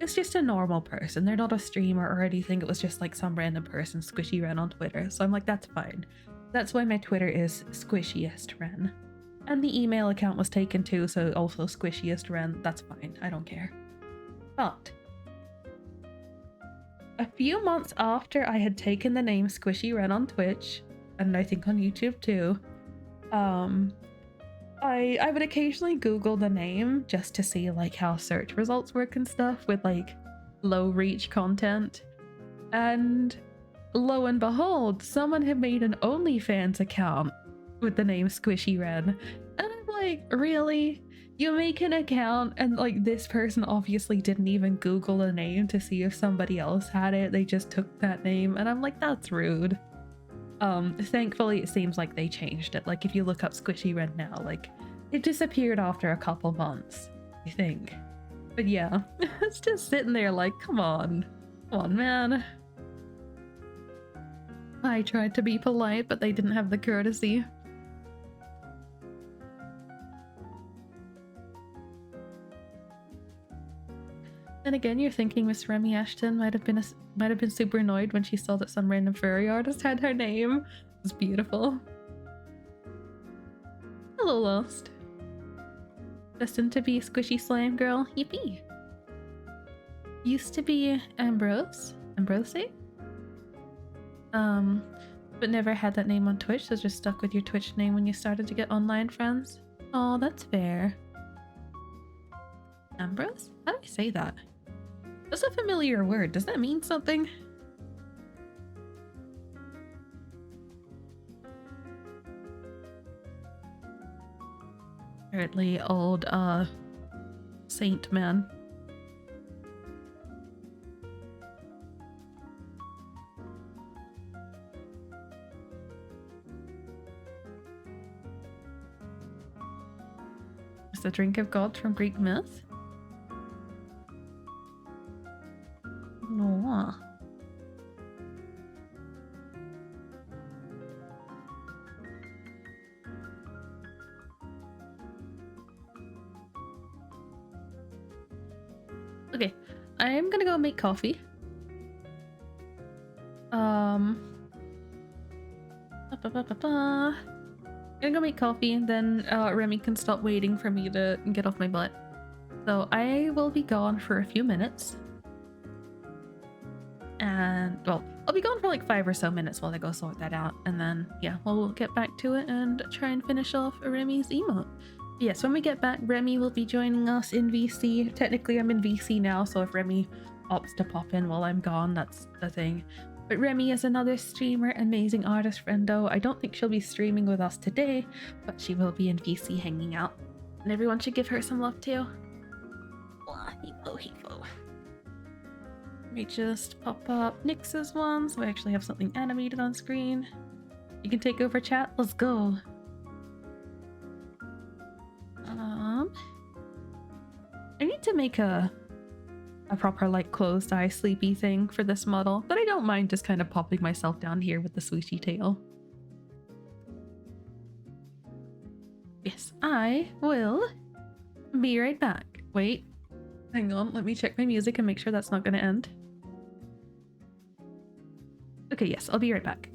it's just a normal person. They're not a streamer or anything. It was just like some random person, Squishy Wren on Twitter. So I'm like, that's fine. That's why my Twitter is Squishiest Wren. And the email account was taken too, so also Squishiest Wren. That's fine. I don't care. But a few months after I had taken the name Squishy Wren on Twitch, and I think on YouTube too, I would occasionally Google the name just to see like how search results work and stuff with like low reach content. And lo and behold, someone had made an OnlyFans account with the name Squishy Wren. And I'm like, really? You make an account and like this person obviously didn't even Google the name to see if somebody else had it. They just took that name, and I'm like, that's rude. Thankfully it seems like they changed it. Like if you look up Squishy Wren now, like it disappeared after a couple months, I think. But yeah, it's just sitting there like, come on, man. I tried to be polite, but they didn't have the courtesy. And again, you're thinking Miss Remy Ashton might have been super annoyed when she saw that some random furry artist had her name. It was beautiful. Hello, Lost. Destined to be Squishy Slime Girl. Yippee. Used to be Ambrose. But never had that name on Twitch, so just stuck with your Twitch name when you started to get online friends. Oh, that's fair. Ambrose? How do I say that? That's a familiar word. Does that mean something? Apparently old, saint man. It's the drink of God from Greek myth. No. Okay, I'm gonna go make coffee. Gonna go make coffee, and then Remy can stop waiting for me to get off my butt. So I will be gone for a few minutes. And, well, I'll be gone for like 5 or so minutes while I go sort that out. And then, yeah, we'll get back to it and try and finish off Remy's emote. But yes, when we get back, Remy will be joining us in VC. Technically, I'm in VC now, so if Remy opts to pop in while I'm gone, that's the thing. But Remy is another streamer, amazing artist friendo. I don't think she'll be streaming with us today, but she will be in VC hanging out. And everyone should give her some love too. Heepo. Let me just pop up Nyx's one so I actually have something animated on screen. You can take over chat. Let's go. I need to make a proper like closed eye sleepy thing for this model, but I don't mind just kind of popping myself down here with the swooshy tail. Yes, I will be right back. Wait, hang on, let me check my music and make sure that's not going to end. Okay, yes, I'll be right back.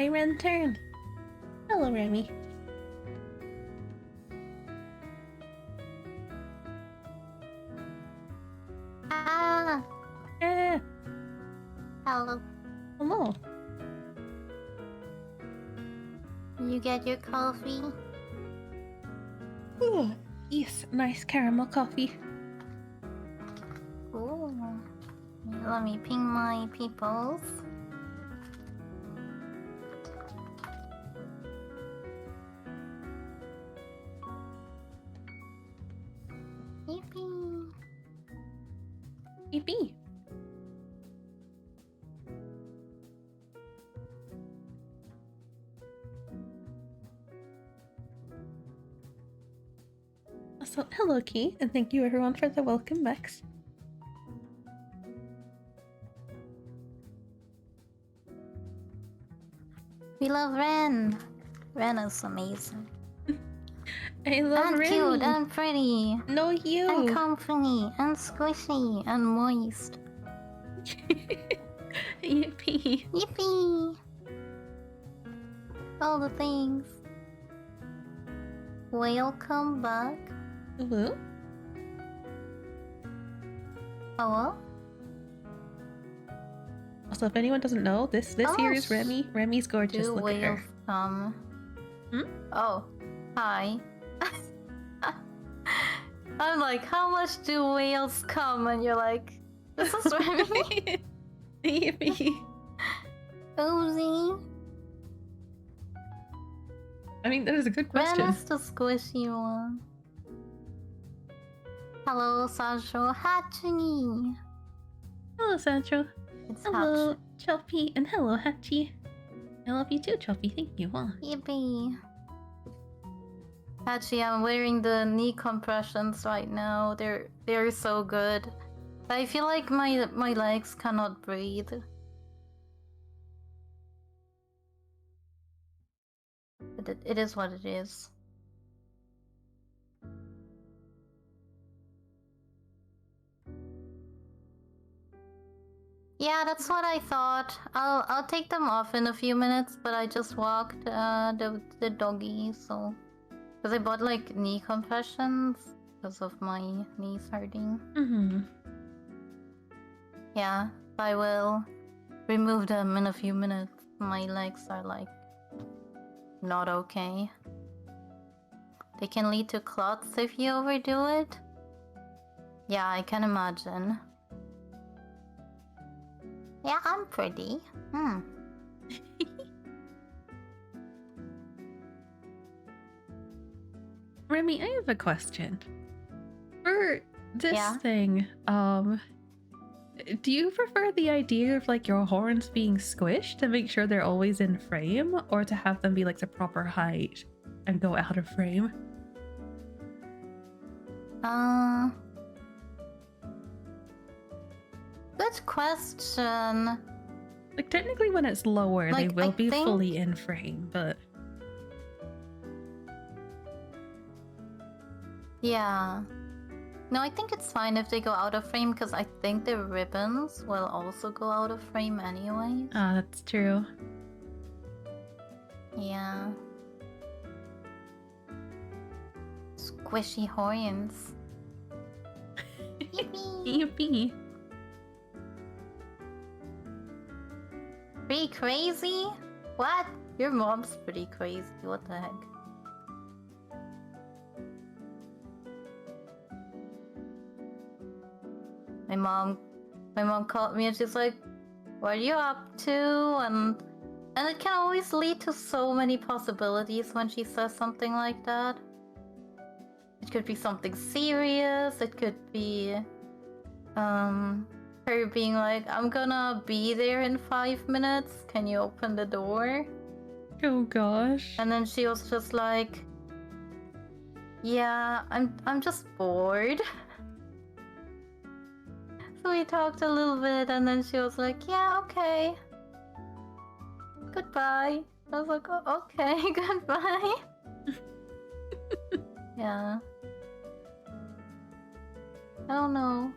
My Ren turn. Hello, Remy. Ah, hello. Hello. You get your coffee? Ooh, yes, nice caramel coffee. Ooh. Let me ping my peoples. Yippee. Yippee. So, hello, Key, and thank you everyone for the welcome backs. We love Ren. Ren is amazing. I love and Remy. Cute and pretty. No, you. And comfy and squishy and moist. Yippee. Yippee! All the things. Welcome back. Hello? Hello? Also, if anyone doesn't know, this here is Remy. Remy's gorgeous. Do Look at her. whales come? Hmm? Oh, hi. I'm like, how much do whales come? And you're like, this is Remy. Yippee. Oozy. I mean, that is a good question. Ren is the squishy one. Hello, Sancho Hachi. Hello, Sancho. It's Hello, Hachi. Choppy, and hello, Hachi. I love you too, Choppy. Thank you. Huh? Yippee. Hachi, I'm wearing the knee compressions right now. They're so good. I feel like my legs cannot breathe. But it is what it is. Yeah, that's what I thought. I'll take them off in a few minutes, but I just walked the doggy, so because I bought like knee compressions because of my knees hurting. Mm-hmm. Yeah, I will remove them in a few minutes. My legs are like not okay. They can lead to clots if you overdo it. Yeah, I can imagine. Yeah, I'm pretty. Remy, I have a question. For this Yeah? thing, do you prefer the idea of like your horns being squished to make sure they're always in frame, or to have them be like the proper height and go out of frame? Good question. Like technically when it's lower, Like, they will I be think- fully in frame, but Yeah. No, I think it's fine if they go out of frame because I think the ribbons will also go out of frame anyways. ah, that's true. Yeah. Squishy horns. Yippee! Yippee. Pretty crazy? What? Your mom's pretty crazy. What the heck? My mom called me and she's like, "What are you up to?" And it can always lead to so many possibilities when she says something like that. It could be something serious. It could be her being like, "I'm gonna be there in 5 minutes. Can you open the door?" Oh gosh. And then she was just like, "Yeah, I'm just bored." So we talked a little bit, and then she was like, "Yeah, okay. Goodbye." I was like, "Oh, okay, goodbye." Yeah. I don't know.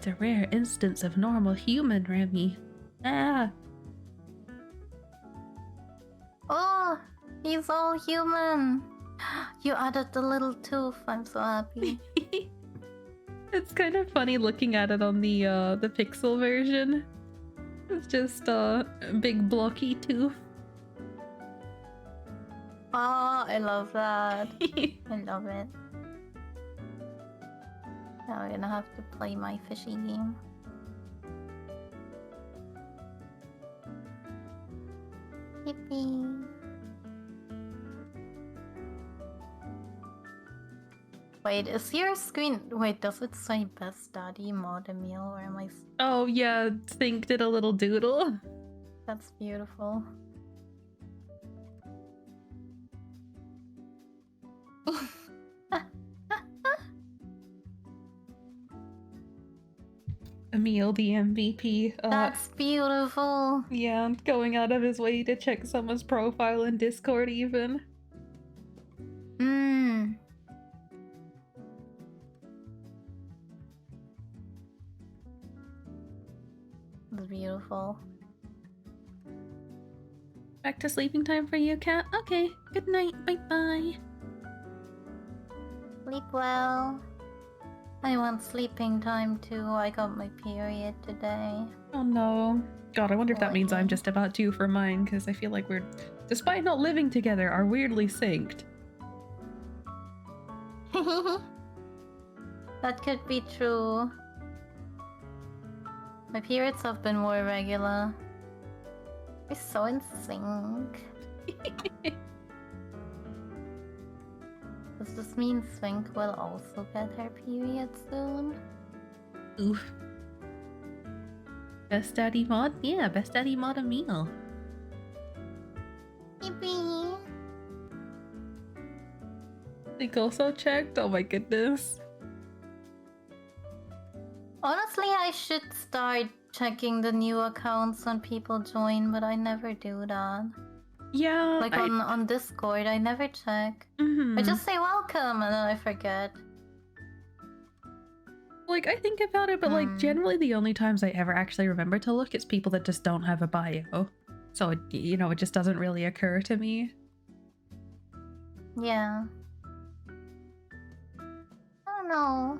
just a rare instance of normal human, Remy. Ah. Oh, he's all human. You added the little tooth. I'm so happy. It's kind of funny looking at it on the pixel version. It's just a big blocky tooth. Oh, I love that. I love it. Now I'm gonna have to play my fishy game. Yippee. Wait, is your screen... Wait, does it say best daddy mod meal or am I... Oh yeah, Think did a little doodle. That's beautiful. Emil, the MVP. That's beautiful. Yeah, going out of his way to check someone's profile in Discord even. That's beautiful. Back to sleeping time for you, Cat? Okay, good night, bye-bye. Sleep well. I want sleeping time too. I got my period today. Oh no. God, I wonder if that means I'm Boy. just about due for mine, because I feel like we're, despite not living together, are weirdly synced. That could be true. My periods have been more regular. We're so in sync. Does this mean Swink will also get her period soon? Oof. Best daddy mod? Yeah, best daddy mod a meal. Yippee! Think also checked? Oh my goodness. Honestly, I should start checking the new accounts when people join, but I never do that. Yeah, Like on Discord, I never check. I just say welcome and then I forget. Like, I think about it, but like, generally the only times I ever actually remember to look is people that just don't have a bio. So, you know, it just doesn't really occur to me. Yeah. I don't know.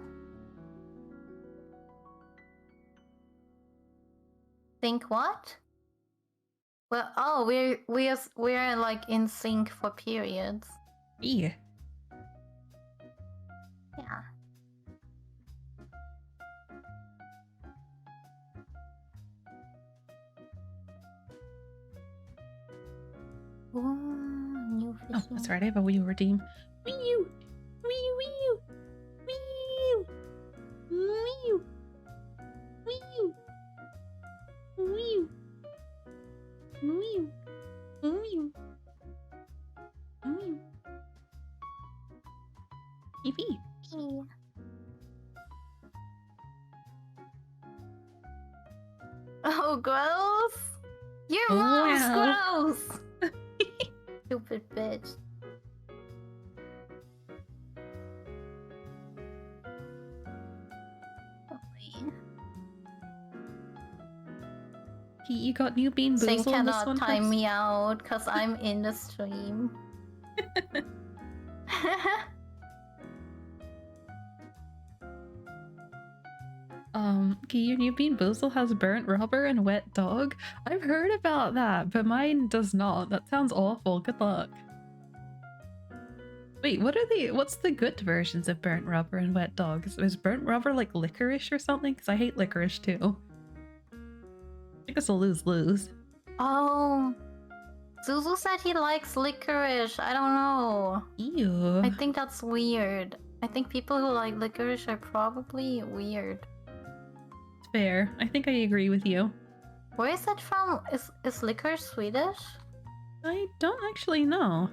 Think what? Well, oh, we're like in sync for periods. Yeah. Yeah. Ooh, new fishing. Oh, that's right, I have a Wii U redeem. Wii U! Wii U! Wii U! Wii U! Wii U! Wii U! Wii U! Wii U! Wii U! Yippee! Yeah. Oh, gross! Your mom's gross! Stupid bitch. You got new Bean Sing Boozle on this cannot one time first? me out because I'm in the stream. Your new Bean Boozle has burnt rubber and wet dog. I've heard about that, but mine does not. That sounds awful. Good luck. Wait, what's the good versions of burnt rubber and wet dog? Is burnt rubber like licorice or something? Because I hate licorice too. I think it's a lose-lose. Oh, Zuzu said he likes licorice. I don't know. Ew. I think that's weird. I think people who like licorice are probably weird. Fair. I think I agree with you. Where is it from? Is licorice Swedish? I don't actually know.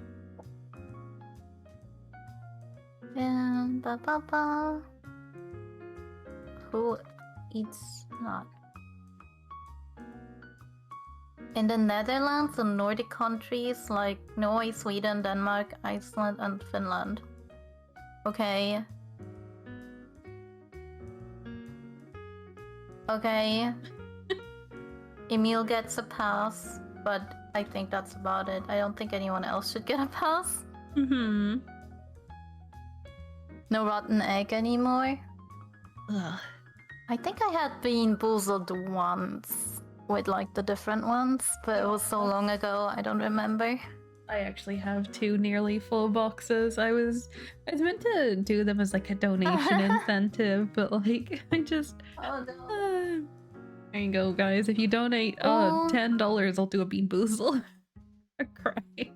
Ba ba ba. Who eats not? In the Netherlands and Nordic countries like Norway, Sweden, Denmark, Iceland, and Finland. Okay. Okay. Emil gets a pass, but I think that's about it. I don't think anyone else should get a pass. Mm-hmm. No rotten egg anymore. Ugh. I think I had been boozled once with like the different ones, but it was so long ago, I don't remember. I actually have 2 nearly full boxes. I was meant to do them as like a donation incentive, but like I just Oh no. there you go, guys. If you donate Ooh. $10, I'll do a bean boozle. I cry.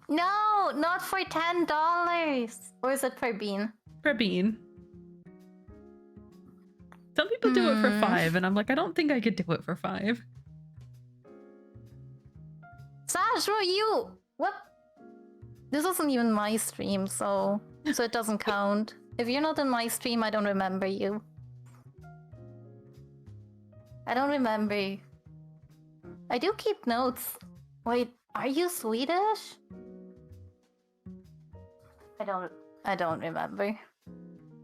No, not for $10. Or is it per bean? For a bean. Some people do it for 5, and I'm like, I don't think I could do it for 5. Sash, what? This wasn't even my stream, so it doesn't count. If you're not in my stream, I don't remember you. I don't remember. I do keep notes. Wait, are you Swedish? I don't remember.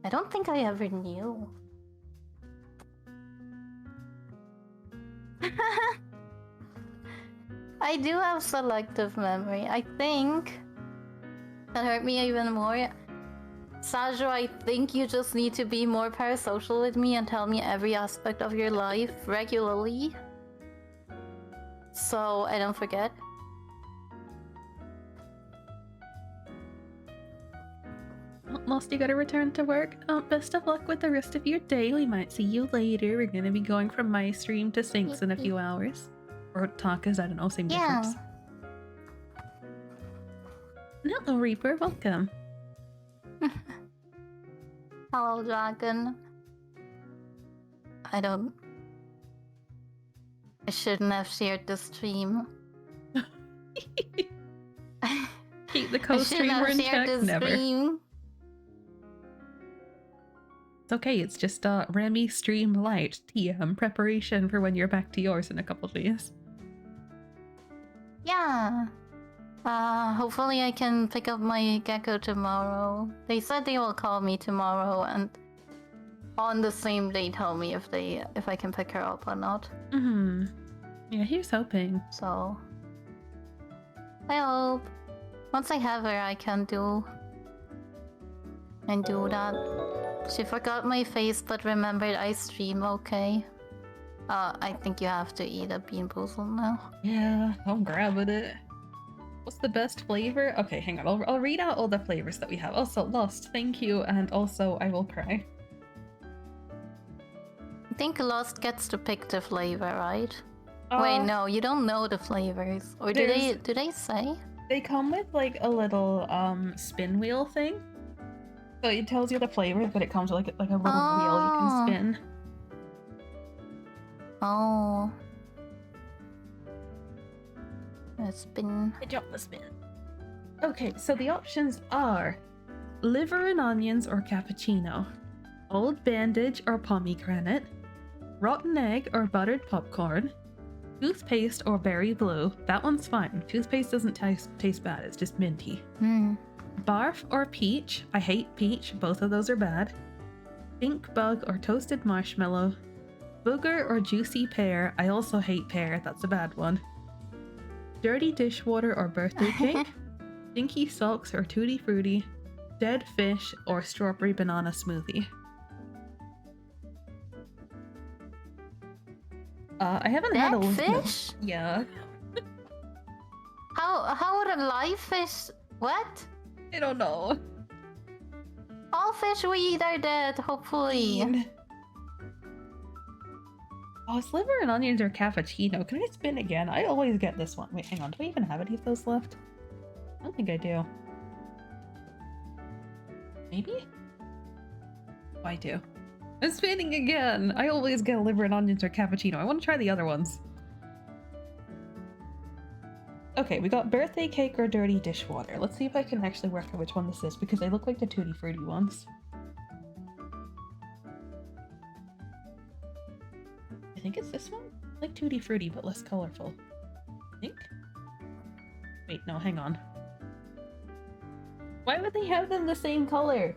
I don't think I ever knew. I do have selective memory. I think that hurt me even more. Sajo, I think you just need to be more parasocial with me and tell me every aspect of your life regularly, so I don't forget. Lost, you gotta return to work. Best of luck with the rest of your day. We might see you later. We're gonna be going from my stream to Sync's in a few hours. Or Taka's, I don't know, same difference. Hello, Reaper, welcome. Hello, Dragon. I shouldn't have shared the stream. Keep the co-streamer in check, never. Stream. It's okay, it's just Remy Stream Light TM preparation for when you're back to yours in a couple days. Yeah. Hopefully I can pick up my gecko tomorrow. They said they will call me tomorrow and on the same day tell me if I can pick her up or not. Mm-hmm. Yeah, here's hoping. So I hope once I have her I can do that. She forgot my face but remembered I stream, okay. I think you have to eat a bean boozle now. Yeah, I'm grabbing it. What's the best flavor? Okay, hang on. I'll read out all the flavors that we have. Also, Lost, thank you, and also I will cry. I think Lost gets to pick the flavor, right? Wait, no, you don't know the flavors. Or do they say? They come with like a little spin wheel thing. So it tells you the flavor, but it comes with like a little wheel you can spin. Oh. A spin. I dropped the spin. Okay, so the options are liver and onions or cappuccino, old bandage or pomegranate, rotten egg or buttered popcorn, toothpaste or berry blue. That one's fine. Toothpaste doesn't taste bad, it's just minty. Barf or peach. I hate peach, both of those are bad. Pink bug or toasted marshmallow. Booger or juicy pear. I also hate pear, that's a bad one. Dirty dishwater or birthday cake. Stinky socks or tutti frutti. Dead fish or strawberry banana smoothie. I haven't had a fish? Yeah. How would a live fish? What? I don't know. All fish we eat are dead, hopefully. Oh, it's liver and onions or cappuccino. Can I spin again? I always get this one. Wait, hang on. Do I even have any of those left? I don't think I do. Maybe? Oh, I do. I'm spinning again! I always get liver and onions or cappuccino. I want to try the other ones. Okay, we got birthday cake or dirty dishwater. Let's see if I can actually work out which one this is, because they look like the tutti frutti ones. I think it's this one? Like tutti frutti, but less colorful. I think? Wait, no, hang on. Why would they have them the same color?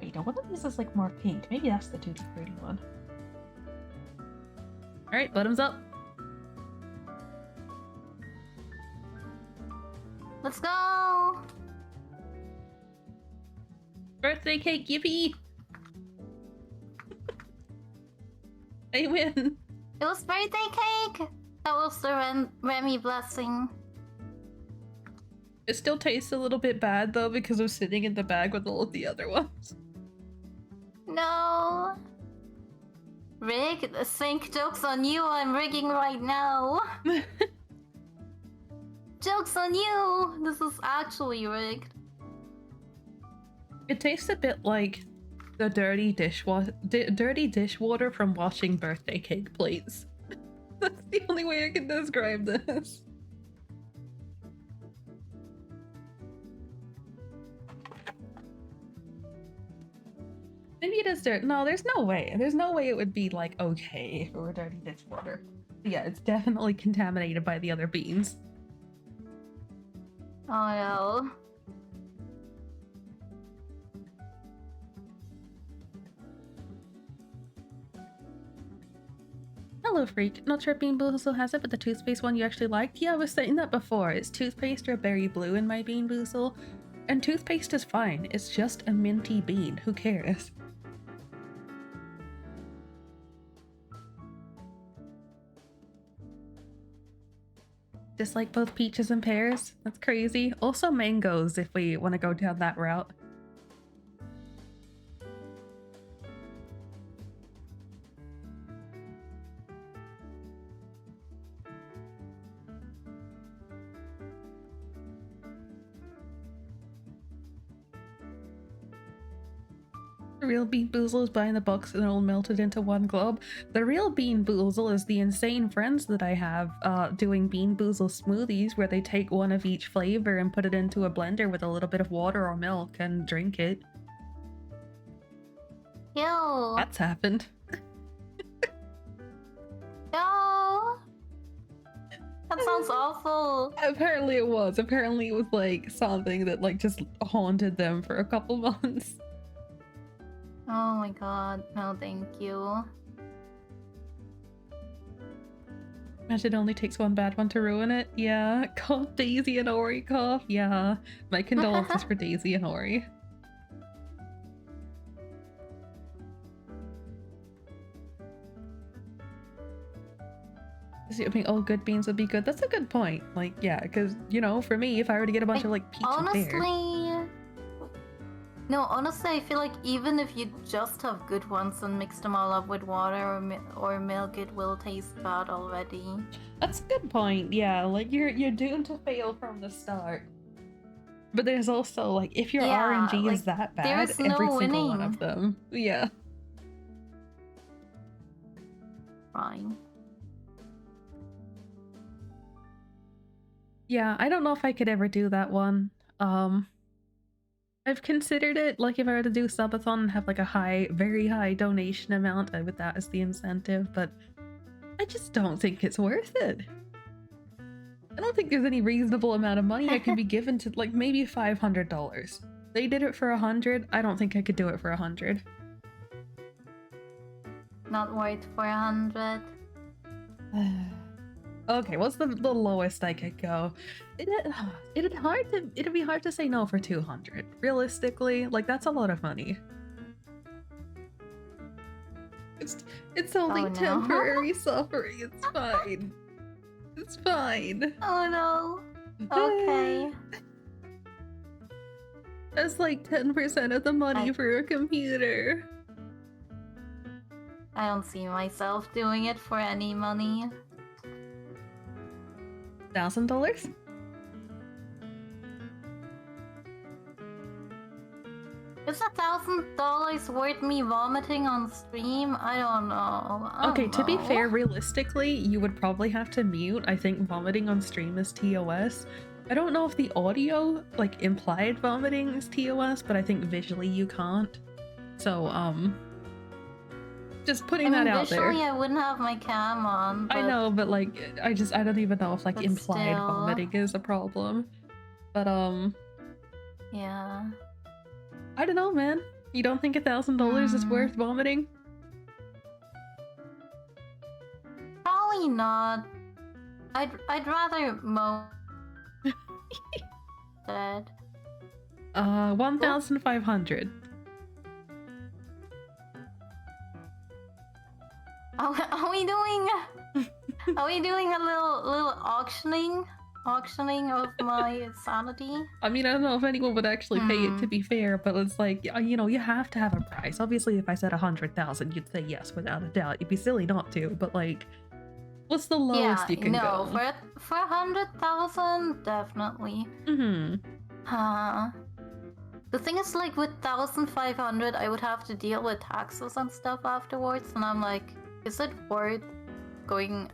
Wait, Wait, one of these is like more pink. Maybe that's the Tutti Frutti one. Alright, bottoms up. Let's go! Birthday cake, yippee! I win! It was birthday cake! That was the Remy blessing. It still tastes a little bit bad though because I'm sitting in the bag with all of the other ones. No! Rig, sink, joke's on you, I'm rigging right now! Joke's on you! This is actually rigged. It tastes a bit like the dirty dishwater from washing birthday cake plates. That's the only way I can describe this. Maybe it is dirt. No, there's no way. There's no way it would be like okay if it were dirty dishwater. Yeah, it's definitely contaminated by the other beans. Oh no. Hello, Freak. Not sure if Bean Boozle has it, but the toothpaste one you actually liked? Yeah, I was saying that before. It's toothpaste or berry blue in my Bean Boozle. And toothpaste is fine. It's just a minty bean. Who cares? Just like both peaches and pears? That's crazy. Also mangoes if we want to go down that route. The real Bean Boozle is buying the box and it'll melt it into one glob. The real Bean Boozle is the insane friends that I have doing Bean Boozle smoothies where they take one of each flavor and put it into a blender with a little bit of water or milk and drink it. Ew. That's happened. No. That sounds awful. Apparently it was. Apparently it was like something that like just haunted them for a couple months. Oh my god, no thank you. Imagine it only takes one bad one to ruin it. Yeah. Cough, Daisy and Ori cough. Yeah. My condolences for Daisy and Ori. Assuming all good beans would be good. That's a good point. Like, yeah, because, you know, for me, if I were to get a bunch of like peach and pear. No, honestly, I feel like even if you just have good ones and mix them all up with water or milk, it will taste bad already. That's a good point. Yeah, like you're doomed to fail from the start. But there's also like if your RNG is that bad, every single one of them. Yeah. Fine. Yeah, I don't know if I could ever do that one. I've considered it, like if I were to do subathon and have like a very high donation amount with that as the incentive, but I just don't think it's worth it. I don't think there's any reasonable amount of money I can be given to like maybe $500. They did it for 100. I don't think I could do it for 100. Not worth for 100. Okay, what's the lowest I could go? It'd be hard to say no for 200. Realistically, like that's a lot of money. It's only temporary suffering. It's fine. It's fine. Oh no. Okay. That's like 10% of the money for a computer. I don't see myself doing it for any money. $1,000? Is $1,000 worth me vomiting on stream? I don't know. Okay, to be fair, realistically, you would probably have to mute. I think vomiting on stream is TOS. I don't know if the audio, like, implied vomiting is TOS, but I think visually you can't. So, just putting that out there. Visually I wouldn't have my cam on, but... I know, but like, I don't even know if like implied vomiting is a problem. But, yeah. I don't know, man. You don't think $1,000 is worth vomiting? Probably not. I'd rather mow dead. 1,500. Are we doing? Are we doing a little auctioning of my sanity? I mean, I don't know if anyone would actually pay it, to be fair, but it's like, you know, you have to have a price. Obviously, if I said 100,000, you'd say yes without a doubt. You'd be silly not to, but like, what's the lowest you can go? For 100,000, definitely. The thing is, like, with 1,500, I would have to deal with taxes and stuff afterwards, and I'm like, is it worth going?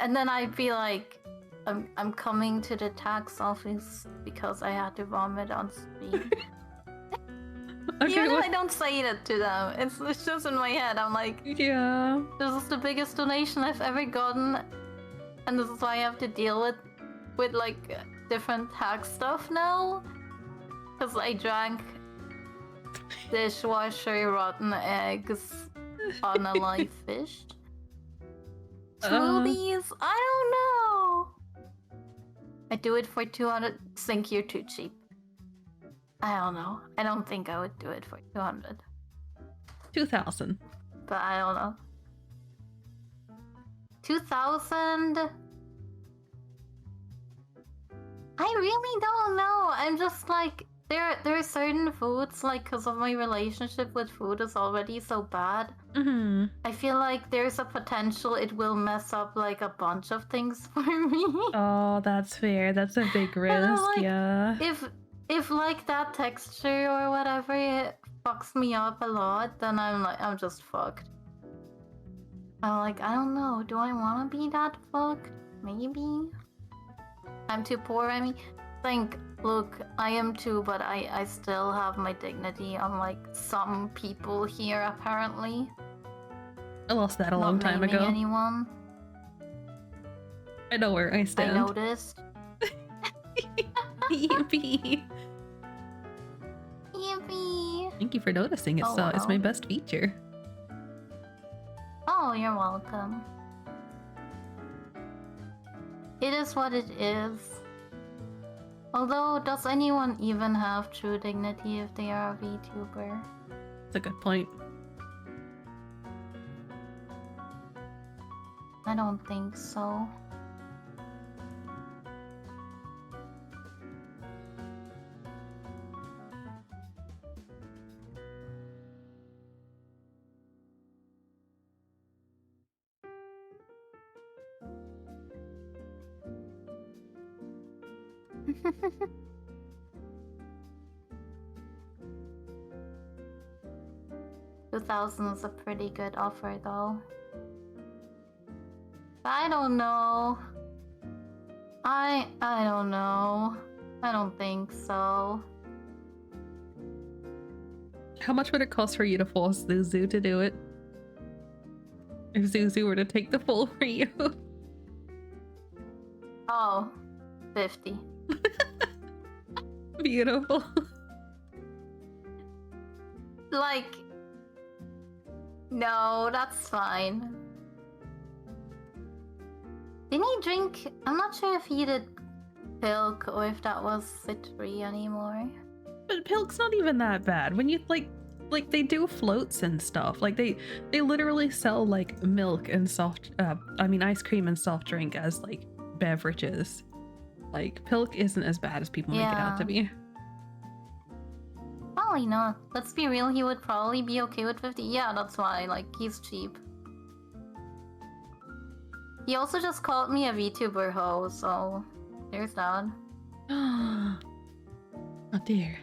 And then I'd be like, I'm coming to the tax office because I had to vomit on stream. Okay, even though I don't say that to them, it's just in my head. I'm like, yeah, this is the biggest donation I've ever gotten, and this is why I have to deal with like different tax stuff now, because I drank dishwasher rotten eggs on a live fish. Smoothies? I don't know. I do it for 200. Think you're too cheap. I don't know. I don't think I would do it for 200. 2,000. But I don't know. 2,000? I really don't know. I'm just like, there are certain foods, like, because of my relationship with food is already so bad. I feel like there's a potential it will mess up like a bunch of things for me. Oh, that's fair. That's a big risk, like, yeah. If like that texture or whatever it fucks me up a lot, then I'm just fucked. I'm like, I don't know. Do I want to be that fucked? Maybe. I'm too poor. I mean, look, I am too, but I still have my dignity, unlike some people here apparently. I lost that a long time ago. Anyone. I know where I stand. I noticed. Yippee! Yippee! Thank you for noticing. It's wow. It's my best feature. Oh, you're welcome. It is what it is. Although, does anyone even have true dignity if they are a VTuber? That's a good point. I don't think so. $2,000 is a pretty good offer, though. I don't know. I don't know. I don't think so. How much would it cost for you to force Zuzu to do it? If Zuzu were to take the fall for you? Oh, 50. Beautiful. Like, no, that's fine. Didn't he drink? I'm not sure if he did Pilk or if that was Citri anymore. But Pilk's not even that bad. When you like they do floats and stuff. Like they literally sell like milk and ice cream and soft drink as like beverages. Like Pilk isn't as bad as people make it out to be. Probably not. Let's be real, he would probably be okay with 50. Yeah, that's why. Like, he's cheap. He also just called me a VTuber hoe, so there's that. Oh dear.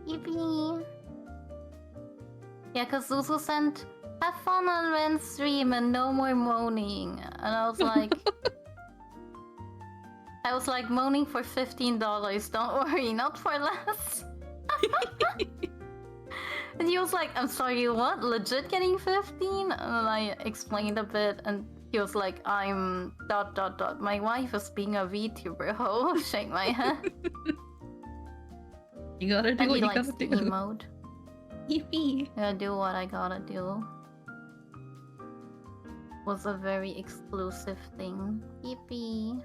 Yippee. Yeah, cause Zuzu sent, have fun on Ren's stream and no more moaning. And I was like, moaning for $15. Don't worry, not for less. And he was like, I'm sorry, what? Legit getting 15? And I explained a bit, and he was like, I'm ... My wife is being a VTuber ho. Shake my head. You gotta do And what he you likes gotta the do. emote. Yippee. Gotta do what I gotta do. Was a very exclusive thing. Yippee.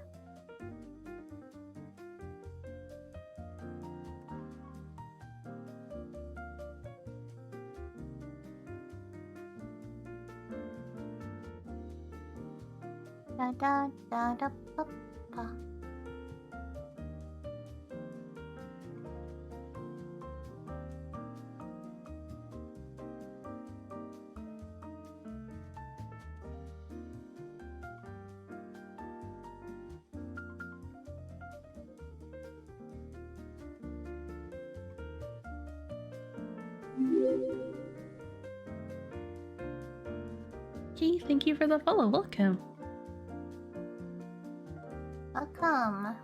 Da da da da pa pa. Okay, thank you for the follow. Welcome. Welcome.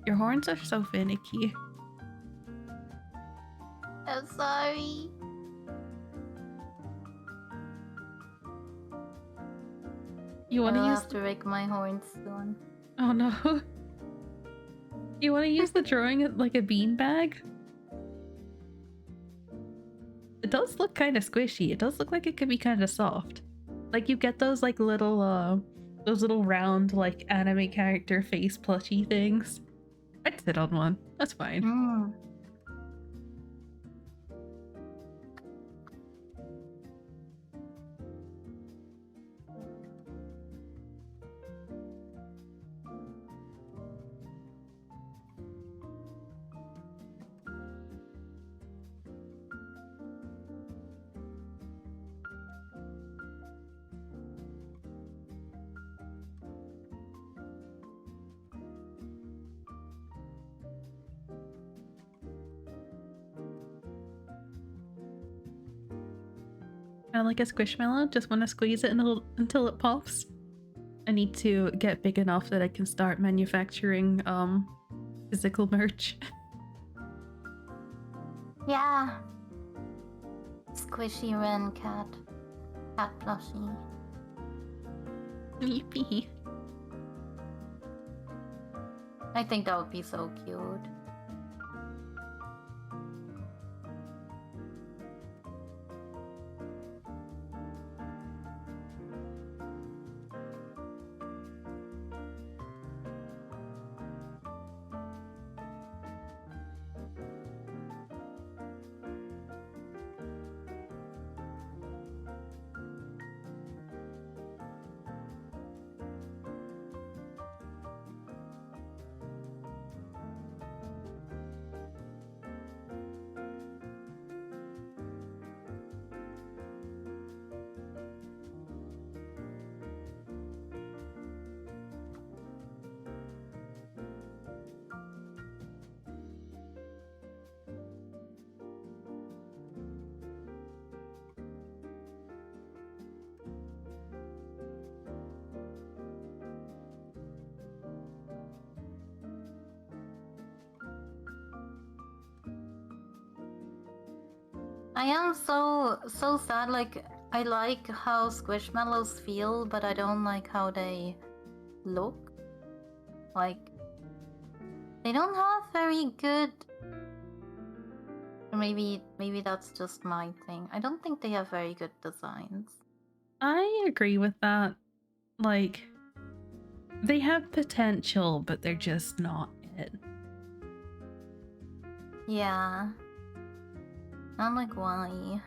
Your horns are so finicky. I'm sorry. You I want will to use? have to rake my horns soon. Oh no. You want to use the drawing like a beanbag? It does look kind of squishy. It does look like it could be kind of soft. Like you get those like those little round like anime character face plushy things. I'd sit on one. That's fine. Mm. I like a squishmallow. Just want to squeeze it until it pops. I need to get big enough that I can start manufacturing physical merch. Yeah. Squishy Ren cat. Cat plushie. Yippee. I think that would be so cute. I am so sad. Like, I like how squishmallows feel, but I don't like how they look. Like, they don't have very good. Or maybe that's just my thing. I don't think they have very good designs. I agree with that. Like, they have potential, but they're just not it. Yeah. I'm like, why?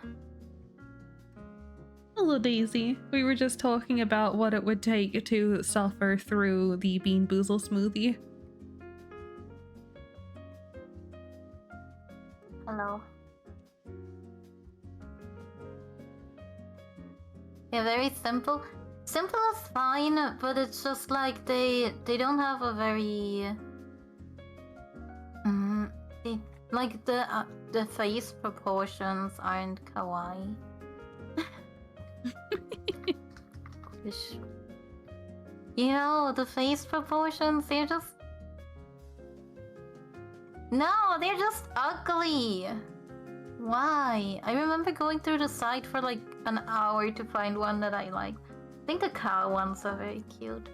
Hello, Daisy. We were just talking about what it would take to suffer through the Bean Boozle smoothie. Hello. Yeah, very simple. Simple is fine, but it's just like they don't have a very they, like the face proportions aren't kawaii. You know, the face proportions, they're just they're just ugly. Why? I remember going through the site for like an hour to find one that I like. I think the cow ones are very cute.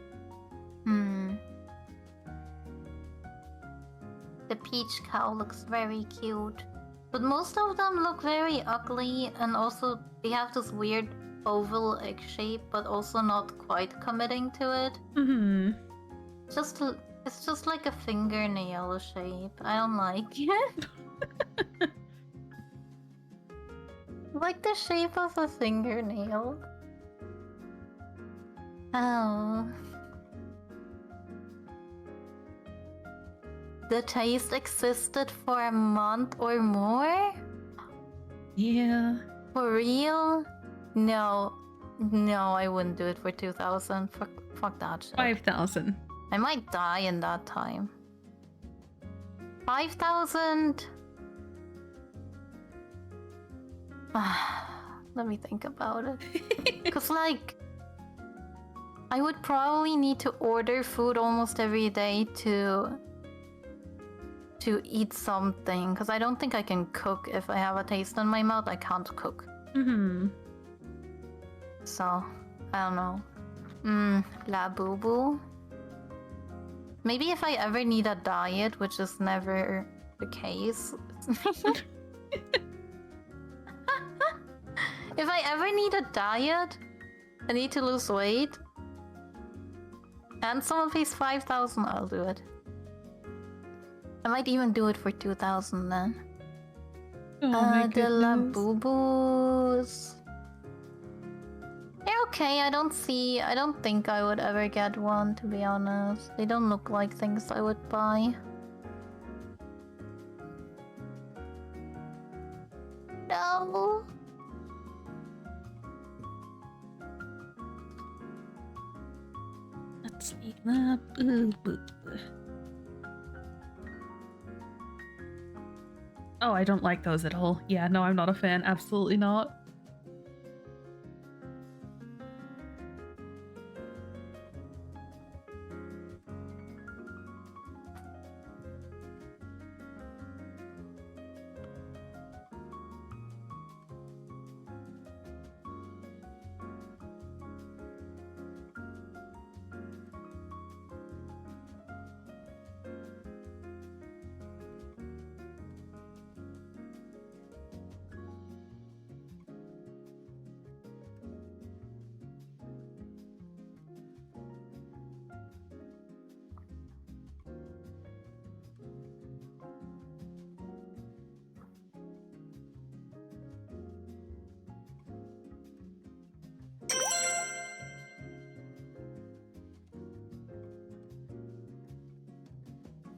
The peach cow looks very cute. But most of them look very ugly, and also they have this weird oval egg shape, but also not quite committing to it. It's just like a fingernail shape. I don't like it. Like the shape of a fingernail. Oh. The taste existed for a month or more? Yeah. For real? No. No, I wouldn't do it for 2,000. Fuck that shit. 5,000. I might die in that time. 5,000? Let me think about it. Cause like, I would probably need to order food almost every day to eat something. Cause I don't think I can cook if I have a taste in my mouth. I can't cook. So, I don't know. La boo boo. Maybe if I ever need a diet, which is never the case. If I ever need a diet, I need to lose weight, and someone pays 5,000, I'll do it. I might even do it for 2,000 then. Oh my The La goodness. Boo Boos. They're okay. I don't think I would ever get one, to be honest. They don't look like things I would buy. No. Let's see. La boo boo. Oh, I don't like those at all. Yeah, no, I'm not a fan. Absolutely not.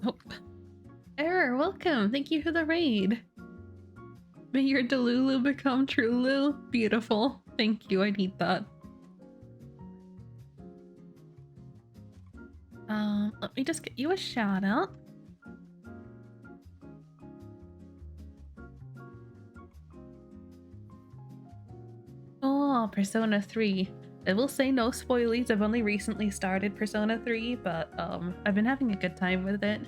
Oh. Error, welcome. Thank you for the raid. May your Delulu become Trulu. Beautiful. Thank you. I need that. Let me just get you a shout out. Oh, Persona 3. I will say no spoilies. I've only recently started Persona 3, but I've been having a good time with it.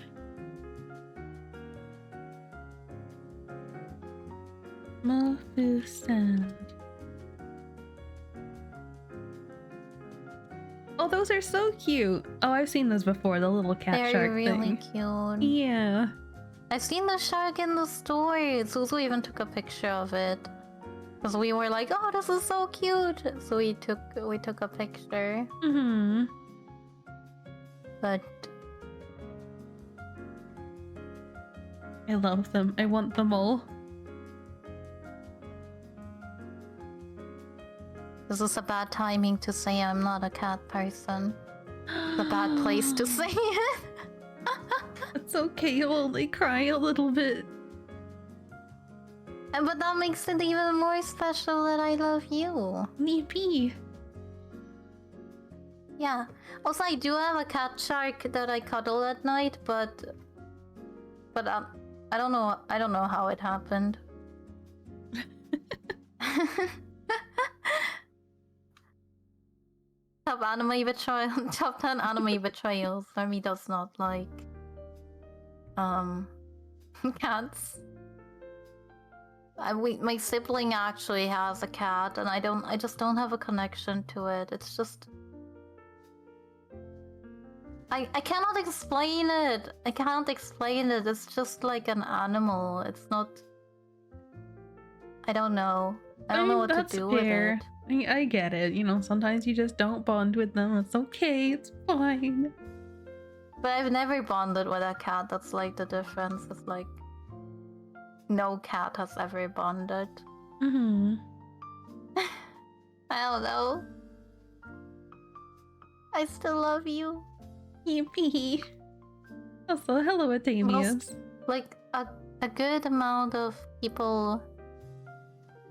Mofu Sand. Oh, those are so cute. Oh, I've seen those before, the little cat shark really thing. cute. Yeah. I've seen the shark in the store. Suzu even took a picture of it. Because we were like, oh, this is so cute. So we took a picture. But I love them. I want them all. this is a bad timing to say I'm not a cat person. It's a bad place to say it. It's okay, you'll only cry a little bit. But that makes it even more special that I love you. Nippy. Yeah. Also, I do have a cat shark that I cuddle at night, but I don't know. I don't know how it happened. Top anime betrayal. Top 10 anime betrayals. Remy does not like cats. My sibling actually has a cat, and I just don't have a connection to it. It's just I cannot explain it. I can't explain it. It's just like an animal. It's not. I don't know. I don't know what to do with it. I get it. You know, sometimes you just don't bond with them. It's okay. It's fine. But I've never bonded with a cat. That's like the difference. It's like no cat has ever bonded. Mm-hmm. I don't know. I still love you. Yippee. Also, hello, Atamius. Like a good amount of people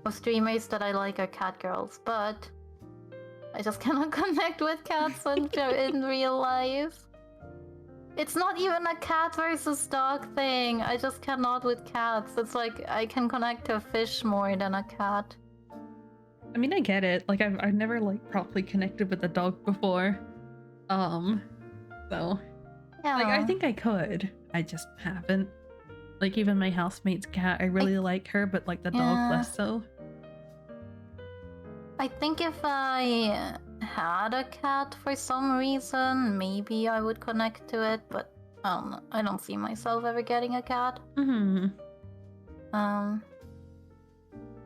of streamers that I like are cat girls, but I just cannot connect with cats when they're in real life. It's not even a cat versus dog thing. I just cannot with cats. It's like I can connect to a fish more than a cat. I mean, I get it. Like, I've never like properly connected with a dog before. So Yeah. like I think I could. I just haven't. Like even my housemate's cat, I really like her, but like the dog less so. I think if I had a cat for some reason, maybe I would connect to it, but I don't know. I don't see myself ever getting a cat. Mm-hmm.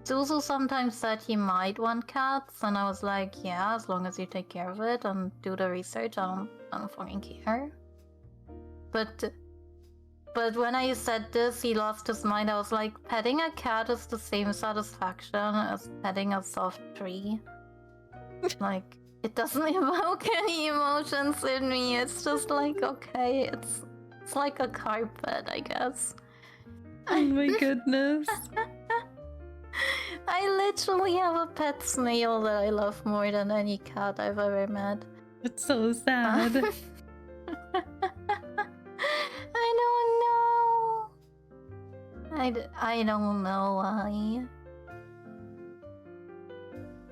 Zuzu sometimes said he might want cats, and I was like, yeah, as long as you take care of it and do the research, I don't fucking care. But when I said this, he lost his mind. I was like, petting a cat is the same satisfaction as petting a soft tree. Like, it doesn't evoke any emotions in me. It's just like, okay, it's like a carpet, I guess. Oh my goodness. I literally have a pet snail that I love more than any cat I've ever met. It's so sad. I don't know. I don't know why.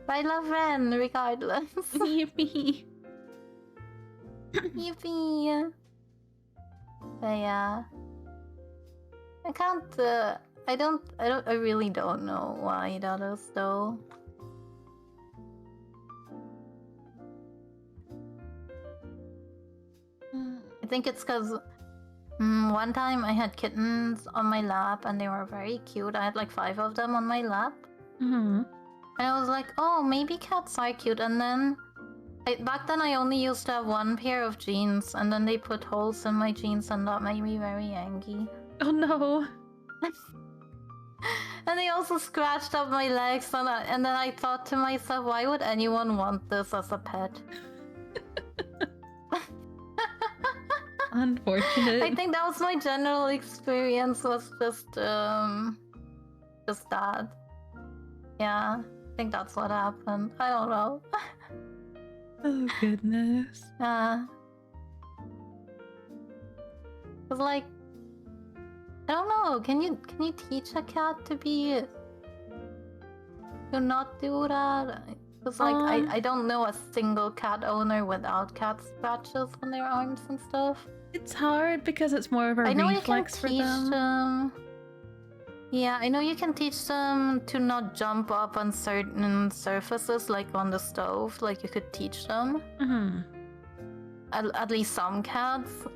But I love Ren regardless. Yippee. Yippee. But yeah. I can't I really don't know why that is though. I think it's because one time I had kittens on my lap and they were very cute. I had like 5 of them on my lap. Mm-hmm. And I was like, oh, maybe cats are cute. And then back then I only used to have 1 pair of jeans, and then they put holes in my jeans, and that made me very angry. Oh no. And they also scratched up my legs, and then I thought to myself, why would anyone want this as a pet? Unfortunate. I think that was my general experience, was just that. Yeah, I think that's what happened. I don't know. Oh goodness. It's like, I don't know. Can you teach a cat to not do that? Because like I don't know a single cat owner without cat scratches on their arms and stuff. It's hard because it's more of a reflex for them. Yeah, I know you can teach them to not jump up on certain surfaces, like on the stove. Like you could teach them. Mm-hmm. At least some cats.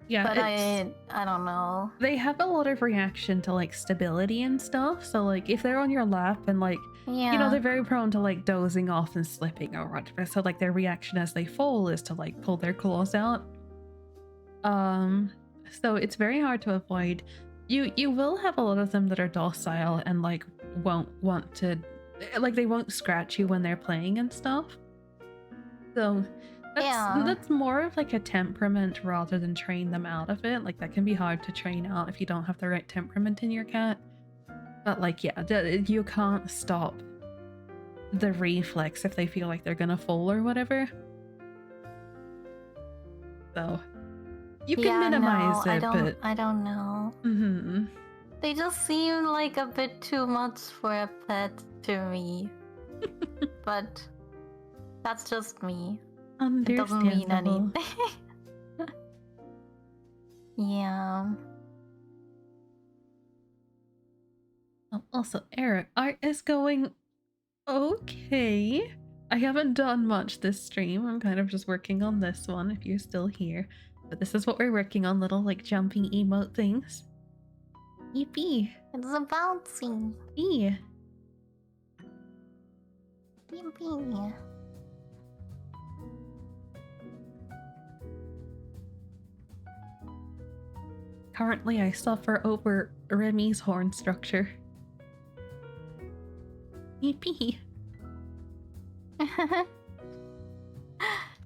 Yeah, but I don't know. They have a lot of reaction to like stability and stuff. So like if they're on your lap and like you know, they're very prone to like dozing off and slipping or whatever. So like their reaction as they fall is to like pull their claws out. So it's very hard to avoid. You will have a lot of them that are docile and like won't want to, like they won't scratch you when they're playing and stuff. So that's more of like a temperament rather than train them out of it. Like that can be hard to train out if you don't have the right temperament in your cat. But like yeah, you can't stop the reflex if they feel like they're gonna fall or whatever. So you can minimize no, it, but I don't know. They just seem like a bit too much for a pet to me. But that's just me. It doesn't mean Understandable. anything. Yeah. Also, Eric, art is going okay. I haven't done much this stream. I'm kind of just working on this one if you're still here. But this is what we're working on, little like jumping emote things. Yippee. It's a bouncy. Yeah. Yippee. Currently, I suffer over Remy's horn structure. Yippee.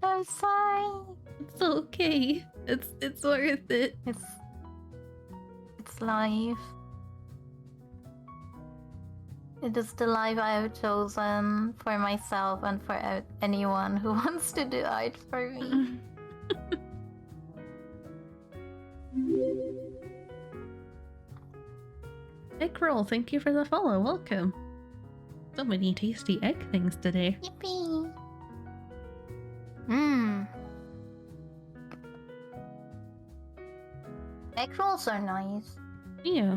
I'm sorry. It's okay. It's worth it. It's life. It is the life I have chosen for myself and for anyone who wants to do art for me. Egg roll, thank you for the follow. Welcome. So many tasty egg things today. Yippee! Mmm. Egg rolls are nice. Yeah.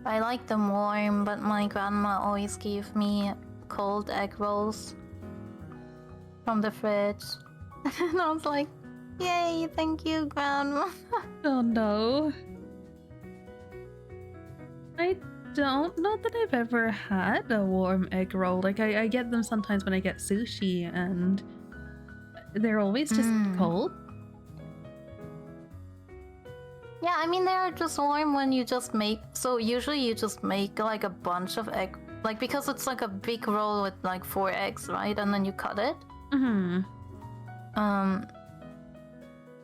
I like them warm, but my grandma always gave me cold egg rolls from the fridge. And I was like, yay, thank you, grandma. Oh no. I don't know that I've ever had a warm egg roll. Like, I get them sometimes when I get sushi, and they're always just cold. Yeah, I mean, they're just warm when you just make... So usually you just make like a bunch of egg... Like, because it's like a big roll with like 4 eggs, right? And then you cut it.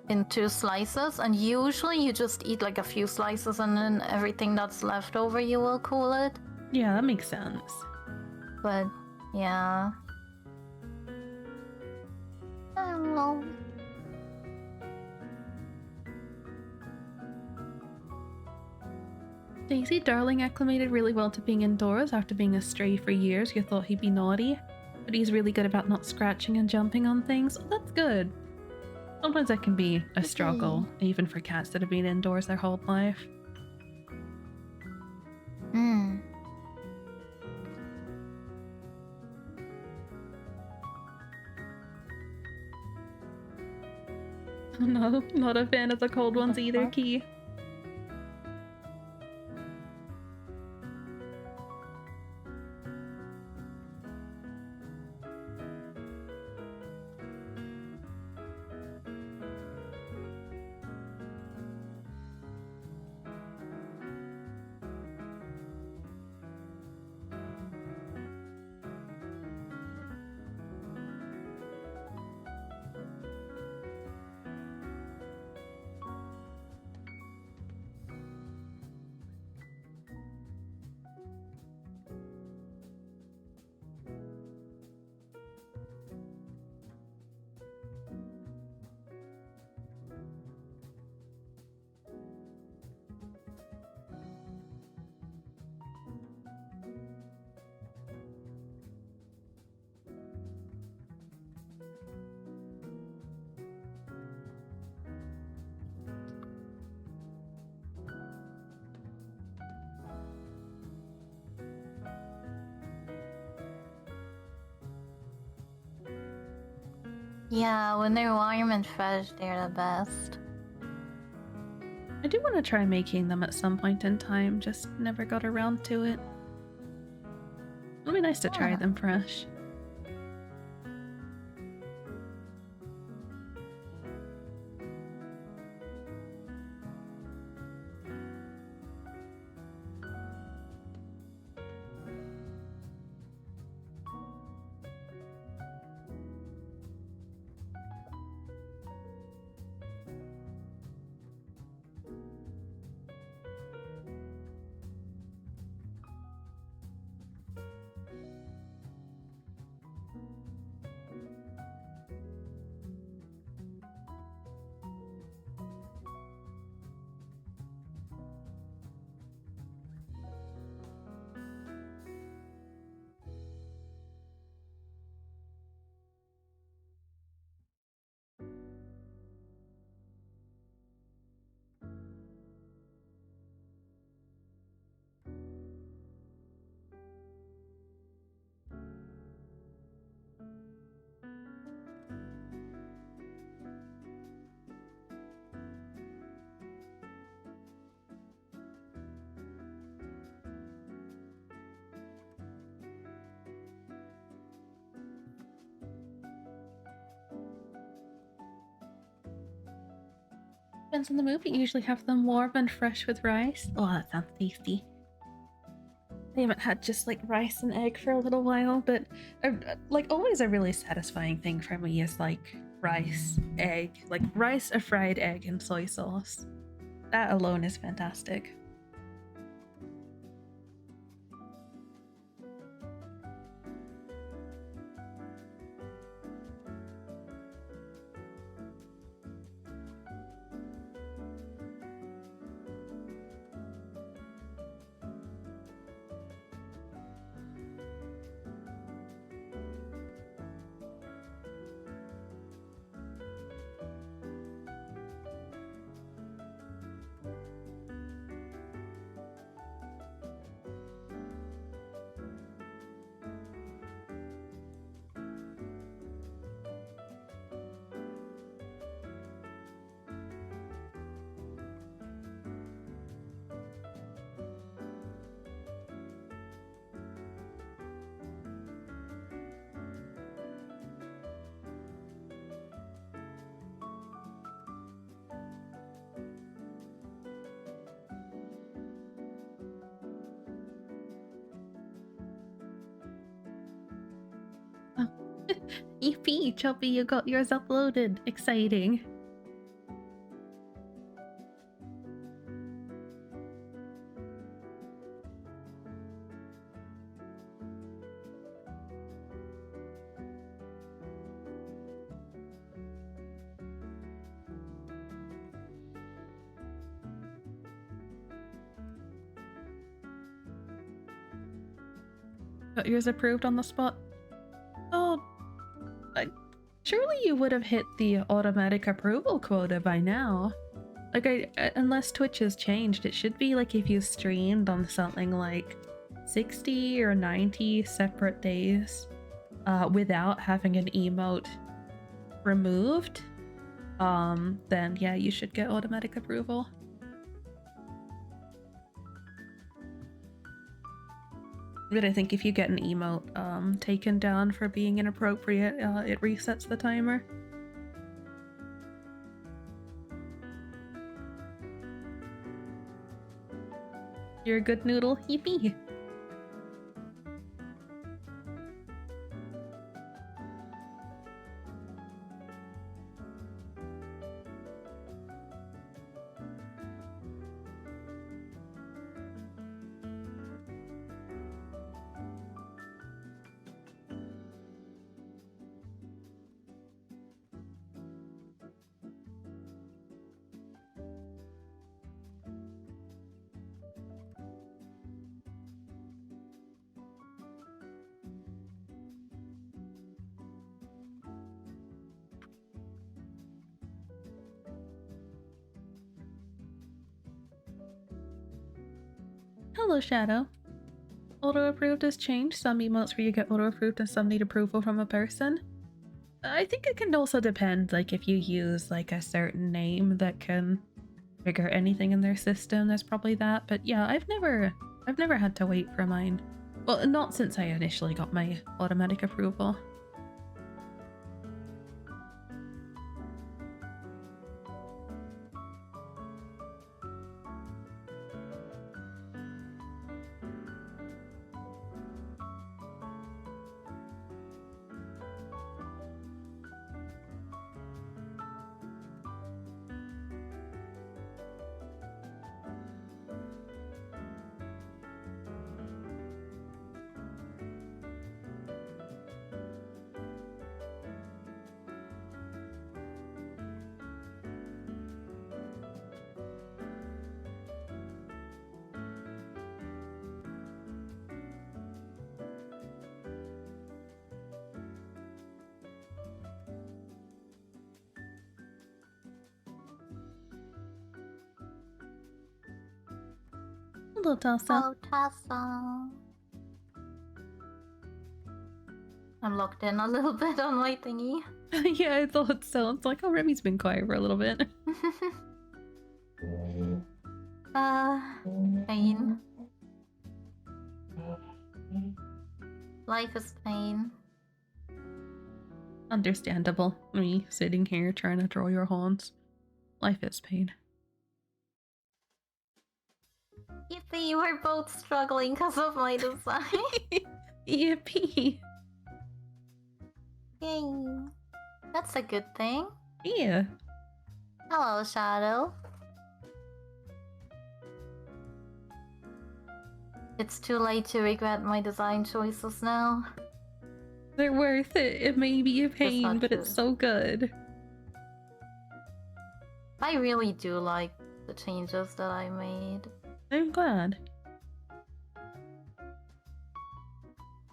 In 2 slices. And usually you just eat like a few slices and then everything that's left over you will cool it. Yeah, that makes sense. But, yeah. I don't know. Daisy Darling acclimated really well to being indoors after being a stray for years. You thought he'd be naughty, but he's really good about not scratching and jumping on things. Oh, that's good. Sometimes that can be a struggle, even for cats that have been indoors their whole life. No, not a fan of the cold ones either, Key. Yeah, when they're warm and fresh, they're the best. I do want to try making them at some point in time, just never got around to it. It'll be nice to try them fresh. Depends on the movie. Usually have them warm and fresh with rice. Oh, that sounds tasty. I haven't had just like rice and egg for a little while, but like always a really satisfying thing for me is like rice, egg, like rice, a fried egg, and soy sauce. That alone is fantastic. Oh. EP, Chubby, you got yours uploaded. Exciting. Got yours approved on the spot. Oh, surely you would have hit the automatic approval quota by now. Like, unless Twitch has changed, it should be like if you streamed on something like 60 or 90 separate days without having an emote removed, then yeah, you should get automatic approval. But I think if you get an emote taken down for being inappropriate, it resets the timer. You're a good noodle, yippee! Hello, Shadow. Auto-approved has changed. Some emotes where you get auto-approved and some need approval from a person. I think it can also depend, like, if you use, like, a certain name that can trigger anything in their system, there's probably that. But yeah, I've never had to wait for mine. Well, not since I initially got my automatic approval. Hello, Tassa. Oh, Tassa. I'm locked in a little bit on my thingy. Yeah, I thought so. It's like, oh, Remy's been quiet for a little bit. Pain. Life is pain. Understandable. Me sitting here trying to draw your horns. Life is pain. Yippee, we're both struggling because of my design. Yippee. Yay. That's a good thing. Yeah. Hello, Shadow. It's too late to regret my design choices now. They're worth it. It may be a pain, not but it's true. so good. I really do like the changes that I made. I'm glad.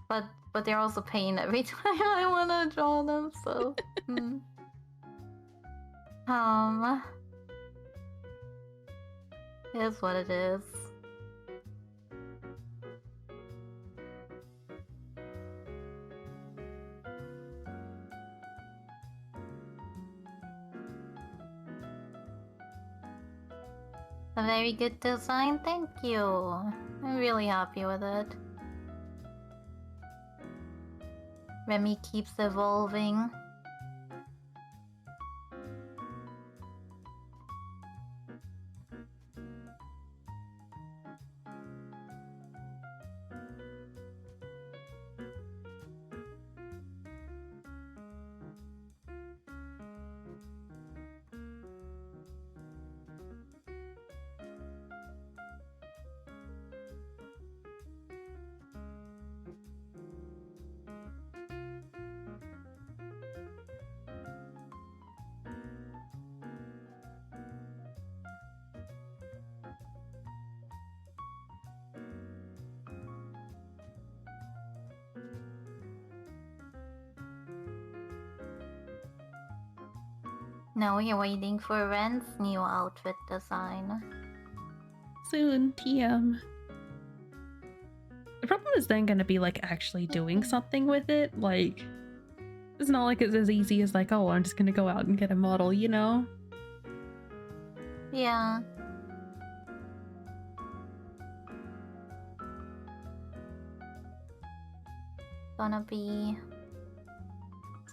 But they're also pain every time I wanna draw them, so It is what it is. A very good design, thank you. I'm really happy with it. Remy keeps evolving. Now we're waiting for Ren's new outfit design. Soon, TM. The problem is then gonna be like actually doing something with it. Like, it's not like it's as easy as like, oh, I'm just gonna go out and get a model, you know? Yeah. It's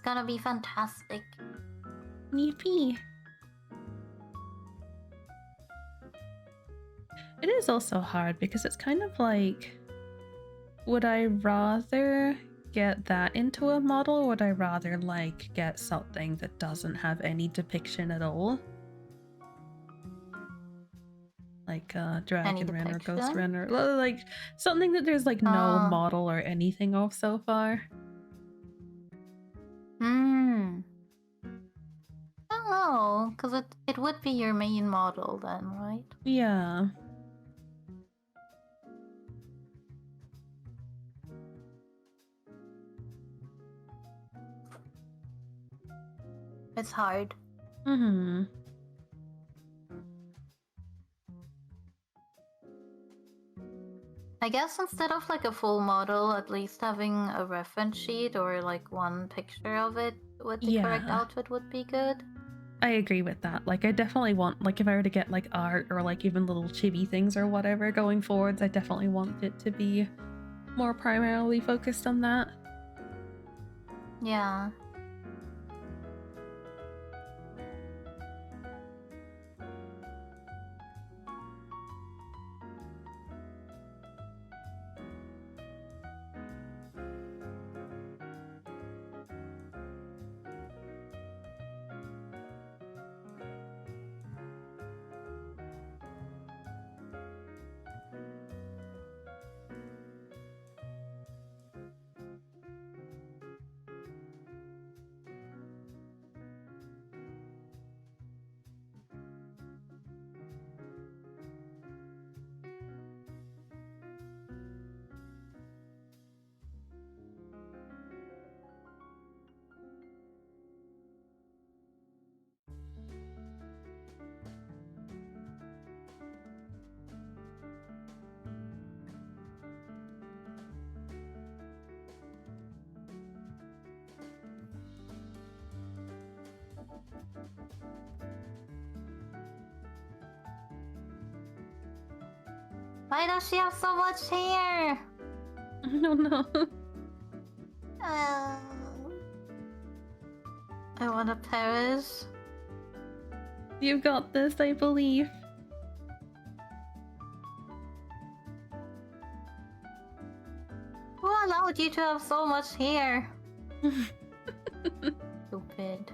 gonna be fantastic. Yippee. It is also hard because it's kind of like, would I rather get that into a model, or would I rather like get something that doesn't have any depiction at all? Like Dragon Ren or Ghost Ren, or like something that there's like no model or anything of so far. I don't know, because it would be your main model then, right? Yeah. It's hard. Mm-hmm. I guess instead of like a full model, at least having a reference sheet or like one picture of it with the correct outfit would be good. I agree with that. Like, I definitely want, like, if I were to get like art or like even little chibi things or whatever going forwards, I definitely want it to be more primarily focused on that. Yeah. Why does she have so much hair? I don't know. I wanna perish. You've got this, I believe. you to have so much hair. Stupid.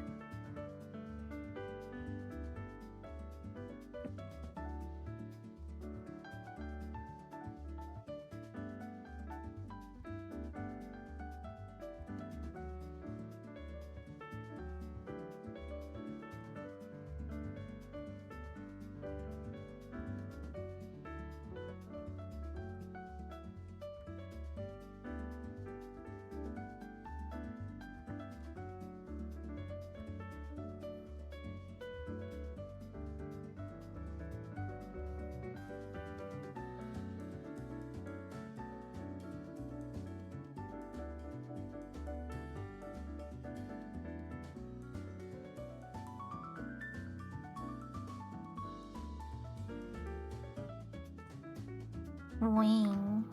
Wing.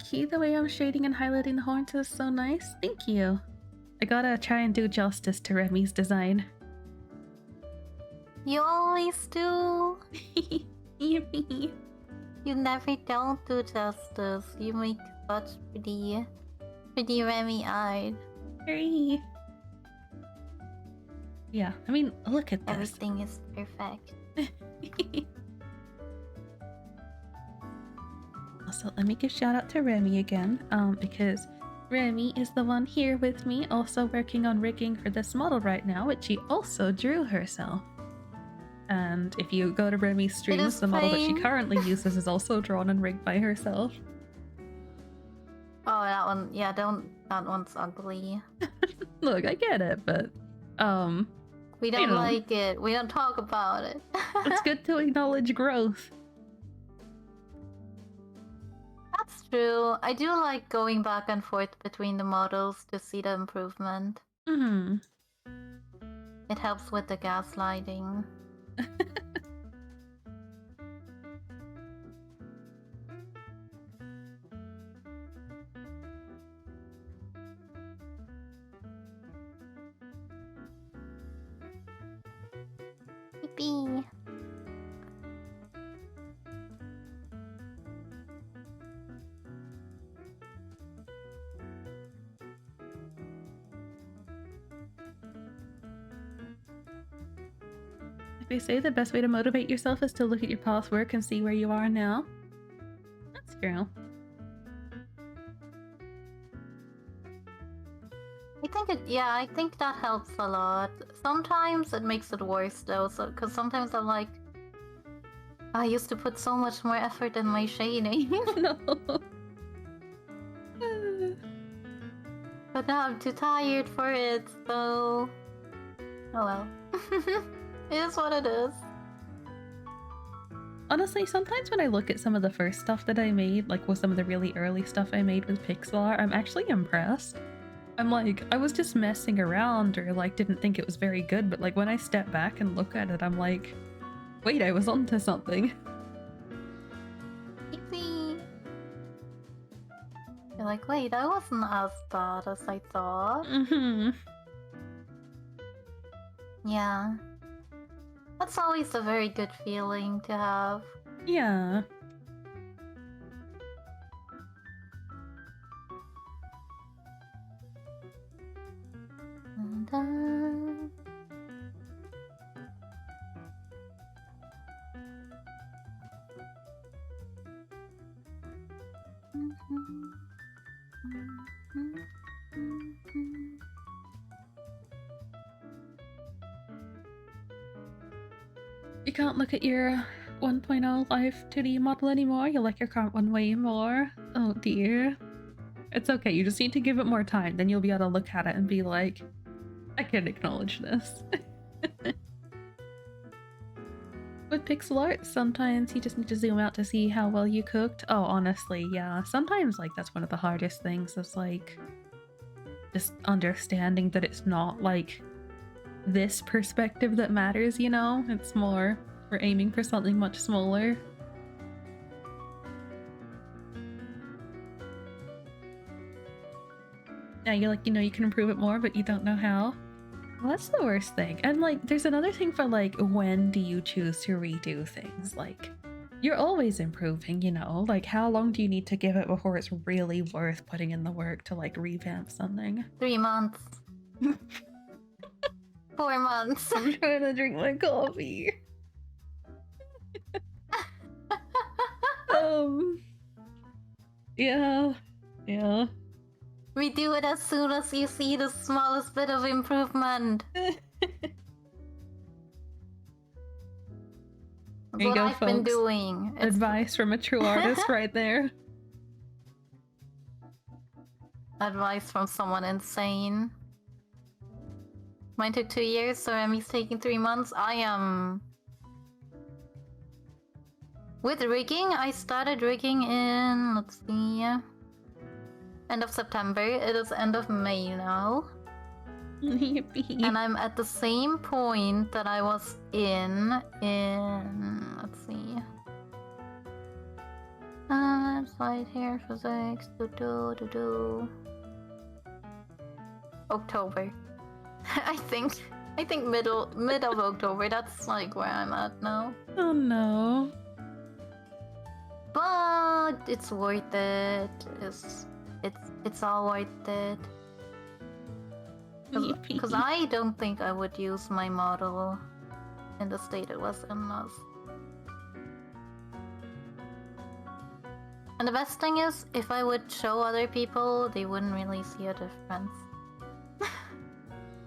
Key, the way I'm shading and highlighting the horns is so nice. Thank you. I gotta try and do justice to Remy's design. You always do. Yippee. You never don't do justice. You make such pretty Remy-eyed. Hurry. Yeah, I mean, look at this. Everything is perfect. Also, let me give shout out to Remy again, because Remy is the one here with me, also working on rigging for this model right now, which she also drew herself. And if you go to Remy's streams, the model that she currently uses is also drawn and rigged by herself. Oh, that one. Yeah, that one's ugly. Look, I get it, but we don't like it. We don't talk about it. It's good to acknowledge growth. That's true. I do like going back and forth between the models to see the improvement. Mm-hmm. It helps with the gaslighting. Yippee. They say the best way to motivate yourself is to look at your past work and see where you are now. That's true. I think that helps a lot. Sometimes it makes it worse though, because sometimes I'm like, I used to put so much more effort in my shading. No. But now I'm too tired for it, so... Oh well. It is what it is. Honestly, sometimes when I look at some of the first stuff that I made, like with some of the really early stuff I made with pixel art, I'm actually impressed. I'm like, I was just messing around or like didn't think it was very good, but like when I step back and look at it, I'm like, wait, I was onto something. Yippee! You're like, wait, that wasn't as bad as I thought. Mm-hmm. Yeah. That's always a very good feeling to have. Yeah. You can't look at your 1.0 live 2D model anymore. You like your current one way more. Oh dear. It's okay, you just need to give it more time, then you'll be able to look at it and be like, I can acknowledge this. With pixel art, sometimes you just need to zoom out to see how well you cooked. Oh, honestly, yeah. Sometimes, like, that's one of the hardest things is, like, just understanding that it's not, like, this perspective that matters, you know? It's more, we're aiming for something much smaller. Yeah, you're like, you know, you can improve it more, but you don't know how. Well, that's the worst thing. And like, there's another thing for like, when do you choose to redo things? Like, you're always improving, you know? Like, how long do you need to give it before it's really worth putting in the work to like revamp something? 3 months. 4 months. I'm trying to drink my coffee. Yeah. We do it as soon as you see the smallest bit of improvement. That's what I've been doing. Advice from a true artist right there. Advice from someone insane. Mine took 2 years, so Remy's taking 3 months. I am... With rigging, I started rigging in... Let's see... End of September. It is end of May now. Yippee. And I'm at the same point that I was in... Let's see... Slide hair physics... October. I think mid of October. That's like where I'm at now. Oh no. But it's worth it. It's all worth it. Because I don't think I would use my model in the state it was in. And the best thing is, if I would show other people, they wouldn't really see a difference.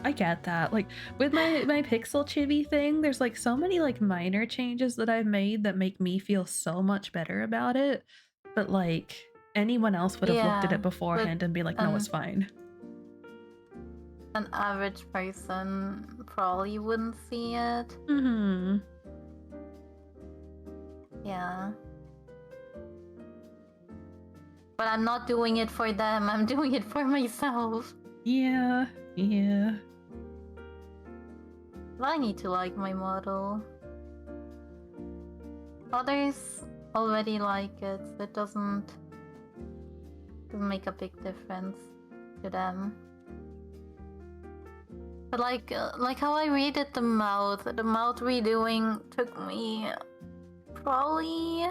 I get that. Like with my pixel chibi thing, there's like so many like minor changes that I've made that make me feel so much better about it. But like anyone else would have looked at Yeah, it beforehand and be like, no, it's fine. An average person probably wouldn't see it. Mm-hmm. Yeah. But I'm not doing it for them, I'm doing it for myself. Yeah, yeah. But I need to like my model. Others already like it, so it doesn't make a big difference to them. But like how I redid the mouth redoing took me probably,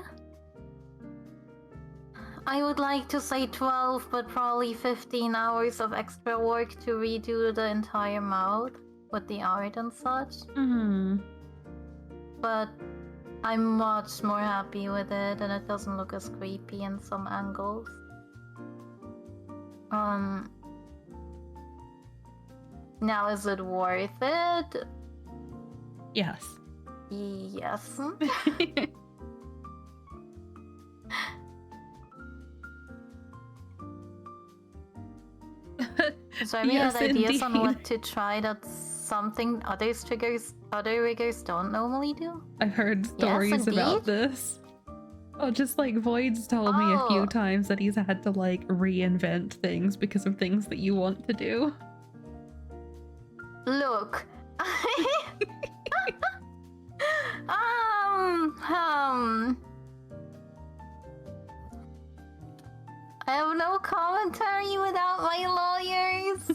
I would like to say 12, but probably 15 hours of extra work to redo the entire mouth with the art and such. Mm-hmm. But I'm much more happy with it, and it doesn't look as creepy in some angles. Now is it worth it? Yes. Yes. So have you had ideas on what to try that's something other riggers don't normally do? I've heard stories about this. Oh, just like Void's told me a few times that he's had to like reinvent things because of things that you want to do. Look. I have no commentary without my lawyers.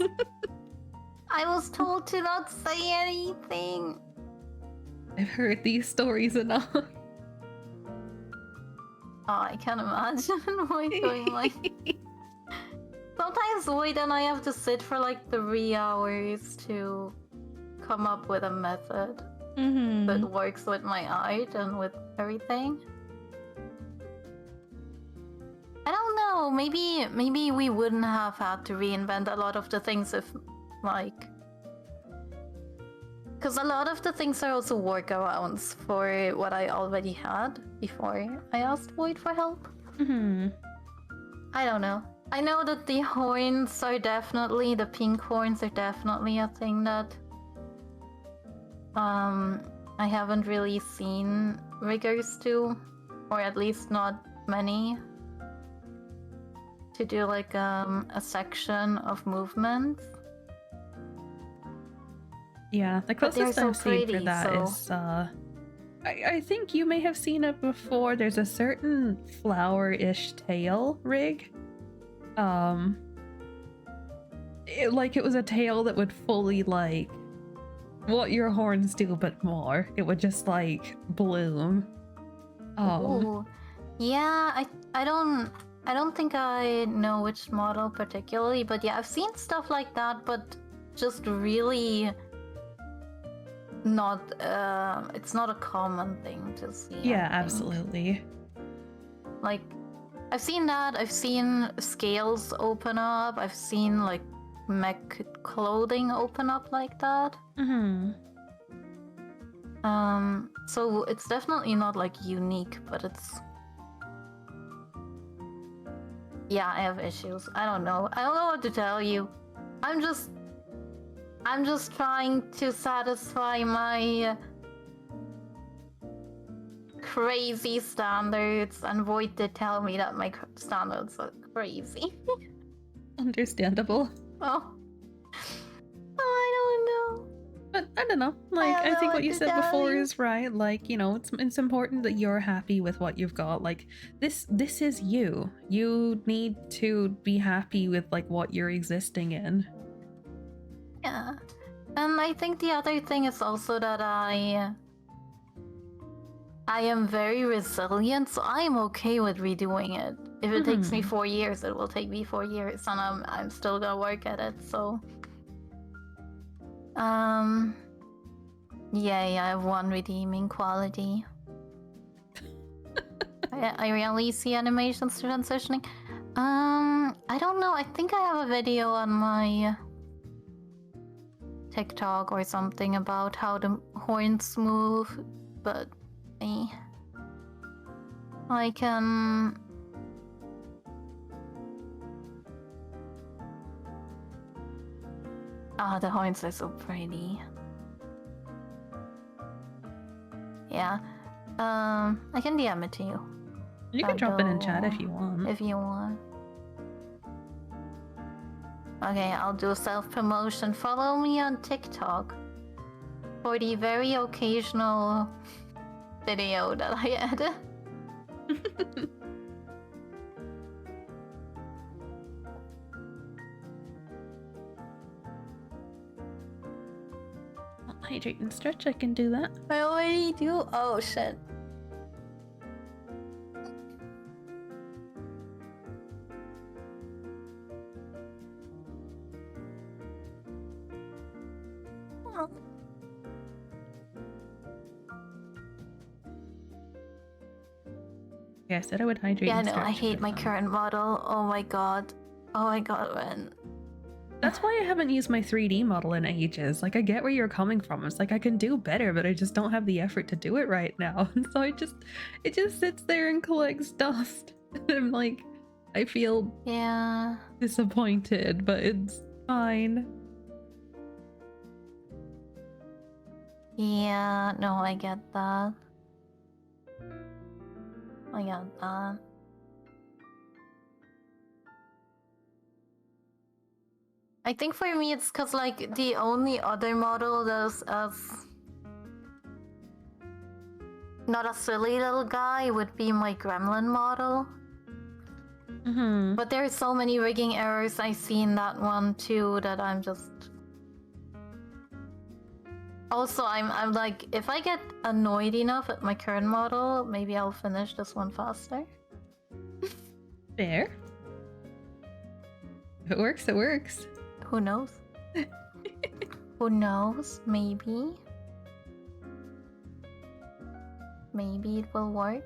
I was told to not say anything. I've heard these stories enough. Oh, I can't imagine Void going like... Sometimes Void and I have to sit for like 3 hours to come up with a method that works with my art and with everything. I don't know, maybe we wouldn't have had to reinvent a lot of the things if, like... Because a lot of the things are also workarounds for what I already had before I asked Void for help. I don't know. I know that the horns are definitely, the pink horns are definitely a thing that I haven't really seen riggers do, or at least not many, to do like a section of movements. Yeah, the closest I've seen for that is I think you may have seen it before. There's a certain flower-ish tail rig. It was a tail that would fully like what your horns do, but more. It would just like bloom. Ooh. Yeah, I don't think I know which model particularly, but yeah, I've seen stuff like that, but just really not it's not a common thing to see. Yeah, absolutely. Like I've seen that, I've seen scales open up, I've seen like mech clothing open up like that. So it's definitely not like unique, but it's... Yeah, I have issues. I don't know what to tell you. I'm just trying to satisfy my crazy standards, and Void did tell me that my standards are crazy. Understandable. Oh, I don't know. But I don't know. Like, I think what you said before is right. Like, you know, it's important that you're happy with what you've got. Like, this is you. You need to be happy with like what you're existing in. Yeah. And I think the other thing is also that I am very resilient, so I am okay with redoing it. If it takes me 4 years, it will take me 4 years, and I'm still gonna work at it. So, yeah, I have one redeeming quality. I I really see animations transitioning. I don't know. I think I have a video on my TikTok or something about how the horns move, but I can. Ah, the horns are so pretty. Yeah. I can DM it to you. You can drop it in chat if you want. If you want. Okay, I'll do self-promotion. Follow me on TikTok for the very occasional video that I edit. Hydrate and stretch, I can do that. I already do? Oh shit. Yeah, I said I would hydrate. Yeah, and no, stretch I hate my fun. current model. Oh my god. Oh my god, man. That's why I haven't used my 3D model in ages. Like, I get where you're coming from. It's like I can do better, but I just don't have the effort to do it right now. And so it just sits there and collects dust. And I'm like, I feel disappointed, but it's fine. Yeah, no, I get that. I get that. I think for me it's because like the only other model that's not a silly little guy would be my gremlin model. But there's so many rigging errors I see in that one too that I'm just... Also, I'm like, if I get annoyed enough at my current model, maybe I'll finish this one faster. Fair. If it works, it works. Who knows? Who knows? Maybe. Maybe it will work.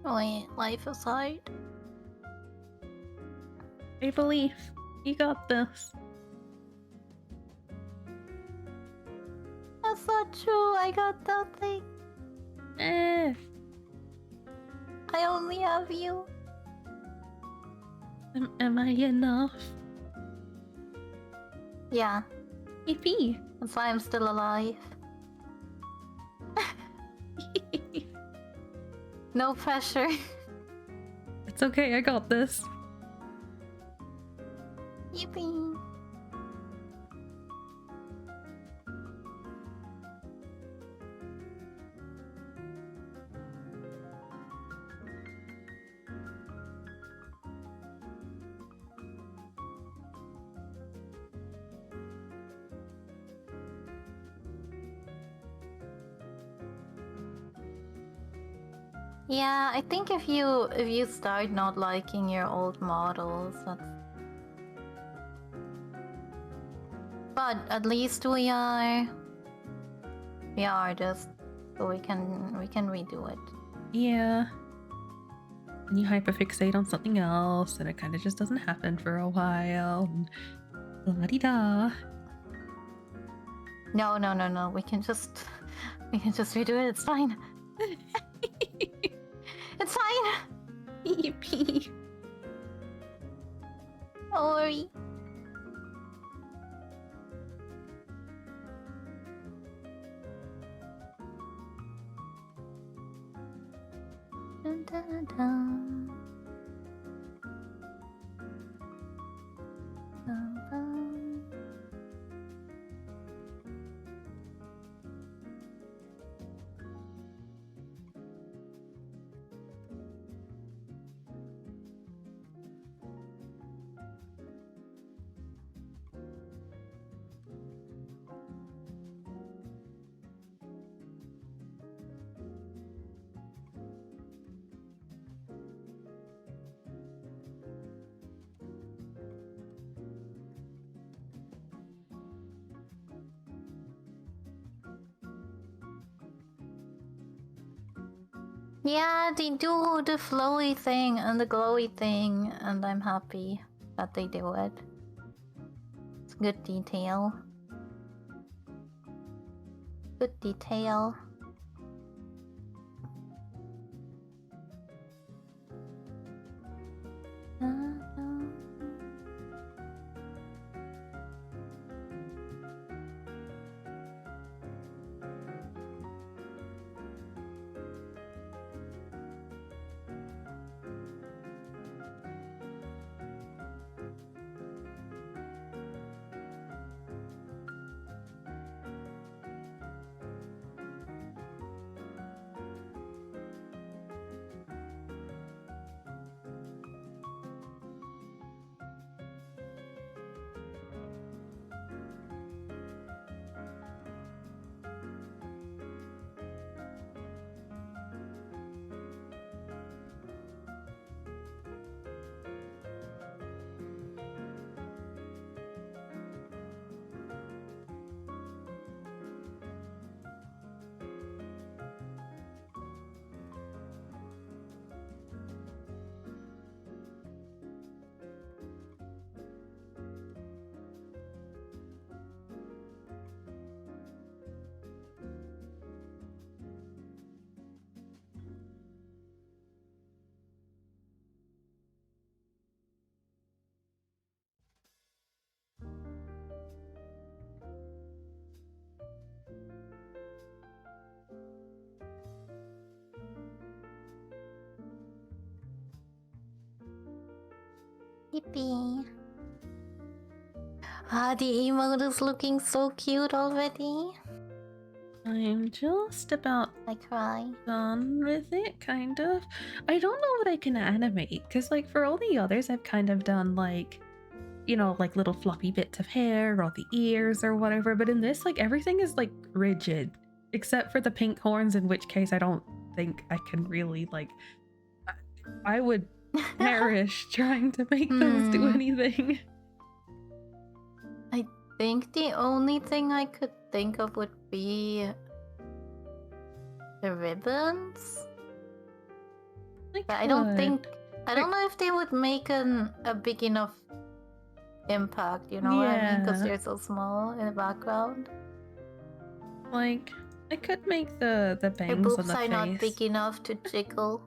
Wait, life is hard. I believe you got this. That's not true. I got nothing. Eh. I only have you. Am I enough? Yeah. Yippee. That's why I'm still alive. No pressure. It's okay, I got this. Yippee. Yeah, I think if you start not liking your old models, that's... But at least we are just so we can redo it. Yeah. And you hyperfixate on something else, and it kind of just doesn't happen for a while. La-di-da. No. We can just We can just redo it, it's fine. It's fine! Yippee. Don't worry. Dun, dun, dun. Dun, dun. Yeah, they do the flowy thing and the glowy thing, and I'm happy that they do it. It's good detail. Good detail. Yippee. Ah, the emote is looking so cute already. I'm just about I cry. done with it, kind of. I don't know what I can animate, because, like, for all the others, I've kind of done, like, you know, like little floppy bits of hair or the ears or whatever. But in this, like, everything is, like, rigid, except for the pink horns, in which case I don't think I can really, like, I would perish trying to make those do anything. I think the only thing I could think of would be the ribbons. But I don't know if they would make a big enough impact, you know what I mean? Because they're so small in the background. Like, I could make the bangs Your boobs on the are face. not big enough to jiggle.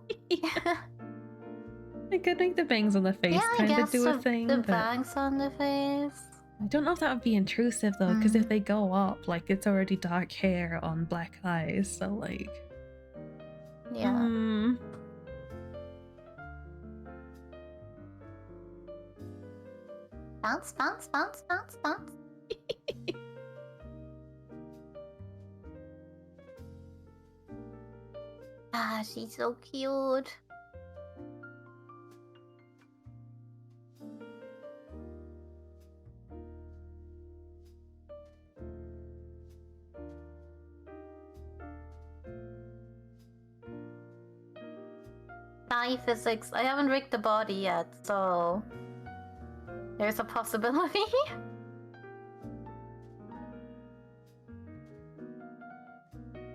I could make the bangs on the face kind of do a thing. The but bangs on the face. I don't know if that would be intrusive though, because if they go up, like, it's already dark hair on black eyes, so like. Yeah. Bounce, bounce, bounce, bounce, bounce. Ah, she's so cute. High physics. I haven't rigged the body yet, so there's a possibility.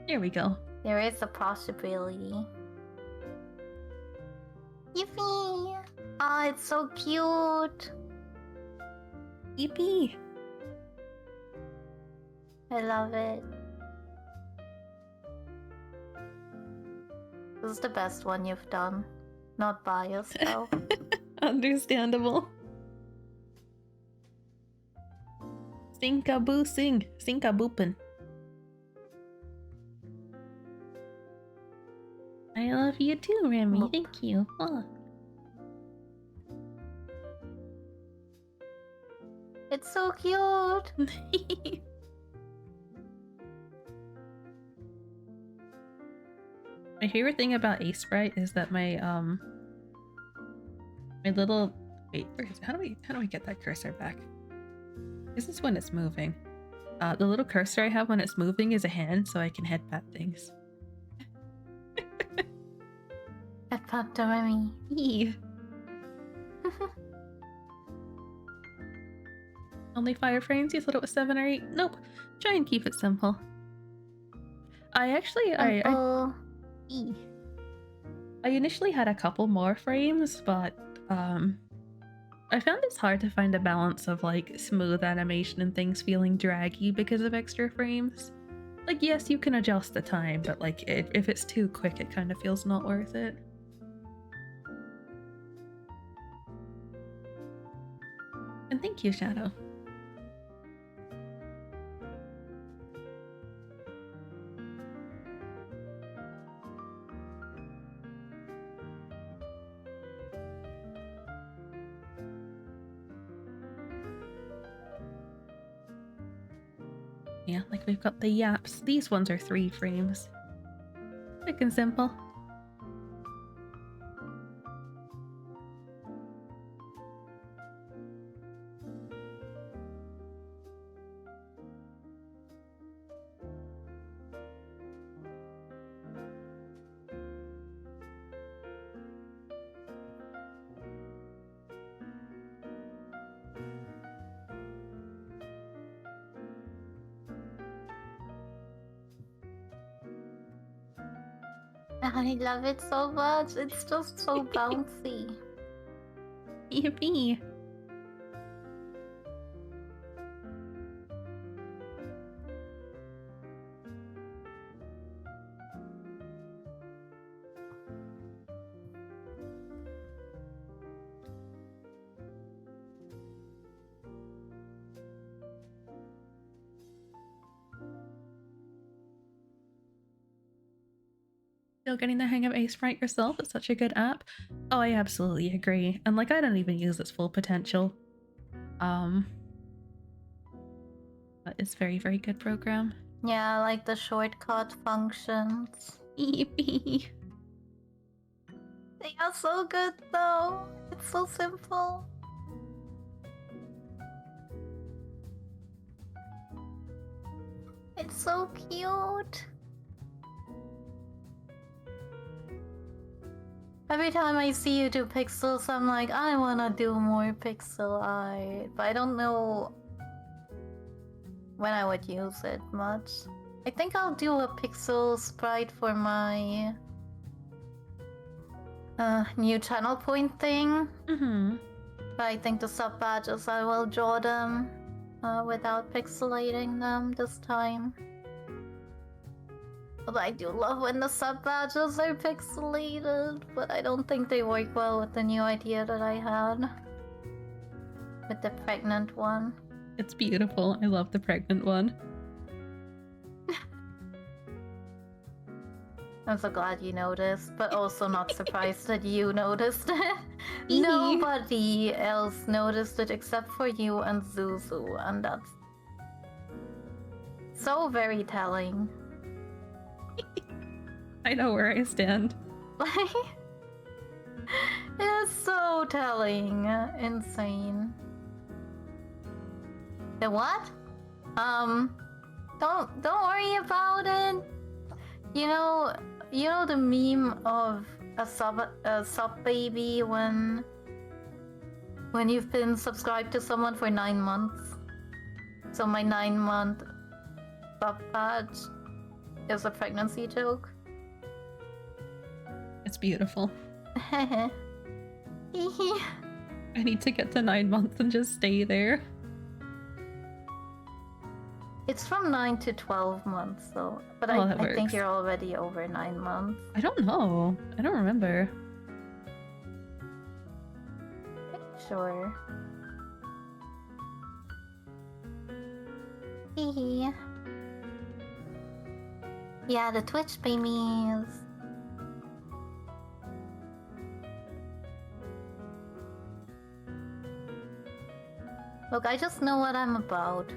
Here we go. There is a possibility. Yippee! Ah, it's so cute. Yippee! I love it. This is the best one you've done. Not biased, though. Understandable. Sinkaboo sing. Sinkaboopin. I love you too, Remy. Boop. Thank you. Oh. It's so cute! My favorite thing about Ace Sprite is that my my little wait, where is it? How do I get that cursor back? Is this when it's moving? The little cursor I have when it's moving is a hand, so I can head pat things. Headbutt to Remy. Eee. Only 5 frames? You thought it was 7 or 8? Nope. Try and keep it simple. I actually I initially had a couple more frames, but I found it's hard to find a balance of like smooth animation and things feeling draggy because of extra frames. Like, yes, you can adjust the time, but like if it's too quick, it kind of feels not worth it. And thank you, Shadow. Yeah, like we've got the yaps. These ones are 3 frames. Quick and simple. I love it so much. It's just so bouncy. Yippee! Still getting the hang of Ace Sprite yourself? It's such a good app. Oh, I absolutely agree. And like, I don't even use its full potential. But it's very, very good program. Yeah, like the shortcut functions. Yippee! They are so good though. It's so simple. It's so cute. Every time I see you do pixels, I'm like, I wanna do more pixel art, but I don't know when I would use it much. I think I'll do a pixel sprite for my new channel point thing. Mm-hmm. But I think the sub badges, I will draw them without pixelating them this time. Although I do love when the sub badges are pixelated, but I don't think they work well with the new idea that I had. With the pregnant one. It's beautiful. I love the pregnant one. I'm so glad you noticed, but also not surprised that you noticed it. Nobody else noticed it except for you and Zuzu, and that's so very telling. I know where I stand. It's so telling. Insane. The what? Don't worry about it. You know the meme of a sub baby when you've been subscribed to someone for 9 months. So my 9-month sub badge is a pregnancy joke. It's beautiful. I I need to get to 9 months and just stay there. It's from 9 to 12 months, though. But Oh, that I think works. you're already over 9 months. I don't know. I don't remember. Sure. Hee. Yeah, the Twitch babies. Look, I just know what I'm about.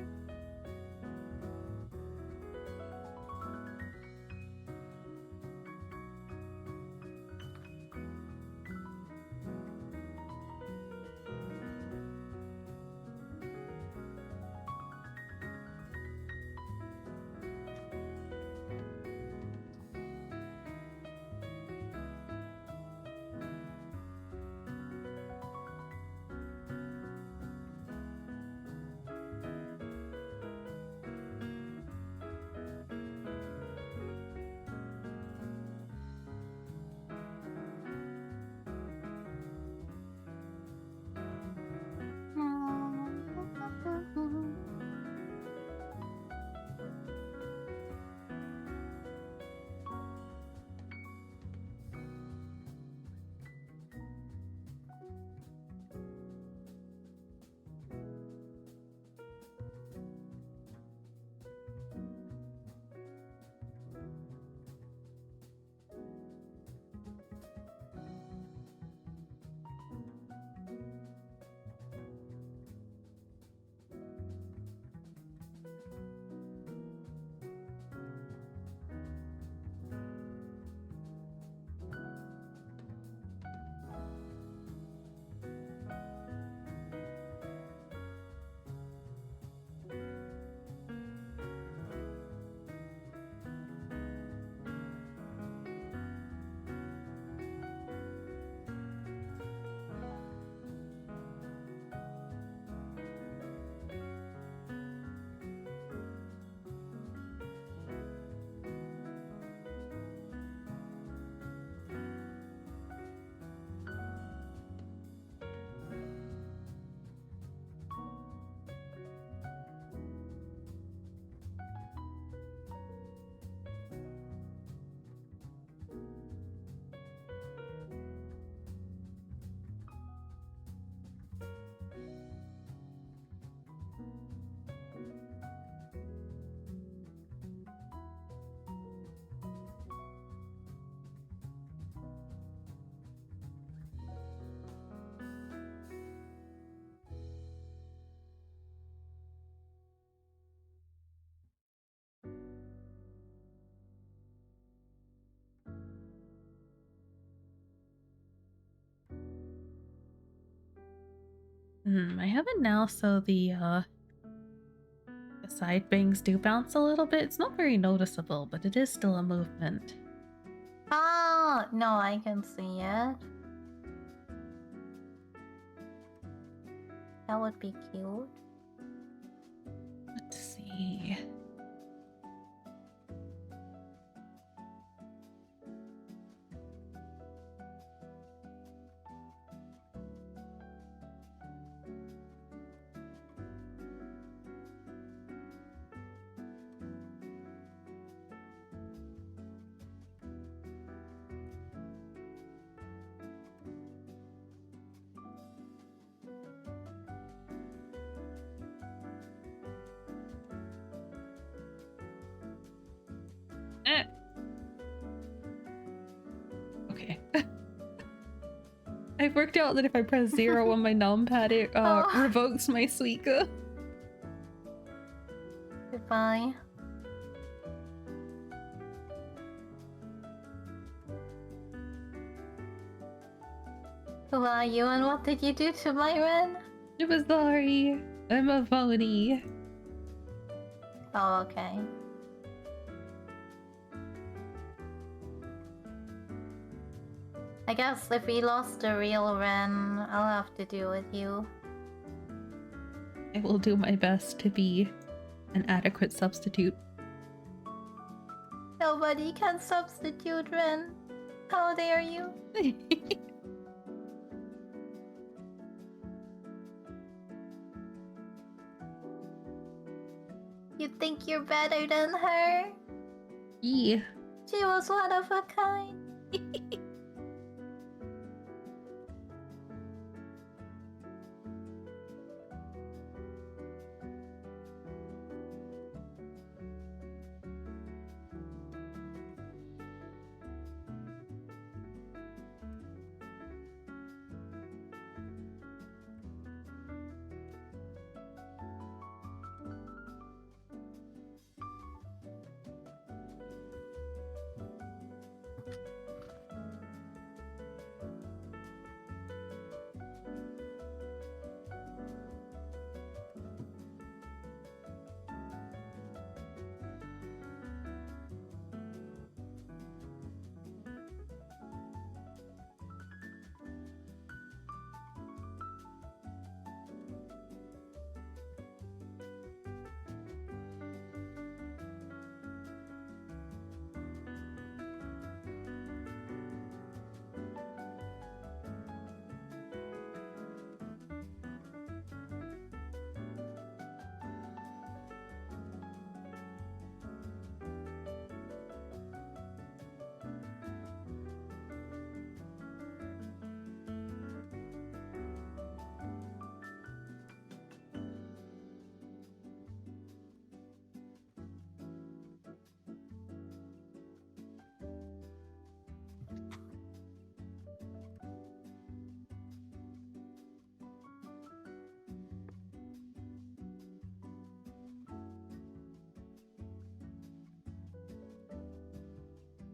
I have it now, so the side bangs do bounce a little bit. It's not very noticeable, but it is still a movement. Ah, no, I can see it. That would be cute. Let's see. Okay. I've worked out that if I press 0 on my numpad, it revokes my Suica. Goodbye. Who are you and what did you do to my Ren? I'm sorry. I'm a phony. Oh, okay. I guess if we lost the real Ren, I'll have to deal with you. I will do my best to be an adequate substitute. Nobody can substitute Ren. How dare you? You think you're better than her? Yeah. She was one of a kind.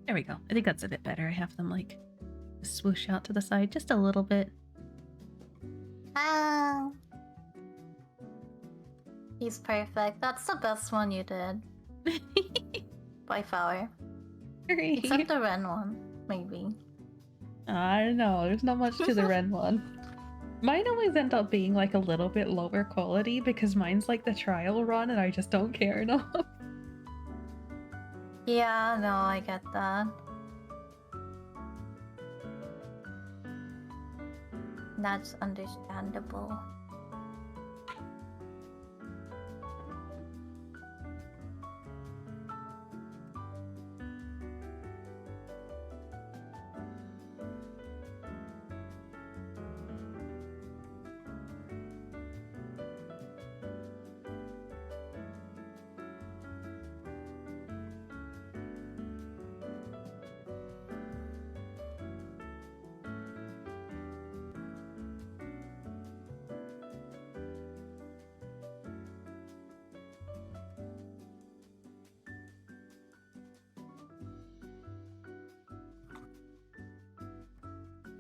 There we go. I think that's a bit better. I have them like swoosh out to the side just a little bit. Ah. He's perfect. That's the best one you did. By far. Except the Ren one, maybe. I don't know. There's not much to the Ren one. Mine always end up being like a little bit lower quality because mine's like the trial run and I just don't care enough. Yeah, no, I get that. That's understandable.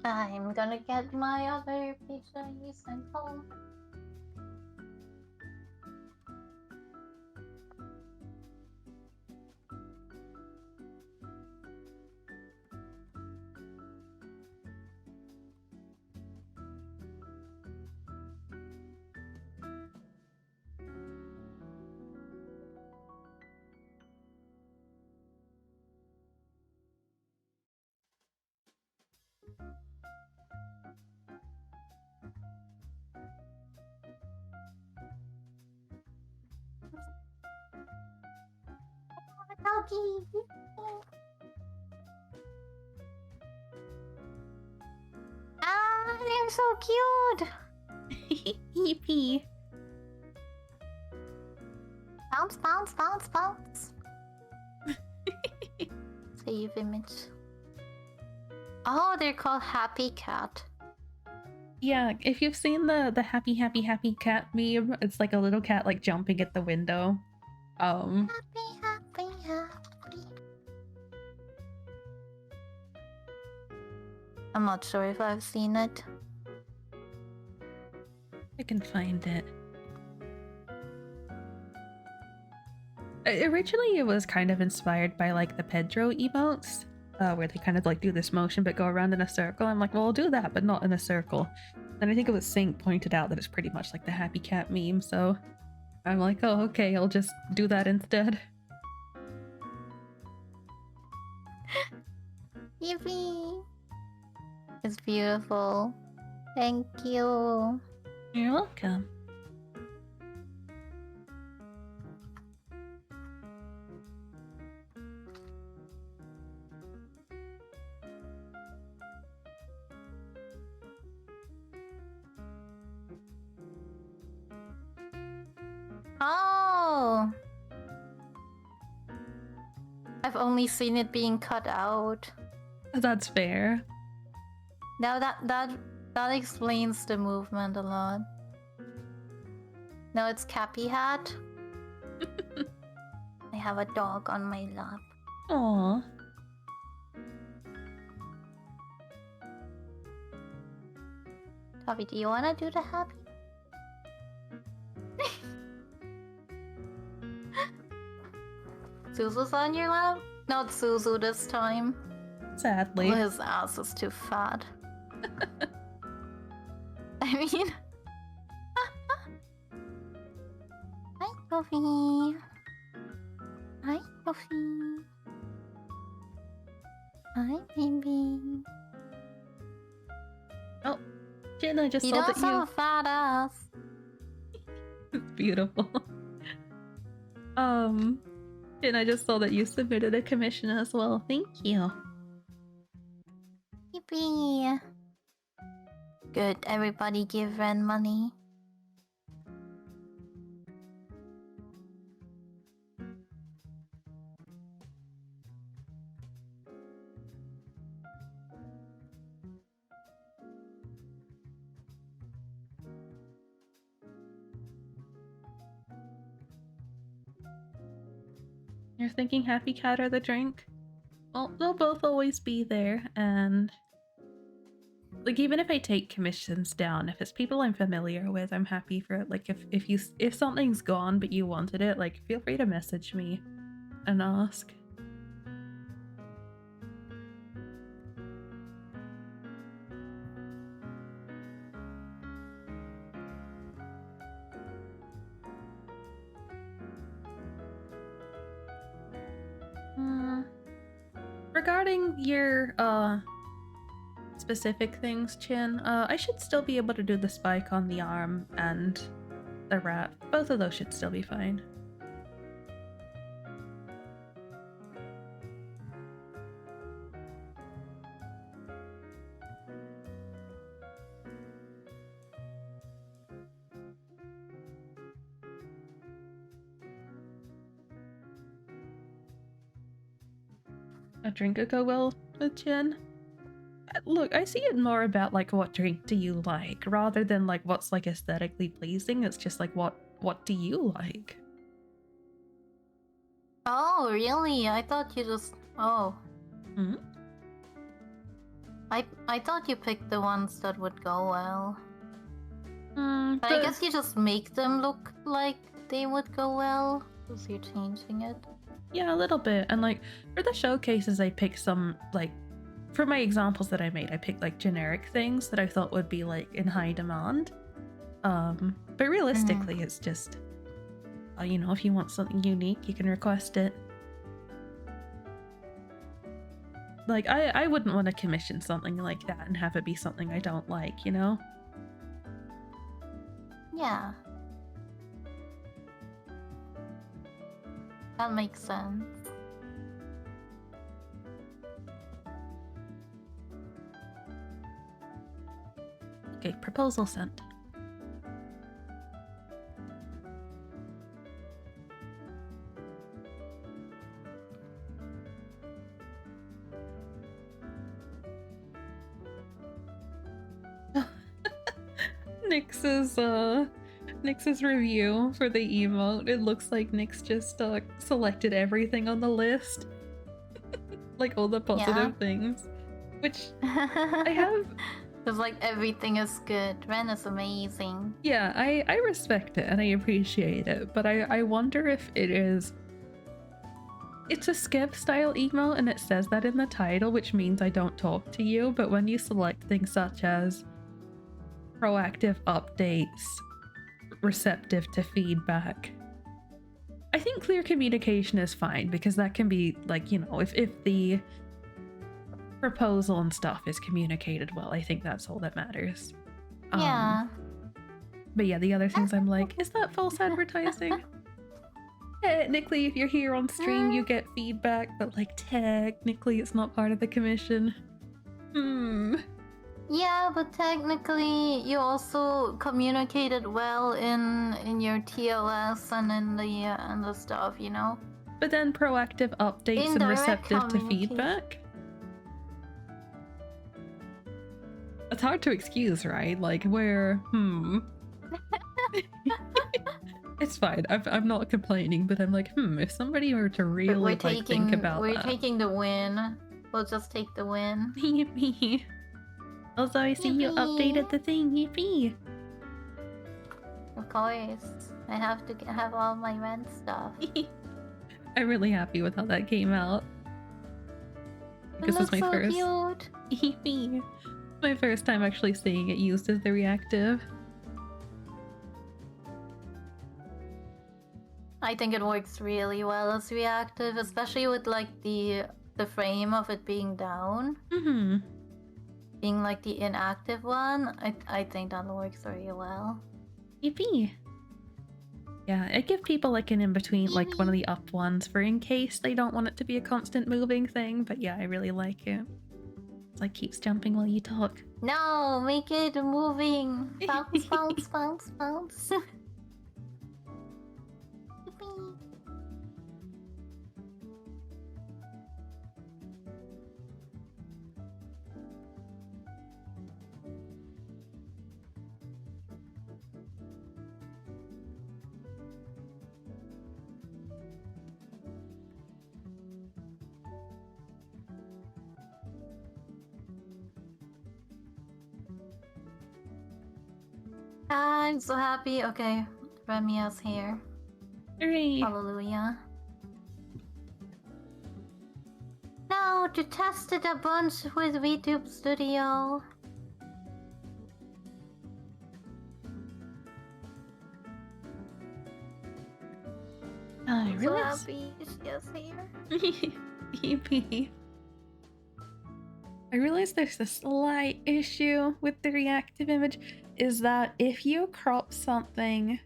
I'm gonna get my other pizza you sent home. Doggy! Ah, they're so cute! Yippee! Bounce, bounce, bounce, bounce! Save image. Oh, they're called Happy Cat. Yeah, if you've seen the happy happy happy cat meme, it's like a little cat like jumping at the window. Happy, happy, happy. I'm not sure if I've seen it. I can find it. Originally, it was kind of inspired by like the Pedro emotes, where they kind of like do this motion but go around in a circle. I'm like, well, I'll do that, but not in a circle. And I think it was Sync pointed out that it's pretty much like the happy cat meme, so I'm like, oh, okay, I'll just do that instead. Yippee! It's beautiful. Thank you. You're welcome. Oh! I've only seen it being cut out. That's fair. Now that explains the movement a lot. No, it's Cappy Hat. I have a dog on my lap. Aww. Toby, do you wanna do the happy? Suzu's on your lap? Not Suzu this time. Sadly. Well, his ass is too fat. I mean... Hi, Toby. Hi, Toby. Hi, baby. Oh, Jen, I just You saw don't that have you... a fat ass. It's beautiful. Jen, I just saw that you submitted a commission as well. Thank you. Yippee. Good, everybody give Ren money. You're thinking Happy Cat or the drink? Well, they'll both always be there, and... Like, even if I take commissions down, if it's people I'm familiar with, I'm happy for it. Like, if something's gone but you wanted it, like, feel free to message me and ask. Regarding your, specific things, Chin, I should still be able to do the spike on the arm and the wrap. Both of those should still be fine. A drink could go well with Chin. Look, I see it more about like what drink do you like rather than like what's like aesthetically pleasing. It's just like what do you like? Oh, really? I thought you just... Oh. Hmm? I thought you picked the ones that would go well. But I But guess you just make them look like they would go well, because you're changing it. yeah, a little bit. And like for the showcases, I picked some like for my examples that I made, I picked like generic things that I thought would be like in high demand. But realistically, it's just you know, if you want something unique, you can request it. Like I wouldn't want to commission something like that and have it be something I don't like, you know? Yeah. That makes sense. Okay, proposal sent. Nyx's review for the emote. It looks like Nyx just selected everything on the list. Like all the positive things. Which I have... It's like everything is good. Ren is amazing. Yeah, I respect it and I appreciate it, but I wonder if it is... It's a skip style emote and it says that in the title, which means I don't talk to you, but when you select things such as proactive updates, receptive to feedback, I think clear communication is fine because that can be like, you know, if the proposal and stuff is communicated well, I think that's all that matters. Yeah. But yeah, the other things I'm like, is that false advertising? Technically, if you're here on stream, you get feedback, but like technically it's not part of the commission. Yeah, but technically you also communicated well in your TLS and in the stuff, you know? But then proactive updates and Indirect receptive to communication. feedback? It's hard to excuse, right? Like, It's fine. I'm not complaining, but I'm like, if somebody were to really, like, think about we're that. taking the win. We'll just take the win. Yippee. Also, I see you Yippee. updated the thing. Yippee. Of course. I have to have all my rent stuff. I'm really happy with how that came out. It This is looks my so first. cute. Yippee. My first time actually seeing it used as the reactive. I think it works really well as reactive, especially with like the frame of it being down. Being like the inactive one, I think that works really well. Yippee. Yeah, I give people like an in-between, like one of the up ones for in case they don't want it to be a constant moving thing, but yeah, I really like it. It's like keeps jumping while you talk. No, make it moving. Bounce, bounce, bounce, bounce. I'm so happy. Okay, Remia's here. Hooray! Hallelujah. No, to test it a bunch with VTube Studio. I I'm so happy she is here. Yippee. I realize there's a slight issue with the reactive image, is that if you crop something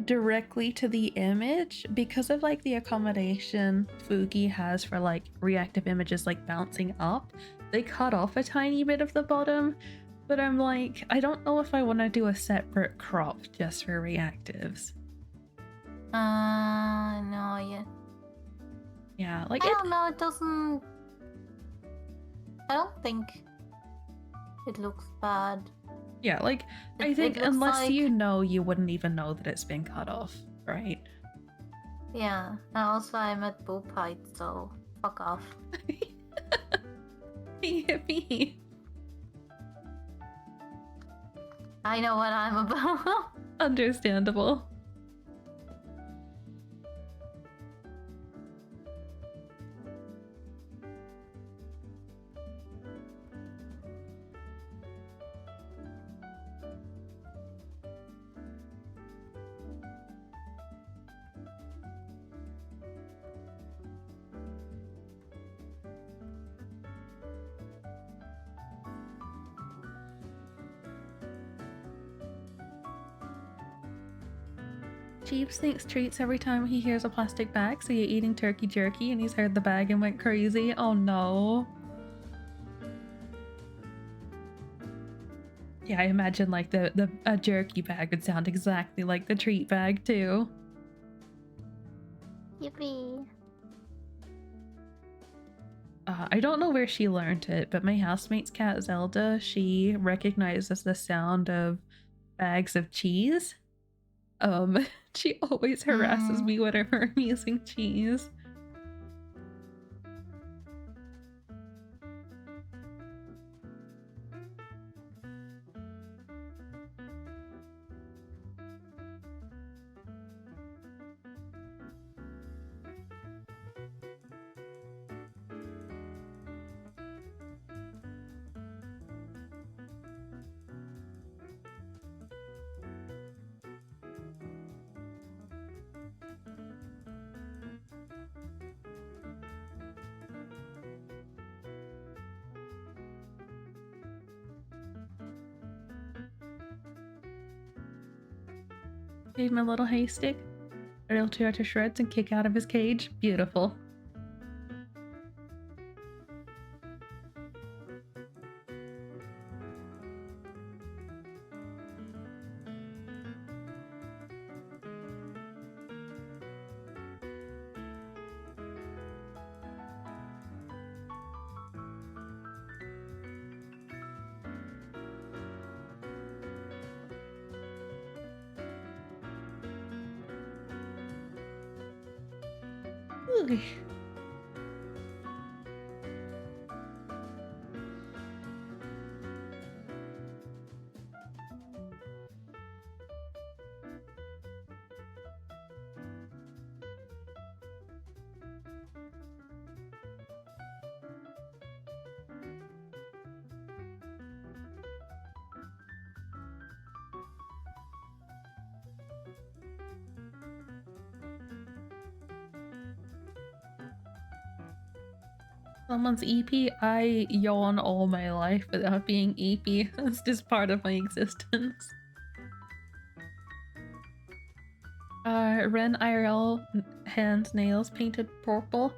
directly to the image, because of like the accommodation Fugi has for like reactive images like bouncing up, they cut off a tiny bit of the bottom. But I'm like, I don't know if I want to do a separate crop just for reactives. No, yeah. Yeah, like I don't know, it doesn't... I don't think it looks bad. Yeah, like, I think unless you know, you wouldn't even know that it's been cut off, right? Yeah, and also I'm at boob height, so fuck off. Yippee. I know what I'm about. Understandable. Jeeves thinks treats every time he hears a plastic bag, so you're eating turkey jerky and he's heard the bag and went crazy. Oh no. Yeah, I imagine like a jerky bag would sound exactly like the treat bag too. Yippee. I don't know where she learned it, but my housemate's cat Zelda, she recognizes the sound of bags of cheese. She always harasses me whenever I'm using cheese. Gave him a little hay stick, a little tear to shreds and kick out of his cage. Beautiful. Ooh. Someone's EP, I yawn all my life without being EP. It's just part of my existence. Ren IRL hand nails painted purple.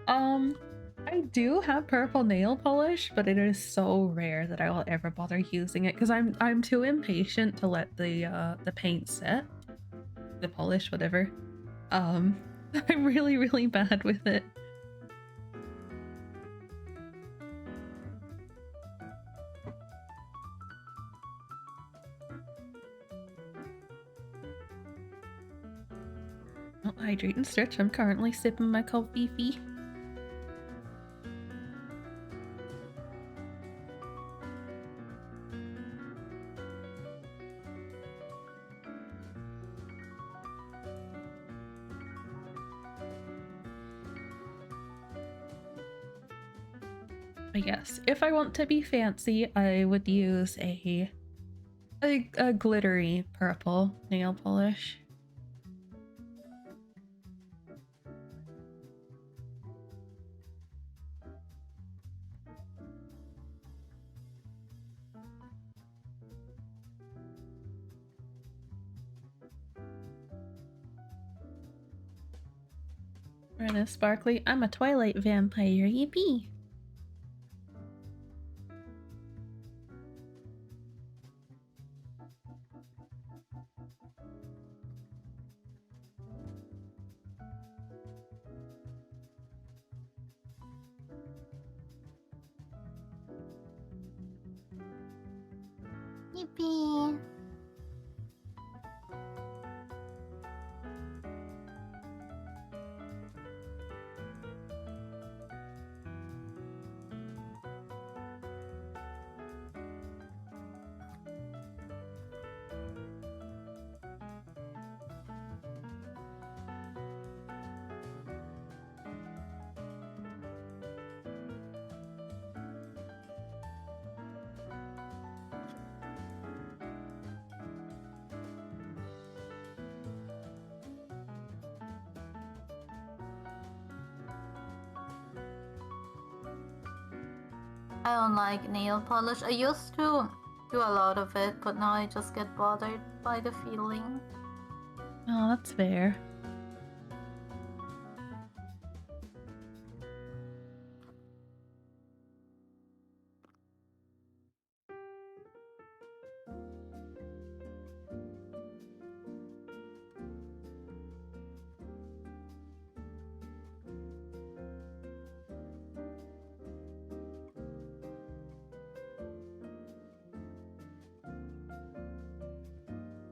I do have purple nail polish, but it is so rare that I will ever bother using it because I'm too impatient to let the paint set, the polish, whatever. I'm really bad with it. Well, hydrate and stretch. I'm currently sipping my coffee. But yes, if I want to be fancy, I would use a glittery purple nail polish. Ren is sparkly. I'm a Twilight vampire. Yippee! Yippee! I don't like nail polish. I used to do a lot of it, but now I just get bothered by the feeling. Oh, that's fair.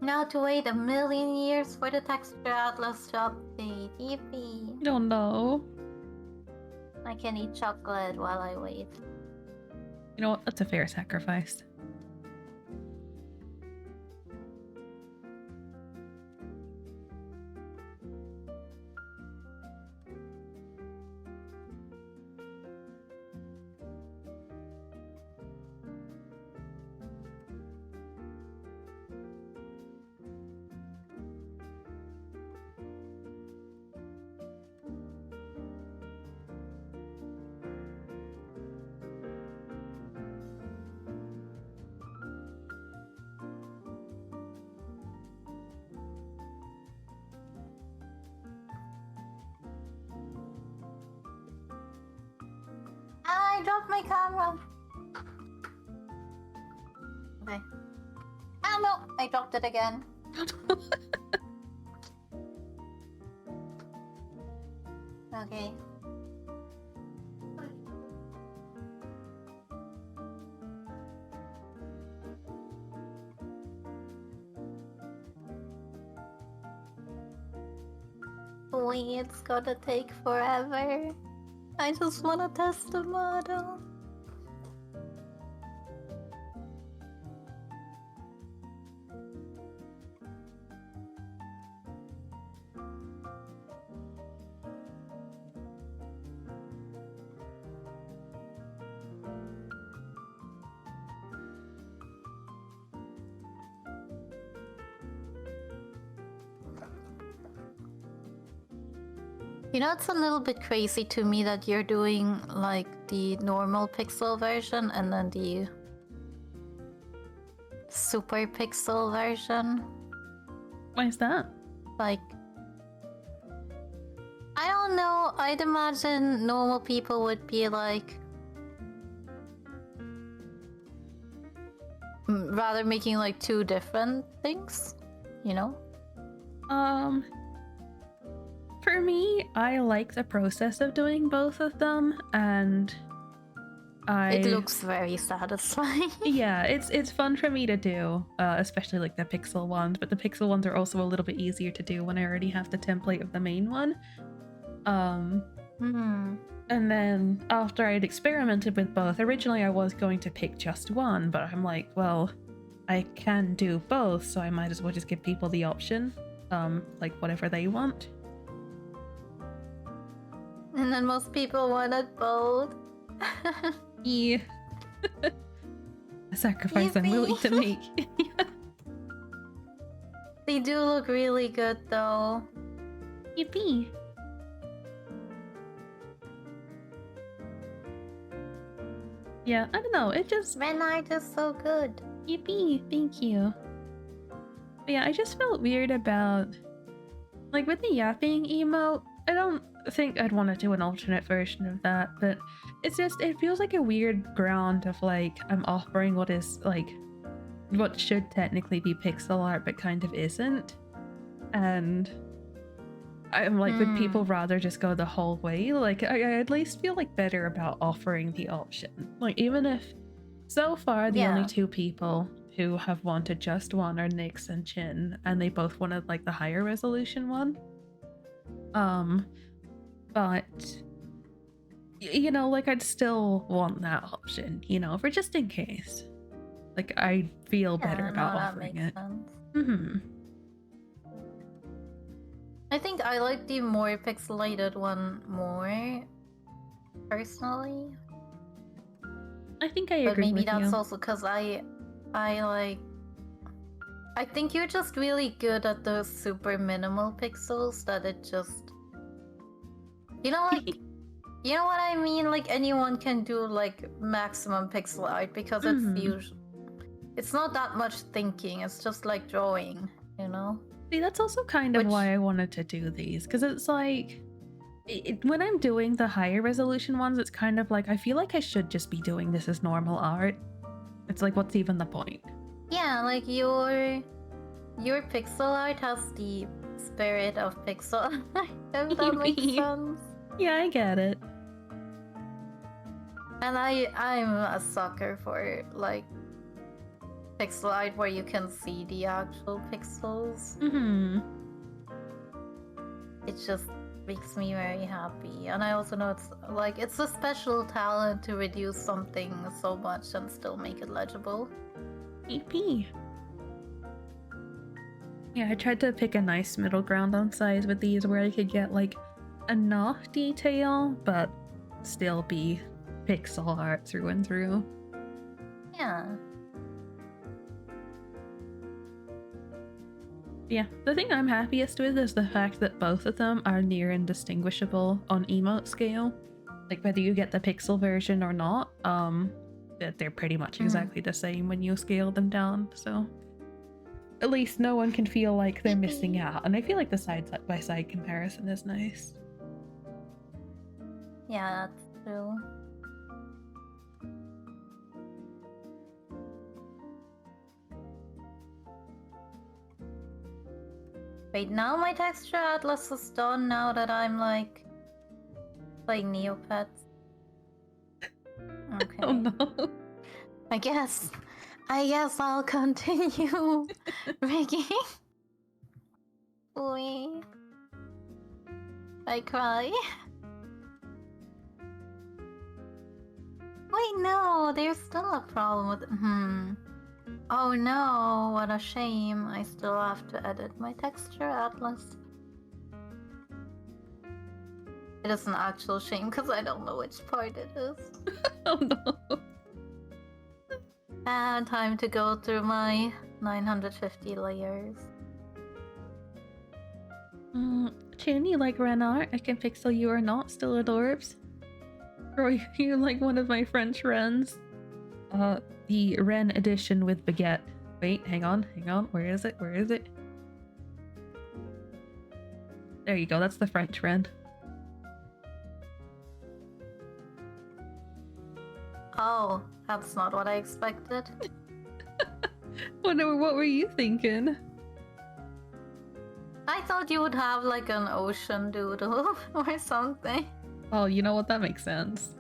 Now to wait a million years for the texture atlas to update. Yippee! Oh no. I can eat chocolate while I wait. You know what? That's a fair sacrifice. I dropped my camera! Okay. Oh no! I dropped it again. Okay. Chloe, it's gonna take forever. I just wanna test the model. You know, it's a little bit crazy to me that you're doing like the normal pixel version and then the super pixel version. Why is that? Like, I don't know. I'd imagine normal people would be like, rather making like two different things, you know? For me, I like the process of doing both of them, and It looks very satisfying. Yeah, it's fun for me to do, especially like the pixel ones, but the pixel ones are also a little bit easier to do when I already have the template of the main one. And then after I'd experimented with both, originally I was going to pick just one, but I'm like, well, I can do both, so I might as well just give people the option, like whatever they want. And then most people wanted both. Yeah. A sacrifice I'm willing to make. They do look really good though. Yippee. Yeah, I don't know, it just... Red art is so good. Yippee, thank you. But yeah, I just felt weird about... Like, with the yapping emote, I don't think I'd want to do an alternate version of that, but it's just, it feels like a weird ground of, like, I'm offering what is, like, what should technically be pixel art, but kind of isn't. And I'm like, would people rather just go the whole way? Like, I at least feel, like, better about offering the option. Like, even if, so far, the only two people who have wanted just one are Nyx and Chin, and they both wanted, like, the higher resolution one. But, you know, like, I'd still want that option, you know, for just in case. Like, I feel better about offering it. I think I like the more pixelated one more, personally. I think I agree with you. But maybe that's also because I think you're just really good at those super minimal pixels that it just... You know, like, you know what I mean? Like, anyone can do, like, maximum pixel art because it's not that much thinking, it's just like drawing, you know? See, that's also kind of why I wanted to do these, because it's like... when I'm doing the higher resolution ones, it's kind of like, I feel like I should just be doing this as normal art. It's like, what's even the point? Yeah, like, your pixel art has the spirit of pixel art, if that makes sense. Yeah, I get it. And I'm a sucker for, like, pixel art where you can see the actual pixels. It just makes me very happy. And I also know it's, like, it's a special talent to reduce something so much and still make it legible. EP. Yeah, I tried to pick a nice middle ground on size with these where I could get, like, enough detail, but still be pixel art through and through. Yeah. Yeah, the thing I'm happiest with is the fact that both of them are near indistinguishable on emote scale. Like, whether you get the pixel version or not, that they're pretty much exactly the same when you scale them down, so at least no one can feel like they're missing out. And I feel like the side-by-side comparison is nice. Yeah, that's true. Wait, now my texture atlas is done now that I'm, like, playing Neopets. Okay. Oh no. I guess I'll continue rigging. Wait. I cry. Wait, no, there's still a problem with. Oh no, what a shame. I still have to edit my texture atlas. It is an actual shame because I don't know which part it is. Oh no. And time to go through my 950 layers. Chin, you like Ren art? I can pixel you or not, still adorbs. Roy, you like one of my French Rens? The Ren edition with baguette. Wait, hang on. Where is it? There you go, that's the French Ren. Oh, that's not what I expected. What were you thinking? I thought you would have like an ocean doodle or something. Oh, you know what? That makes sense.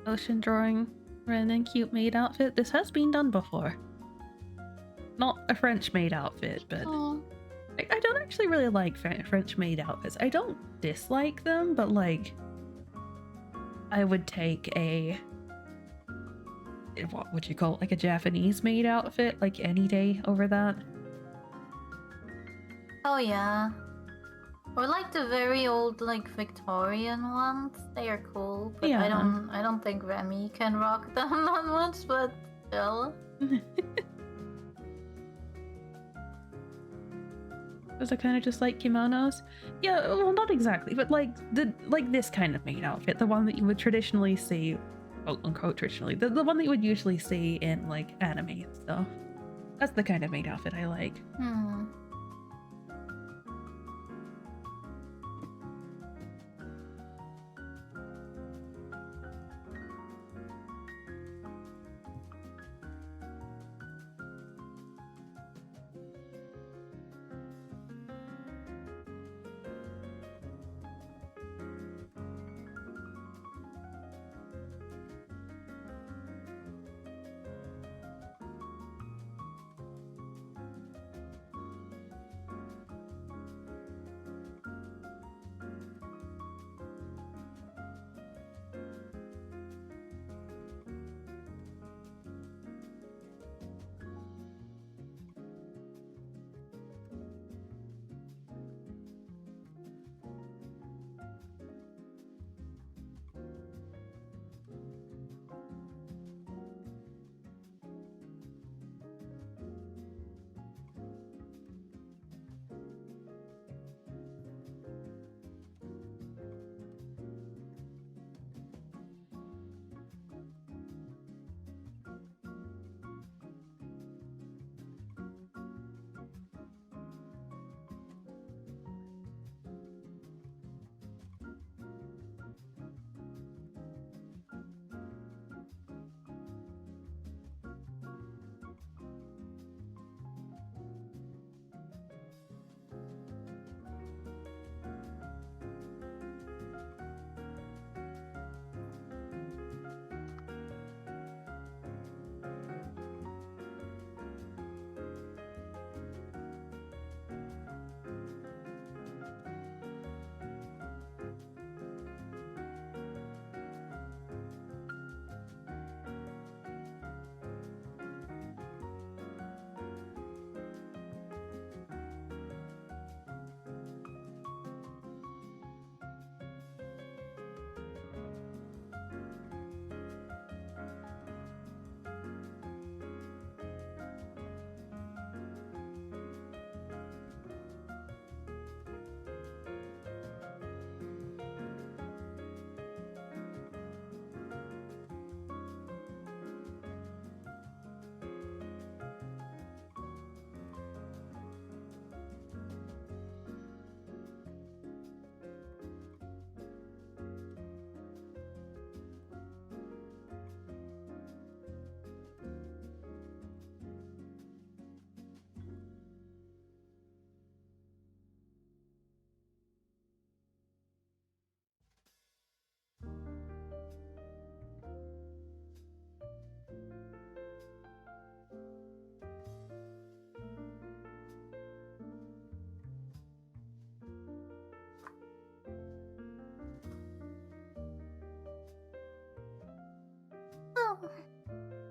Ocean drawing, Ren and cute maid outfit. This has been done before. Not a French maid outfit, but I don't actually really like French maid outfits. I don't dislike them, but like I would take a, what would you call it, like a Japanese maid outfit like any day over that. Oh yeah. Or like the very old like Victorian ones. They are cool, but Yeah. I don't think Remy can rock them that much, but still. Those are kind of just like kimonos. Yeah, well, not exactly, but like this kind of maid outfit, the one that you would traditionally see, quote unquote traditionally, the one that you would usually see in like anime and stuff. That's the kind of maid outfit I like.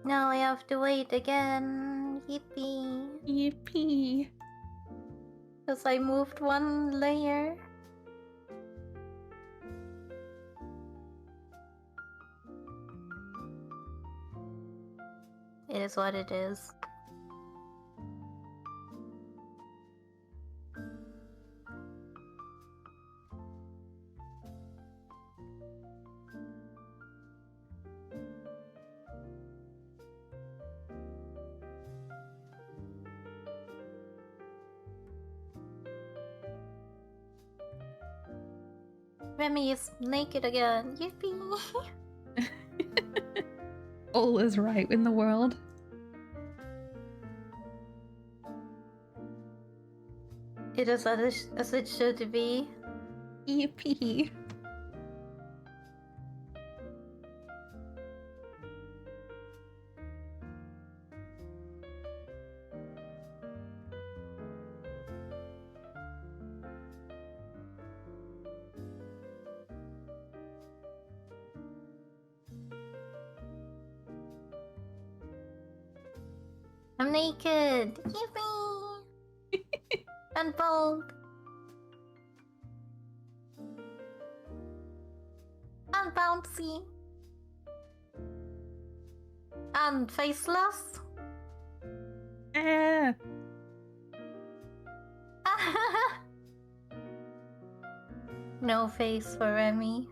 Now I have to wait again. Yippee. Yippee. Because I moved one layer. It is what it is. Remy is naked again. Yippee! All is right in the world. It is as it should be. Yippee. I'm naked. Yippee! And bald. And bouncy. And faceless. Ah. No face for Remy.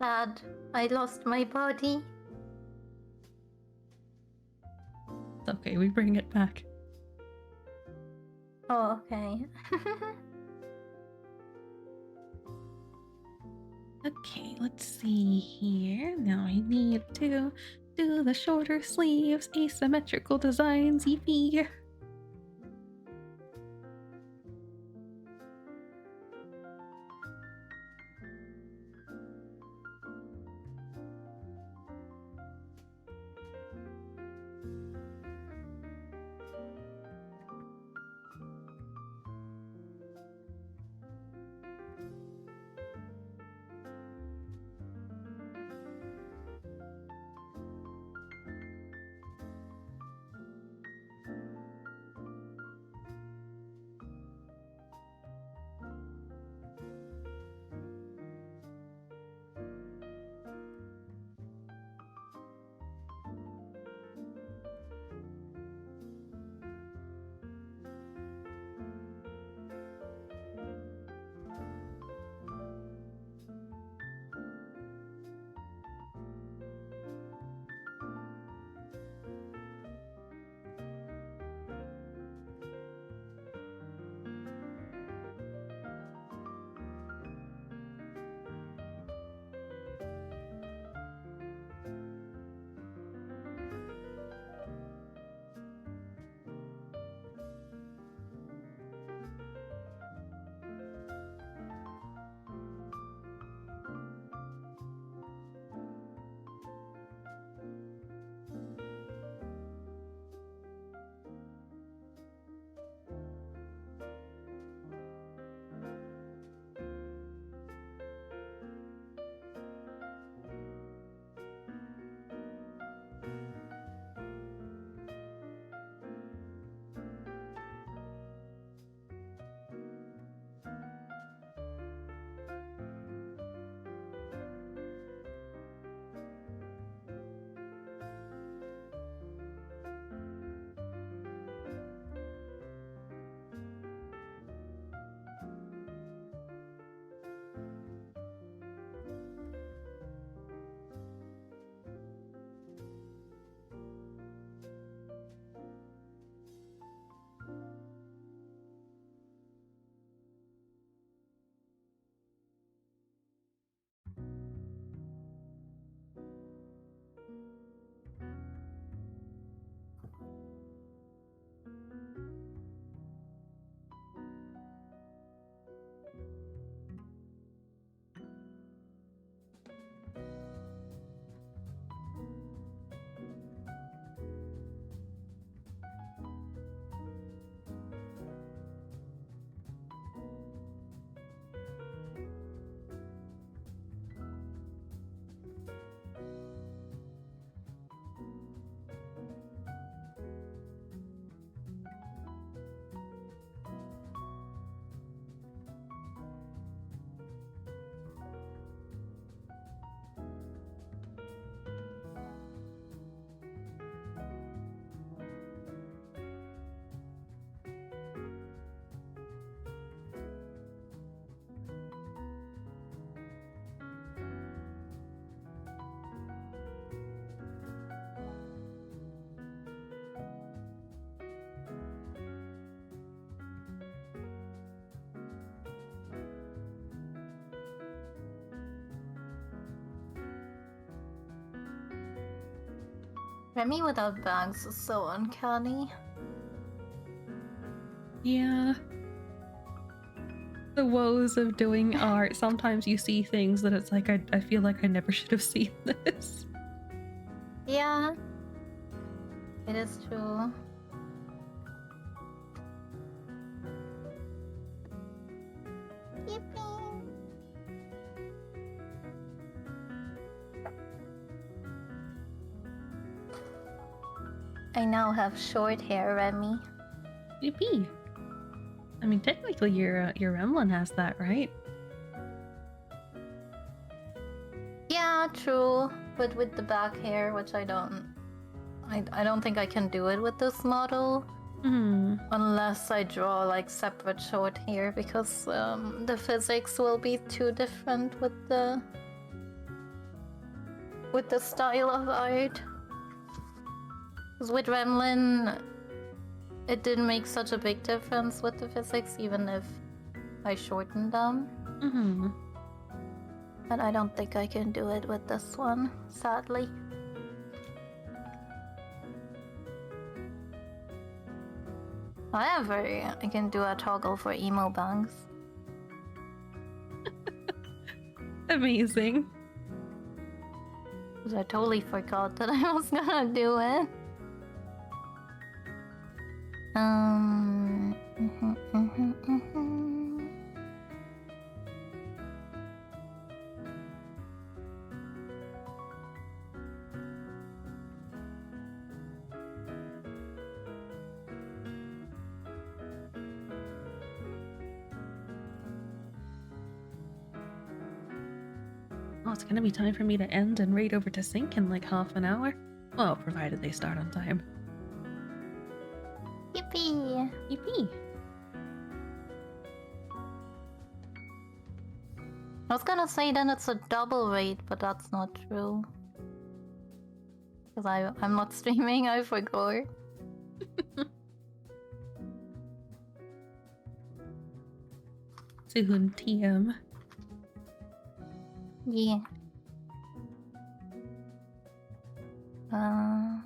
Sad. I lost my body. It's okay, we bring it back. Oh, okay. Okay, let's see here. Now I need to do the shorter sleeves, asymmetrical designs, yippee. Remy without bangs is so uncanny. Yeah. The woes of doing art. Sometimes you see things that it's like, I feel like I never should have seen this. Yeah. It is true. Yippee. I now have short hair, Remy. Yippee. I mean, technically your Emlyn has that, right? Yeah, true. But with the back hair, which I don't think I can do it with this model. Unless I draw like separate short hair, because the physics will be too different with the style of art. Because with Remlin, it didn't make such a big difference with the physics, even if I shortened them. And I don't think I can do it with this one, sadly. However, I can do a toggle for emo bangs. Amazing. Because I totally forgot that I was gonna do it. Oh, it's gonna be time for me to end and raid over to sync in like half an hour. Well, provided they start on time. Yippee! Yippee! I was gonna say then it's a double raid, but that's not true. Because I'm not streaming, I forgot. Soon TM. Yeah.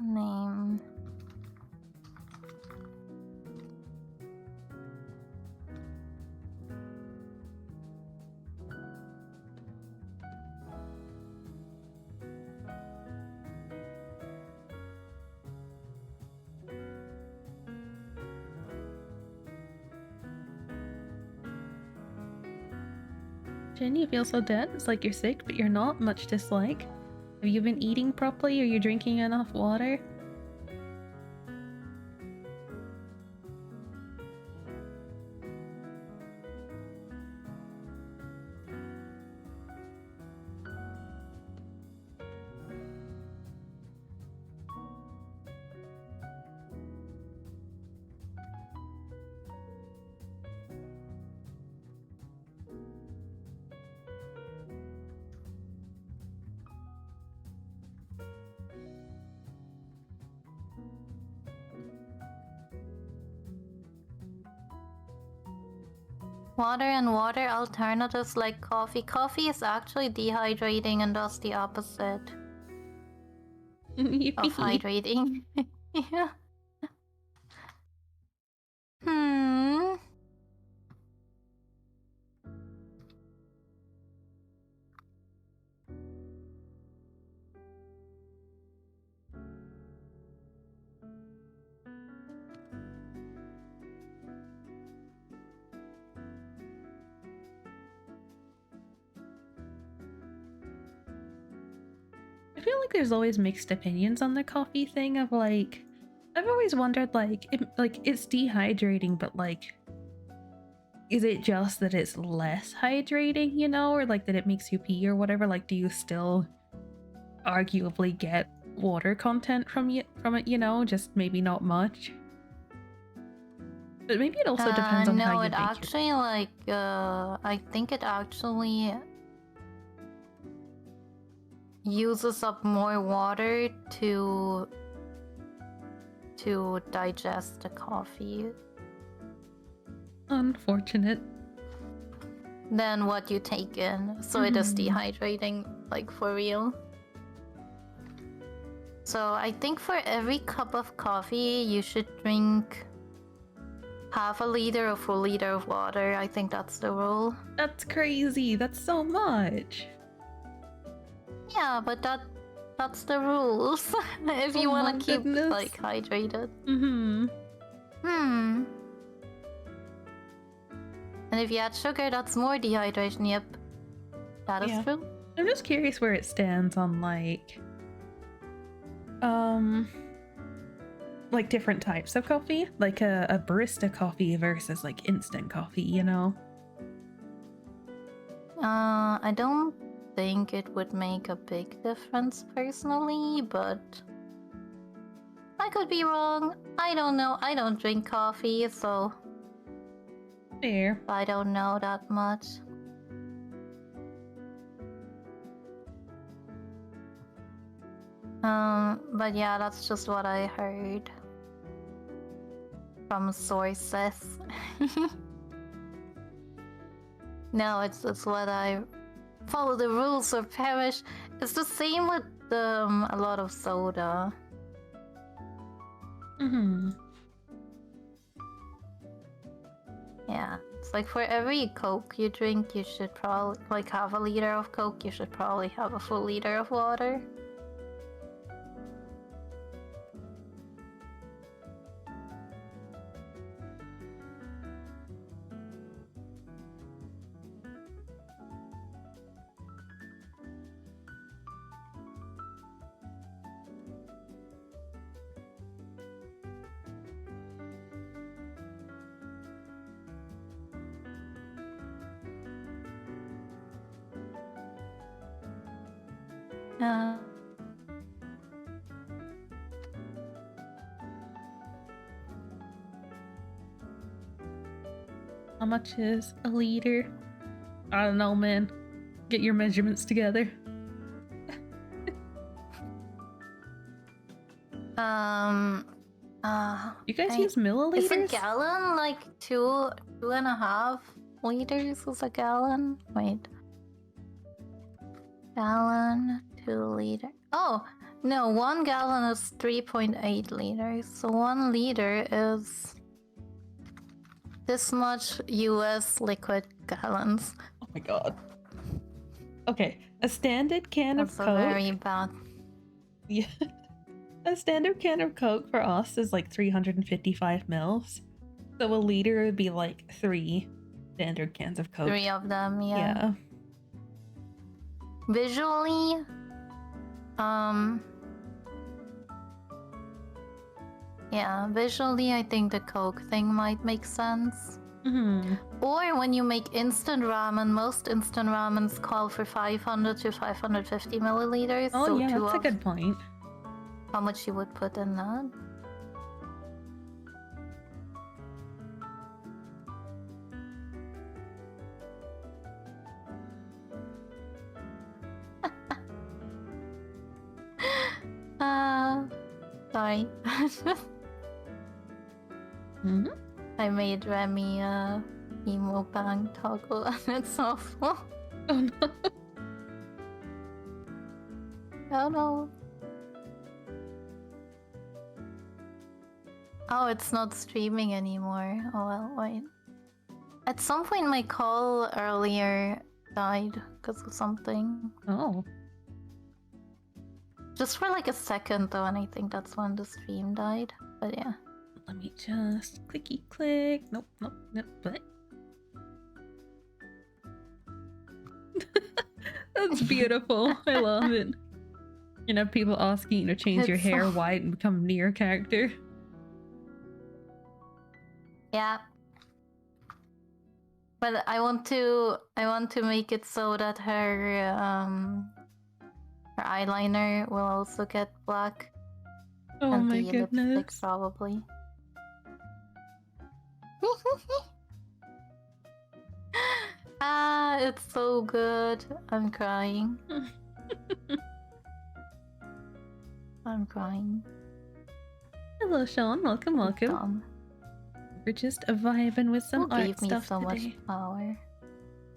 Name. Jen, you feel so dead? It's like you're sick, but you're not. Much dislike. Have you been eating properly? Are you drinking enough water? Water and water alternatives like coffee. Coffee is actually dehydrating and does the opposite of hydrating. Yeah. I feel like there's always mixed opinions on the coffee thing of like, I've always wondered like, it's dehydrating, but like, is it just that it's less hydrating, you know, or like that it makes you pee or whatever? Like, do you still arguably get water content from it, you know, just maybe not much? But maybe it also depends on how you it actually like I think it actually uses up more water to digest the coffee Unfortunate. than what you take in. So it is dehydrating, like for real. So I think for every cup of coffee, you should drink half a liter or full liter of water. I think that's the rule. That's crazy. That's so much. Yeah, but that's the rules. If you Oh want my to keep goodness. like hydrated. Mm-hmm. Hmm. And if you add sugar, that's more dehydration. Yep, that is Yeah. true. I'm just curious where it stands on like different types of coffee, like a barista coffee versus like instant coffee, you know? I don't think it would make a big difference personally, but I could be wrong. I don't know. I don't drink coffee, so Fair. I don't know that much. But yeah, that's just what I heard from sources. No, it's what I follow the rules or perish. It's the same with a lot of soda. Mm-hmm. Yeah, it's like for every Coke you drink, you should probably like half a liter of Coke. You should probably have a full liter of water. Uh, How much is a liter? I don't know, man. Get your measurements together. You guys use milliliters? Is a gallon like 2.5 liters? Is a gallon? Wait. Gallon, 2 liter. Oh, no, 1 gallon is 3.8 liters. So 1 liter is this much US liquid gallons. Oh my god. Okay, a standard can That's of a Coke. very bad. Yeah. A standard can of Coke for us is like 355 mils. So a liter would be like 3 standard cans of Coke. 3 of them, yeah. Yeah. Visually, yeah, visually I think the Coke thing might make sense. Mm-hmm. Or when you make instant ramen, most instant ramens call for 500 to 550 milliliters. Oh so yeah, two that's a of good point. how much you would put in that. Sorry. Mm-hmm. I made Remy emo bang toggle and it's awful. Oh no. Oh no. Oh, it's not streaming anymore. Oh well, wait. At some point my call earlier died because of something. Oh. Just for like a second though, and I think that's when the stream died. But yeah. Let me just clicky click. Nope, nope, nope. But that's beautiful. I love it. You know, people asking you to change your It's hair so- white and become near character. Yeah. But I want to make it so that her eyeliner will also get black. Oh And my the lipstick goodness. probably. Ah, it's so good. I'm crying. I'm crying. Hello, Sean. Welcome, welcome. Dumb. We're just vibing with some Who art gave me stuff so today. much power?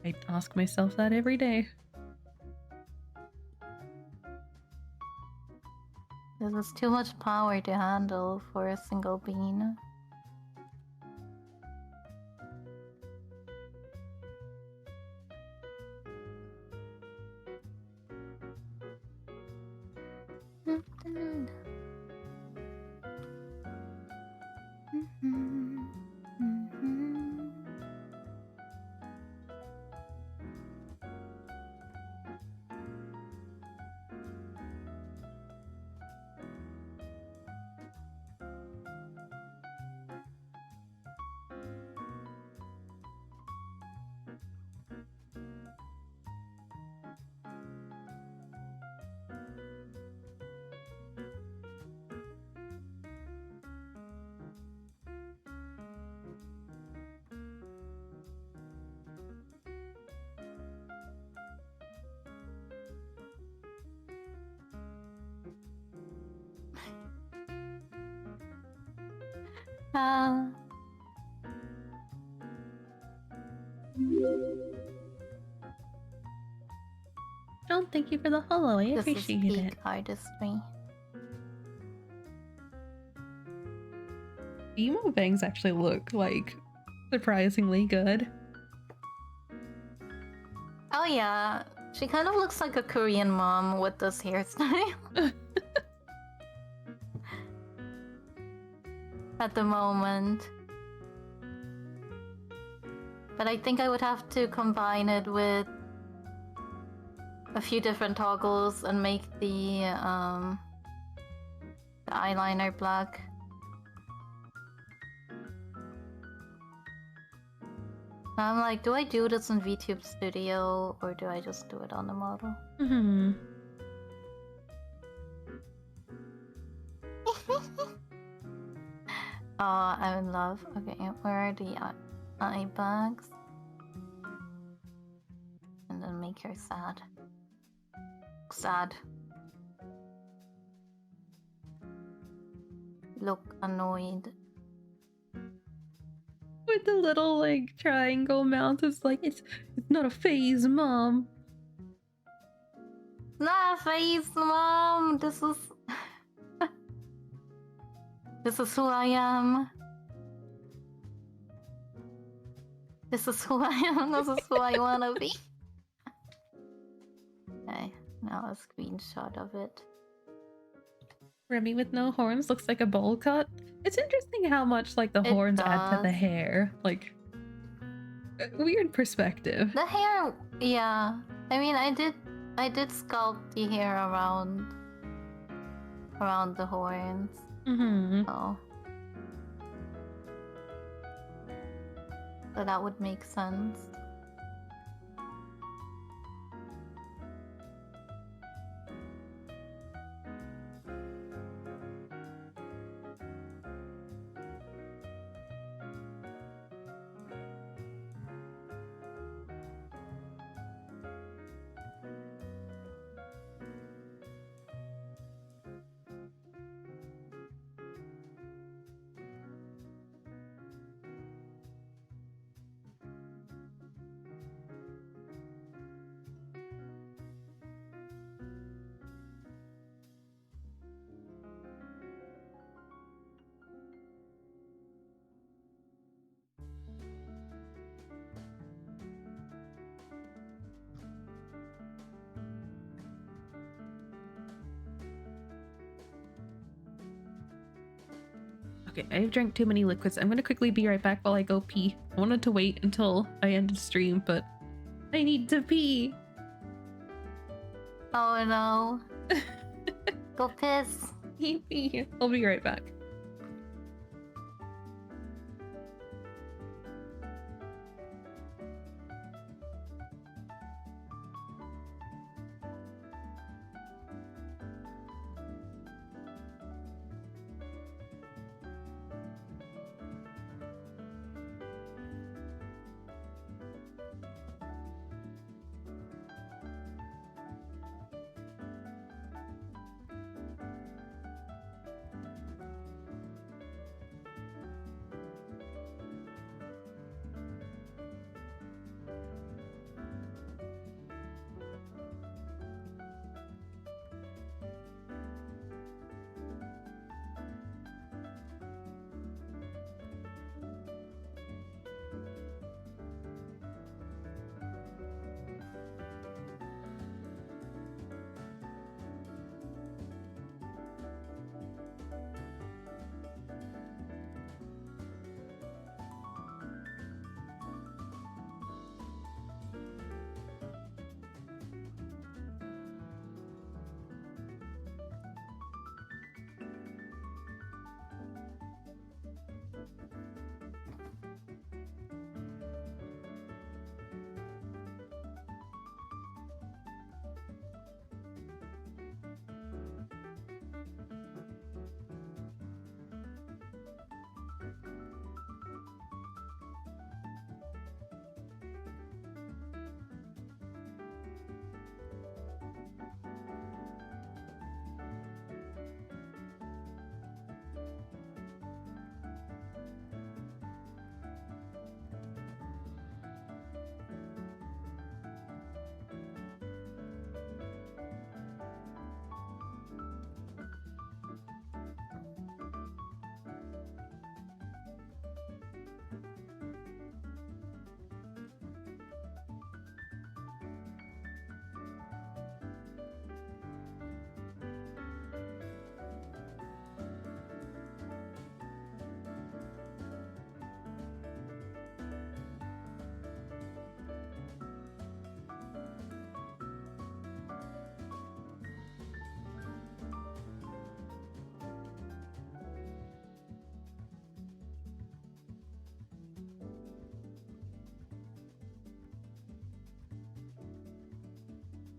I ask myself that every day. This is too much power to handle for a single bean. John, thank you for the follow. I This appreciate is it. peak artistry. Emo bangs actually look like surprisingly good. Oh yeah, she kind of looks like a Korean mom with this hairstyle. At the moment. But I think I would have to combine it with a few different toggles and make the eyeliner black. I'm like, do I do this in VTube Studio or do I just do it on the model? Mm-hmm. Oh, I'm in love. Okay, where are the eye bags? And then make her sad. Sad. Look annoyed. With the little like triangle mouth, it's like it's not a phase, Mom. Not a face, Mom. This is this is who I am. This is who I am. This is who I wanna be. Okay, now a screenshot of it. Remy with no horns looks like a bowl cut. It's interesting how much like the It horns add to the does. hair. Like weird perspective. The hair, yeah. I mean, I did sculpt the hair around the horns. Mm-hmm. Oh, so that would make sense. Okay, I've drank too many liquids. I'm gonna quickly be right back while I go pee. I wanted to wait until I ended stream, but I need to pee. Oh no. Go piss. Pee. I'll be right back.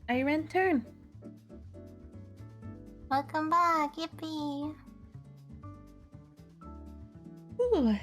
Iron turn. Welcome back, yippee! Ooh.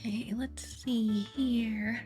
Okay, let's see here.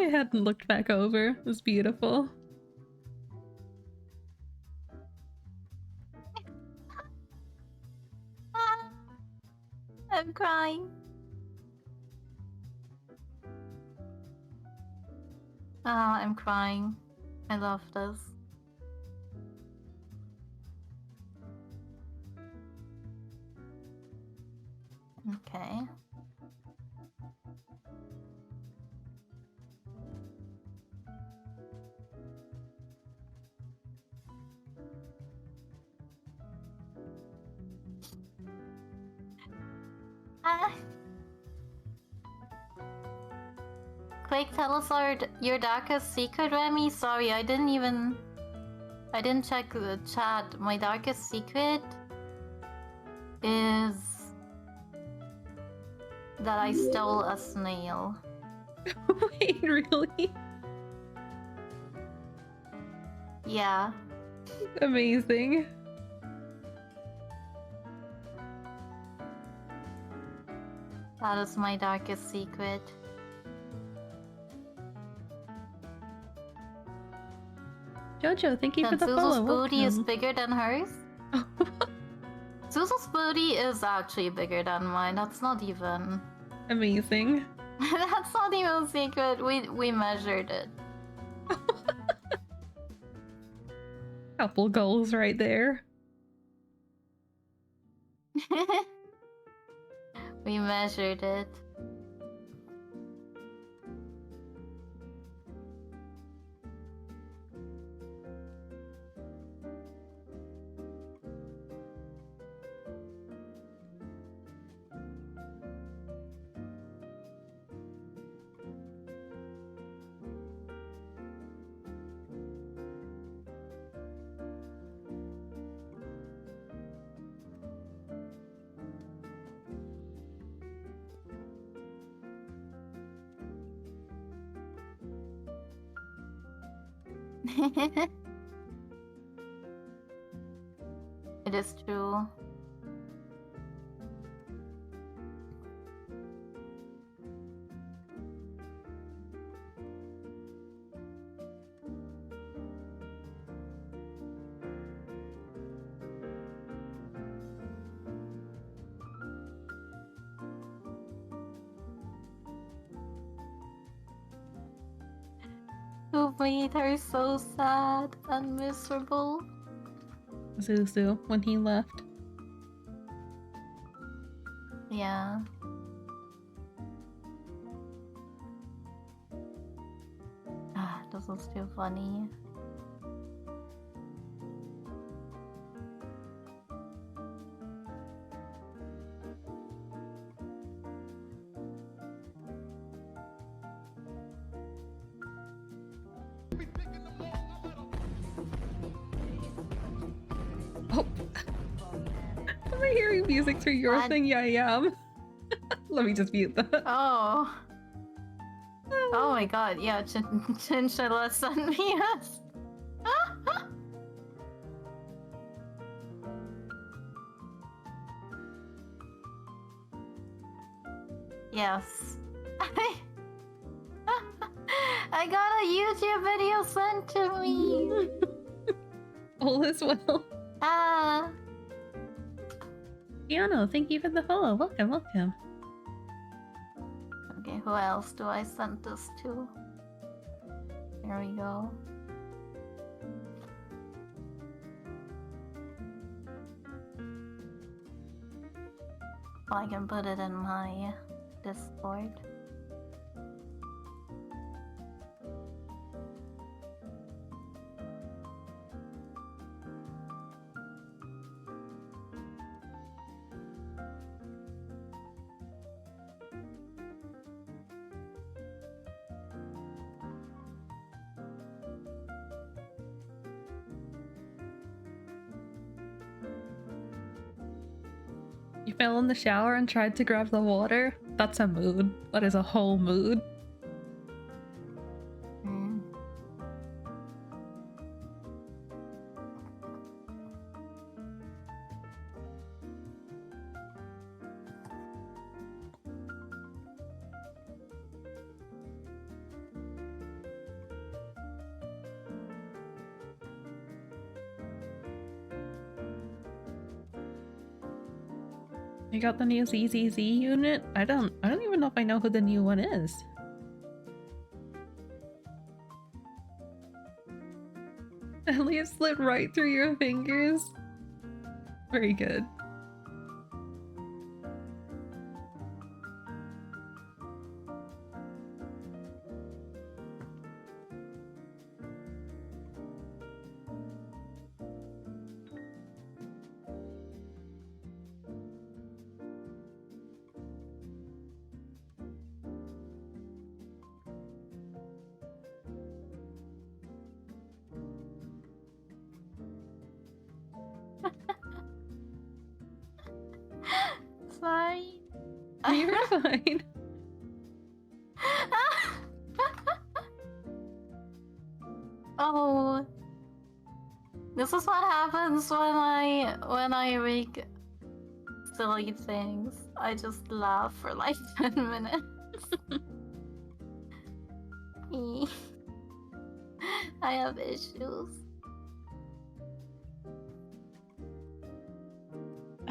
hadn't looked back over. It was beautiful. I'm crying. Oh, I'm crying. I love this. Okay. Ah. Quake, tell us your darkest secret, Remy. Sorry, I didn't check the chat. My darkest secret is that I stole a snail. Wait, really? Yeah. Amazing. That is my darkest secret. Jojo, thank you for the Zuzu's follow. booty is Welcome. bigger than hers? Oh, Zuzu's booty is actually bigger than mine. That's not even... amazing. That's not even a secret. We measured it. Couple goals right there. We measured it. It is true. Who made her so sad and miserable? Zuzu, when he left. Yeah. Ah, this was too funny. Oh. Am I hearing music through your What? thing? Yeah, I am. Let me just mute that. Oh. Oh my god, yeah, Chinchilla sent me us. Yes. I got a YouTube video sent to me. All is well. Ah. Piano, thank you for the follow. Welcome, welcome. Okay, who else do I send this to? There we go. Oh, I can put it in my Discord. You fell in the shower and tried to grab the water? That's a mood. That is a whole mood. Mm. You got the new ZZZ unit? I don't even know if I know who the new one is. Elliot slid right through your fingers. Very good. Sorry. You're fine. Oh, this is what happens when I make silly things. I just laugh for like 10 minutes. I have issues.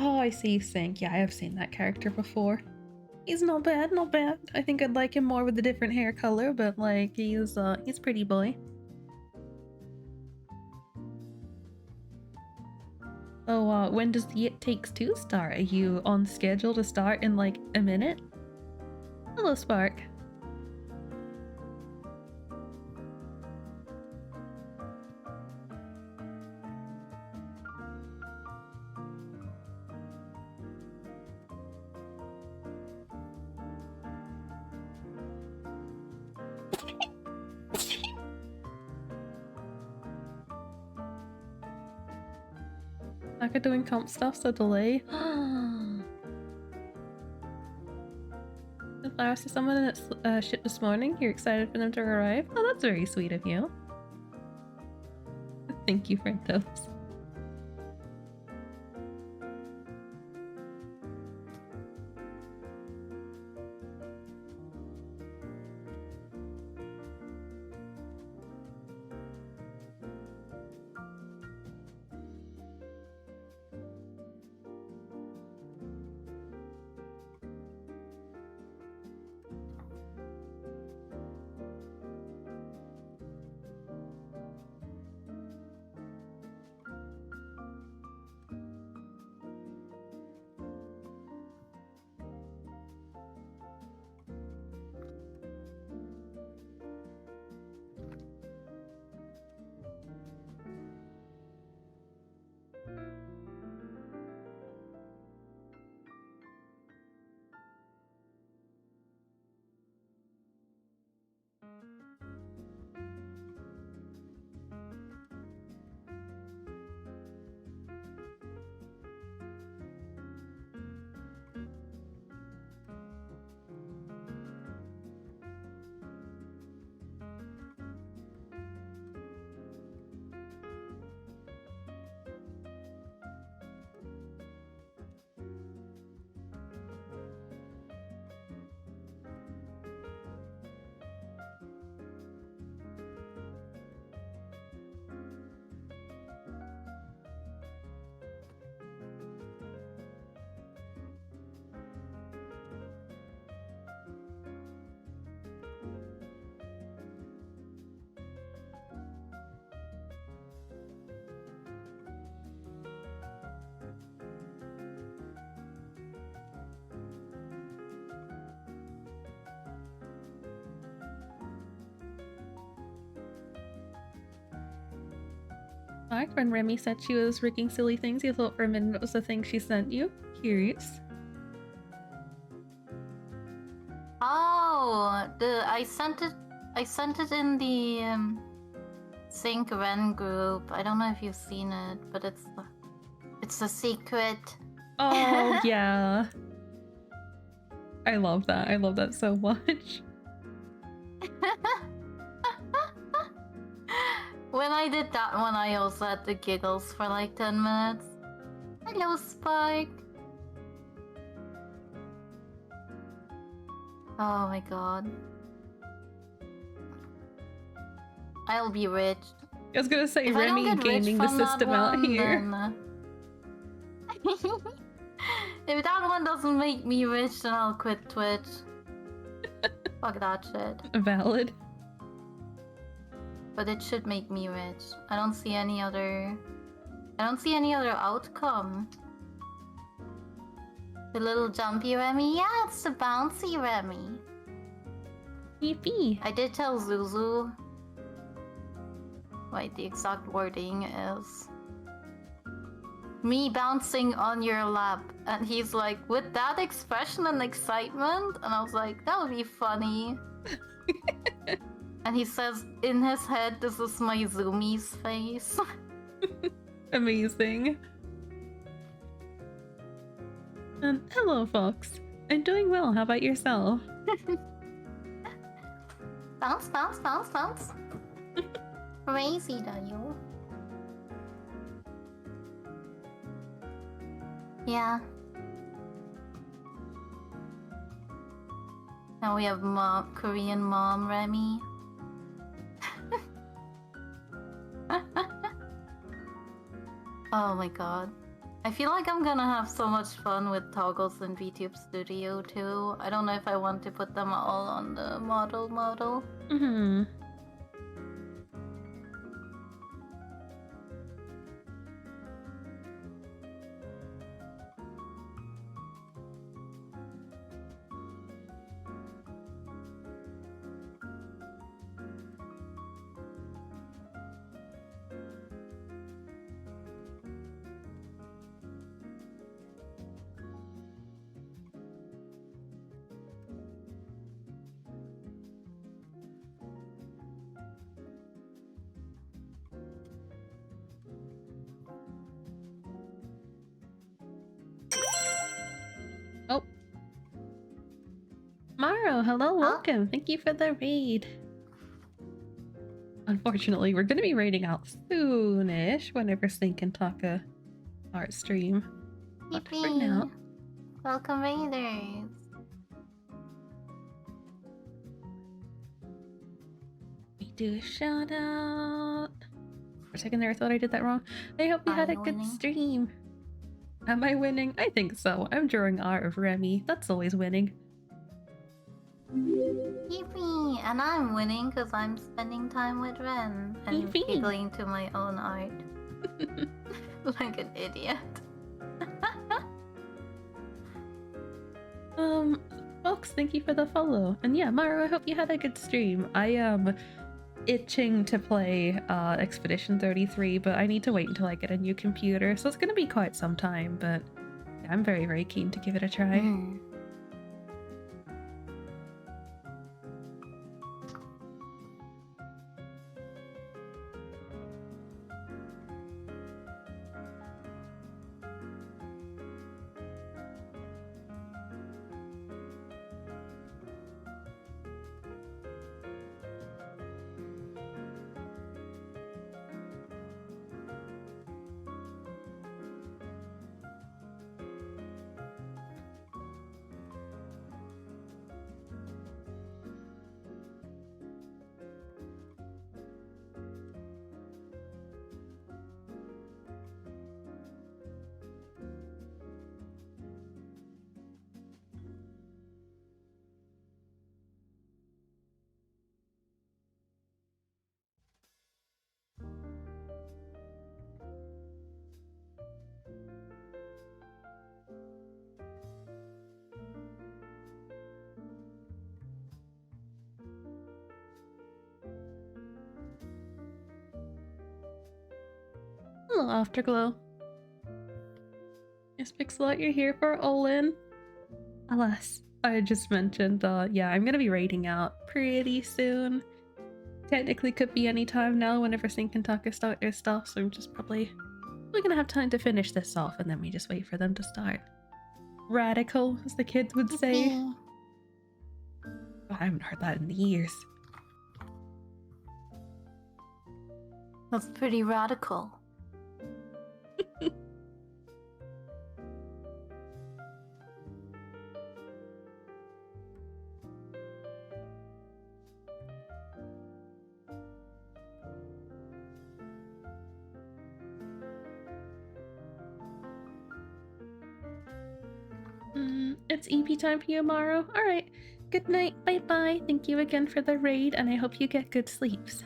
Oh, I see Sync. Yeah, I have seen that character before. He's not bad, not bad. I think I'd like him more with a different hair color, but like he's pretty boy. Oh, when does the It Takes Two start? Are you on schedule to start in like a minute? Hello, Spark. Aka doing comp stuff's a delay. The flowers to someone that's shipped this morning. You're excited for them to arrive? Oh, that's very sweet of you. Thank you, Frantos. Like when Remy said she was rigging silly things, you thought for a minute it was the thing she sent you? Curious. Oh, I sent it in the Sync Ren group. I don't know if you've seen it, but it's a secret. Oh, yeah. I love that. I love that so much. When I did that one, I also had the giggles for like 10 minutes. Hello, Spike. Oh my god. I'll be rich. I was gonna say If I don't Remy get rich gaming the from that system out one, here. then, If that one doesn't make me rich, then I'll quit Twitch. Fuck that shit. Valid. But it should make me rich. I don't see any other outcome. The little jumpy Remy? Yeah, it's the bouncy Remy. Yippee. I did tell Zuzu. Wait, the exact wording is me bouncing on your lap, and he's like, with that expression and excitement, and I was like, that would be funny. And he says, in his head, this is my Zoomies face. Amazing. And hello, Fox. I'm doing well. How about yourself? Bounce, bounce, bounce, bounce. Crazy, da you. Yeah. Now we have Korean mom Remy. Oh my god. I feel like I'm gonna have so much fun with toggles in VTube Studio too. I don't know if I want to put them all on the model. Mm-hmm. Oh. Maro, hello, welcome. Thank you for the raid. Unfortunately, we're gonna be raiding out soonish whenever Snake and Taka start stream. But for now, Welcome, Raiders. we do a shout out. For a second there, I thought I did that wrong. I hope you had a good stream. Am I winning? I think so. I'm drawing R of Remy. That's always winning. Yippee! And I'm winning because I'm spending time with Ren and giggling to my own art. Like an idiot. Folks, thank you for the follow. And yeah, Maru, I hope you had a good stream. I am itching to play Expedition 33, but I need to wait until I get a new computer, so it's gonna be quite some time, but yeah, I'm very, very keen to give it a try. Hello, Afterglow. Yes, Pixelot, you're here for Olin. Alas, I just mentioned, yeah, I'm gonna be raiding out pretty soon. Technically could be any time now whenever Sync and Taka start their stuff, so I'm just probably gonna have time to finish this off and then we just wait for them to start. Radical, as the kids would say. I haven't heard that in years. That's pretty radical. It's EP time for you, Amaro. Alright. Good night. Bye-bye. Thank you again for the raid, and I hope you get good sleeps.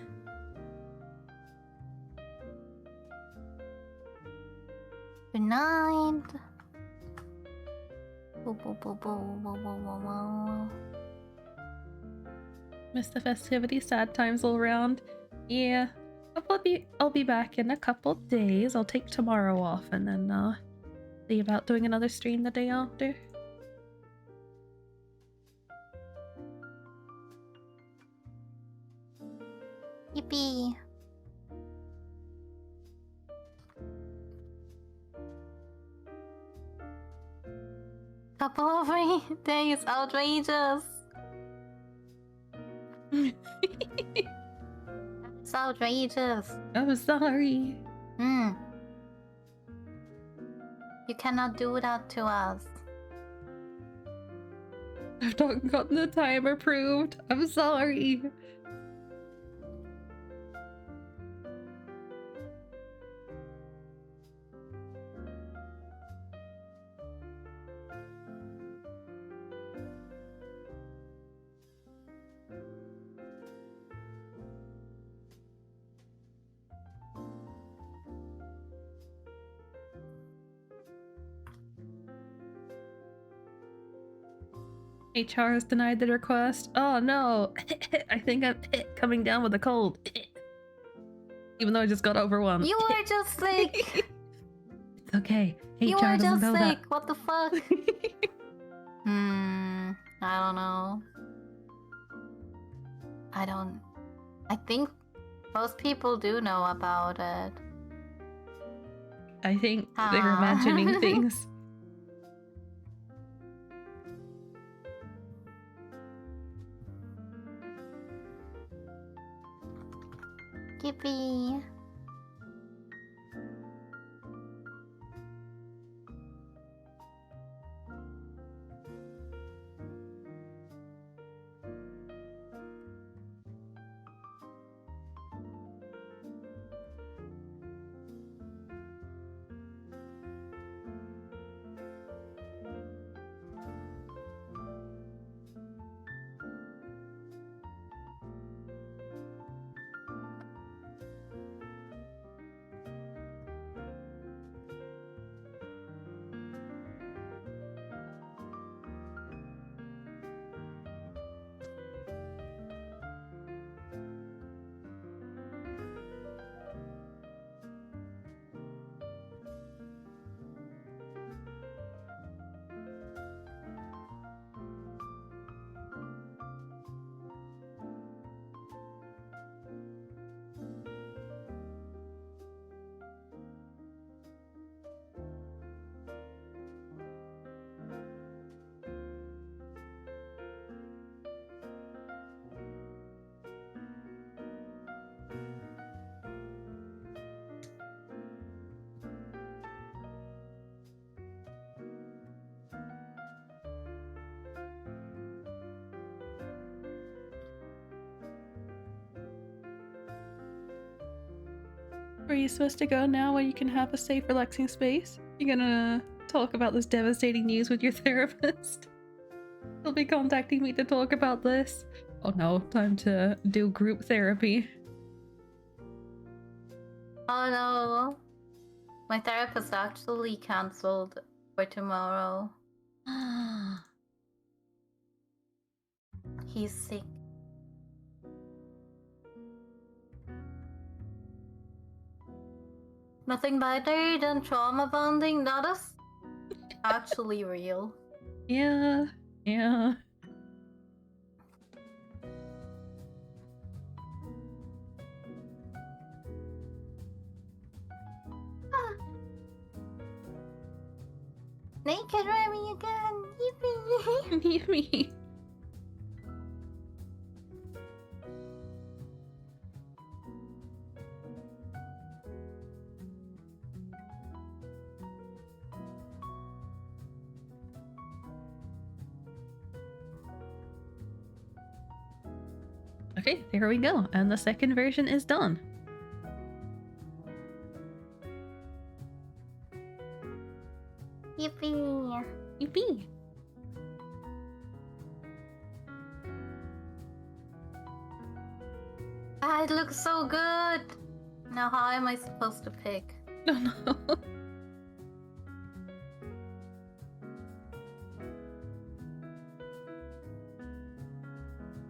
Good night. Boo, boo, boo, boo, boo, boo, boo, boo. Miss the festivities, sad times all around. Yeah. I'll be back in a couple days. I'll take tomorrow off and then see about doing another stream the day after. Yippee. Couple of days, outrageous. It's outrageous. I'm sorry. You cannot do that to us. I've not gotten the time approved. I'm sorry. HR has denied the request. Oh no. I think I'm coming down with a cold. Even though I just got over one. You are just sick. It's okay. HR You are doesn't just know sick. What the fuck? I don't know. I think most people do know about it. I think they're imagining things. Yippee. Where are you supposed to go now where you can have a safe, relaxing space? You're gonna talk about this devastating news with your therapist? They'll be contacting me to talk about this. Oh no, time to do group therapy. Oh no. My therapist actually cancelled for tomorrow. He's sick. Nothing better than trauma bonding. That is actually real. Yeah. Naked Remy again! Yippee! Yippee. Okay, there we go. And the second version is done. Yippee! Yippee. Ah, it looks so good! Now how am I supposed to pick? No, no.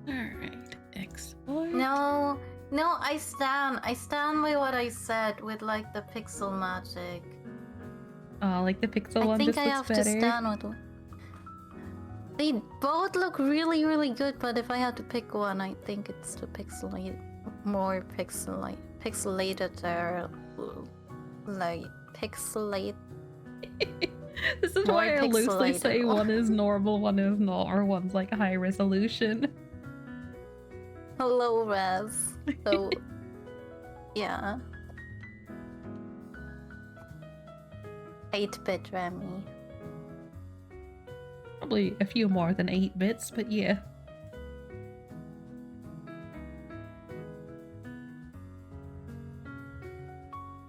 Alright, export. No, I stand by what I said with like the pixel magic. Oh, like the pixel one I think just I looks have better. to stand with. They both look really, really good, but if I had to pick one, I think it's the more pixelated, like pixelate. This is More why I loosely pixelated say one. one is normal, one is not, or one's like high resolution. Low res. So, yeah. 8-bit Remy. Probably a few more than 8 bits, but yeah.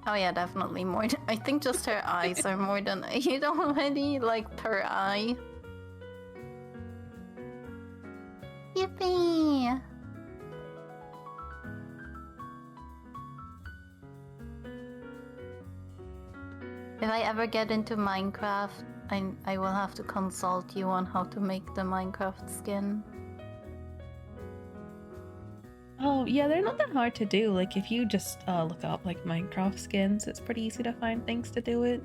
Oh yeah, definitely more. I think just her eyes are more than 8 already, like per eye. Yippee! If I ever get into Minecraft, I will have to consult you on how to make the Minecraft skin. Oh, yeah, they're not that hard to do. Like, if you just look up, like, Minecraft skins, it's pretty easy to find things to do it.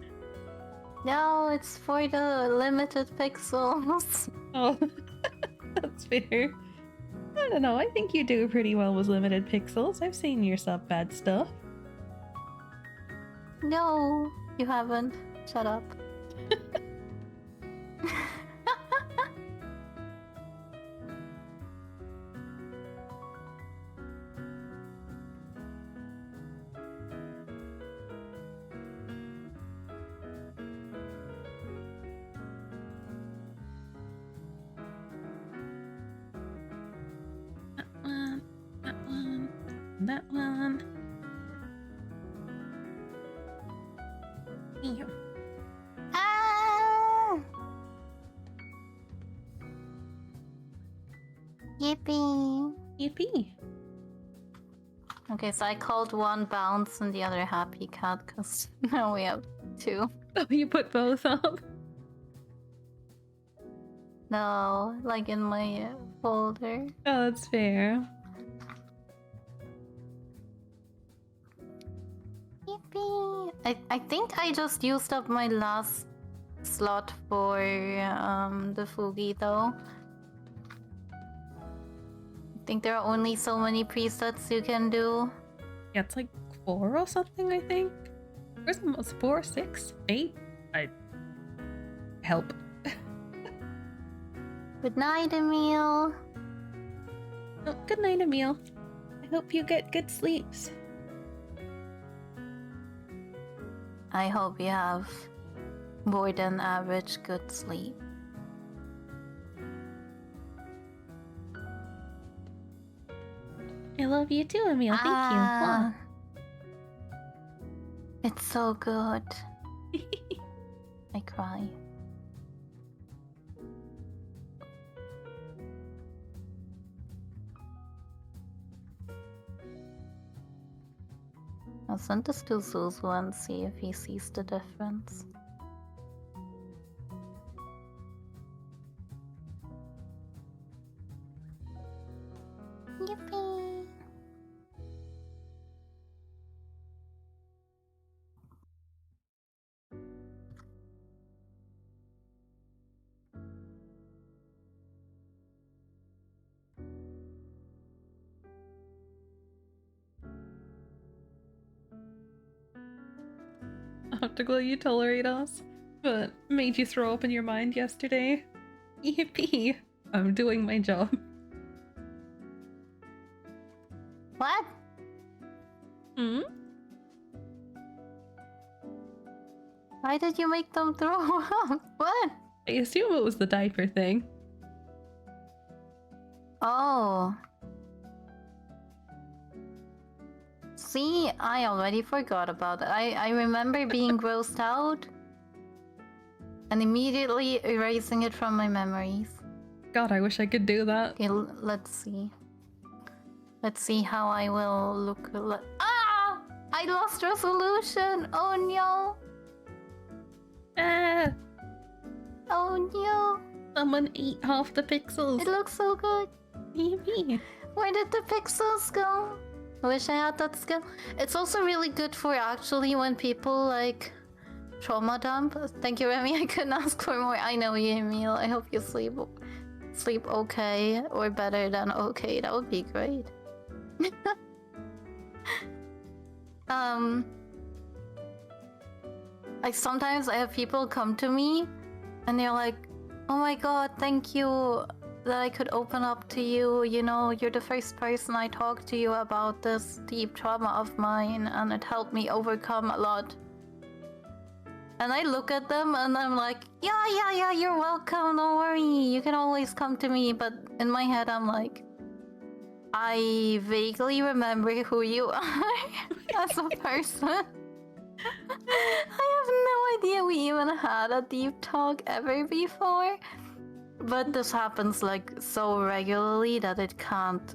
No, it's for the limited pixels. Oh, that's fair. I don't know, I think you do pretty well with limited pixels. I've seen your sub-bad stuff. No, you haven't. Shut up. That one. Ew. Ah! Yippee! Yippee. Okay, so I called one Bounce and the other Happy Cat, because now we have 2. Oh, you put both up? No, like in my folder. Oh, that's fair. Yippee! I think I just used up my last slot for the Fugi though. I think there are only so many presets you can do. Yeah, it's like 4 or something, I think. Where's the most? 4, 6, 8? I help. Good night, Emil. Oh, good night, Emil. I hope you get good sleeps. I hope you have more than average good sleep. I love you too, Emil. Thank you. Mwah. It's so good. I cry. I'll send this to Zuzu and see if he sees the difference. Yippee! Optical, you tolerate us, but made you throw up in your mind yesterday. Yippee! I'm doing my job. What? Hmm? Why did you make them throw up? What? I assume it was the diaper thing. Oh. See, I already forgot about it. I remember being grossed out and immediately erasing it from my memories. God, I wish I could do that. Okay, let's see. Let's see how I will look. Ah! I lost resolution! Oh no! Ah! Oh no! Someone ate half the pixels. It looks so good. Yippee. Where did the pixels go? I wish I had that skill. It's also really good for actually when people like trauma dump. Thank you, Remy. I couldn't ask for more. I know you, Emil. I hope you sleep okay or better than okay. That would be great. Like sometimes I have people come to me and they're like, oh my god, thank you that I could open up to you. You know, you're the first person I talked to you about this deep trauma of mine, and it helped me overcome a lot. And I look at them and I'm like, yeah, you're welcome, don't worry. You can always come to me. But in my head, I'm like, I vaguely remember who you are as a person. I have no idea we even had a deep talk ever before. But this happens like so regularly that it can't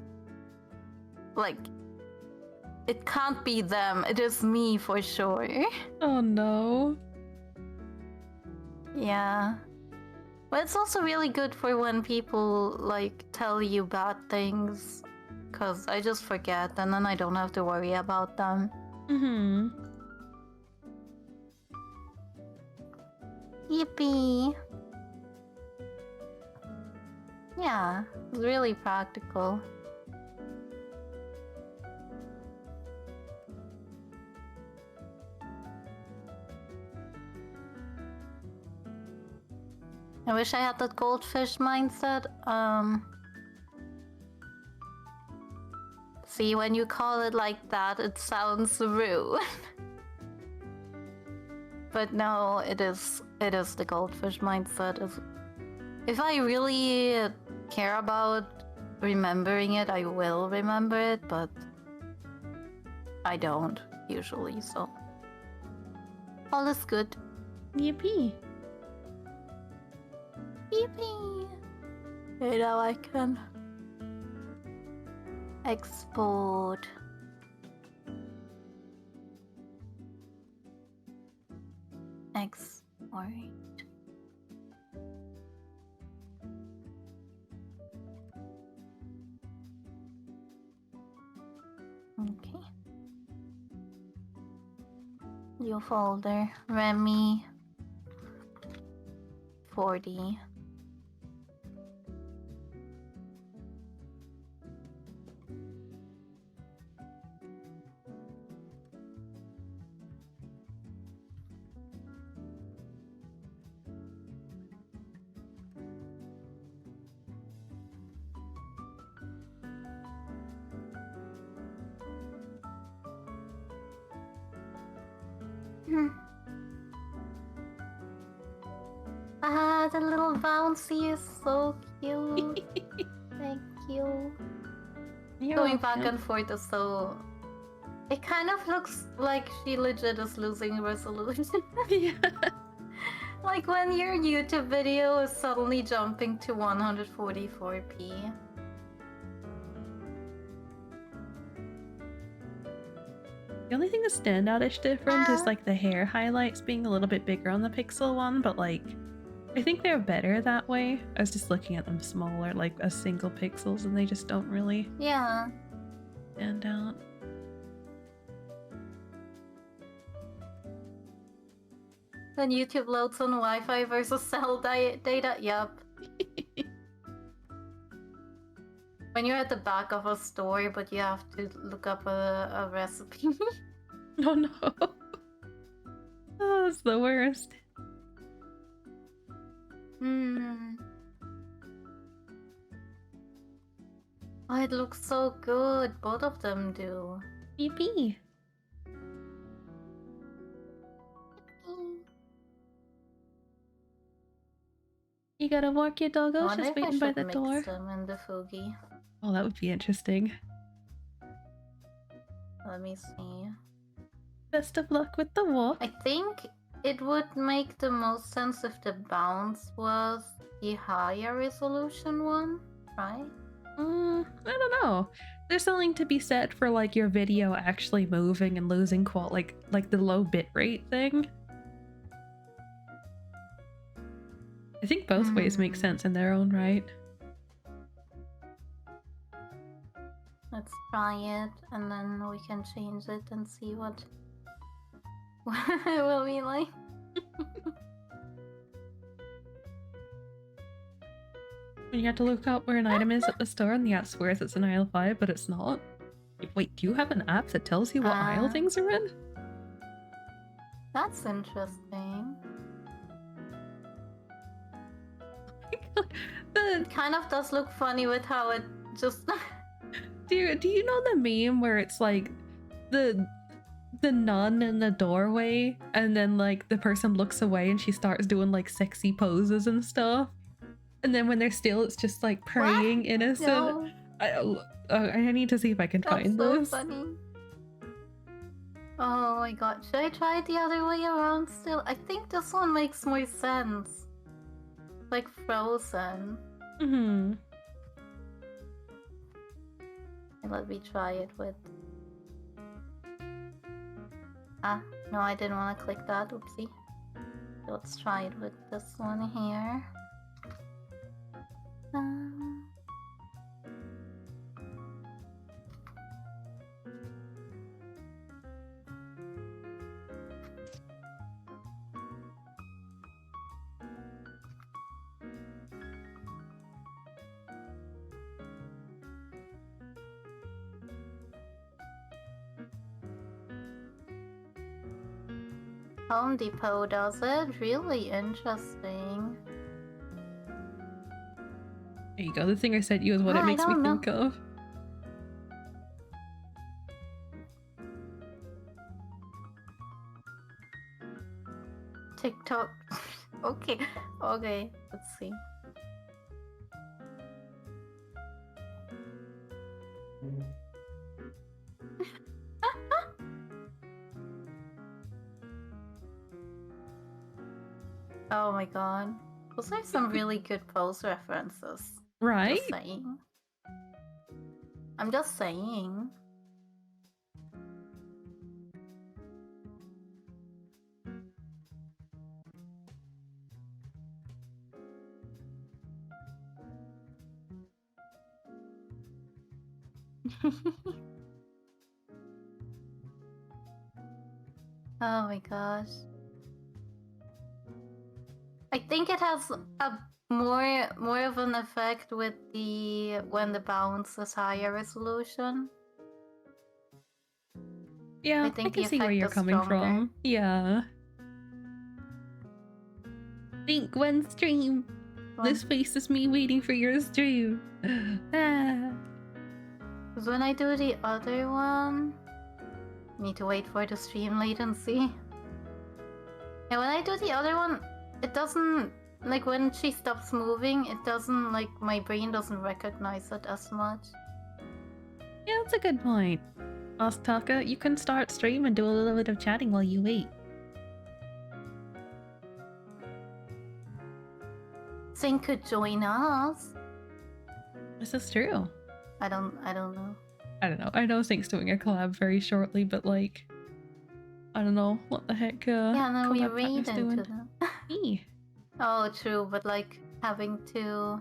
be them. It is me for sure. Oh no. Yeah. But it's also really good for when people like tell you bad things, cause I just forget and then I don't have to worry about them. Mm-hmm. Yippee! Yeah, it's really practical. I wish I had that goldfish mindset. See, when you call it like that, it sounds rude. But no, it is the goldfish mindset. If I really care about remembering it, I will remember it, but I don't usually, so all is good. Yippee. Yippee! Okay, now I can export. Export. Okay. New folder. Remy 40. Ah, the little bouncy is so cute. Thank you. You're Going back welcome. and forth is so... It kind of looks like she legit is losing resolution. Yeah. Like when your YouTube video is suddenly jumping to 144p. The only thing that's standout-ish different is like the hair highlights being a little bit bigger on the Pixel one, but like I think they're better that way. I was just looking at them smaller, like as single pixels, and they just don't really stand out. Then YouTube loads on Wi-Fi versus cell data. Yup. When you're at the back of a store, but you have to look up a recipe. Oh no. Oh, that's the worst. Oh, it looks so good. Both of them do. Yippee. You gotta walk your doggo. She's waiting by the door. Mix them in the Fugi. Oh, that would be interesting. Let me see. Best of luck with the walk. I think it would make the most sense if the bounce was the higher resolution one, right? I don't know. There's something to be said for like your video actually moving and losing like the low bitrate thing. I think both ways make sense in their own right. Let's try it, and then we can change it and see what it will be like. When you have to look up where an item is at the store and the app swears it's in aisle 5, but it's not. Wait, do you have an app that tells you what aisle things are in? That's interesting. It kind of does look funny with how it just... Do you know the meme where it's like the nun in the doorway and then like the person looks away and she starts doing like sexy poses and stuff? And then when they're still, it's just like praying what? Innocent. No. I need to see if I can find so this. Funny. Oh my god, should I try it the other way around still? I think this one makes more sense. Like Frozen. Mm-hmm. Let me try it with... Ah, no, I didn't want to click that, oopsie. Let's try it with this one here. Home Depot does it? Really interesting. There you go, the thing I sent you is what it makes me think of. TikTok. Okay, let's see. Oh my god. Those are some really good pose references. Right? Just saying. I'm just saying. Oh my gosh. I think it has a more of an effect with the when the bounce is higher resolution. Yeah, I can see where you're coming from. Yeah. Think one stream. This face is me waiting for your stream. Because when I do the other one, need to wait for the stream latency. And when I do the other one, it doesn't, like when she stops moving, it doesn't, like my brain doesn't recognize it as much. Yeah, that's a good point. Ostaka, you can start stream and do a little bit of chatting while you wait. Sing could join us. This is true. I don't know. I don't know. I know Sync's doing a collab very shortly, but like, I don't know what the heck. Yeah, no, we raid into doing. them. Me. Oh, true, but like having to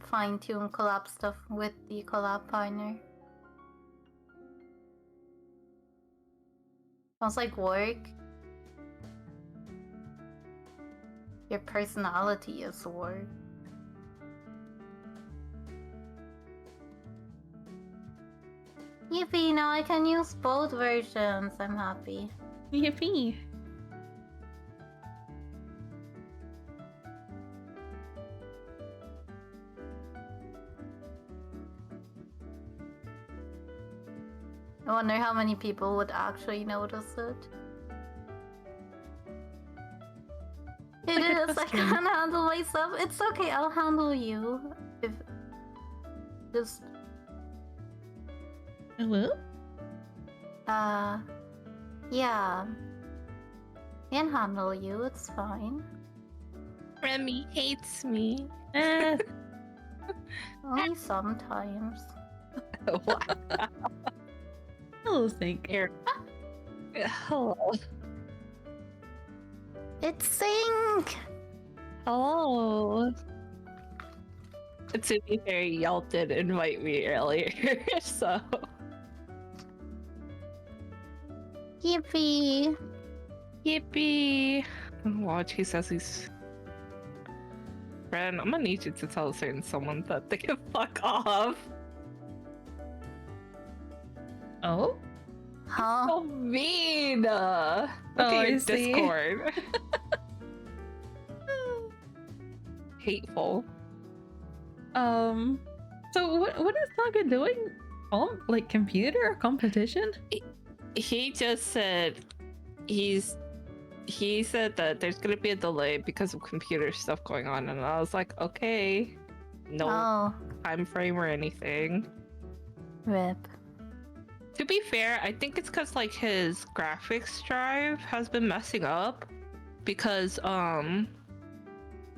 fine-tune collab stuff with the collab partner. Sounds like work. Your personality is work. Yippee, now I can use both versions. I'm happy. Yippee. I wonder how many people would actually notice it. It is, I can't handle myself. It's okay, I'll handle you. If... Just... Hello? Yeah. Can handle you, it's fine. Remy hates me. Only sometimes. Hello, Sync. Here. Hello. It's Sync! Hello. To be fair, y'all did invite me earlier, so. Yippee! Yippee! Watch, he says he's. Ren, I'm gonna need you to tell certain someone that they can fuck off. Oh? Huh? So mean! Look Oh, at I your see. Discord. Hateful. So what is Saga doing? Like computer competition? He just said he said that there's gonna be a delay because of computer stuff going on, and I was like, okay, no Oh, time frame or anything. rip. To be fair, I think it's because like his graphics drive has been messing up because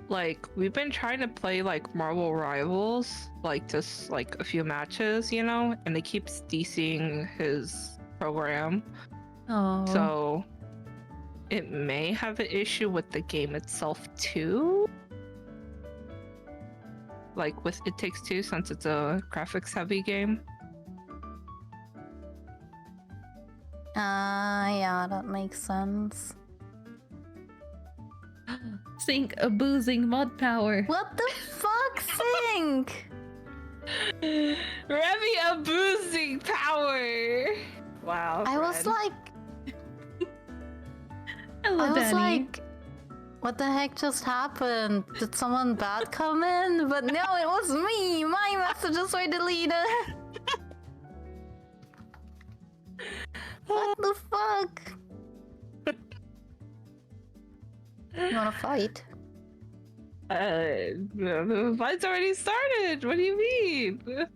like we've been trying to play like Marvel Rivals, like just like a few matches, you know, and it keeps DCing his program. Oh. So it may have an issue with the game itself too. Like with It Takes Two, since it's a graphics heavy game. Yeah, that makes sense. Sync abusing mod power. What the fuck, Sync? Remy abusing power! Wow. I was Ren. like, Hello, I was Danny. like, what the heck just happened? Did someone bad come in? But no, it was me! My messages were deleted! What the fuck? You wanna fight? The fight's already started! What do you mean?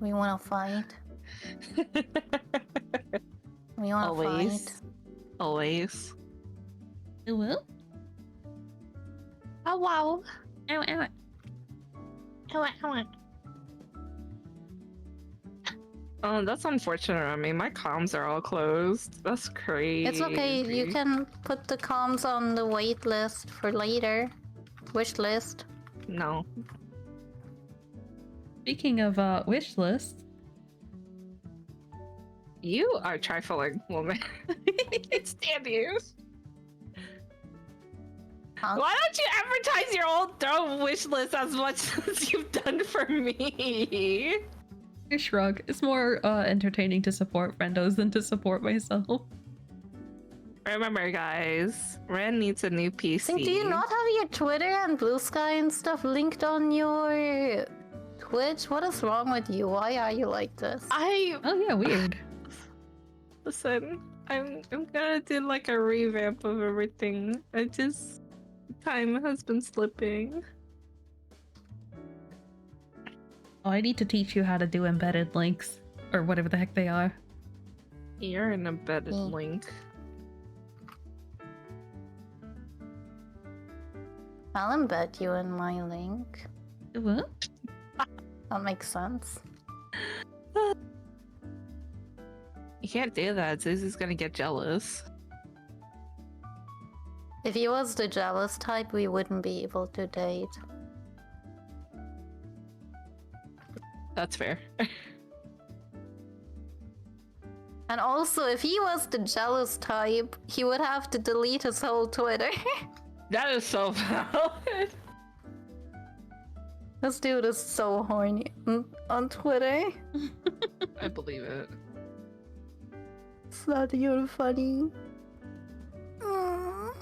We wanna fight? We wanna Always. fight? Always. Hello? Oh wow. Ow, ow. Oh, that's unfortunate. I mean, my comms are all closed. That's crazy. It's okay, you can put the comms on the wait list for later. Wish list. No. Speaking of wish list. You are trifling, woman. I can't stand you. Huh? Why don't you advertise your old throw wish list as much as you've done for me? I shrug. It's more entertaining to support friendos than to support myself. Remember, guys, Ren needs a new PC. Think, do you not have your Twitter and Blue Sky and stuff linked on your Twitch? What is wrong with you? Why are you like this? Oh yeah, weird. Listen, I'm gonna do like a revamp of everything. Time has been slipping. Oh, I need to teach you how to do embedded links. Or whatever the heck they are. You're an embedded Mm. link. I'll embed you in my link. What? That makes sense. You can't do that. Susie's gonna get jealous. If he was the jealous type, we wouldn't be able to date. That's fair. And also, if he was the jealous type, he would have to delete his whole Twitter. That is so valid. This dude is so horny on Twitter. I believe it. It's not even funny. Mm.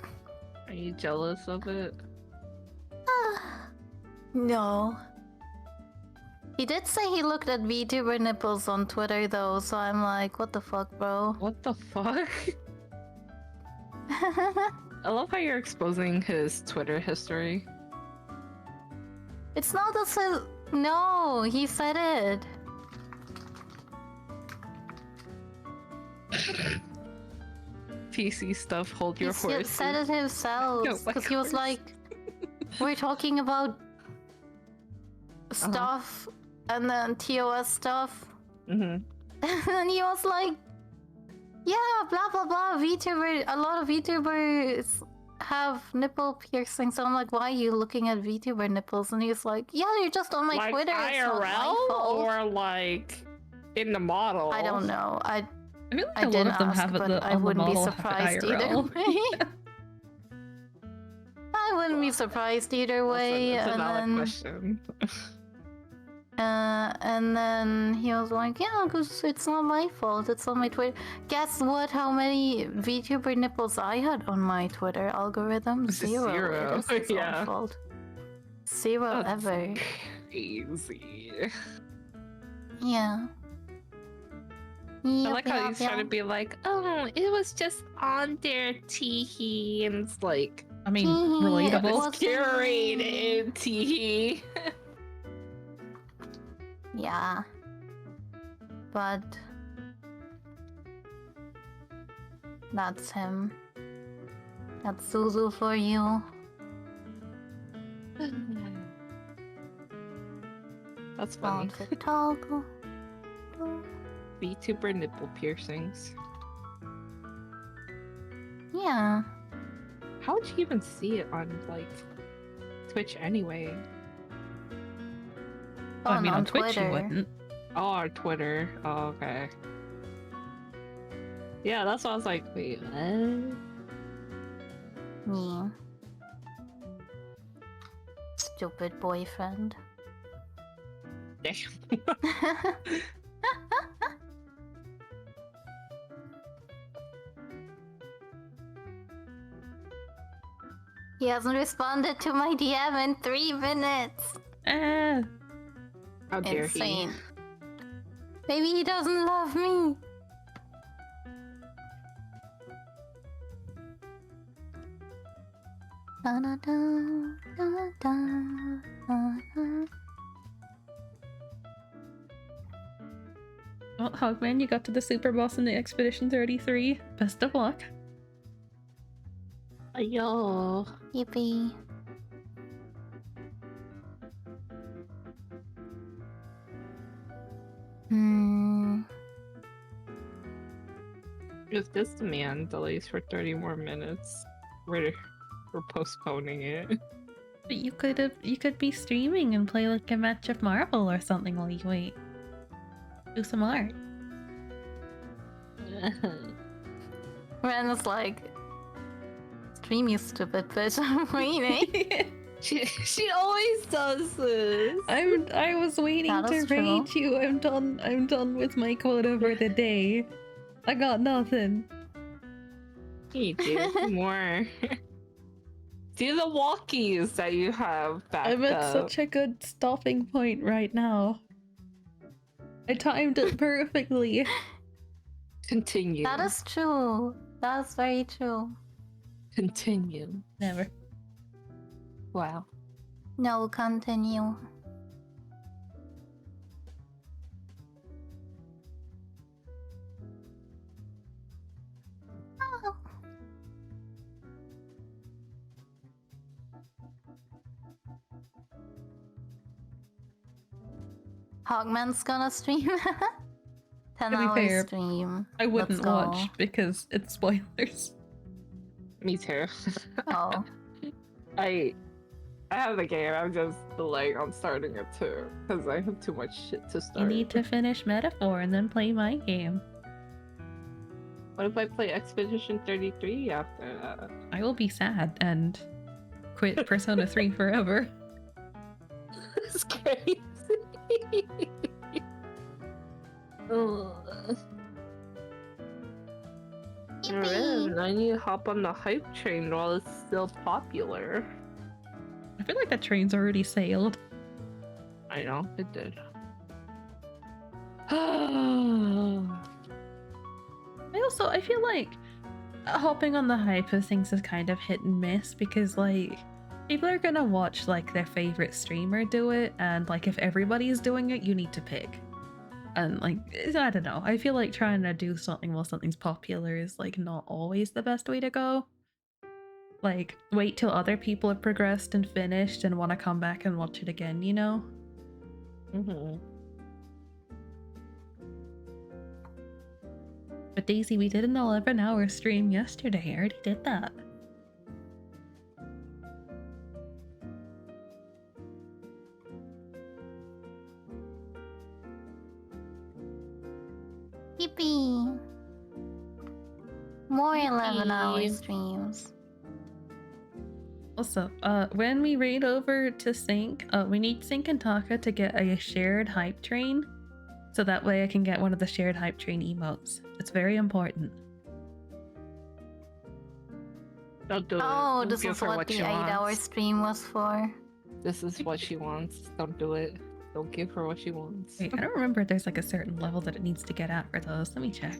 Are you jealous of it? No. He did say he looked at VTuber nipples on Twitter though, so I'm like, what the fuck, bro? What the fuck? I love how you're exposing his Twitter history. It's not a no, he said it. PC stuff. Hold your He horses. said it himself No, my because he was horse. like, "We're talking about stuff and then TOS stuff," Mm-hmm. and then he was like, "Yeah, blah blah blah. VTuber, a lot of VTubers have nipple piercings." So I'm like, "Why are you looking at VTuber nipples?" And he's like, "Yeah, you're just on my Like Twitter. It's not my IRL fault." or like in the model? I don't know. I feel like I a lot didn't of them ask, have it but I on the wouldn't be model, have it surprised either IRL. way. I wouldn't be surprised either way. That's a and valid then, question. and then he was like, "Yeah, because it's not my fault. It's on my Twitter." Guess what? How many VTuber nipples I had on my Twitter algorithm? It's a Zero. zero. It is his Yeah. own fault. Zero That's ever. crazy. Yeah. I like how he's trying to be like, oh, it was just on their teehee, and it's like, I mean, It relatable. was- it's curated teehee. Yeah. But that's him. That's Suzu for you. That's funny. Don't fit toggle. VTuber nipple piercings. Yeah. How would you even see it on like Twitch anyway? I mean, on Twitch Twitter. you wouldn't. Oh, our Twitter. Oh, okay. Yeah, that's why I was like, wait, what? Me. Stupid boyfriend. Damn. He hasn't responded to my DM in 3 minutes. Ah, How dare Insane. Maybe he doesn't love me. Da, da, da, da, da, da, da. well, Hogman, you got to the super boss in the Expedition 33. Best of luck. he? Yo. Yippee. If this demand delays for 30 more minutes, we're postponing it. But you could be streaming and play like a match of Marvel or something while you wait. Do some art. Ren was like, stream you stupid bitch, I'm waiting. She always does this. I was waiting That to is true. raid you. I'm done with my quota for the day. I got nothing. You do more. Do the walkies that you have back I'm at up. such a good stopping point right now. I timed it perfectly. Continue. That is true. That is very true. Continue. Never. Wow. No, continue. Oh. Hogman's gonna stream 10 To be hour fair, stream. I wouldn't Let's go. watch because it's spoilers. Me too. Oh. I have the game. I'm just delaying on starting it too because I have too much shit to You start. need to finish Metaphor and then play my game. What if I play Expedition 33 after that? I will be sad and quit Persona 3 forever. That's crazy. Ugh. Yippee. I need to hop on the hype train while it's still popular. I feel like that train's already sailed. I know, it did. I feel like hopping on the hype of things is kind of hit and miss because like people are gonna watch like their favorite streamer do it, and like if everybody's doing it, you need to pick. And like, I don't know. I feel like trying to do something while something's popular is like not always the best way to go. Like, wait till other people have progressed and finished and want to come back and watch it again, you know? Mm-hmm. But Daisy, we did an 11-hour stream yesterday. I already did that. Yippee! More 11-hour Yippee. streams. Also, when we raid over to Sync, we need Sync and Taka to get a shared hype train. So that way I can get one of the shared hype train emotes. It's very important. Don't do it. Oh, Don't this give is her what the she 8-hour wants. stream was for. This is what she wants. Don't do it. Don't give her what she wants. Wait, I don't remember if there's like a certain level that it needs to get at for those. Let me check.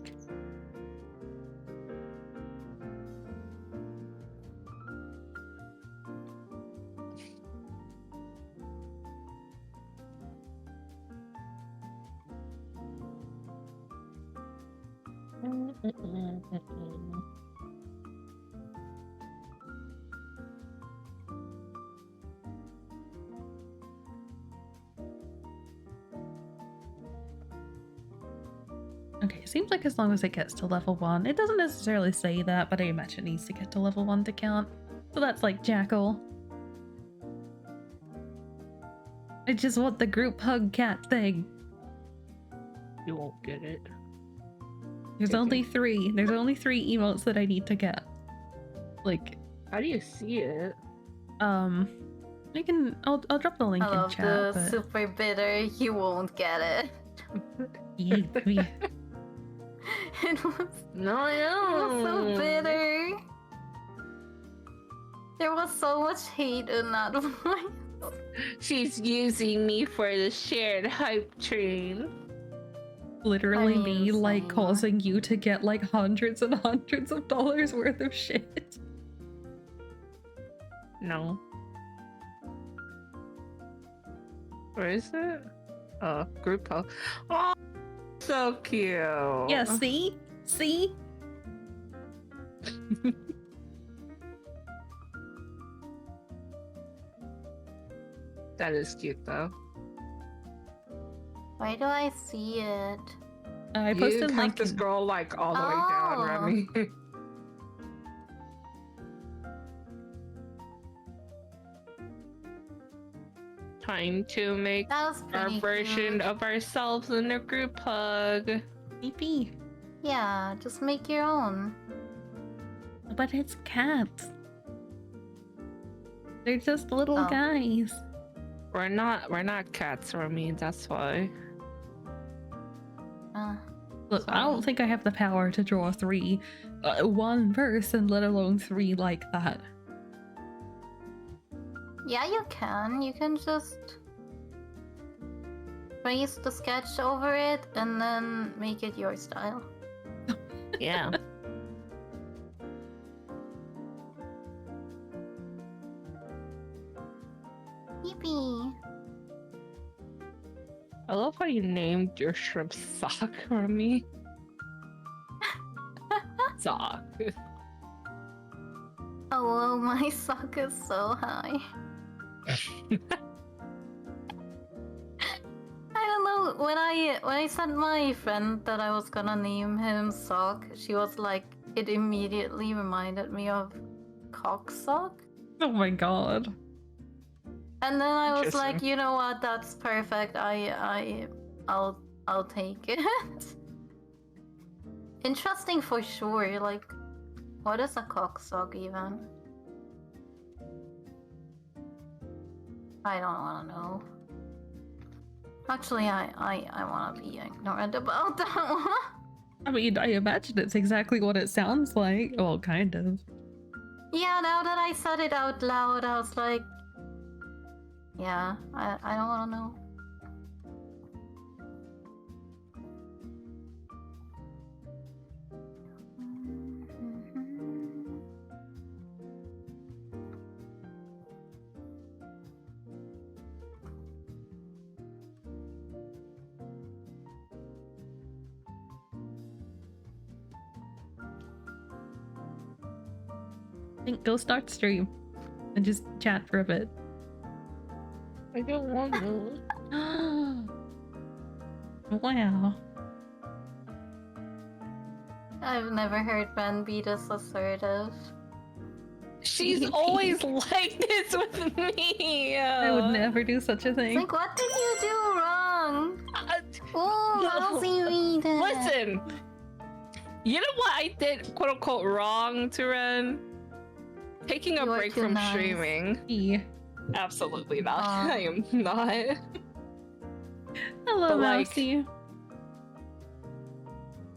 Okay, seems like as long as it gets to level 1. It doesn't necessarily say that, but I imagine it needs to get to level 1 to count. So that's like Jackal. I just want the group hug cat thing. You won't get it. There's Okay. only 3. There's only 3 emotes that I need to get. Like, How do you see it? I can. I'll drop the link I in love chat. the But super bitter. You won't get it. yeah, It was No, It was so no. bitter. There was so much hate in that voice. She's using me for the shared hype train. literally I mean, me like same. causing you to get like hundreds and hundreds of dollars worth of shit. No. Where is it? Oh, group hug. Oh, so cute. Yeah, see? See? That is cute though. Why do I see it? I You posted a have link to in... scroll like all the way down, Oh. Remy. Time to make That was our pretty version cute. of ourselves in a group hug. Beepy. Yeah, just make your own. But it's cats. They're just little Oh. guys. We're not cats, Remy, that's why. Look, I don't Sorry. think I have the power to draw 3. 1 person, let alone 3 like that. Yeah, you can. You can just trace the sketch over it and then make it your style. Yeah. Yippee! I love how you named your shrimp Sock, Remy. Sock. Oh, well, my sock is so high. I don't know. When I sent my friend that I was gonna name him Sock, she was like, it immediately reminded me of cock sock. Oh my god. And then I was like, Interesting. you know what? That's perfect. I'll take it. Interesting for sure. Like, what is a cock sock even? I don't want to know. Actually, I want to be ignorant about that one. I mean, I imagine it's exactly what it sounds like. Well, kind of. Yeah, now that I said it out loud, I was like, yeah, I don't want to know. Think go start stream and just chat for a bit. I don't want to. Wow. I've never heard Ren be this assertive. She's always like this with me. I would never do such a It's thing. like, what did you do wrong? Oh, no. Mousy read it. Listen, you know what I did, quote unquote, wrong to Ren? Taking a You are break too from nice. streaming. Yeah. Absolutely not. Aw. I am not. Hello, But, like, Mousy.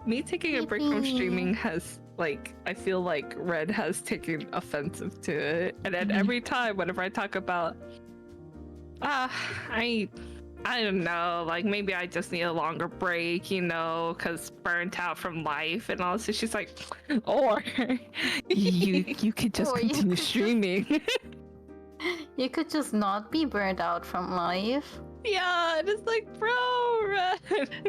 Me taking a break from streaming has, like, I feel like Red has taken offensive to it. And then Mhm. every time, whenever I talk about, I don't know, like, maybe I just need a longer break, you know, because burnt out from life and all. So she's like, or you could just Or you continue could just- streaming. You could just not be burned out from life. Yeah, and it's like, bro, Red.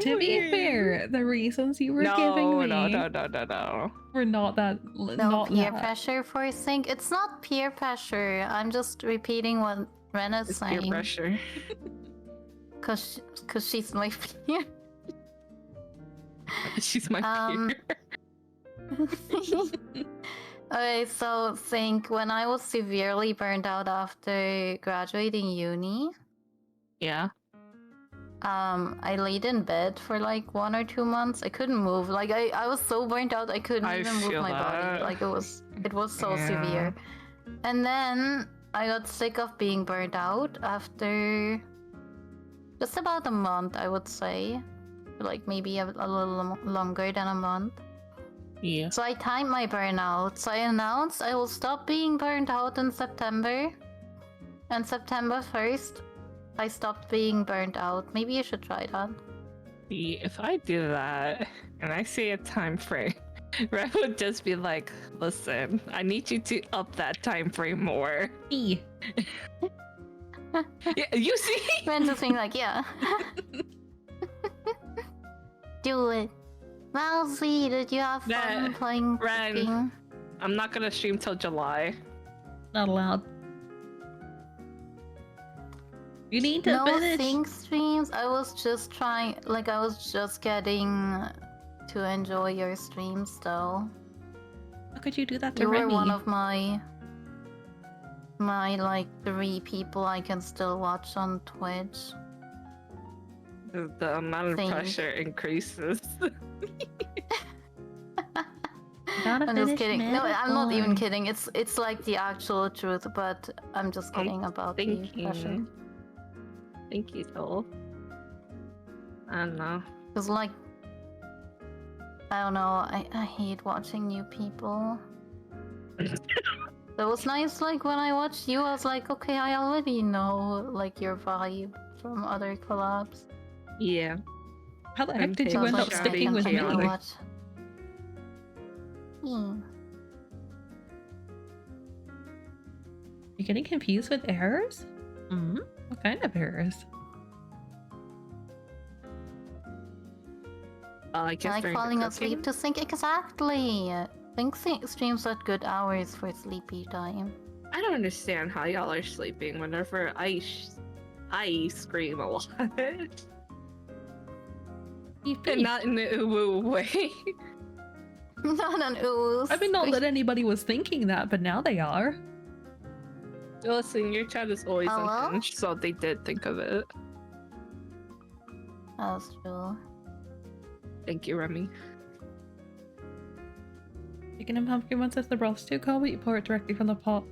To be please. fair, the reasons you were giving me No. were not that. No not peer that. pressure forcing. It's not peer pressure. I'm just repeating what Ren is It's peer saying. pressure. Cause she's my peer. She's my Um, peer. Okay, so think when I was severely burned out after graduating uni, Yeah. I laid in bed for like 1 or 2 months. I couldn't move. Like I was so burnt out I couldn't I even move feel my body. that. Like it was so Yeah. severe. And then I got sick of being burnt out after just about a month, I would say. Like maybe a little longer than a month. Yeah. So I timed my burnout. So I announced I will stop being burned out in September. And September 1st, I stopped being burned out. Maybe you should try that. See, if I do that and I see a time frame, Red would just be like, listen, I need you to up that time frame more. E. Yeah, you see? Ren just being like, yeah. Do it. Mousy, did you have fun Nah, playing Ren. game? I'm not gonna stream till July. Not allowed. You need to No finish. sync streams. I was just trying, like I was just getting to enjoy your streams though. How could you do that to You were Remy? one of my like 3 people I can still watch on Twitch. The amount of Thank- pressure increases. Gotta I'm just finish kidding. No, I'm not even Metaphor. kidding. It's like the actual truth, but I'm just kidding about the pressure. Thinking. Thank you, Joel. I don't know. Cause like, I don't know. I hate watching new people. That was nice. Like when I watched you, I was like, okay, I already know like your vibe from other collabs. Yeah. How the heck I'm did So you I end was up like, sticking I with can me? finally Chaotic. watch. You're getting confused with errors? Hmm? What kind of errors? I guess Like during the falling cooking. asleep to sync. Exactly. Think streams at good hours for sleepy time. I don't understand how y'all are sleeping whenever I scream a lot. And not in the uwu way. Not an ooze. I mean, not that anybody was thinking that, but now they are. Listen, your chat is always Hello? unhinged, so they did think of it. That's true. Thank you, Remy. Chicken and pumpkin once if the broth's too cold, but you pour it directly from the pot,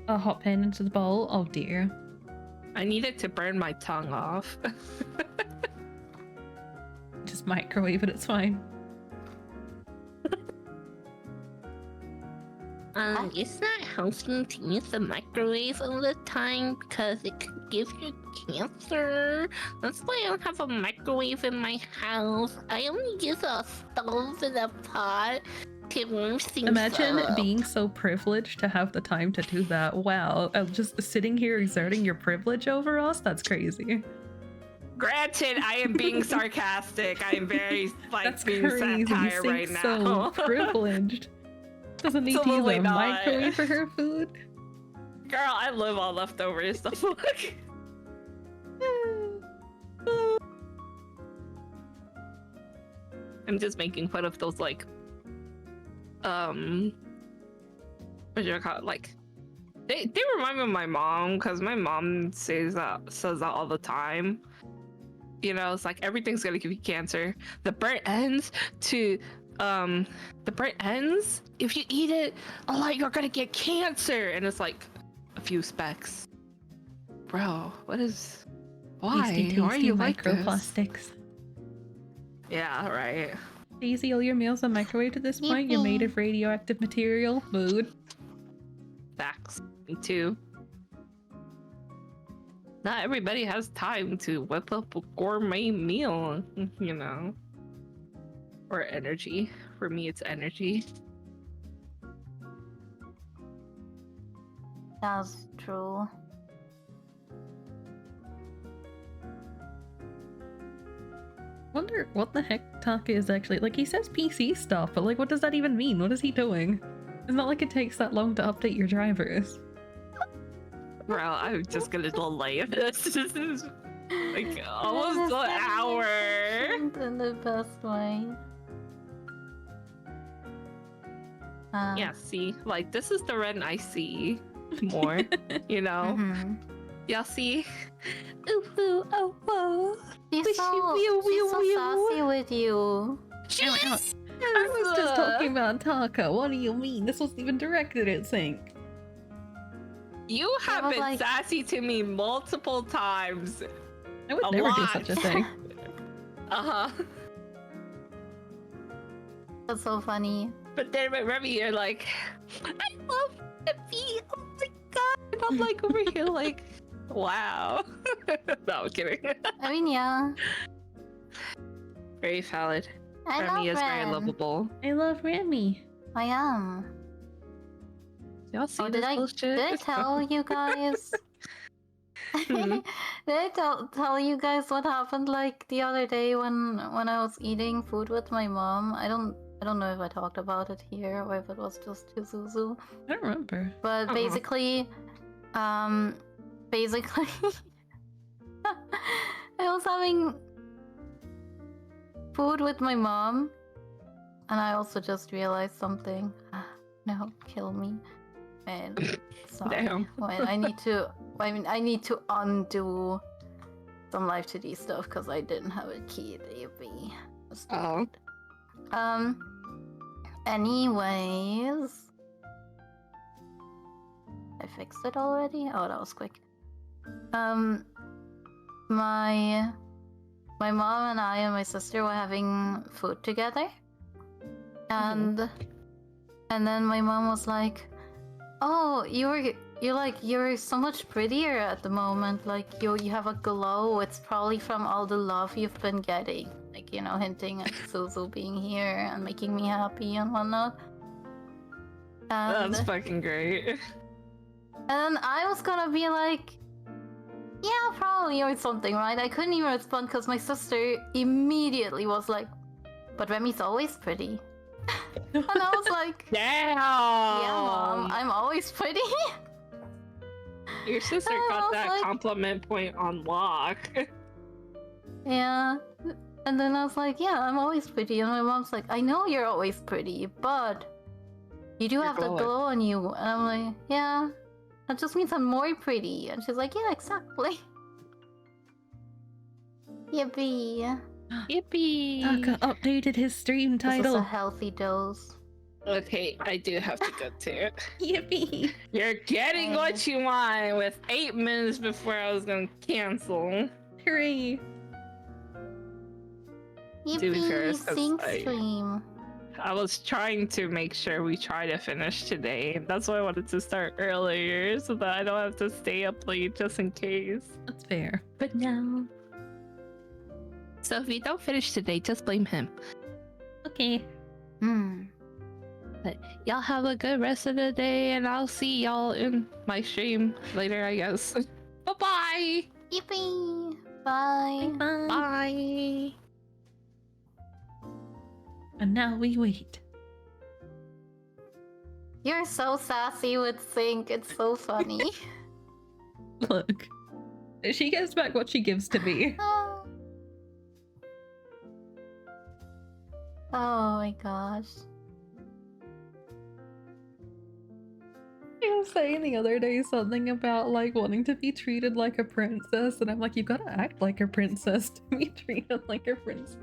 hot pan into the bowl. Oh dear. I needed to burn my tongue off. Just microwave it, it's fine. It's not healthy to use the microwave all the time because it could give you cancer. That's why I don't have a microwave in my house. I only use a stove and a pot to warm things Imagine up. being so privileged to have the time to do that. Wow, just sitting here exerting your privilege over us? That's crazy. Granted, I am being sarcastic. I am very That's being crazy. You satire seem right so now. privileged. Doesn't need to use Absolutely a not. microwave for her food. Girl, I live on leftovers. The fuck? I'm just making fun of those like, what do you call it? Like, they remind me of my mom because my mom says that all the time. You know, it's like everything's gonna give you cancer. The burnt ends to the burnt ends. If you eat it a lot, you're gonna get cancer, and it's like a few specks. Bro, what is? Why? Tasty, Why are tasty you like this? microplastics. Yeah, right. Daisy, all your meals are microwaved at this point. You're made of radioactive material. Mood. Facts. Me too. Not everybody has time to whip up a gourmet meal, you know. Or energy. For me, it's energy. That's true. Wonder what the heck Taka is actually like. He says PC stuff, but like, what does that even mean? What is he doing? It's not like it takes that long to update your drivers. Bro, I'm just gonna delay this. This is like almost an hour. In the best way. Yeah, see, like this is the Ren I see more, you know. Mhm. Y'all see? Ooh, ooh, oh, oh. She's Wishy, so, wee, wee, she's so wee, sassy with you. She was. I was just talking about Taka. What do you mean? This wasn't even directed at Sync. You have was been like- sassy to me multiple times. I would A never do lot. such a thing. Uh huh. That's so funny. But then with Remy, you're like, I love Remy. Oh my god. And I'm like over here, like, wow. No, I'm kidding. I mean, yeah. Very valid. I Remy love is very Ren. lovable. I love Remy. I am. Y'all see Oh, this did I bullshit? tell you guys? Mhm. Did I tell you guys what happened like the other day when I was eating food with my mom? I don't know if I talked about it here or if it was just to Zuzu. I don't remember. But basically I was having food with my mom and I also just realized something. No, kill me. Man, sorry. Damn. Wait, I need to undo some Live 2D stuff because I didn't have a key, baby. Oh. Anyways. I fixed it already? Oh, that was quick. My mom and I and my sister were having food together. And then my mom was like, "Oh, you're so much prettier at the moment. Like you have a glow. It's probably from all the love you've been getting." Like, you know, hinting at Suzu being here and making me happy and whatnot. And That's fucking great. then I was gonna be like, "Yeah, probably," or something, right? I couldn't even respond because my sister immediately was like, "But Remy's always pretty." And I was like, Damn. "Yeah, Mom, I'm always pretty." Your sister I got was that like- compliment point on lock. Yeah. And then I was like, "Yeah, I'm always pretty." And my mom's like, "I know you're always pretty, but you do You're have the glowing." glow on you." And I'm like, "Yeah, that just means I'm more pretty." And she's like, "Yeah, exactly." Yippee. Yippee. Taka updated his stream This is a title. healthy dose. Okay, I do have to go to it. Yippee! You're getting what you want with 8 minutes before I was gonna cancel. Hooray! To be fair, Yippee, it's 'cause sing I- stream. I was trying to make sure we try to finish today. That's why I wanted to start earlier so that I don't have to stay up late just in case. That's fair. But no. So if we don't finish today, just blame him. Okay. But y'all have a good rest of the day, and I'll see y'all in my stream later, I guess. Bye-bye! Yippee. Bye. Bye. Bye! And now we wait. You're so sassy with Sync. It's so funny. Look, she gets back what she gives to me. Oh. Oh my gosh. She was saying the other day something about like wanting to be treated like a princess, and I'm like, you gotta act like a princess to be treated like a princess.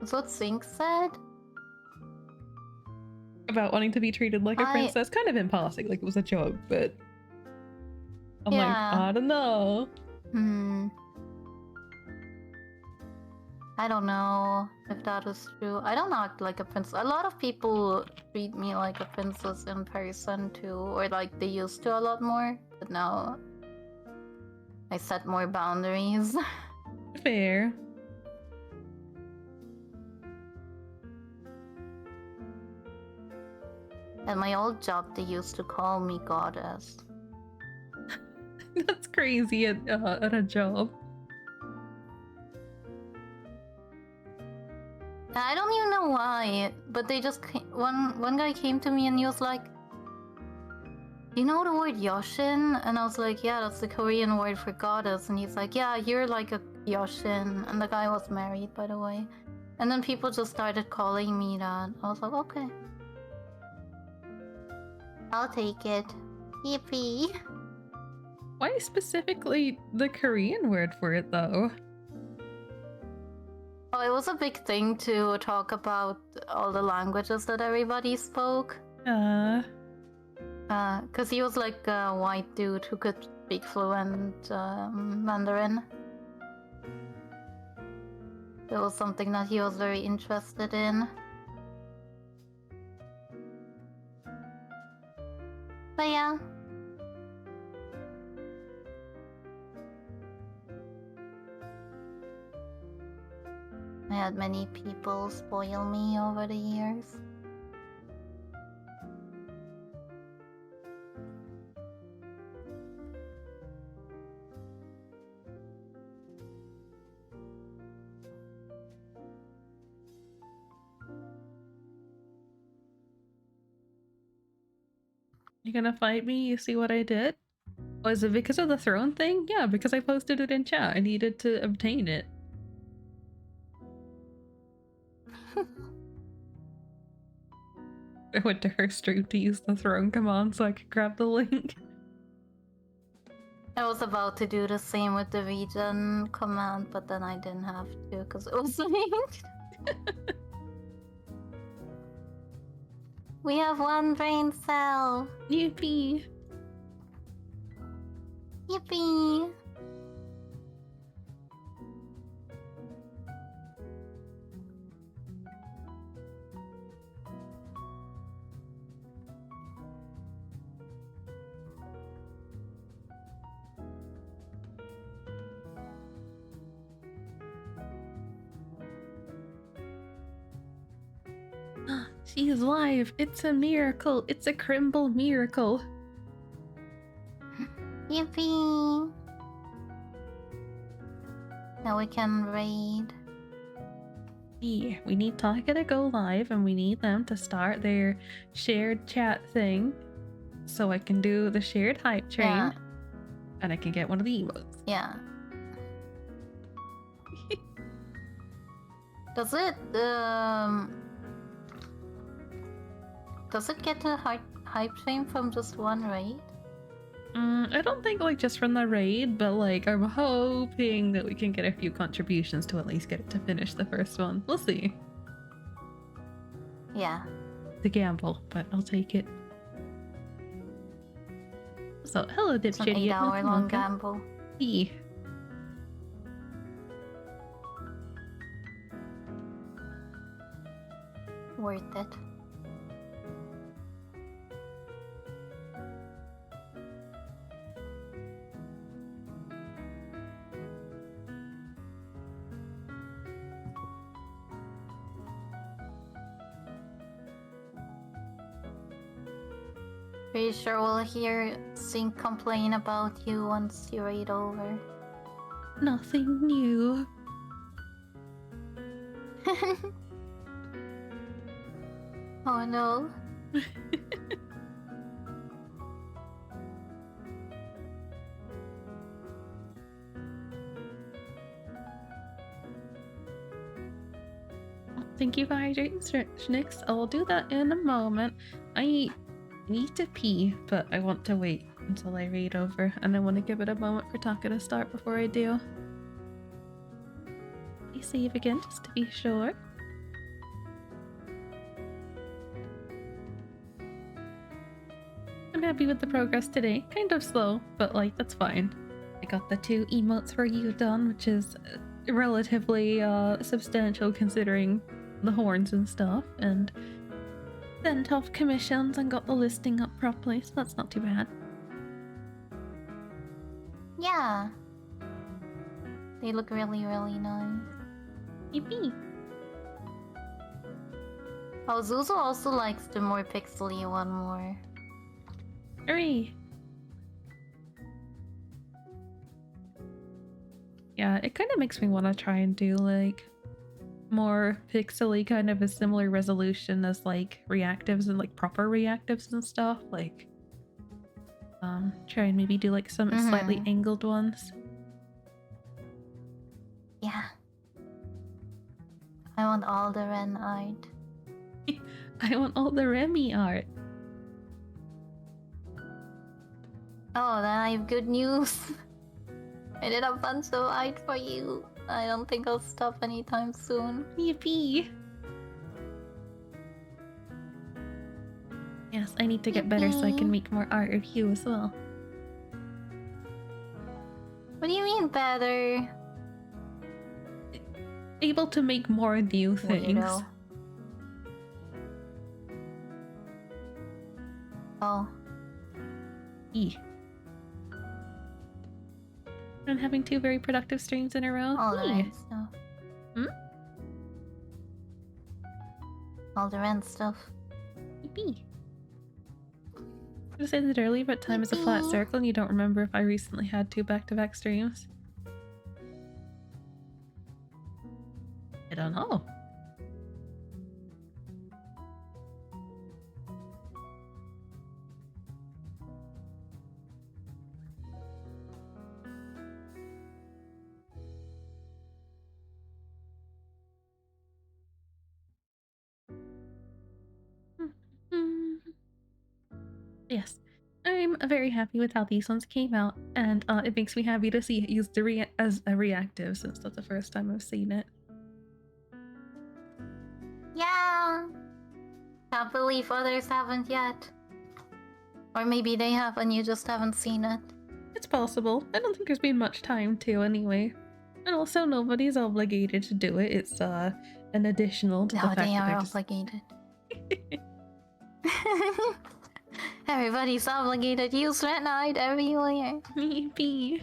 That's what Sync said? About wanting to be treated like a I- princess, kind of in passing, like it was a joke, but I'm like, Yeah. I don't know. I don't know if that is true. I don't act like a princess. A lot of people treat me like a princess in person too, or like they used to a lot more, but now I set more boundaries. Fair. At my old job, they used to call me goddess. That's crazy at a job. I don't even know why, but they just one guy came to me and he was like, "You know the word Yoshin?" And I was like, "Yeah, that's the Korean word for goddess." And he's like, "Yeah, you're like a Yoshin." And the guy was married, by the way. And then people just started calling me that. I was like, "Okay, I'll take it." Yippee! Why specifically the Korean word for it though? Oh, it was a big thing to talk about all the languages that everybody spoke. Because he was like a white dude who could speak fluent Mandarin. It was something that he was very interested in. But yeah. I had many people spoil me over the years. You gonna fight me? You see what I did? Was it because of the throne thing? Yeah, because I posted it in chat. I needed to obtain it. I went to her stream to use the throne command so I could grab the link. I was about to do the same with the VGen command, but then I didn't have to because it was linked. We have one brain cell. Yippee! Yippee! She's live! It's a miracle! It's a Crimble miracle! Yippee! Now we can raid. Yeah, we need Taka to go live and we need them to start their shared chat thing so I can do the shared hype train Yeah. and I can get one of the emotes. Yeah. Does it get a hype train from just one raid? I don't think like just from the raid, but like I'm hoping that we can get a few contributions to at least get it to finish the first one. We'll see. Yeah. It's a gamble, but I'll take it. So, hello, It's an Dipshitty. 8-hour-long gamble. Yeah. Worth it. Pretty sure we'll hear Sync complain about you once you raid over. Nothing new. Oh no. Thank you for hydrating, Schnix. I'll do that in a moment. I need to pee, but I want to wait until I read over, and I want to give it a moment for Taka to start before I do. Please save again, just to be sure. I'm happy with the progress today. Kind of slow, but like, that's fine. I got the 2 emotes for you done, which is relatively substantial considering the horns and stuff, and sent off commissions and got the listing up properly, so that's not too bad. Yeah. They look really, really nice. Yippee! Oh, Zuzu also likes the more pixely one more. Hooray! Yeah, it kind of makes me want to try and do like more pixely, kind of a similar resolution as like reactives and like proper reactives and stuff. Like, try and maybe do like some slightly angled ones. Yeah. I want all the Ren art. I want all the Remy art. Oh, then I have good news. I did a bunch of art for you. I don't think I'll stop anytime soon. Yippee! Yes, I need to get better so I can make more art of you as well. What do you mean better? Able to make more new things. Weirdo. Oh. E. I'm having 2 very productive streams in a row. All the Yay. Ren stuff. Hmm? All the Ren stuff. Yippee. I said it earlier, but time is a flat circle and you don't remember if I recently had 2 back-to-back streams. I don't know. Yes, I'm very happy with how these ones came out, and it makes me happy to see it used as a reactive since that's the first time I've seen it. Yeah. Can't believe others haven't yet. Or maybe they have and you just haven't seen it. It's possible. I don't think there's been much time to anyway. And also nobody's obligated to do it. It's an additional to the No, fact they that are they're just... obligated. Everybody's obligated. Use Red Knight everywhere. Maybe.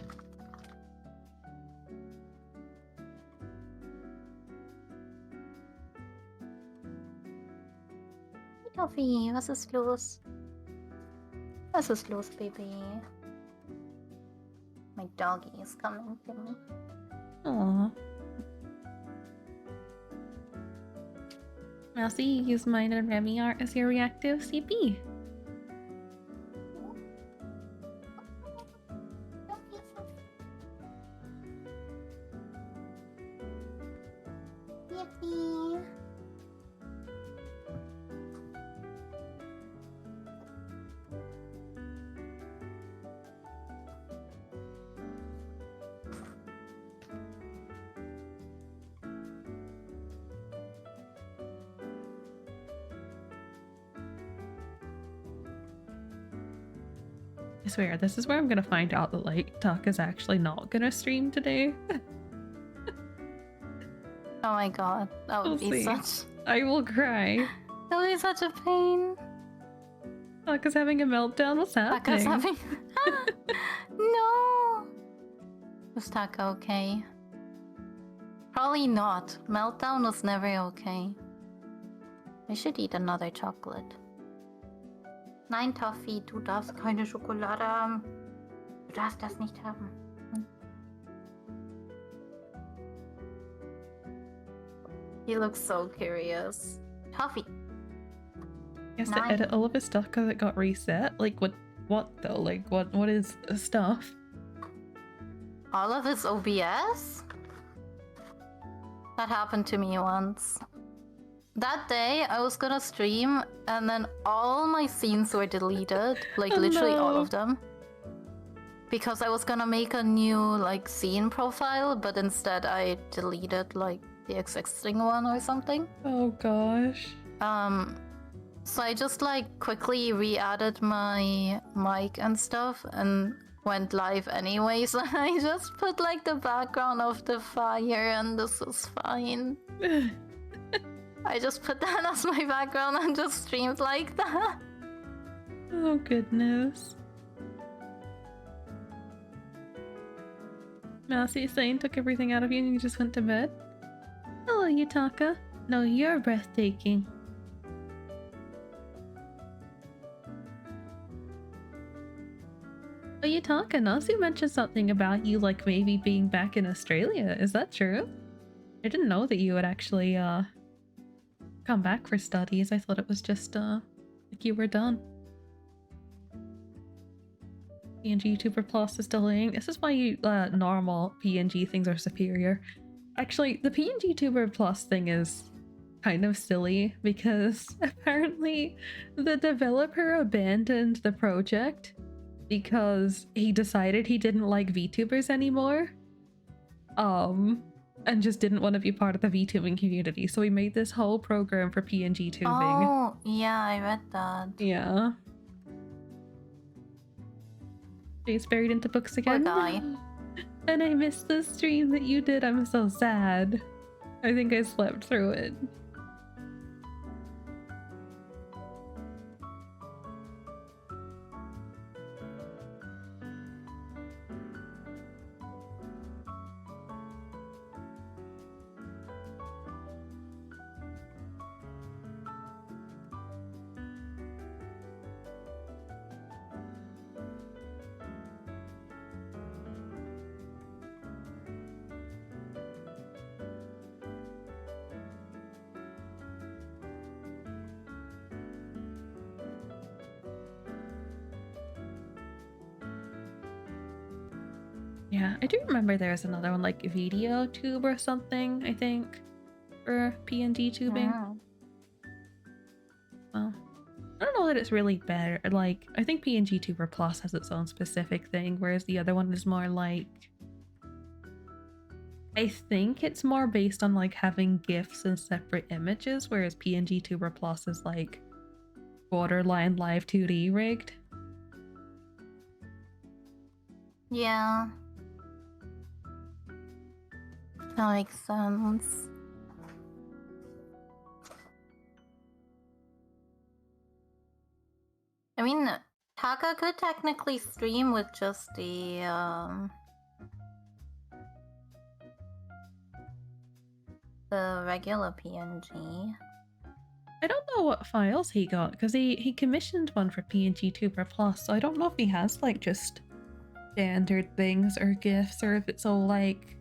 Toffee, was ist los? Was ist los, Baby? My doggy is coming to me. Aww. Mousy, you use mine and Remy art as your reactive CP. Yippee! I swear, this is where I'm gonna find out that, like, Taka's actually not gonna stream today. Oh my god, that would We'll be see. such... I will cry. That would be such a pain. Taka's having a meltdown? What's Taka's happening? having... No! Was Taka okay? Probably not. Meltdown was never okay. I should eat another chocolate. Nein, Toffee, du darfst keine Schokolade haben. Du darfst das nicht haben. He looks so curious. Toffee! He has to edit all of his stuff because it got reset. Like what though? Like what is stuff? All of his OBS? That happened to me once. That day, I was gonna stream, and then all my scenes were deleted. Like, literally all of them. Because I was gonna make a new, like, scene profile, but instead I deleted, like, the existing one or something. Oh gosh. So I just, like, quickly re-added my mic and stuff, and went live anyways. I just put, like, the background of the fire, and this is fine. I just put that as my background and just streamed like that. Oh goodness. Massey saying took everything out of you and you just went to bed? Hello, Yutaka. No, you're breathtaking. Oh, Yutaka, Nasu mentioned something about you, like, maybe being back in Australia. Is that true? I didn't know that you would actually, come back for studies. I thought it was just like you were done. PNG YouTuber Plus is delaying. This is why you normal PNG things are superior. Actually, the PNG YouTuber Plus thing is kind of silly because apparently the developer abandoned the project because he decided he didn't like VTubers anymore. And just didn't want to be part of the VTubing community, so he made this whole program for PNG tubing. Oh, yeah, I read that. Yeah. He's buried into books again. Poor guy. And I missed the stream that you did. I'm so sad. I think I slept through it. Yeah, I do remember there's another one, like Video Tube or something, I think, for PNG tubing. Yeah. Well, I don't know that it's really better. Like, I think PNG Tuber Plus has its own specific thing, whereas the other one is more like... I think it's more based on, like, having GIFs and separate images, whereas PNG Tuber Plus is, like, borderline live 2D rigged. Yeah. That makes sense. I mean, Taka could technically stream with just the regular PNG. I don't know what files he got, because he commissioned one for PNG Tuber Plus, so I don't know if he has, like, just standard things or GIFs, or if it's all, like,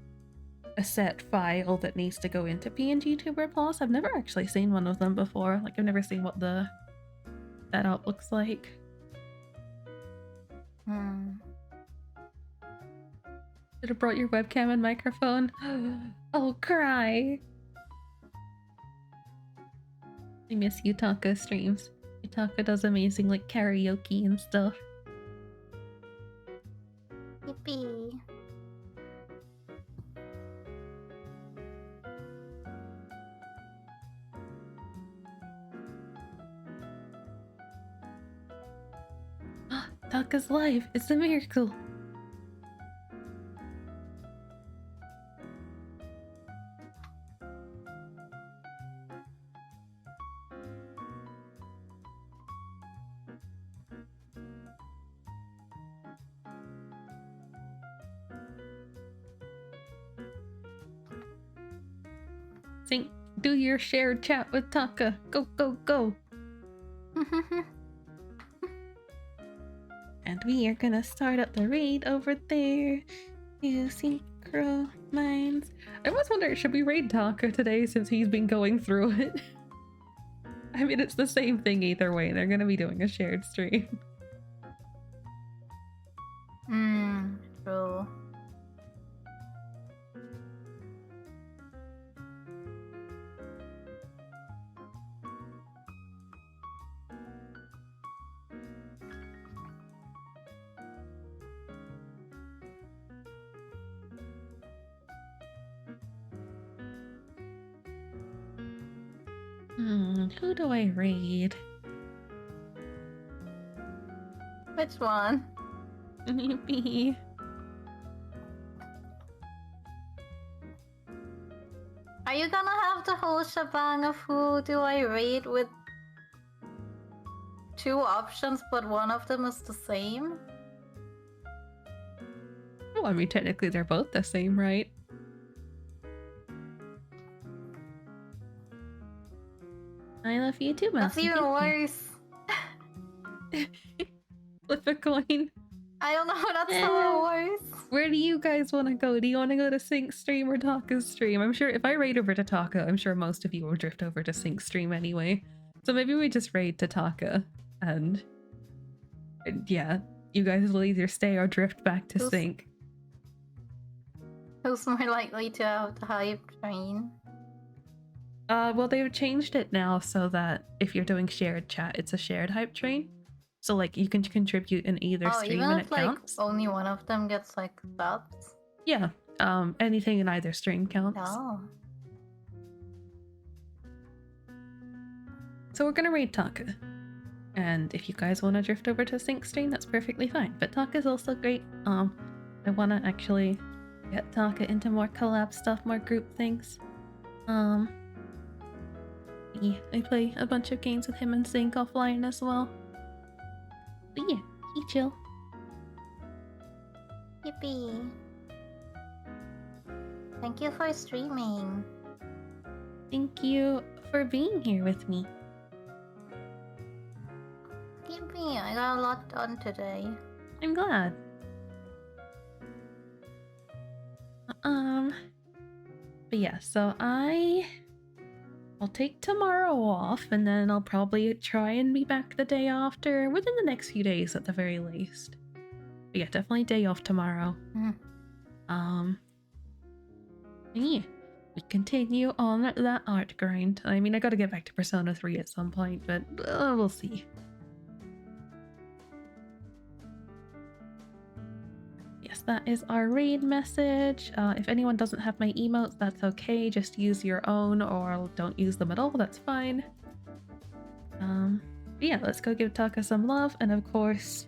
a set file that needs to go into PNG Tuber Plus. I've never actually seen one of them before. Like, I've never seen what the setup looks like. Should have brought your webcam and microphone. Oh, cry. I miss Yutaka streams. Yutaka does amazing, like, karaoke and stuff. Yippee. Taka's live. It's a miracle. Sync, do your shared chat with Taka. Go, go, go. And we are gonna start up the raid over there. You synchro minds. I was wondering, should we raid Taka today since he's been going through it? I mean, it's the same thing either way. They're gonna be doing a shared stream. True. Who do I raid? Which one? Yippee. Are you gonna have the whole shebang of who do I rate with 2 options, but one of them is the same? Well, I mean, technically they're both the same, right? I love you too, That's Mousy. even worse. Flip a coin. I don't know, that's so worse. Where do you guys want to go? Do you want to go to Sync stream or Taka's stream? I'm sure if I raid over to Taka, I'm sure most of you will drift over to Sync stream anyway. So maybe we just raid to Taka, and yeah, you guys will either stay or drift back to Who's- Sync. Who's more likely to have the hype train? Well, they've changed it now so that if you're doing shared chat, it's a shared hype train. So like you can contribute in either stream even and if it like counts. only one of them gets like subs? Yeah, anything in either stream counts. Oh. So we're gonna raid Taka. And if you guys want to drift over to Sync stream, that's perfectly fine. But Taka's also great. I want to actually get Taka into more collab stuff, more group things. Yeah, I play a bunch of games with him and Sync offline as well. But yeah, he chill. Yippee. Thank you for streaming. Thank you for being here with me. Yippee, I got a lot done today. I'm glad. But yeah, so I'll take tomorrow off, and then I'll probably try and be back the day after, within the next few days at the very least. But yeah, definitely day off tomorrow. Yeah, we continue on that art grind. I mean, I gotta get back to Persona 3 at some point, but we'll see. Yes, that is our raid message. If anyone doesn't have my emotes, that's okay. Just use your own or don't use them at all. That's fine. But yeah, let's go give Taka some love. And of course,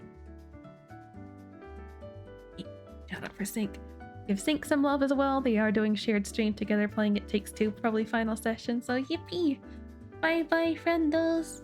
shout out for Sync. Give Sync some love as well. They are doing shared stream together, playing It Takes Two, probably final session. So yippee! Bye bye, friendos!